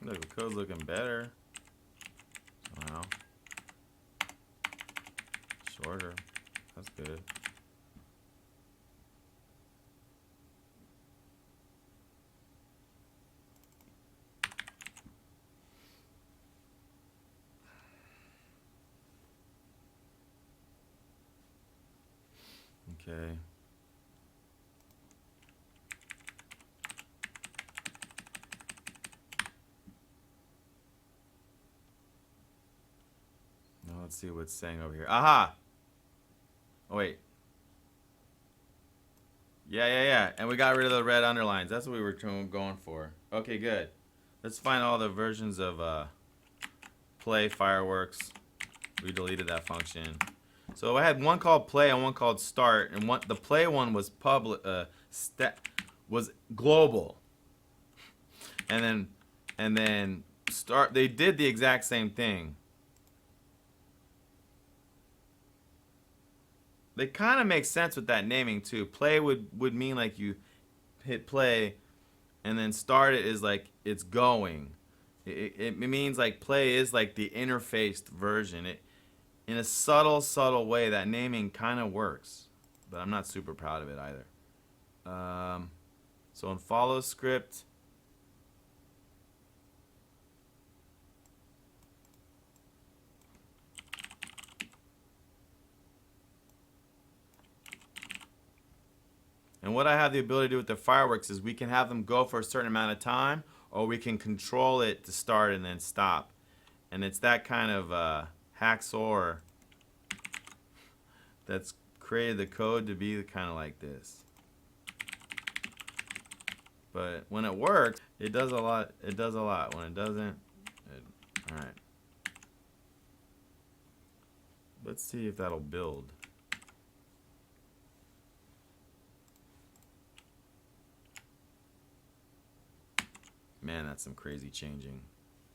Look, the code's looking better. Somehow. Shorter. That's good. Okay. Now let's see what's saying over here. Aha! Oh, wait. Yeah. And we got rid of the red underlines. That's what we were going for. Okay, good. Let's find all the versions of play fireworks. We deleted that function. So I had one called play and one called start, and the play one was was global. And then start. They did the exact same thing. They kind of make sense with that naming too. Play would mean like you hit play, and then start it is like it's going. It means like play is like the interfaced version. In a subtle way, that naming kind of works, but I'm not super proud of it either. So in follow script, and what I have the ability to do with the fireworks is we can have them go for a certain amount of time, or we can control it to start and then stop. And it's that kind of hacksaw that's created the code to be kind of like this. But when it works, it does a lot. It does a lot. When it doesn't, all right. Let's see if that'll build. Man, that's some crazy changing.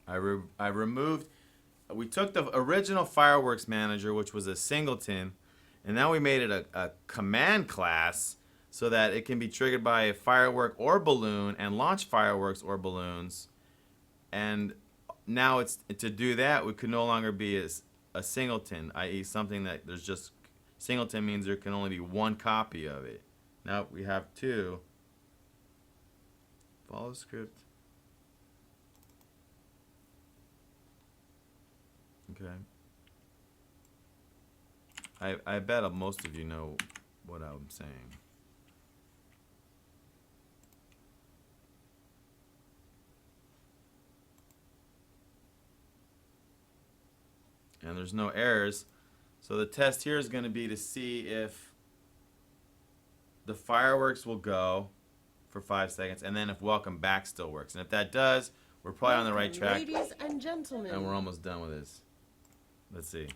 I removed. We took the original fireworks manager, which was a singleton, and now we made it a command class so that it can be triggered by a firework or balloon and launch fireworks or balloons. And now it's to do that, we could no longer be a singleton, i.e. something that there's just singleton means there can only be one copy of it. Now we have two. Follow script. Okay. I bet most of you know what I'm saying. And there's no errors. So the test here is going to be to see if the fireworks will go for 5 seconds, and then if welcome back still works. And if that does, we're probably on the right track. Ladies and gentlemen. And we're almost done with this. Let's see.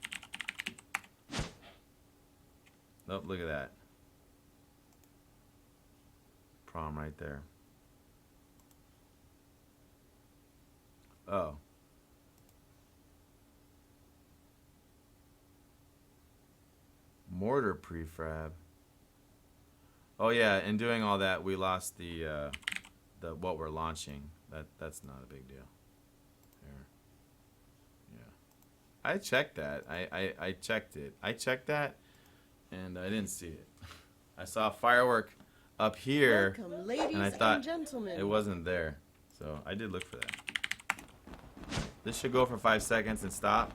Oh, look at that. Problem right there. Oh. Mortar prefab. Oh yeah, in doing all that, we lost the what we're launching. That's not a big deal. There. Yeah. I checked that. I checked it. I checked that, and I didn't see it. I saw a firework up here, Welcome, ladies and I thought and gentlemen. it wasn't there. So I did look for that. This should go for 5 seconds and stop.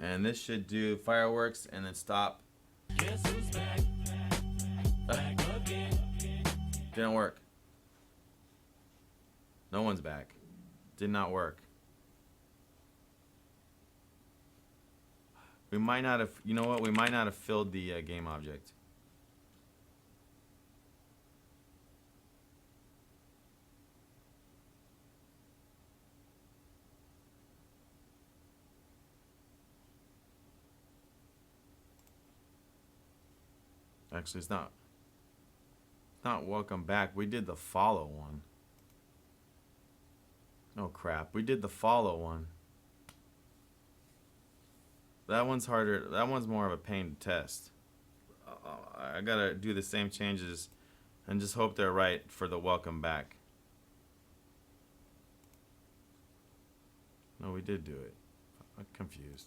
And this should do fireworks and then stop. Guess who's back? Back again. Didn't work. No one's back. Did not work. We might not have, you know what? We might not have filled the game object. Actually, it's not welcome back. We did the follow one. Oh crap, we did the follow one. That one's harder. That one's more of a pain to test. I gotta do the same changes and just hope they're right for the welcome back. No, we did do it. I'm confused.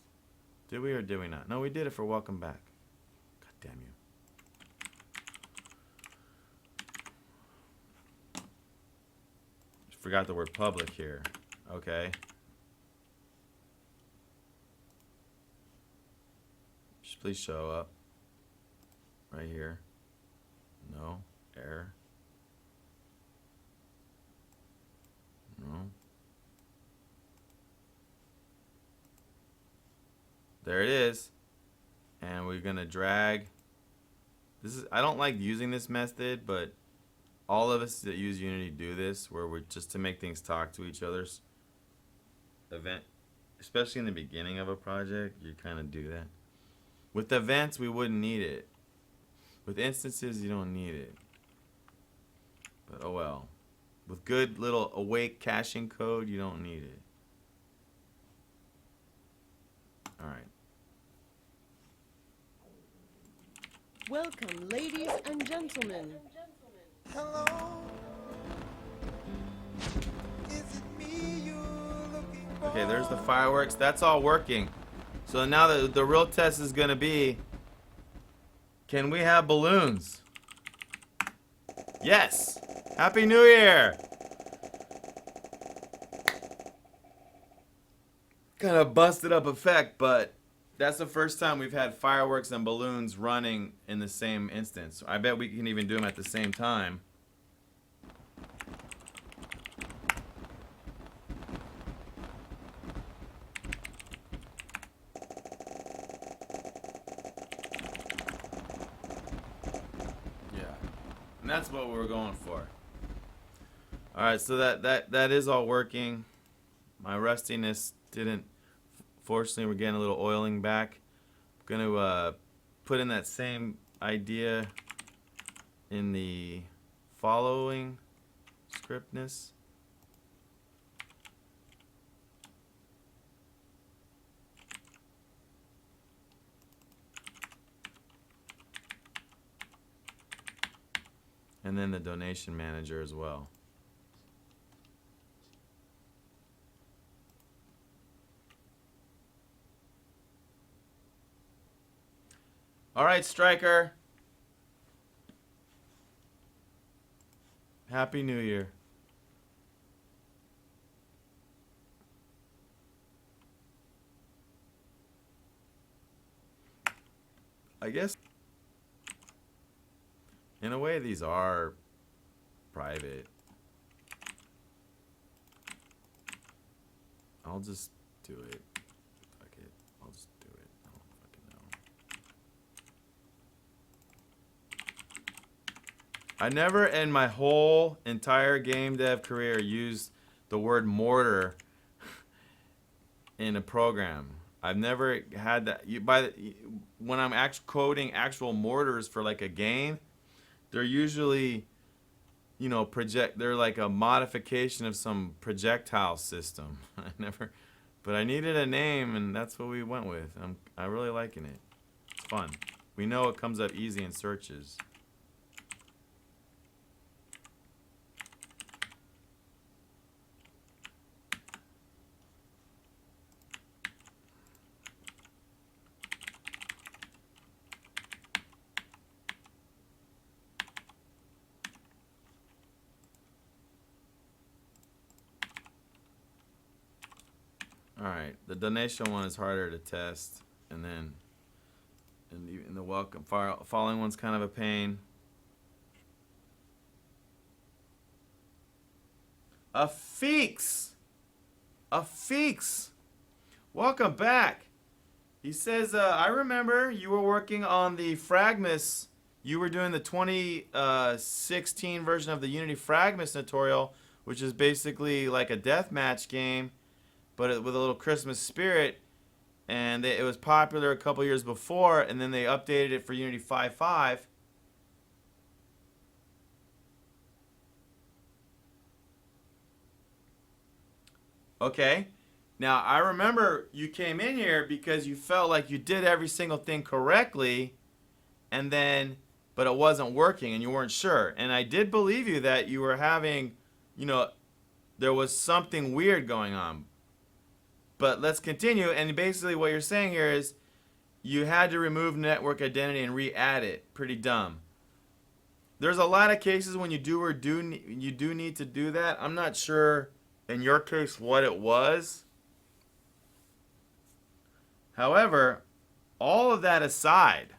Did we or did we not? No, we did it for welcome back. God damn you. Forgot the word public here. Okay. Just please show up. Right here. No. Error. No. There it is. And we're gonna drag. This is, I don't like using this method, but all of us that use Unity do this, where we're just to make things talk to each other's event, especially in the beginning of a project, you kind of do that. With events, we wouldn't need it. With instances, you don't need it. But oh well. With good little awake caching code, you don't need it. All right. Welcome, ladies and gentlemen. Hello. Is it me you're looking for? Okay, there's the fireworks. That's all working. So now the real test is going to be, can we have balloons? Yes. Happy New Year. Kind of busted up effect, but that's the first time we've had fireworks and balloons running in the same instance. I bet we can even do them at the same time. Yeah, and that's what we were going for. All right, so that is all working. My rustiness didn't. Fortunately, we're getting a little oiling back. I'm going to put in that same idea in the following scriptness. And then the donation manager as well. All right, Striker. Happy New Year. I guess in a way these are private. I'll just do it. Fuck it. I'll just do it. I don't fucking know. I never in my whole entire game dev career used the word mortar in a program. I've never had that. When I'm coding actual mortars for like a game, they're usually, you know, they're like a modification of some projectile system. But I needed a name, and that's what we went with. I'm really liking it. It's fun. We know it comes up easy in searches. Alright, the donation one is harder to test, and then in the welcome following one's kind of a pain. A Feeks! Welcome back! He says, I remember you were working on the Fragmus. You were doing the 2016 version of the Unity Fragmus tutorial, which is basically like a deathmatch game, but with a little Christmas spirit, and it was popular a couple years before, and then they updated it for Unity 5.5. Okay, now I remember you came in here because you felt like you did every single thing correctly, and then, but it wasn't working, and you weren't sure. And I did believe you that you were having, you know, there was something weird going on. But let's continue, and basically what you're saying here is you had to remove network identity and re-add it. Pretty dumb. There's a lot of cases when you do need to do that. I'm not sure in your case what it was. However, all of that aside,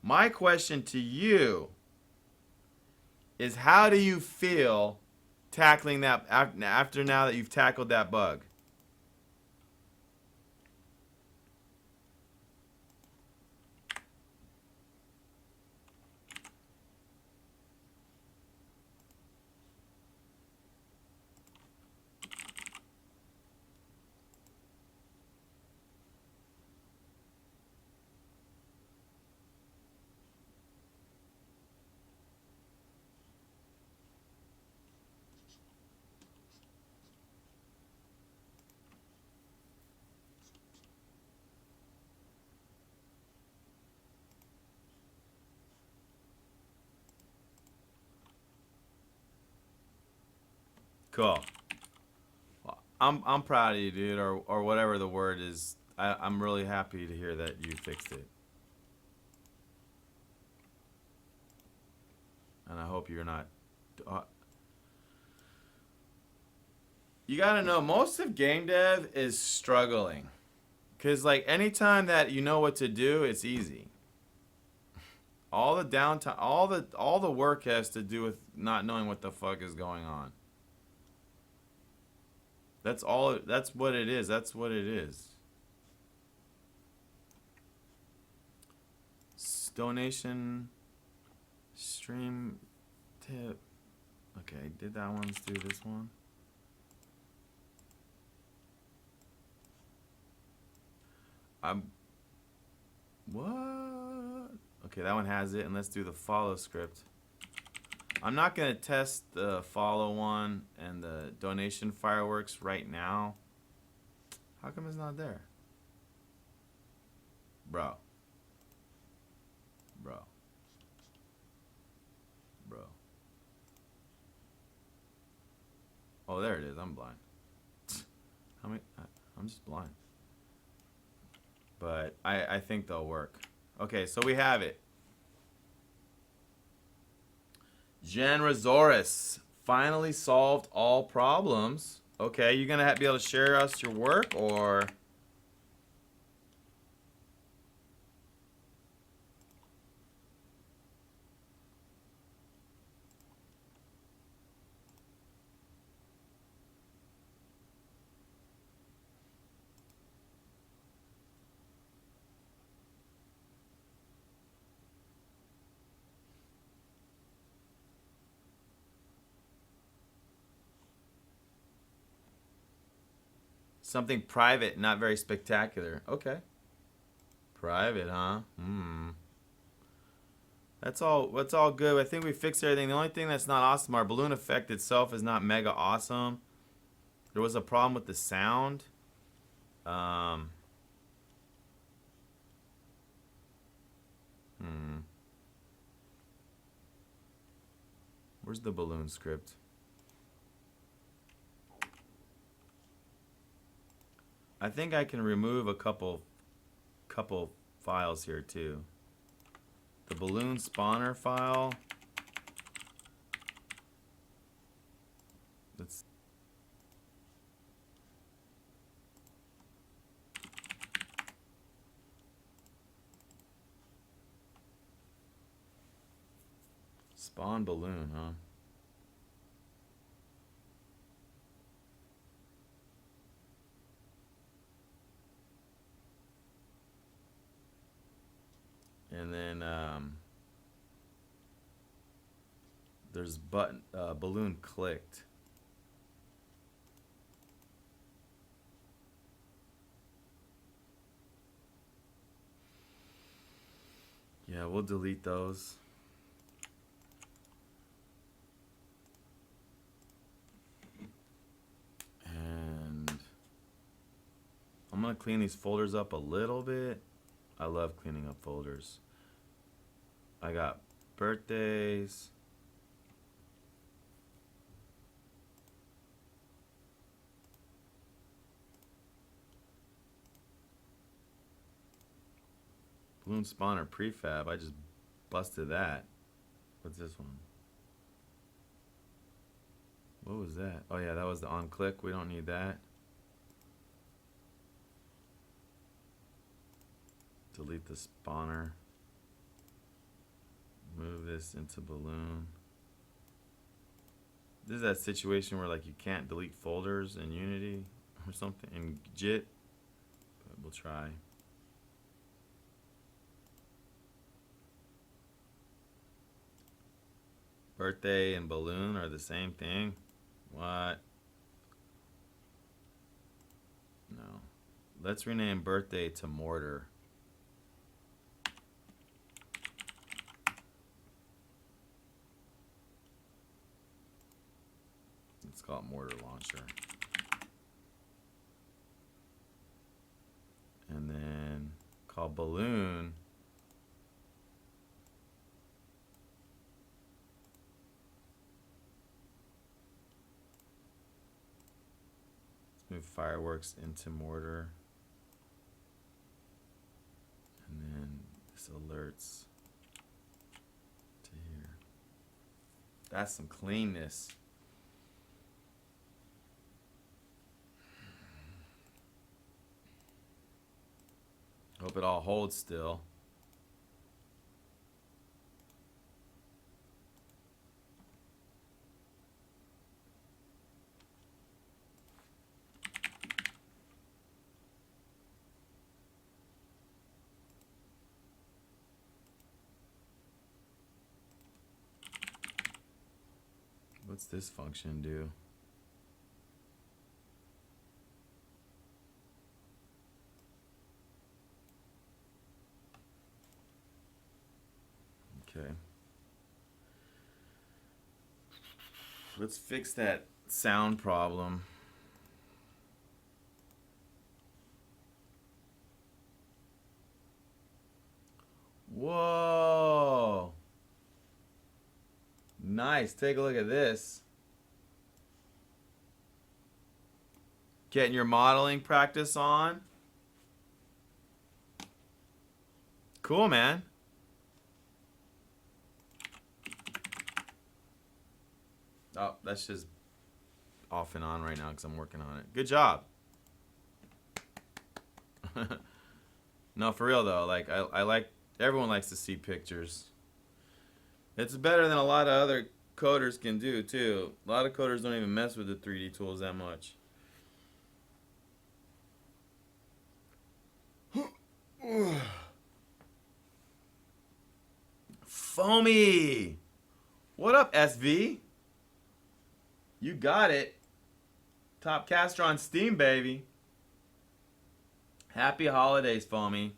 my question to you is, how do you feel tackling that after now that you've tackled that bug? Cool. Well, I'm proud of you, dude, or whatever the word is. I'm really happy to hear that you fixed it. And I hope you're not. You gotta know, most of game dev is struggling. Cause like anytime that you know what to do, it's easy. All the downtime, all the work has to do with not knowing what the fuck is going on. That's all. That's what it is. That's what it is. Donation, stream, tip. Okay, did that one? Let's do this one. What? Okay, that one has it, and let's do the follow script. I'm not gonna test the follow one and the donation fireworks right now. How come it's not there? Bro. Oh, there it is. I'm blind. How many? I'm just blind. But I think they'll work. Okay, so we have it. Genrasaurus finally solved all problems. Okay, you gonna be able to share us your work, or? Something private, not very spectacular. Okay. Private, huh? That's all good. I think we fixed everything. The only thing that's not awesome, our balloon effect itself is not mega awesome. There was a problem with the sound. Where's the balloon script? I think I can remove a couple files here too. The balloon spawner file. Let's spawn balloon, huh? And then there's button balloon clicked. Yeah, we'll delete those. And I'm gonna clean these folders up a little bit. I love cleaning up folders. I got birthdays. Balloon spawner prefab. I just busted that. What's this one? What was that? Oh yeah, that was the on click. We don't need that. Delete the spawner. Move this into balloon. This is that situation where like you can't delete folders in Unity or something in JIT. But we'll try. Birthday and balloon are the same thing? What? No. Let's rename birthday to mortar. Let's call it mortar launcher. And then call balloon. move fireworks into mortar. And then this alerts to here. That's some cleanness. Hope it all holds still. What's this function do? Okay. Let's fix that sound problem. Whoa. Nice. Take a look at this. Getting your modeling practice on. Cool, man. Oh, that's just off and on right now because I'm working on it. Good job. No, for real though. Like I like, everyone likes to see pictures. It's better than a lot of other coders can do too. A lot of coders don't even mess with the 3D tools that much. Foamy. What up, SV? You got it. Top caster on Steam, baby. Happy holidays, Foamy.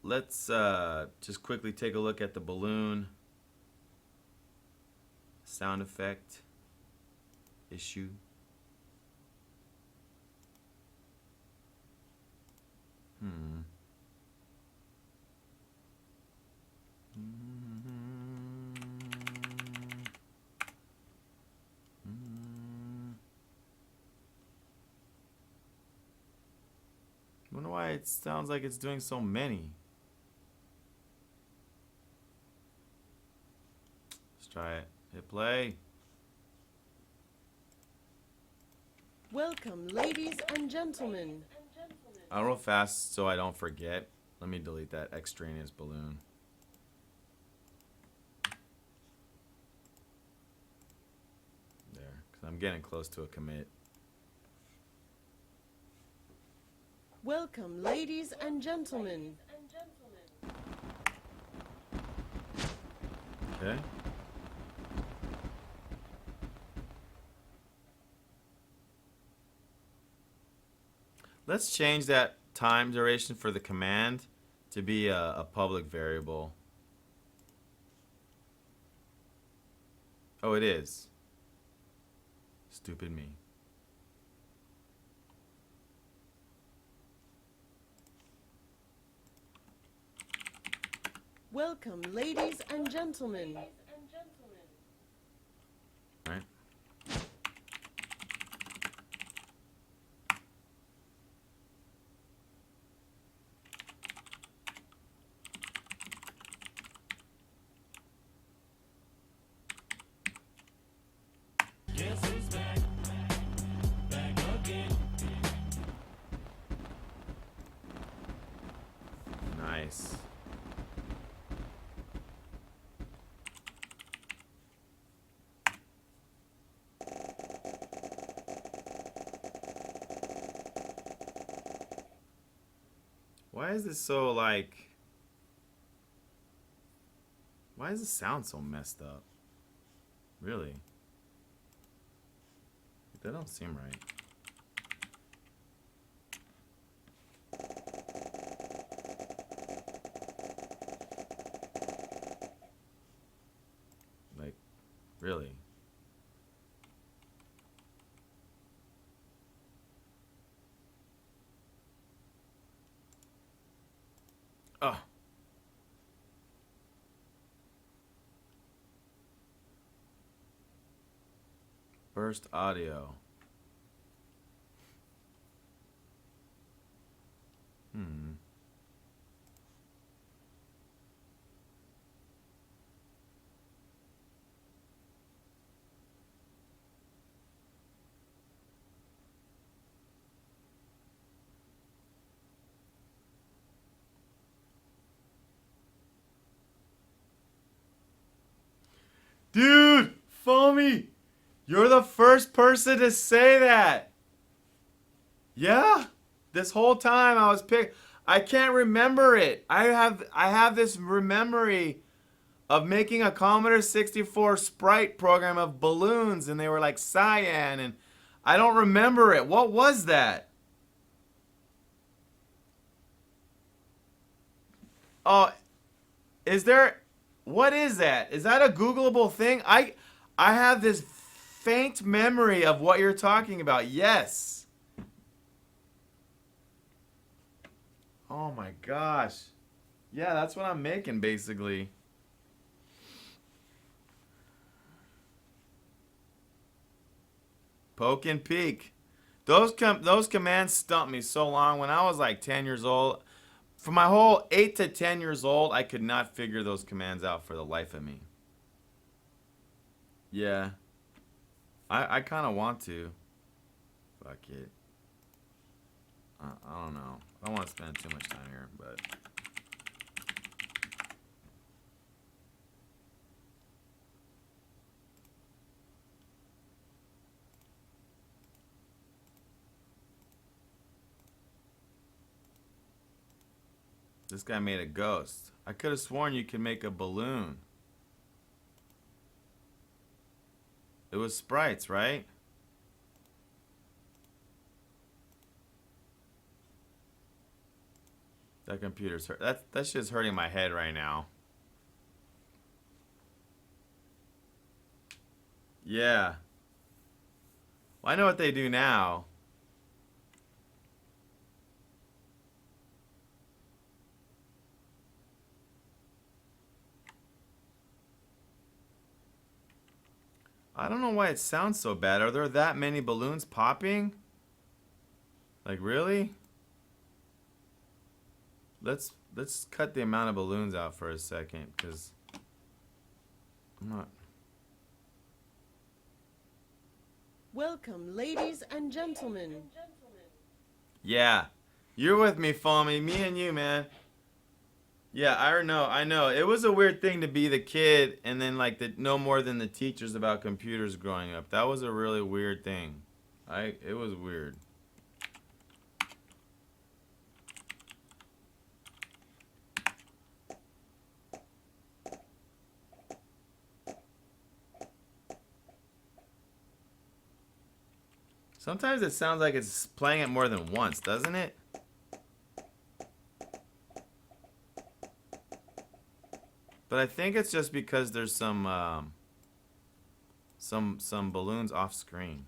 Let's just quickly take a look at the balloon sound effect issue. Wonder why it sounds like it's doing so many. Let's try it. Hit play. Welcome, ladies and gentlemen. I'll roll fast so I don't forget. Let me delete that extraneous balloon. There, because I'm getting close to a commit. Welcome, ladies and gentlemen. Okay. Let's change that time duration for the command to be a public variable. Oh, it is. Stupid me. Welcome, ladies and gentlemen. Right. Nice. Why is this so like... Why does this sound so messed up? Really? That don't seem right. Like, really? First audio. Dude, Foamy, you're the first person to say that. Yeah, this whole time I was I can't remember it. I have this memory of making a Commodore 64 sprite program of balloons, and they were like cyan, and I don't remember it. What was that? Oh, what is that? Is that a Googleable thing? I have this faint memory of what you're talking about. Yes. Oh my gosh. Yeah, that's what I'm making basically. Poke and peek. Those commands stumped me so long when I was like 10 years old. For my whole 8 to 10 years old, I could not figure those commands out for the life of me. Yeah. I kind of want to. Fuck it. I don't know. I don't want to spend too much time here, but... This guy made a ghost. I could have sworn you could make a balloon. It was sprites, right? That computer's hurt. That shit's hurting my head right now. Yeah. Well, I know what they do now. I don't know why it sounds so bad. Are there that many balloons popping? Like, really? Let's cut the amount of balloons out for a second, because I'm not... Welcome, ladies and gentlemen. Yeah. You're with me, Foamy. Me and you, man. Yeah, I know. It was a weird thing to be the kid and then like know more than the teachers about computers growing up. That was a really weird thing. It was weird. Sometimes it sounds like it's playing it more than once, doesn't it? But I think it's just because there's some balloons off screen.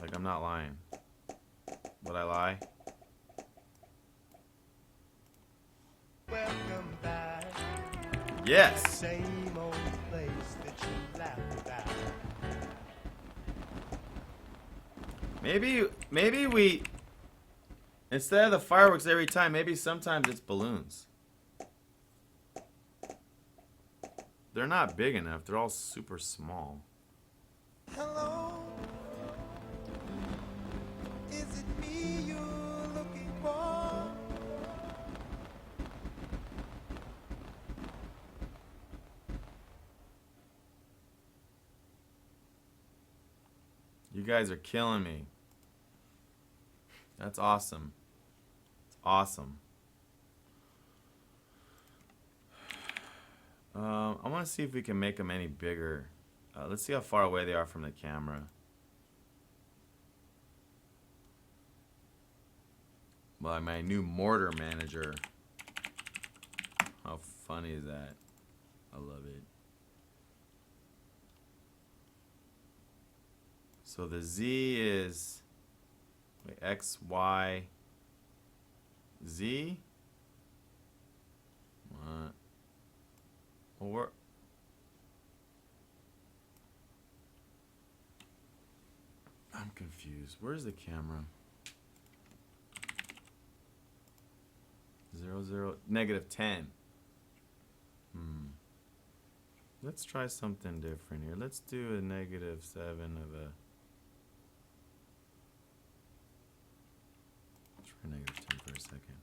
Like, I'm not lying. Would I lie? Welcome back. Yes. Same old place that you laughed about. Maybe we, instead of the fireworks every time, maybe sometimes it's balloons. They're not big enough. They're all super small. Hello. Is it me you're looking for? You guys are killing me. That's awesome. It's awesome. I want to see if we can make them any bigger. Let's see how far away they are from the camera. Well, my new mortar manager. How funny is that? I love it. So the Z is X, Y, Z. Well, I'm confused. Where's the camera? 0, -10. Let's try something different here. Let's do a -7 of a. Try -10 for a second.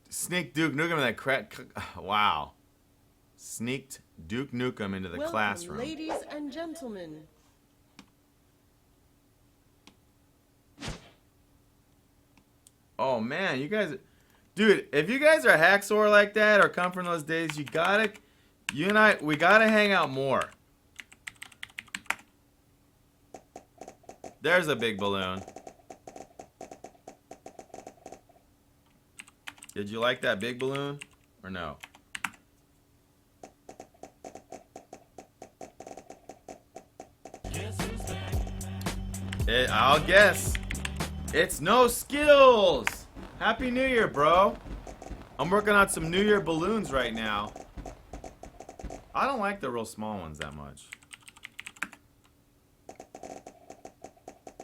Sneak Duke Nukem that crack. Wow. Sneaked Duke Nukem into the Welcome, classroom. ladies and gentlemen. Oh man, you guys, dude, if you guys are hacksaw like that or come from those days, you and I, we gotta hang out more. There's a big balloon. Did you like that big balloon or no? I'll guess. It's no skills. Happy New Year, bro. I'm working on some New Year balloons right now. I don't like the real small ones that much.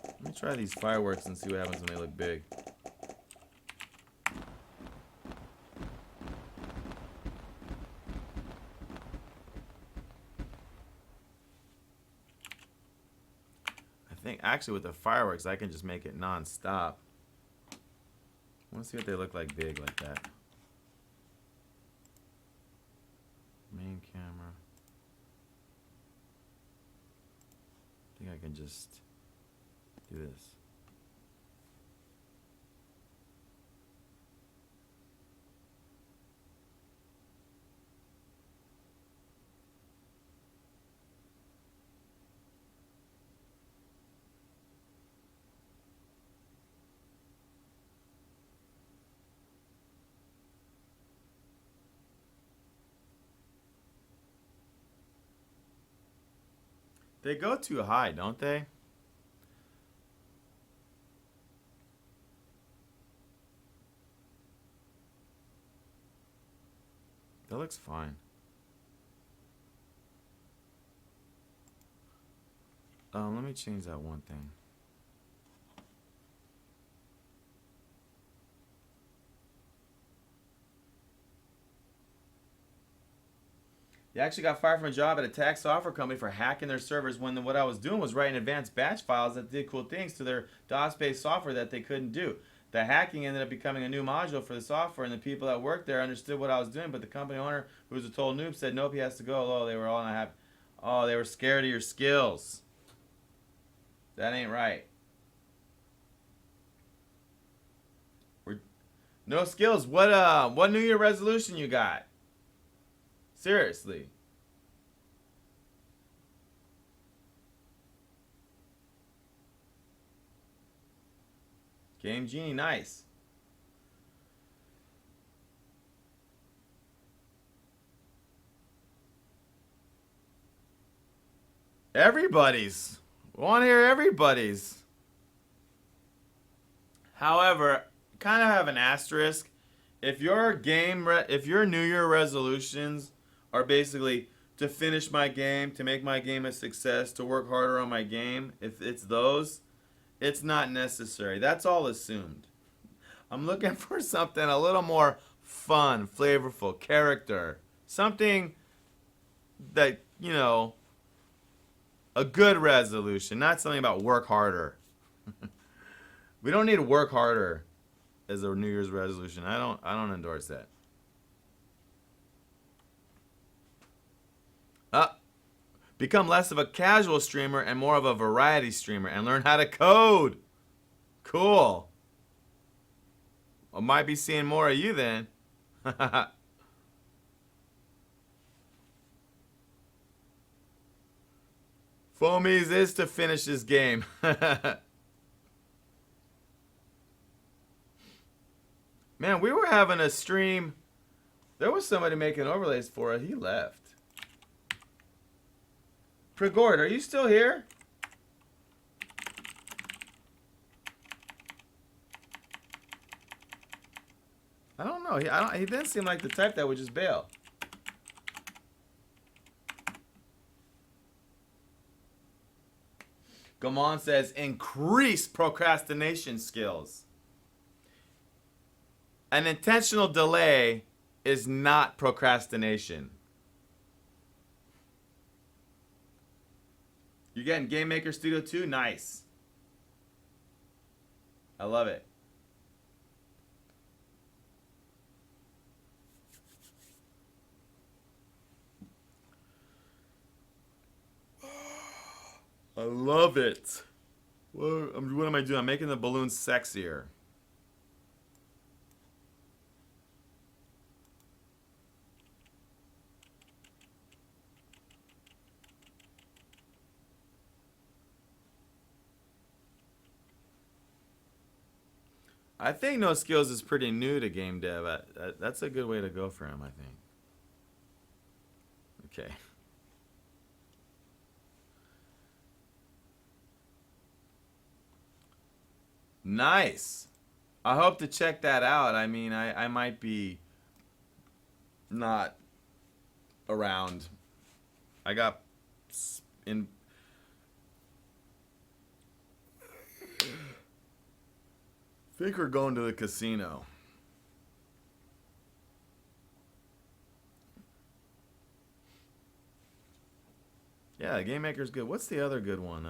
Let me try these fireworks and see what happens when they look big. I think actually with the fireworks I can just make it non-stop. I want to see what they look like big like that. Main camera. I think I can just do this. They go too high, don't they? That looks fine. Let me change that one thing. They actually got fired from a job at a tax software company for hacking their servers when what I was doing was writing advanced batch files that did cool things to their DOS-based software that they couldn't do. The hacking ended up becoming a new module for the software, and the people that worked there understood what I was doing, but the company owner, who was a total noob, said nope, he has to go. Oh, they were all not happy. Oh, they were scared of your skills. That ain't right. No skills. What New Year resolution you got? Seriously. Game Genie, nice. Everybody's. We want to hear everybody's. However, kind of have an asterisk. If your New Year resolutions are basically to finish my game, to make my game a success, to work harder on my game, if it's those, it's not necessary. That's all assumed. I'm looking for something a little more fun, flavorful, character. Something that, you know, a good resolution, not something about work harder. We don't need to work harder as a New Year's resolution. I don't endorse that. Become less of a casual streamer and more of a variety streamer and learn how to code. Cool. I might be seeing more of you then. Foamies is to finish this game. Man, we were having a stream. There was somebody making overlays for it. He left. Pregord, are you still here? No, he didn't seem like the type that would just bail. Gamon says, increase procrastination skills. An intentional delay is not procrastination. You getting Game Maker Studio 2? Nice. I love it. I love it. What am I doing? I'm making the balloons sexier. I think No Skills is pretty new to game dev. That's a good way to go for him, I think. Okay. Nice. I hope to check that out. I mean, I might be not around. I got in. I think we're going to the casino. Yeah, Game Maker's good. What's the other good one?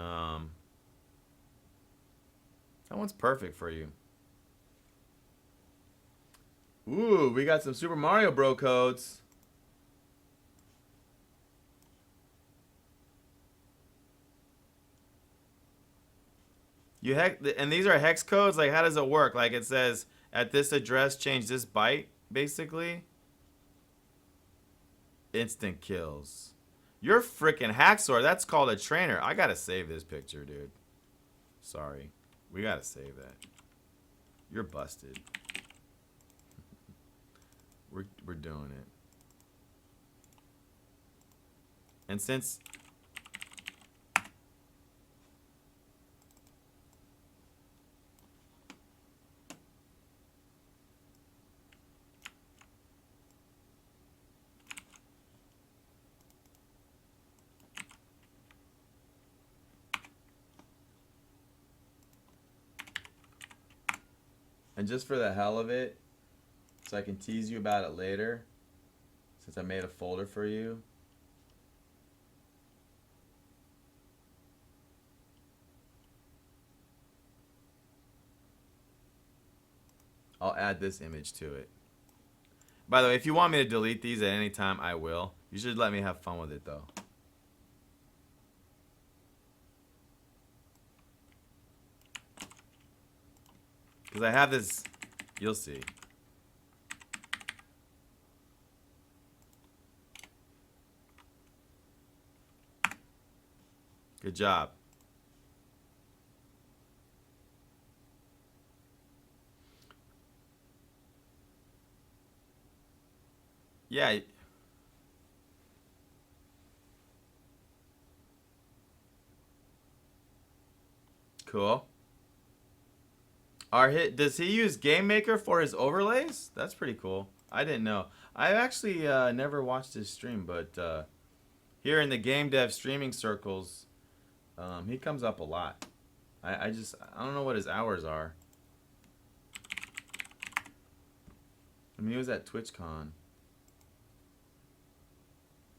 That one's perfect for you. Ooh, we got some Super Mario Bro codes. And these are hex codes? Like, how does it work? Like, it says, at this address, change this byte, basically. Instant kills. You're freaking Hacksaw. That's called a trainer. I gotta save this picture, dude. Sorry. We gotta save that. You're busted. We're doing it. And since... And just for the hell of it, so I can tease you about it later, since I made a folder for you. I'll add this image to it. By the way, if you want me to delete these at any time, I will. You should let me have fun with it, though. Because I have this... You'll see. Good job. Yeah. Cool. Does he use Game Maker for his overlays? That's pretty cool. I didn't know. I actually never watched his stream, but here in the game dev streaming circles, he comes up a lot. I don't know what his hours are. I mean, he was at TwitchCon.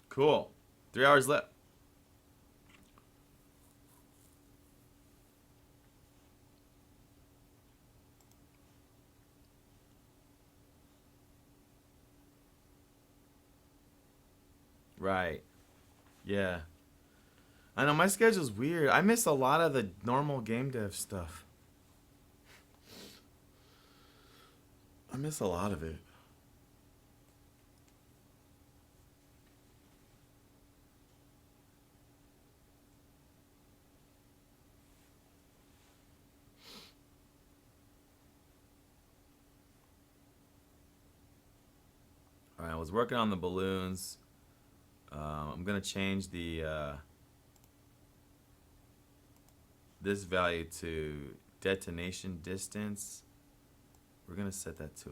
Cool. 3 hours left. Right. Yeah. I know my schedule's weird. I miss a lot of the normal game dev stuff. I miss a lot of it. All right, I was working on the balloons. I'm gonna change the this value to detonation distance. We're gonna set that to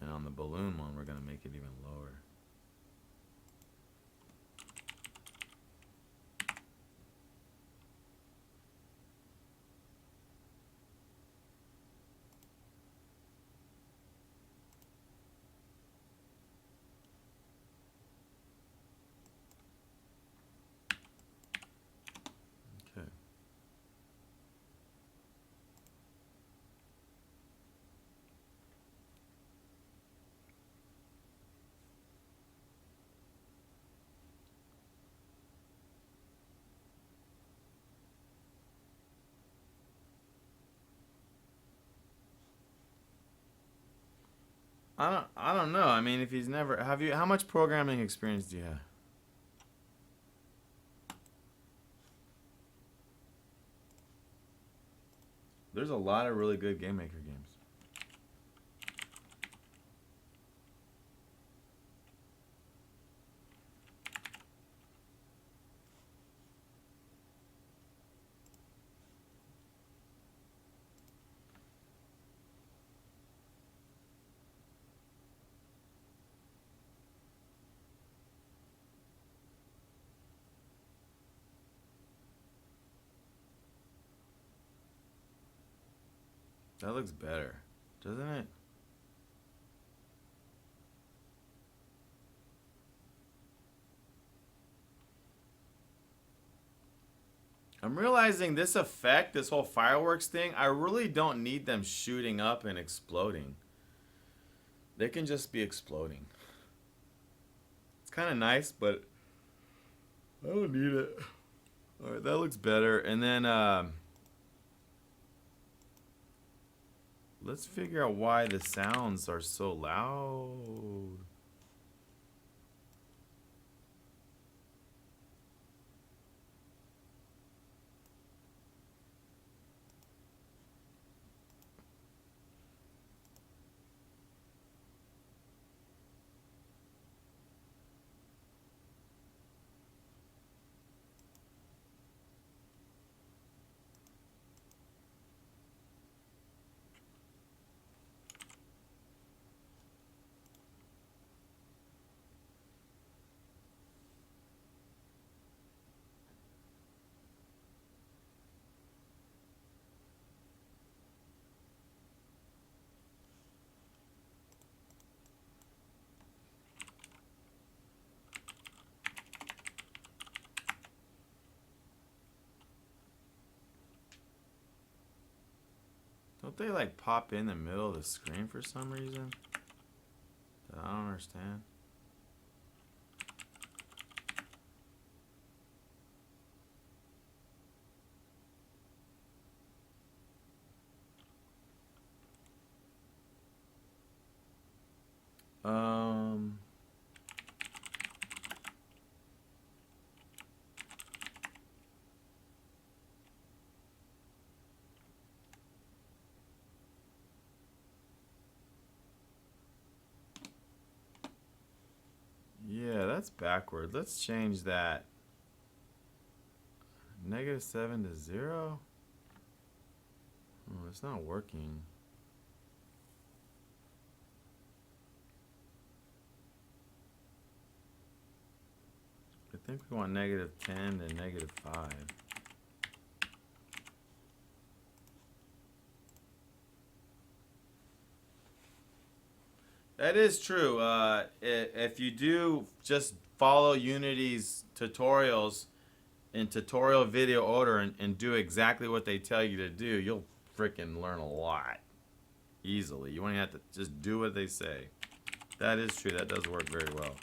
And on the balloon one, we're going to make it even lower. Okay. I don't know. I mean, if he's never how much programming experience do you have? There's a lot of really good Game Maker games. That looks better, doesn't it? I'm realizing this effect, this whole fireworks thing, I really don't need them shooting up and exploding. They can just be exploding. It's kind of nice, but I don't need it. All right, that looks better. And then let's figure out why the sounds are so loud. Don't they like pop in the middle of the screen for some reason? I don't understand. Yeah, that's backward. Let's change that. -7 to 0? Oh, it's not working. I think we want -10 to -5. That is true. If you do just follow Unity's tutorials in tutorial video order and do exactly what they tell you to do, you'll freaking learn a lot easily. You won't have to just do what they say. That is true. That does work very well.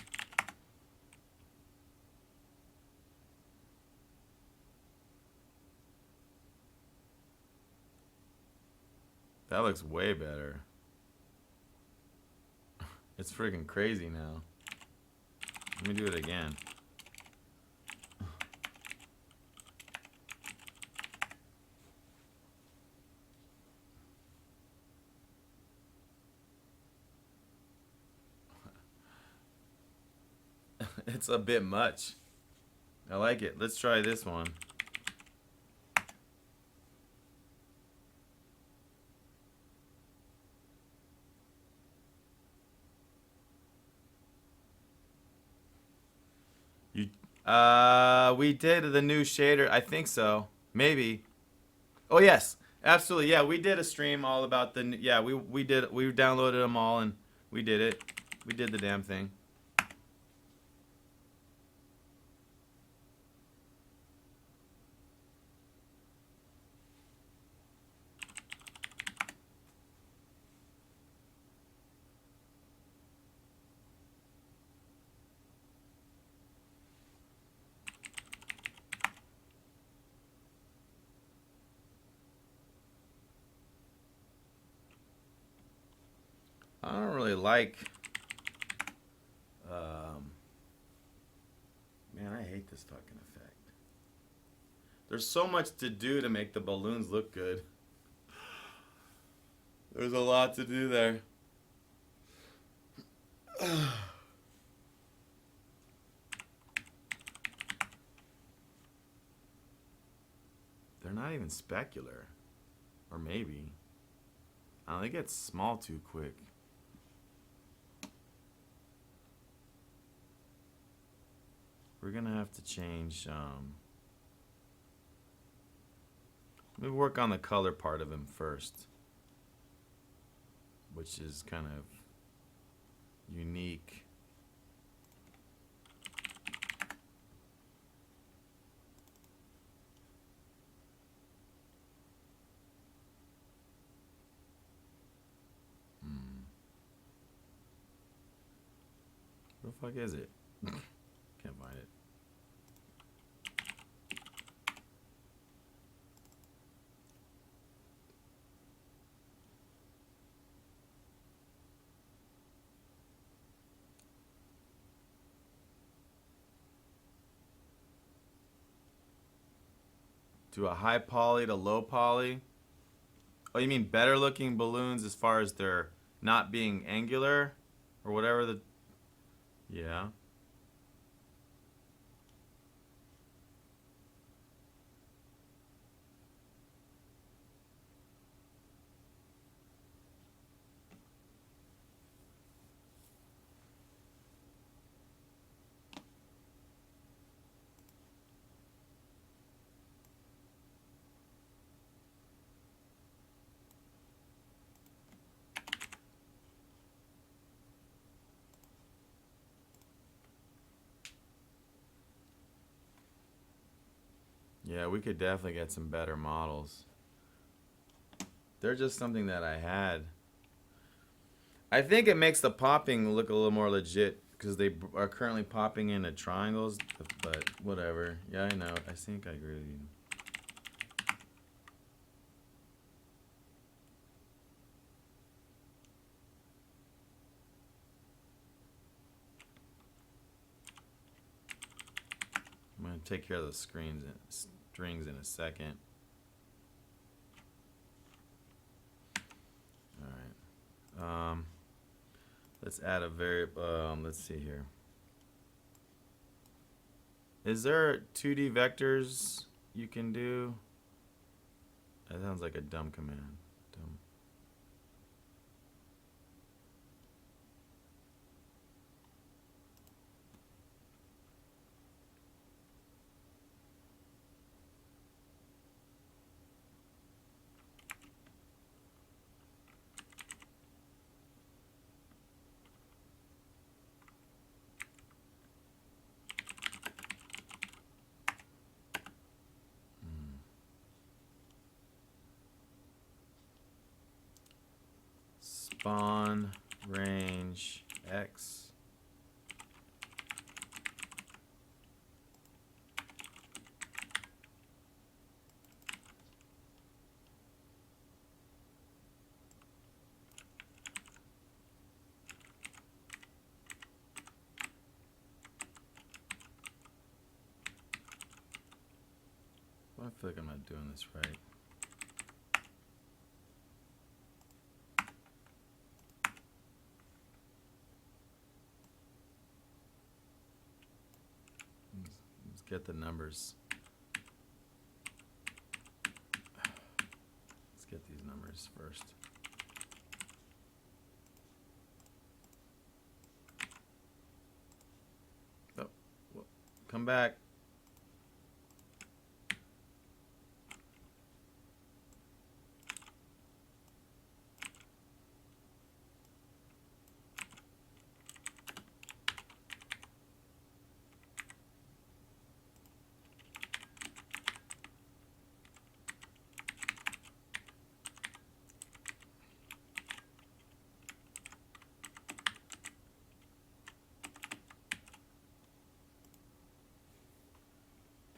That looks way better. It's freaking crazy now. Let me do it again. It's a bit much. I like it. Let's try this one. We did the new shader. I think so. Maybe. Oh yes, absolutely. Yeah, we did a stream all about the. Yeah, we did. We downloaded them all and we did it. We did the damn thing. I don't really like. Man, I hate this fucking effect. There's so much to do to make the balloons look good. There's a lot to do there. They're not even specular. Or maybe. I don't think it's small too quick. We're gonna have to change, let me work on the color part of him first. Which is kind of unique. Where the fuck is it? Can't find it. Do a high poly to low poly? Oh, you mean better looking balloons as far as they're not being angular? Or whatever the... Yeah. Yeah, we could definitely get some better models. They're just something that I had. I think it makes the popping look a little more legit because they are currently popping into triangles, but whatever. Yeah, I know. I think I agree with you. I'm going to take care of the strings in a second. Alright. Let's add a variable. Let's see here. Is there 2D vectors you can do? That sounds like a dumb command. Dumb. Spawn range X. I feel like I'm not doing this right. Let's get the numbers. Let's get these numbers first. Oh, well, come back.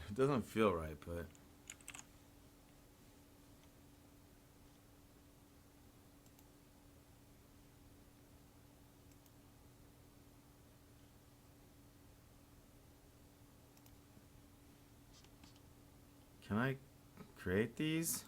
It doesn't feel right, but can I create these?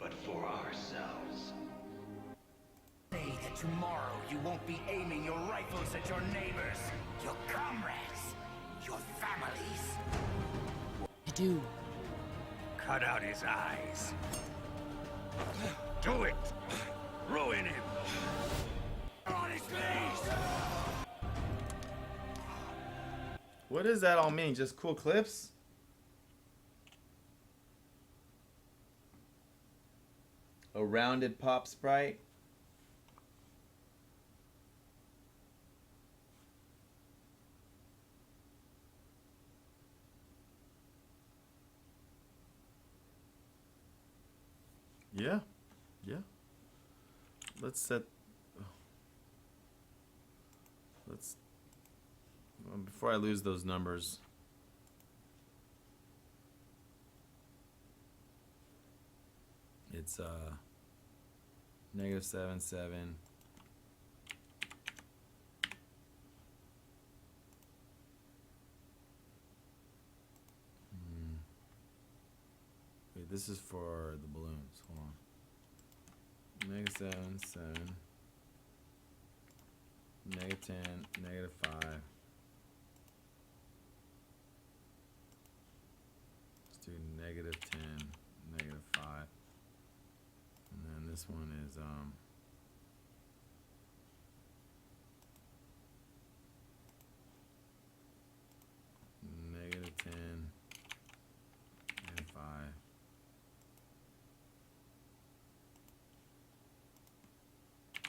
But for ourselves. Say that tomorrow you won't be aiming your rifles at your neighbors, your comrades, your families. You do. Cut out his eyes. Do it! Ruin him! On his knees! What does that all mean? Just cool clips? A rounded pop sprite? Yeah. Yeah. Let's set... Let's... Before I lose those numbers... It's -7, 7. Wait, this is for the balloons. Hold on. -7, 7. -10, -5. Let's do -10, -5. And then this one is -10, -5.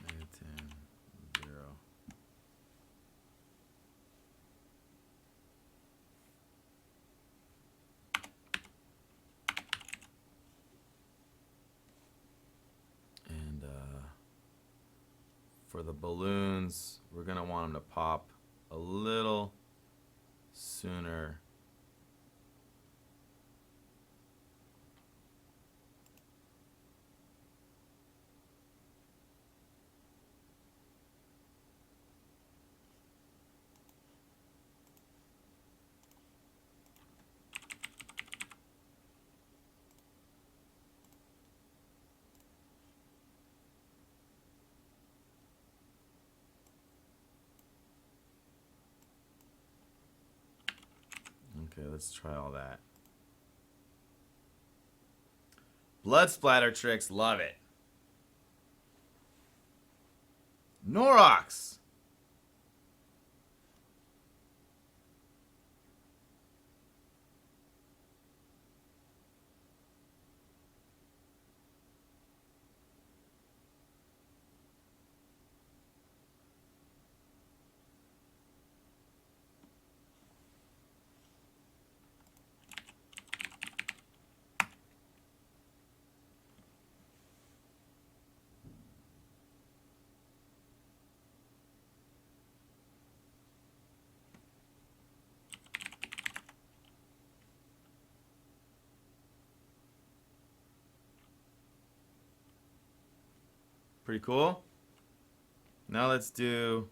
-10, 0. And for the balloons, we're gonna want them to pop a little sooner. Okay, let's try all that. Blood splatter tricks, love it. Norox! Pretty cool. Now let's do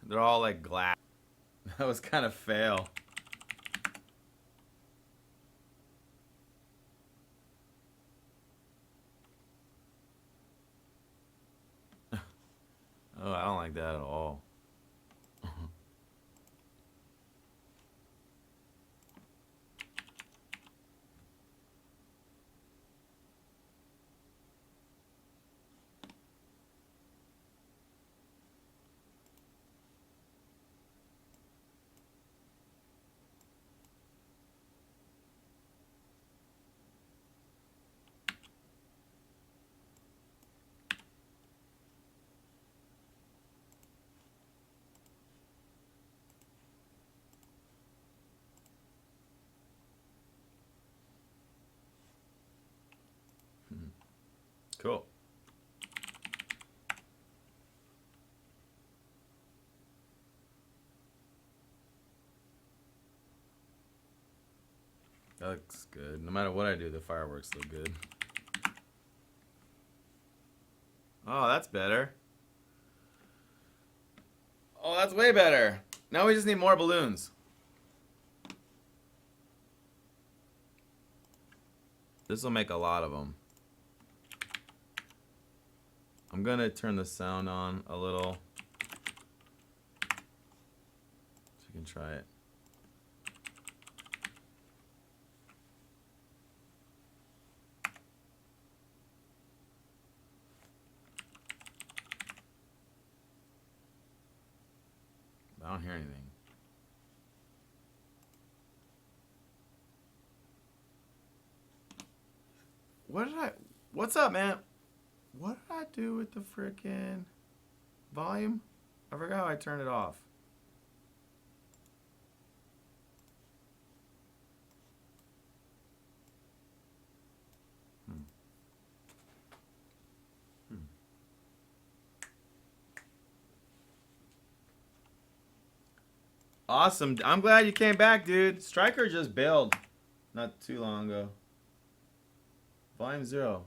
They're all like glass. That was kind of fail. Oh, I don't like that at all. Cool. That looks good. No matter what I do, the fireworks look good. Oh, that's better. Oh, that's way better. Now we just need more balloons. This will make a lot of them. I'm gonna turn the sound on a little so you can try it. I don't hear anything. What's up, man? What did I do with the frickin' volume? I forgot how I turned it off. Awesome. I'm glad you came back, dude. Stryker just bailed not too long ago. Volume 0.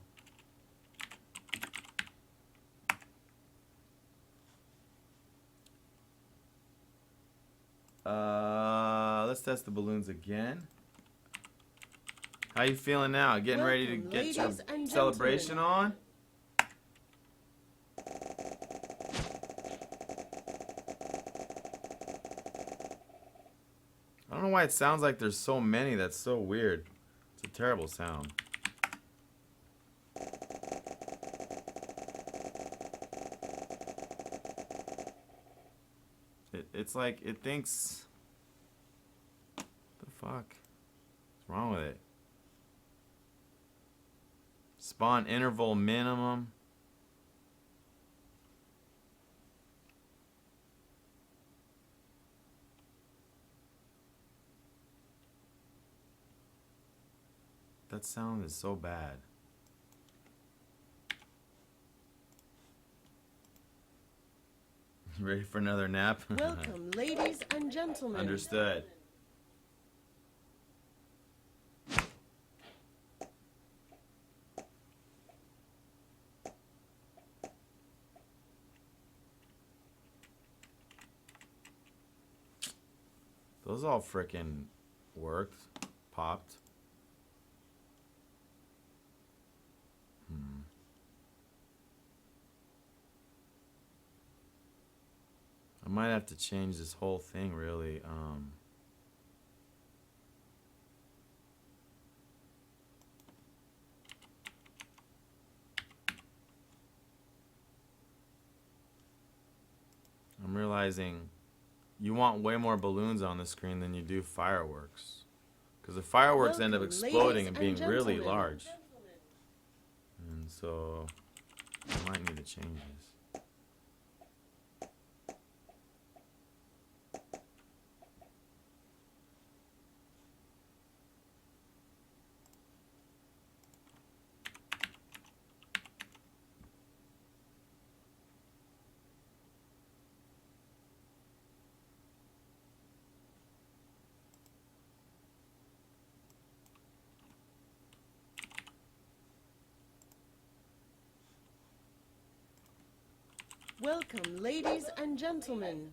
Let's test the balloons again. How you feeling now? Getting ready to get your celebration on? I don't know why it sounds like there's so many. That's so weird. It's a terrible sound. It's like it thinks. What the fuck? What's wrong with it? Spawn interval minimum. That sound is so bad. Ready for another nap? Welcome, ladies and gentlemen. Understood. Those all frickin' worked. Popped. I might have to change this whole thing, really. I'm realizing you want way more balloons on the screen than you do fireworks. Because the fireworks end up exploding and being really large. And so I might need to change this. Welcome, ladies and gentlemen.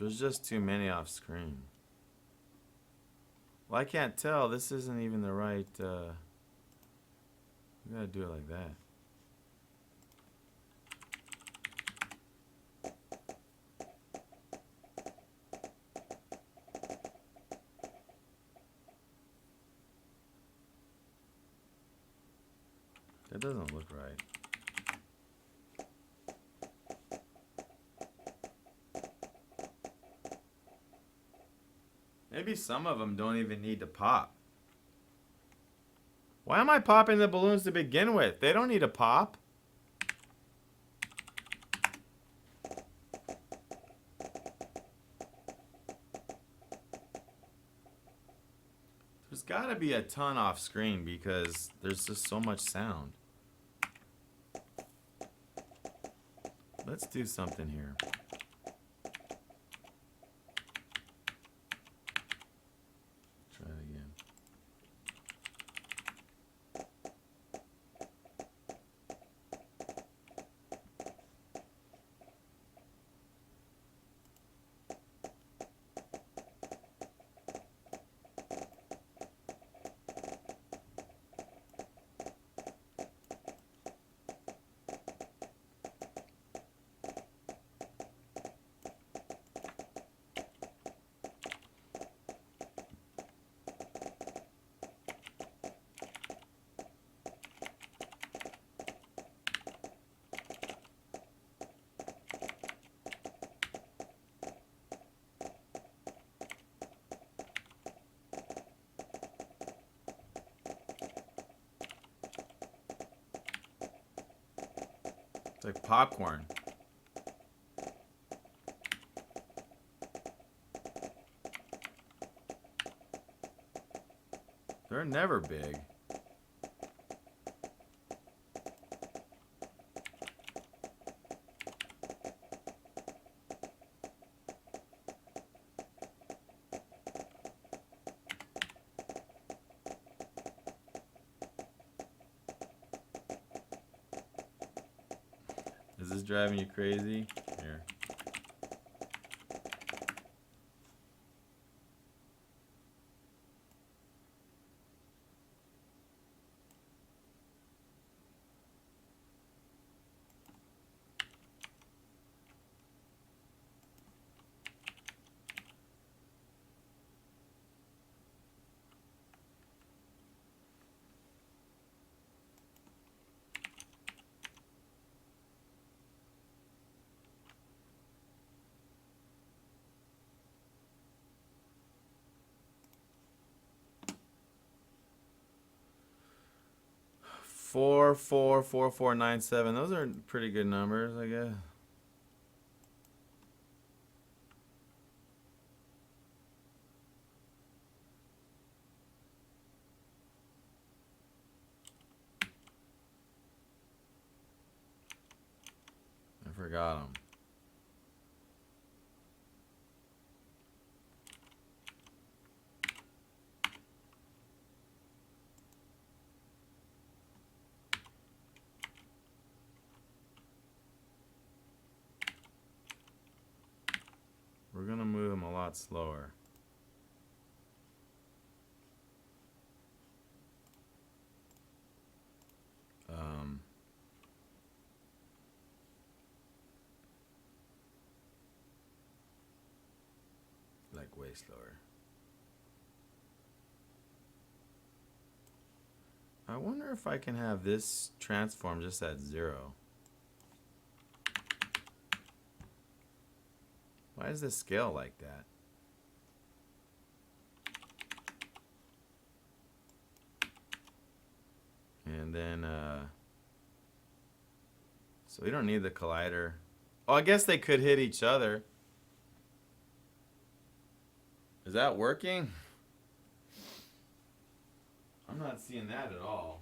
There's just too many off screen. Well, I can't tell. This isn't even the right, we gotta do it like that. That doesn't look right. Maybe some of them don't even need to pop. Why am I popping the balloons to begin with? They don't need to pop. There's gotta be a ton off screen because there's just so much sound. Let's do something here. Try it again. It's like popcorn. They're never big. Is this driving you crazy? Here. Four, 4, 9, 7. Those are pretty good numbers, I guess. I forgot them. We're gonna move them a lot slower. Like way slower. I wonder if I can have this transform just at 0. Why does this scale like that? And then, so we don't need the collider. Oh, I guess they could hit each other. Is that working? I'm not seeing that at all.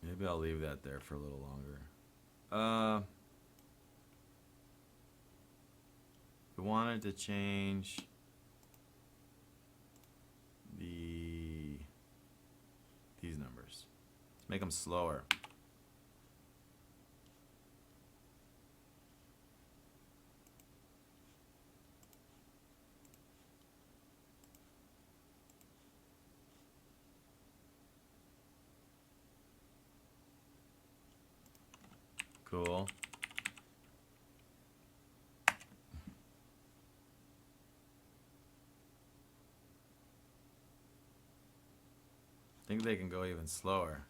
Maybe I'll leave that there for a little longer. We wanted to change these numbers. Let's make them slower. Cool. I think they can go even slower.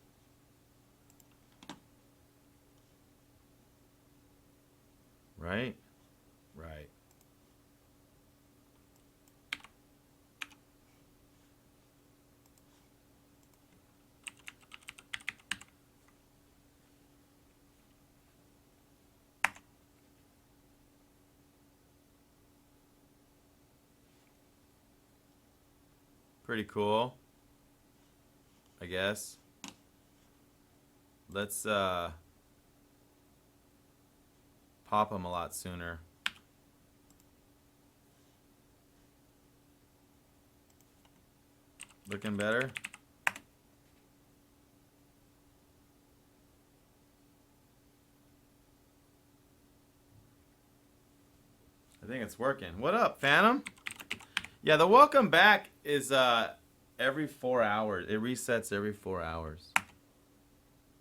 Right? Right. Pretty cool, I guess. Let's pop them a lot sooner. Looking better? I think it's working. What up, Phantom? Yeah, the welcome back is every 4 hours. It resets every 4 hours.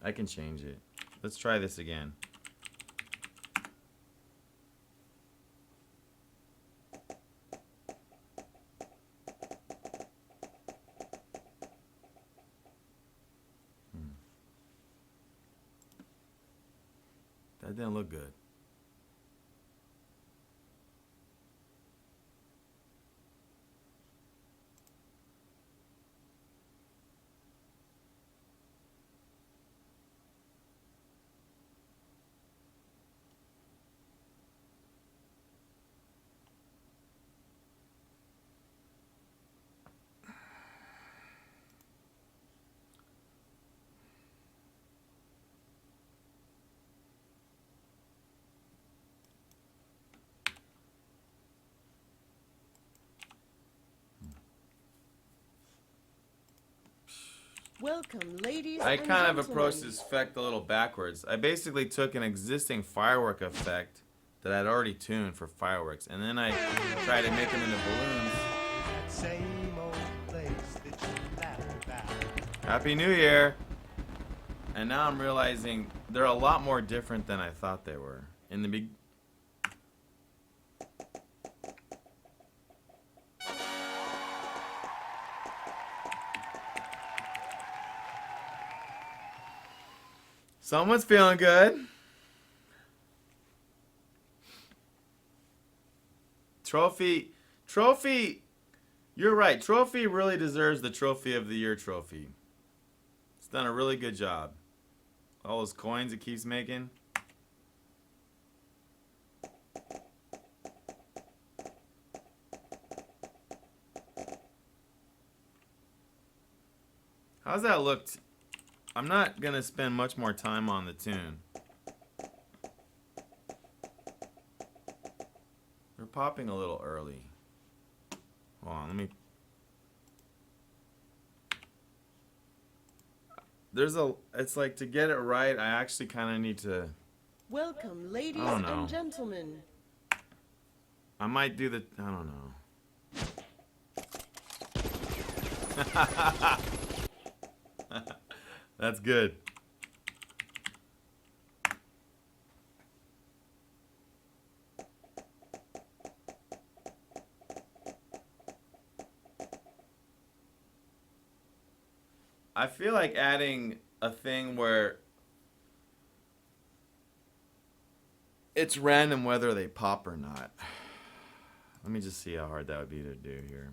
I can change it. Let's try this again. That didn't look good. Welcome, ladies I and kind of gentlemen. approached this effect a little backwards. I basically took an existing firework effect that I'd already tuned for fireworks, and then I tried to make them into balloons. Same old place that you laughed about. Happy New Year! And now I'm realizing they're a lot more different than I thought they were. In the big. Someone's feeling good. Trophy, you're right. Trophy really deserves the Trophy of the Year trophy. It's done a really good job. All those coins it keeps making. How's that look? I'm not gonna spend much more time on the tune. They're popping a little early. Hold on, let me. It's like to get it right, I actually kind of need to. Welcome, ladies I don't know. and gentlemen. I might do the. I don't know. That's good. I feel like adding a thing where it's random whether they pop or not. Let me just see how hard that would be to do here.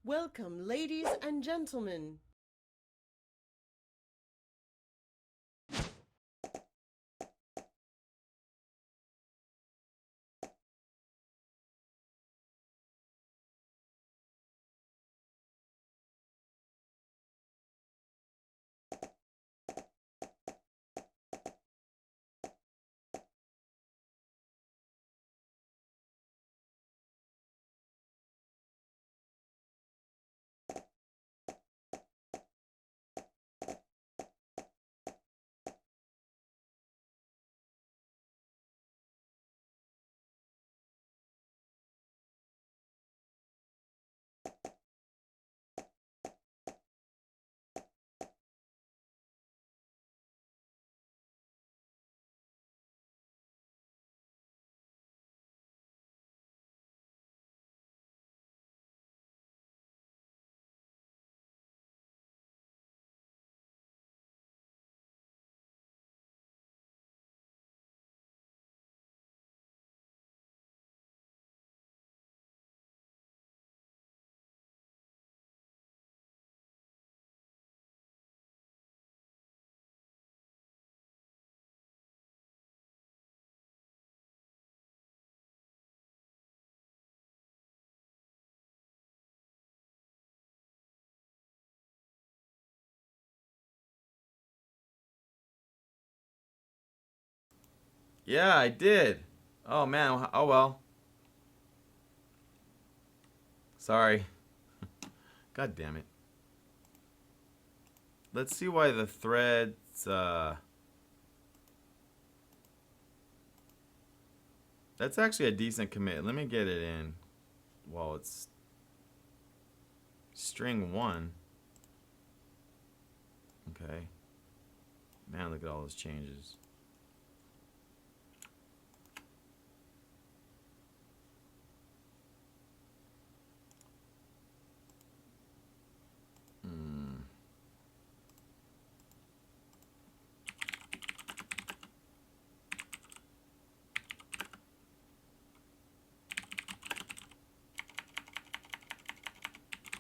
Welcome, ladies and gentlemen. Yeah, I did. Oh man. Oh well. Sorry. God damn it. Let's see why the threads. That's actually a decent commit. Let me get it in. Well, it's string 1. Okay. Man, look at all those changes.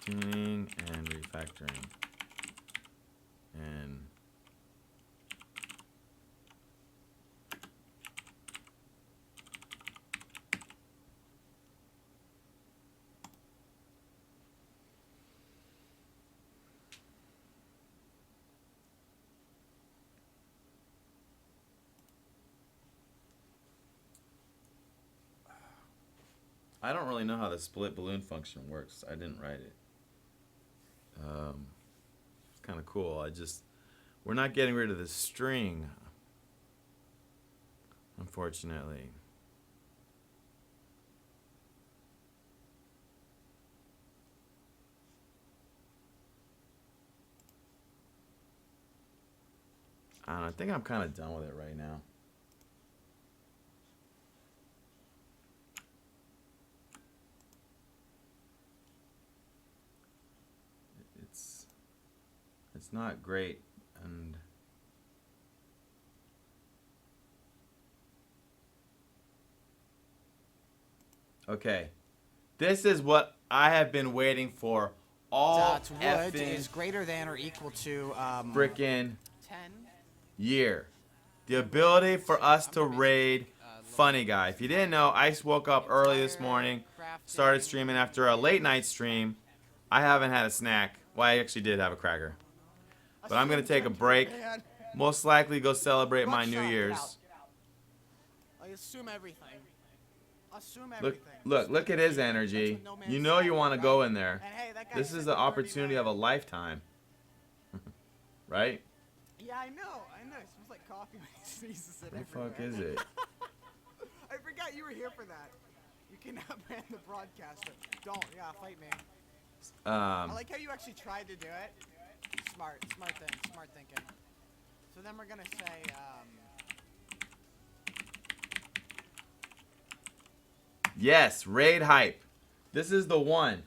Tuning and refactoring. And I don't really know how the split balloon function works. I didn't write it. It's kind of cool. We're not getting rid of the string, unfortunately. I don't know, I think I'm kind of done with it right now. It's not great, and okay, this is what I have been waiting for all wood effing is greater than or equal to frickin' 10. year. The ability for us to raid Funny Guy. If you didn't know, I woke up early this morning, started streaming after a late night stream. I haven't had a snack. Well, I actually did have a cracker. But I'm going to take a break. Most likely go celebrate my New Year's. I assume everything. Assume Look, everything. look at his energy. You know you want to go in there. This is the opportunity of a lifetime. Right? Yeah, I know. It smells like coffee when he sneezes it What the fuck is it? I forgot you were here for that. You cannot ban the broadcaster. Don't. Yeah, fight me. I like how you actually tried to do it. Smart thinking. So then we're gonna say, Yes, raid hype. This is the one.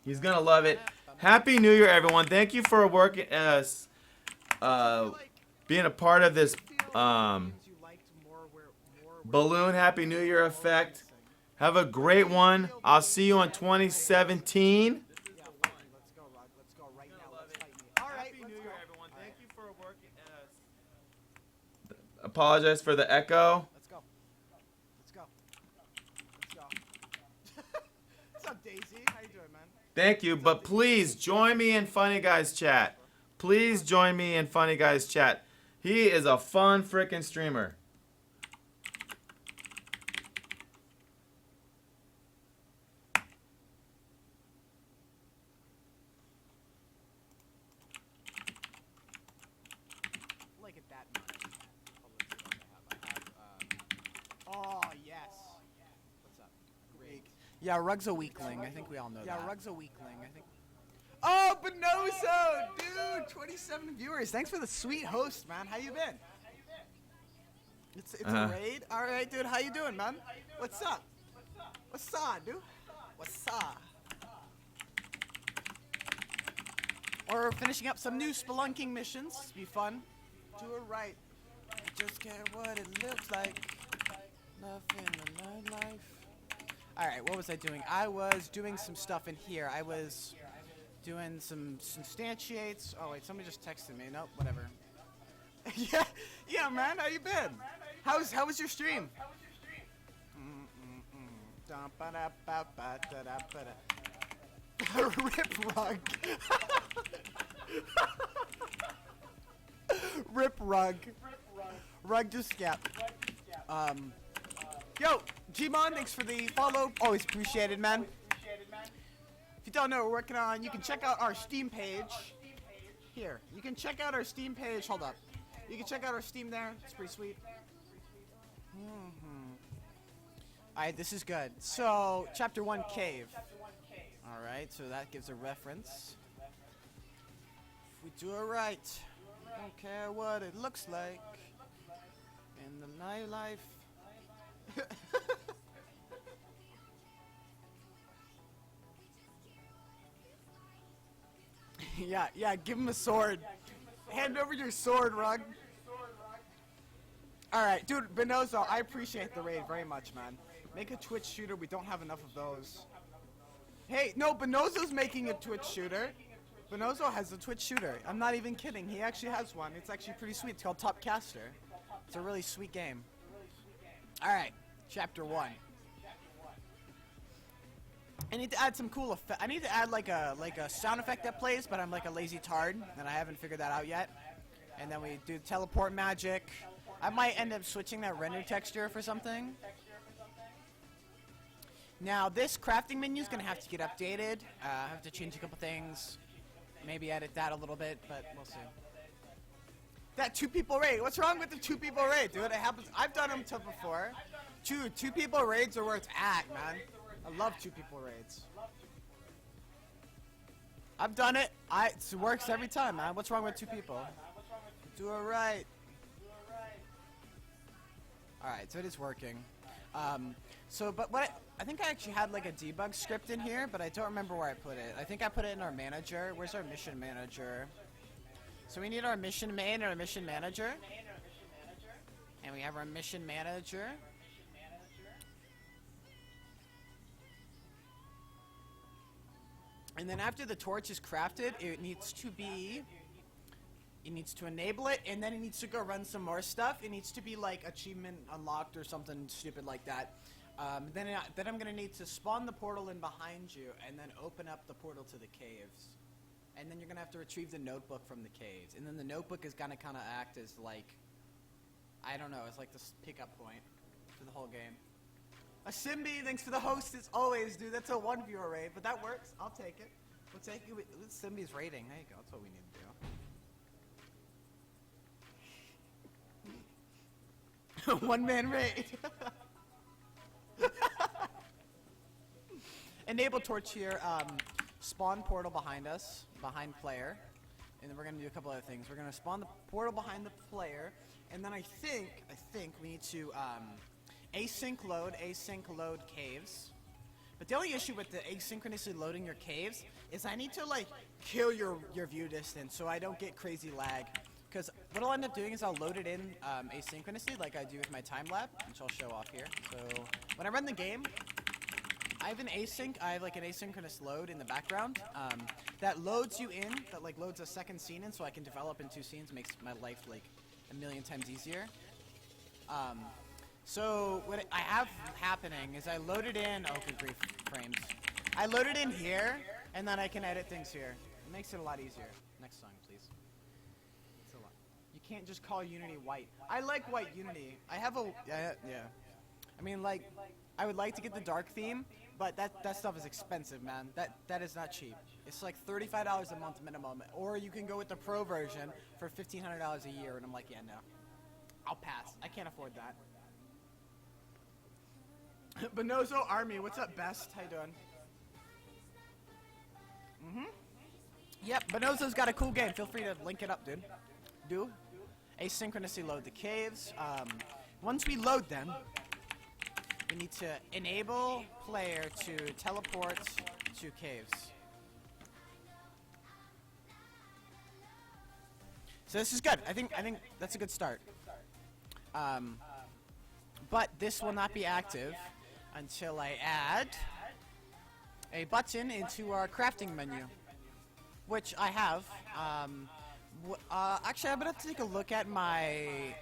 He's gonna love it. Happy New Year, everyone. Thank you for working being a part of this balloon Happy New Year effect. Have a great one. I'll see you in 2017. Apologize for the echo. Let's go. Let's go. Let's go. What's up, Daisy? How you doing, man? Thank you, but please join me in Funny Guys chat. Please join me in Funny Guys chat. He is a fun freaking streamer. Look at that. Oh, yes. What's up? Great. Yeah, Rug's a weakling. I think we all know that. Yeah, Rug's a weakling. I think. Oh, Bonozo! Dude, 27 viewers. Thanks for the sweet host, man. How you been? It's a raid? Alright, dude. How you doing, man? What's up? What's up, dude? What's up? Or finishing up some new spelunking missions. Be fun. Do it right. You just care what it looks like. Nothing in my life. Alright, what was I doing? I was doing some stuff in here. I was doing some instantiates. Oh wait, somebody just texted me. Nope, whatever. yeah, man. How you been? How was your stream? Rip Rug. Rip Rug. Rug just scat. Yo, Gmon, thanks for the follow. Always appreciated, man. If you don't know what we're working on, you can check out our Steam page. Here, you can check out our Steam page. Hold up. You can check out our Steam there. It's pretty sweet. Alright, this is good. So, Chapter 1, Cave. Alright, so that gives a reference. If we do it right, don't care what it looks like in the nightlife. yeah, give him a sword. Hand over your sword, Rug. Alright, dude, Bonozo, I appreciate the raid very much, man. Make a Twitch shooter, we don't have enough of those. Hey, no, Bonozo's making a Twitch shooter. Bonozo has a Twitch shooter. I'm not even kidding, he actually has one. It's actually pretty sweet, it's called Top Caster. It's a really sweet game. Alright, Chapter 1. I need to add some cool effect. I need to add like a sound effect that plays, but I'm like a lazy tard, and I haven't figured that out yet. And then we do teleport magic. I might end up switching that render texture for something. Now this crafting menu is gonna have to get updated. I have to change a couple things. Maybe edit that a little bit, but we'll see. That 2 people raid. What's wrong with the 2 people raid, dude? It happens. I've done them before. Two people raids are where it's at, man. I love 2 people raids. I've done it. It works every time, man. What's wrong with 2 people? Do it right. Alright, so it is working. But I think I actually had like a debug script in here, but I don't remember where I put it. I think I put it in our manager. Where's our mission manager? So we need our mission main and our mission manager. And we have our mission manager. And then after the torch is crafted, it needs to enable it, and then it needs to go run some more stuff. It needs to be like achievement unlocked or something stupid like that. Then I'm gonna need to spawn the portal in behind you, and then open up the portal to the caves. And then you're gonna have to retrieve the notebook from the caves. And then the notebook is gonna kind of act as like, I don't know, it's like this pickup point for the whole game. A Simbi, thanks for the host as always, dude. That's a 1 viewer raid, but that works. I'll take it. We'll take it with Simbi's rating. There you go. That's what we need to do. 1-man raid. Enable torch here. Spawn portal behind us, behind player, and then we're gonna do a couple other things. We're gonna spawn the portal behind the player, and then I think we need to async load caves. But the only issue with the asynchronously loading your caves is I need to like kill your view distance so I don't get crazy lag. Because what I'll end up doing is I'll load it in asynchronously like I do with my time lab, which I'll show off here. So when I run the game, I have like an asynchronous load in the background that loads you in, that like loads a second scene in so I can develop in 2 scenes, makes my life like a million times easier. So what I have happening is I loaded in, oh good grief, frames. I loaded in here, and then I can edit things here. It makes it a lot easier. Next song, please. It's a lot. You can't just call Unity white. I like white Unity. I have a, yeah. I mean, like, I would like to get the dark theme, but that stuff is expensive, man. That is not cheap. It's like $35 a month minimum, or you can go with the pro version for $1,500 a year, and I'm like, yeah, no. I'll pass. I can't afford that. Bonozo Army, what's up, Best? How you doing? Yep, Bonozo's got a cool game. Feel free to link it up, dude. Asynchronously load the caves. Once we load them, we need to enable player to teleport to caves. So this is good. I think that's a good start. But this will not be active until I add a button into our crafting menu, which I have. Actually, I'm gonna have to take a look at my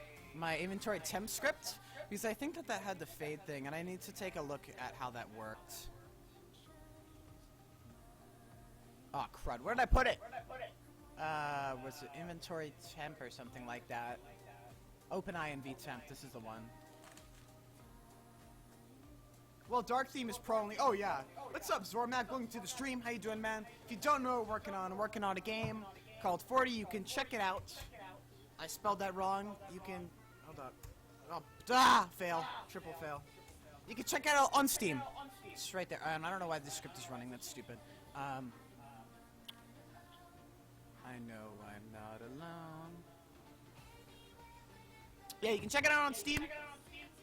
inventory temp script because I think that had the fade thing, and I need to take a look at how that worked. Oh crud! Where did I put it? Was it inventory temp or something like that? OpenINV temp. This is the one. Well, dark theme is pro only. Oh yeah. What's up, Zormac? Welcome to the stream. How you doing, man? If you don't know what we're working on a game called 40. You can check it out. I spelled that wrong. You can hold up. Oh, fail. Triple fail. You can check it out on Steam. It's right there. And I don't know why this script is running. That's stupid. I know I'm not alone. Yeah, you can check it out on Steam.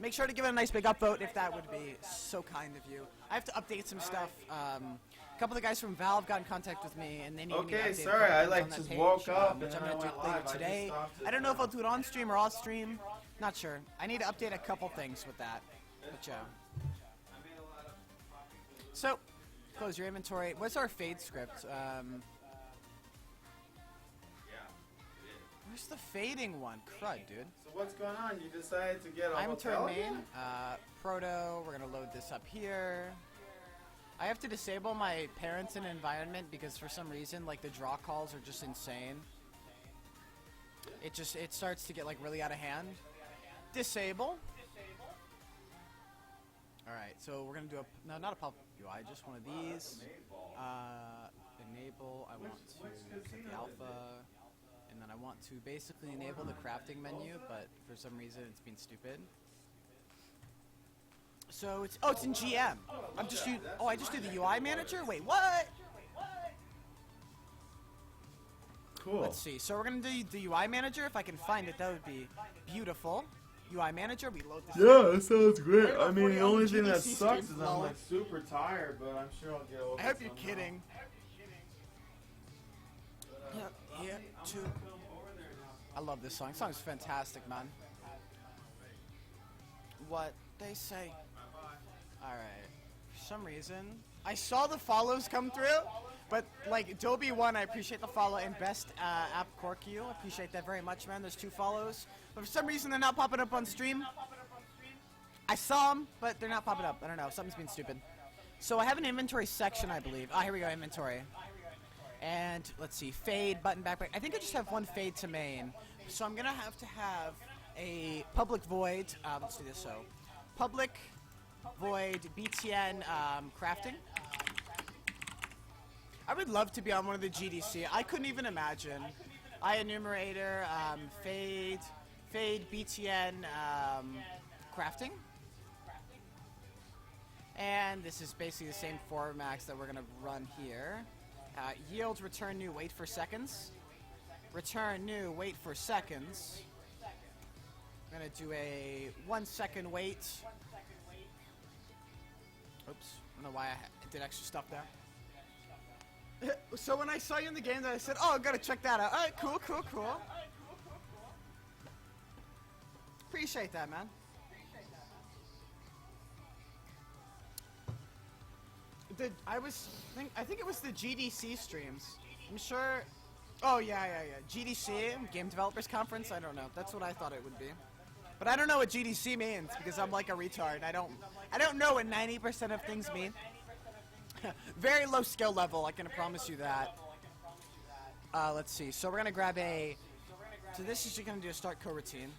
Make sure to give it a nice big upvote if that would be so kind of you. I have to update some stuff. A couple of the guys from Valve got in contact with me, and they need me to update. Okay, sorry, I like just woke up, which I'm gonna do later today. I don't know if I'll do it on stream or off stream. Not sure. I need to update a couple things with that. But yeah. So, close your inventory. What's our fade script? Where's the fading one? Crud, dude. So what's going on? You decided to get a I'm hotel turn main. again? Proto. We're gonna load this up here. I have to disable my parents and environment because for some reason, like, the draw calls are just insane. It starts to get, like, really out of hand. Disable. Alright, so we're gonna do no, not a pop UI, just one of these. Enable, I want to set the alpha. And then I want to basically enable the crafting menu, but for some reason it's been stupid. So it's in GM. I just do the UI manager. Wait, what? Cool. Let's see. So we're gonna do the UI manager. If I can find it, that would be beautiful. UI manager. We load this. Yeah, that sounds great. I mean, the only thing that sucks is I'm like super tired, but I'm sure I'll get over it. I hope you're kidding. Yeah, too. I love this song. This song's fantastic, man. What they say. Alright. For some reason, I saw the follows come through, but like Adobe1, I appreciate the follow, and Best App Corkio, I appreciate that very much, man. There's 2 follows, but for some reason they're not popping up on stream. I saw them, but they're not popping up. I don't know. Something's been stupid. So I have an inventory section, I believe. Ah, here we go, inventory. And let's see, fade, button, backpack. I think I just have one fade to main. So I'm gonna have to have a public void. Let's do this. So, public void BTN crafting. I would love to be on one of the GDC. I couldn't even imagine. enumerator, fade BTN crafting. And this is basically the same formats that we're gonna run here. Yield, return new, wait for seconds. Return new, wait for seconds. I'm gonna do a 1 second wait. Oops, I don't know why I did extra stuff there. So when I saw you in the game, I said, oh, I gotta check that out. Alright, cool. Appreciate that, man. I think it was the GDC streams. I'm sure. Oh yeah. GDC, Game Developers Conference. I don't know. That's what I thought it would be. But I don't know what GDC means because I'm like a retard. I don't know what 90% of things mean. Very low skill level, I can promise you that. Let's see. So we're gonna grab a. So this is just gonna do a start coroutine.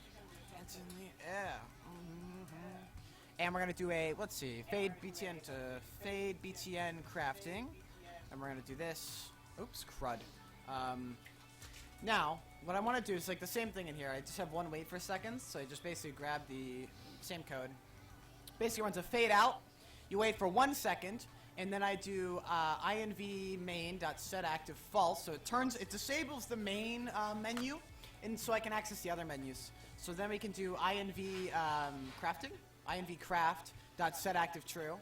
Yeah. And we're gonna do a. Let's see. Fade BTN to fade BTN crafting, and we're gonna do this. Oops, crud. Now, what I want to do is like the same thing in here. I just have one wait for seconds, so I just basically grab the same code. Basically runs a fade out. You wait for 1 second, and then I do inv main.setActive false. So it disables the main menu, and so I can access the other menus. So then we can do inv crafting, inv craft.setActive true,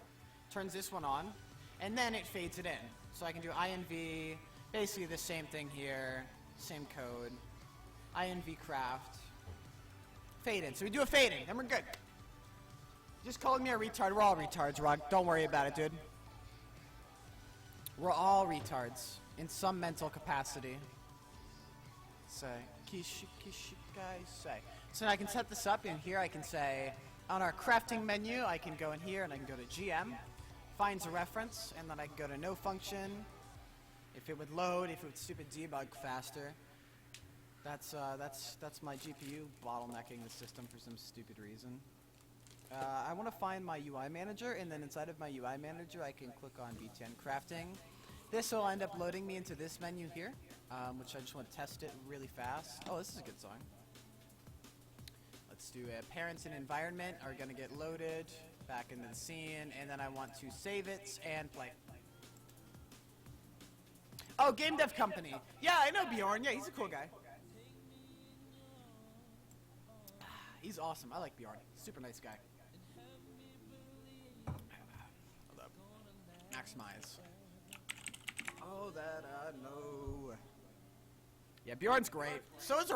turns this one on, and then it fades it in. So I can do inv, basically the same thing here. Same code. INV craft. Fade in. So we do a fade in, and we're good. Just calling me a retard. We're all retards, Rog. Don't worry about it, dude. We're all retards in some mental capacity. Say. Guys, say. So now I can set this up in here. I can say on our crafting menu, I can go in here and I can go to GM, finds a reference, and then I can go to no function. If it would load, if it would stupid debug faster. That's my GPU bottlenecking the system for some stupid reason. I want to find my UI manager, and then inside of my UI manager, I can click on BTN crafting. This will end up loading me into this menu here, which I just want to test it really fast. Oh, this is a good song. Let's do parents and environment are going to get loaded back into the scene, and then I want to save it and play. Oh, GameDev company. Yeah, I know Bjorn. Yeah, he's a cool guy. He's awesome. I like Bjorn. Super nice guy. Hold up. Maximize. Oh, that I know. Yeah, Bjorn's great. So is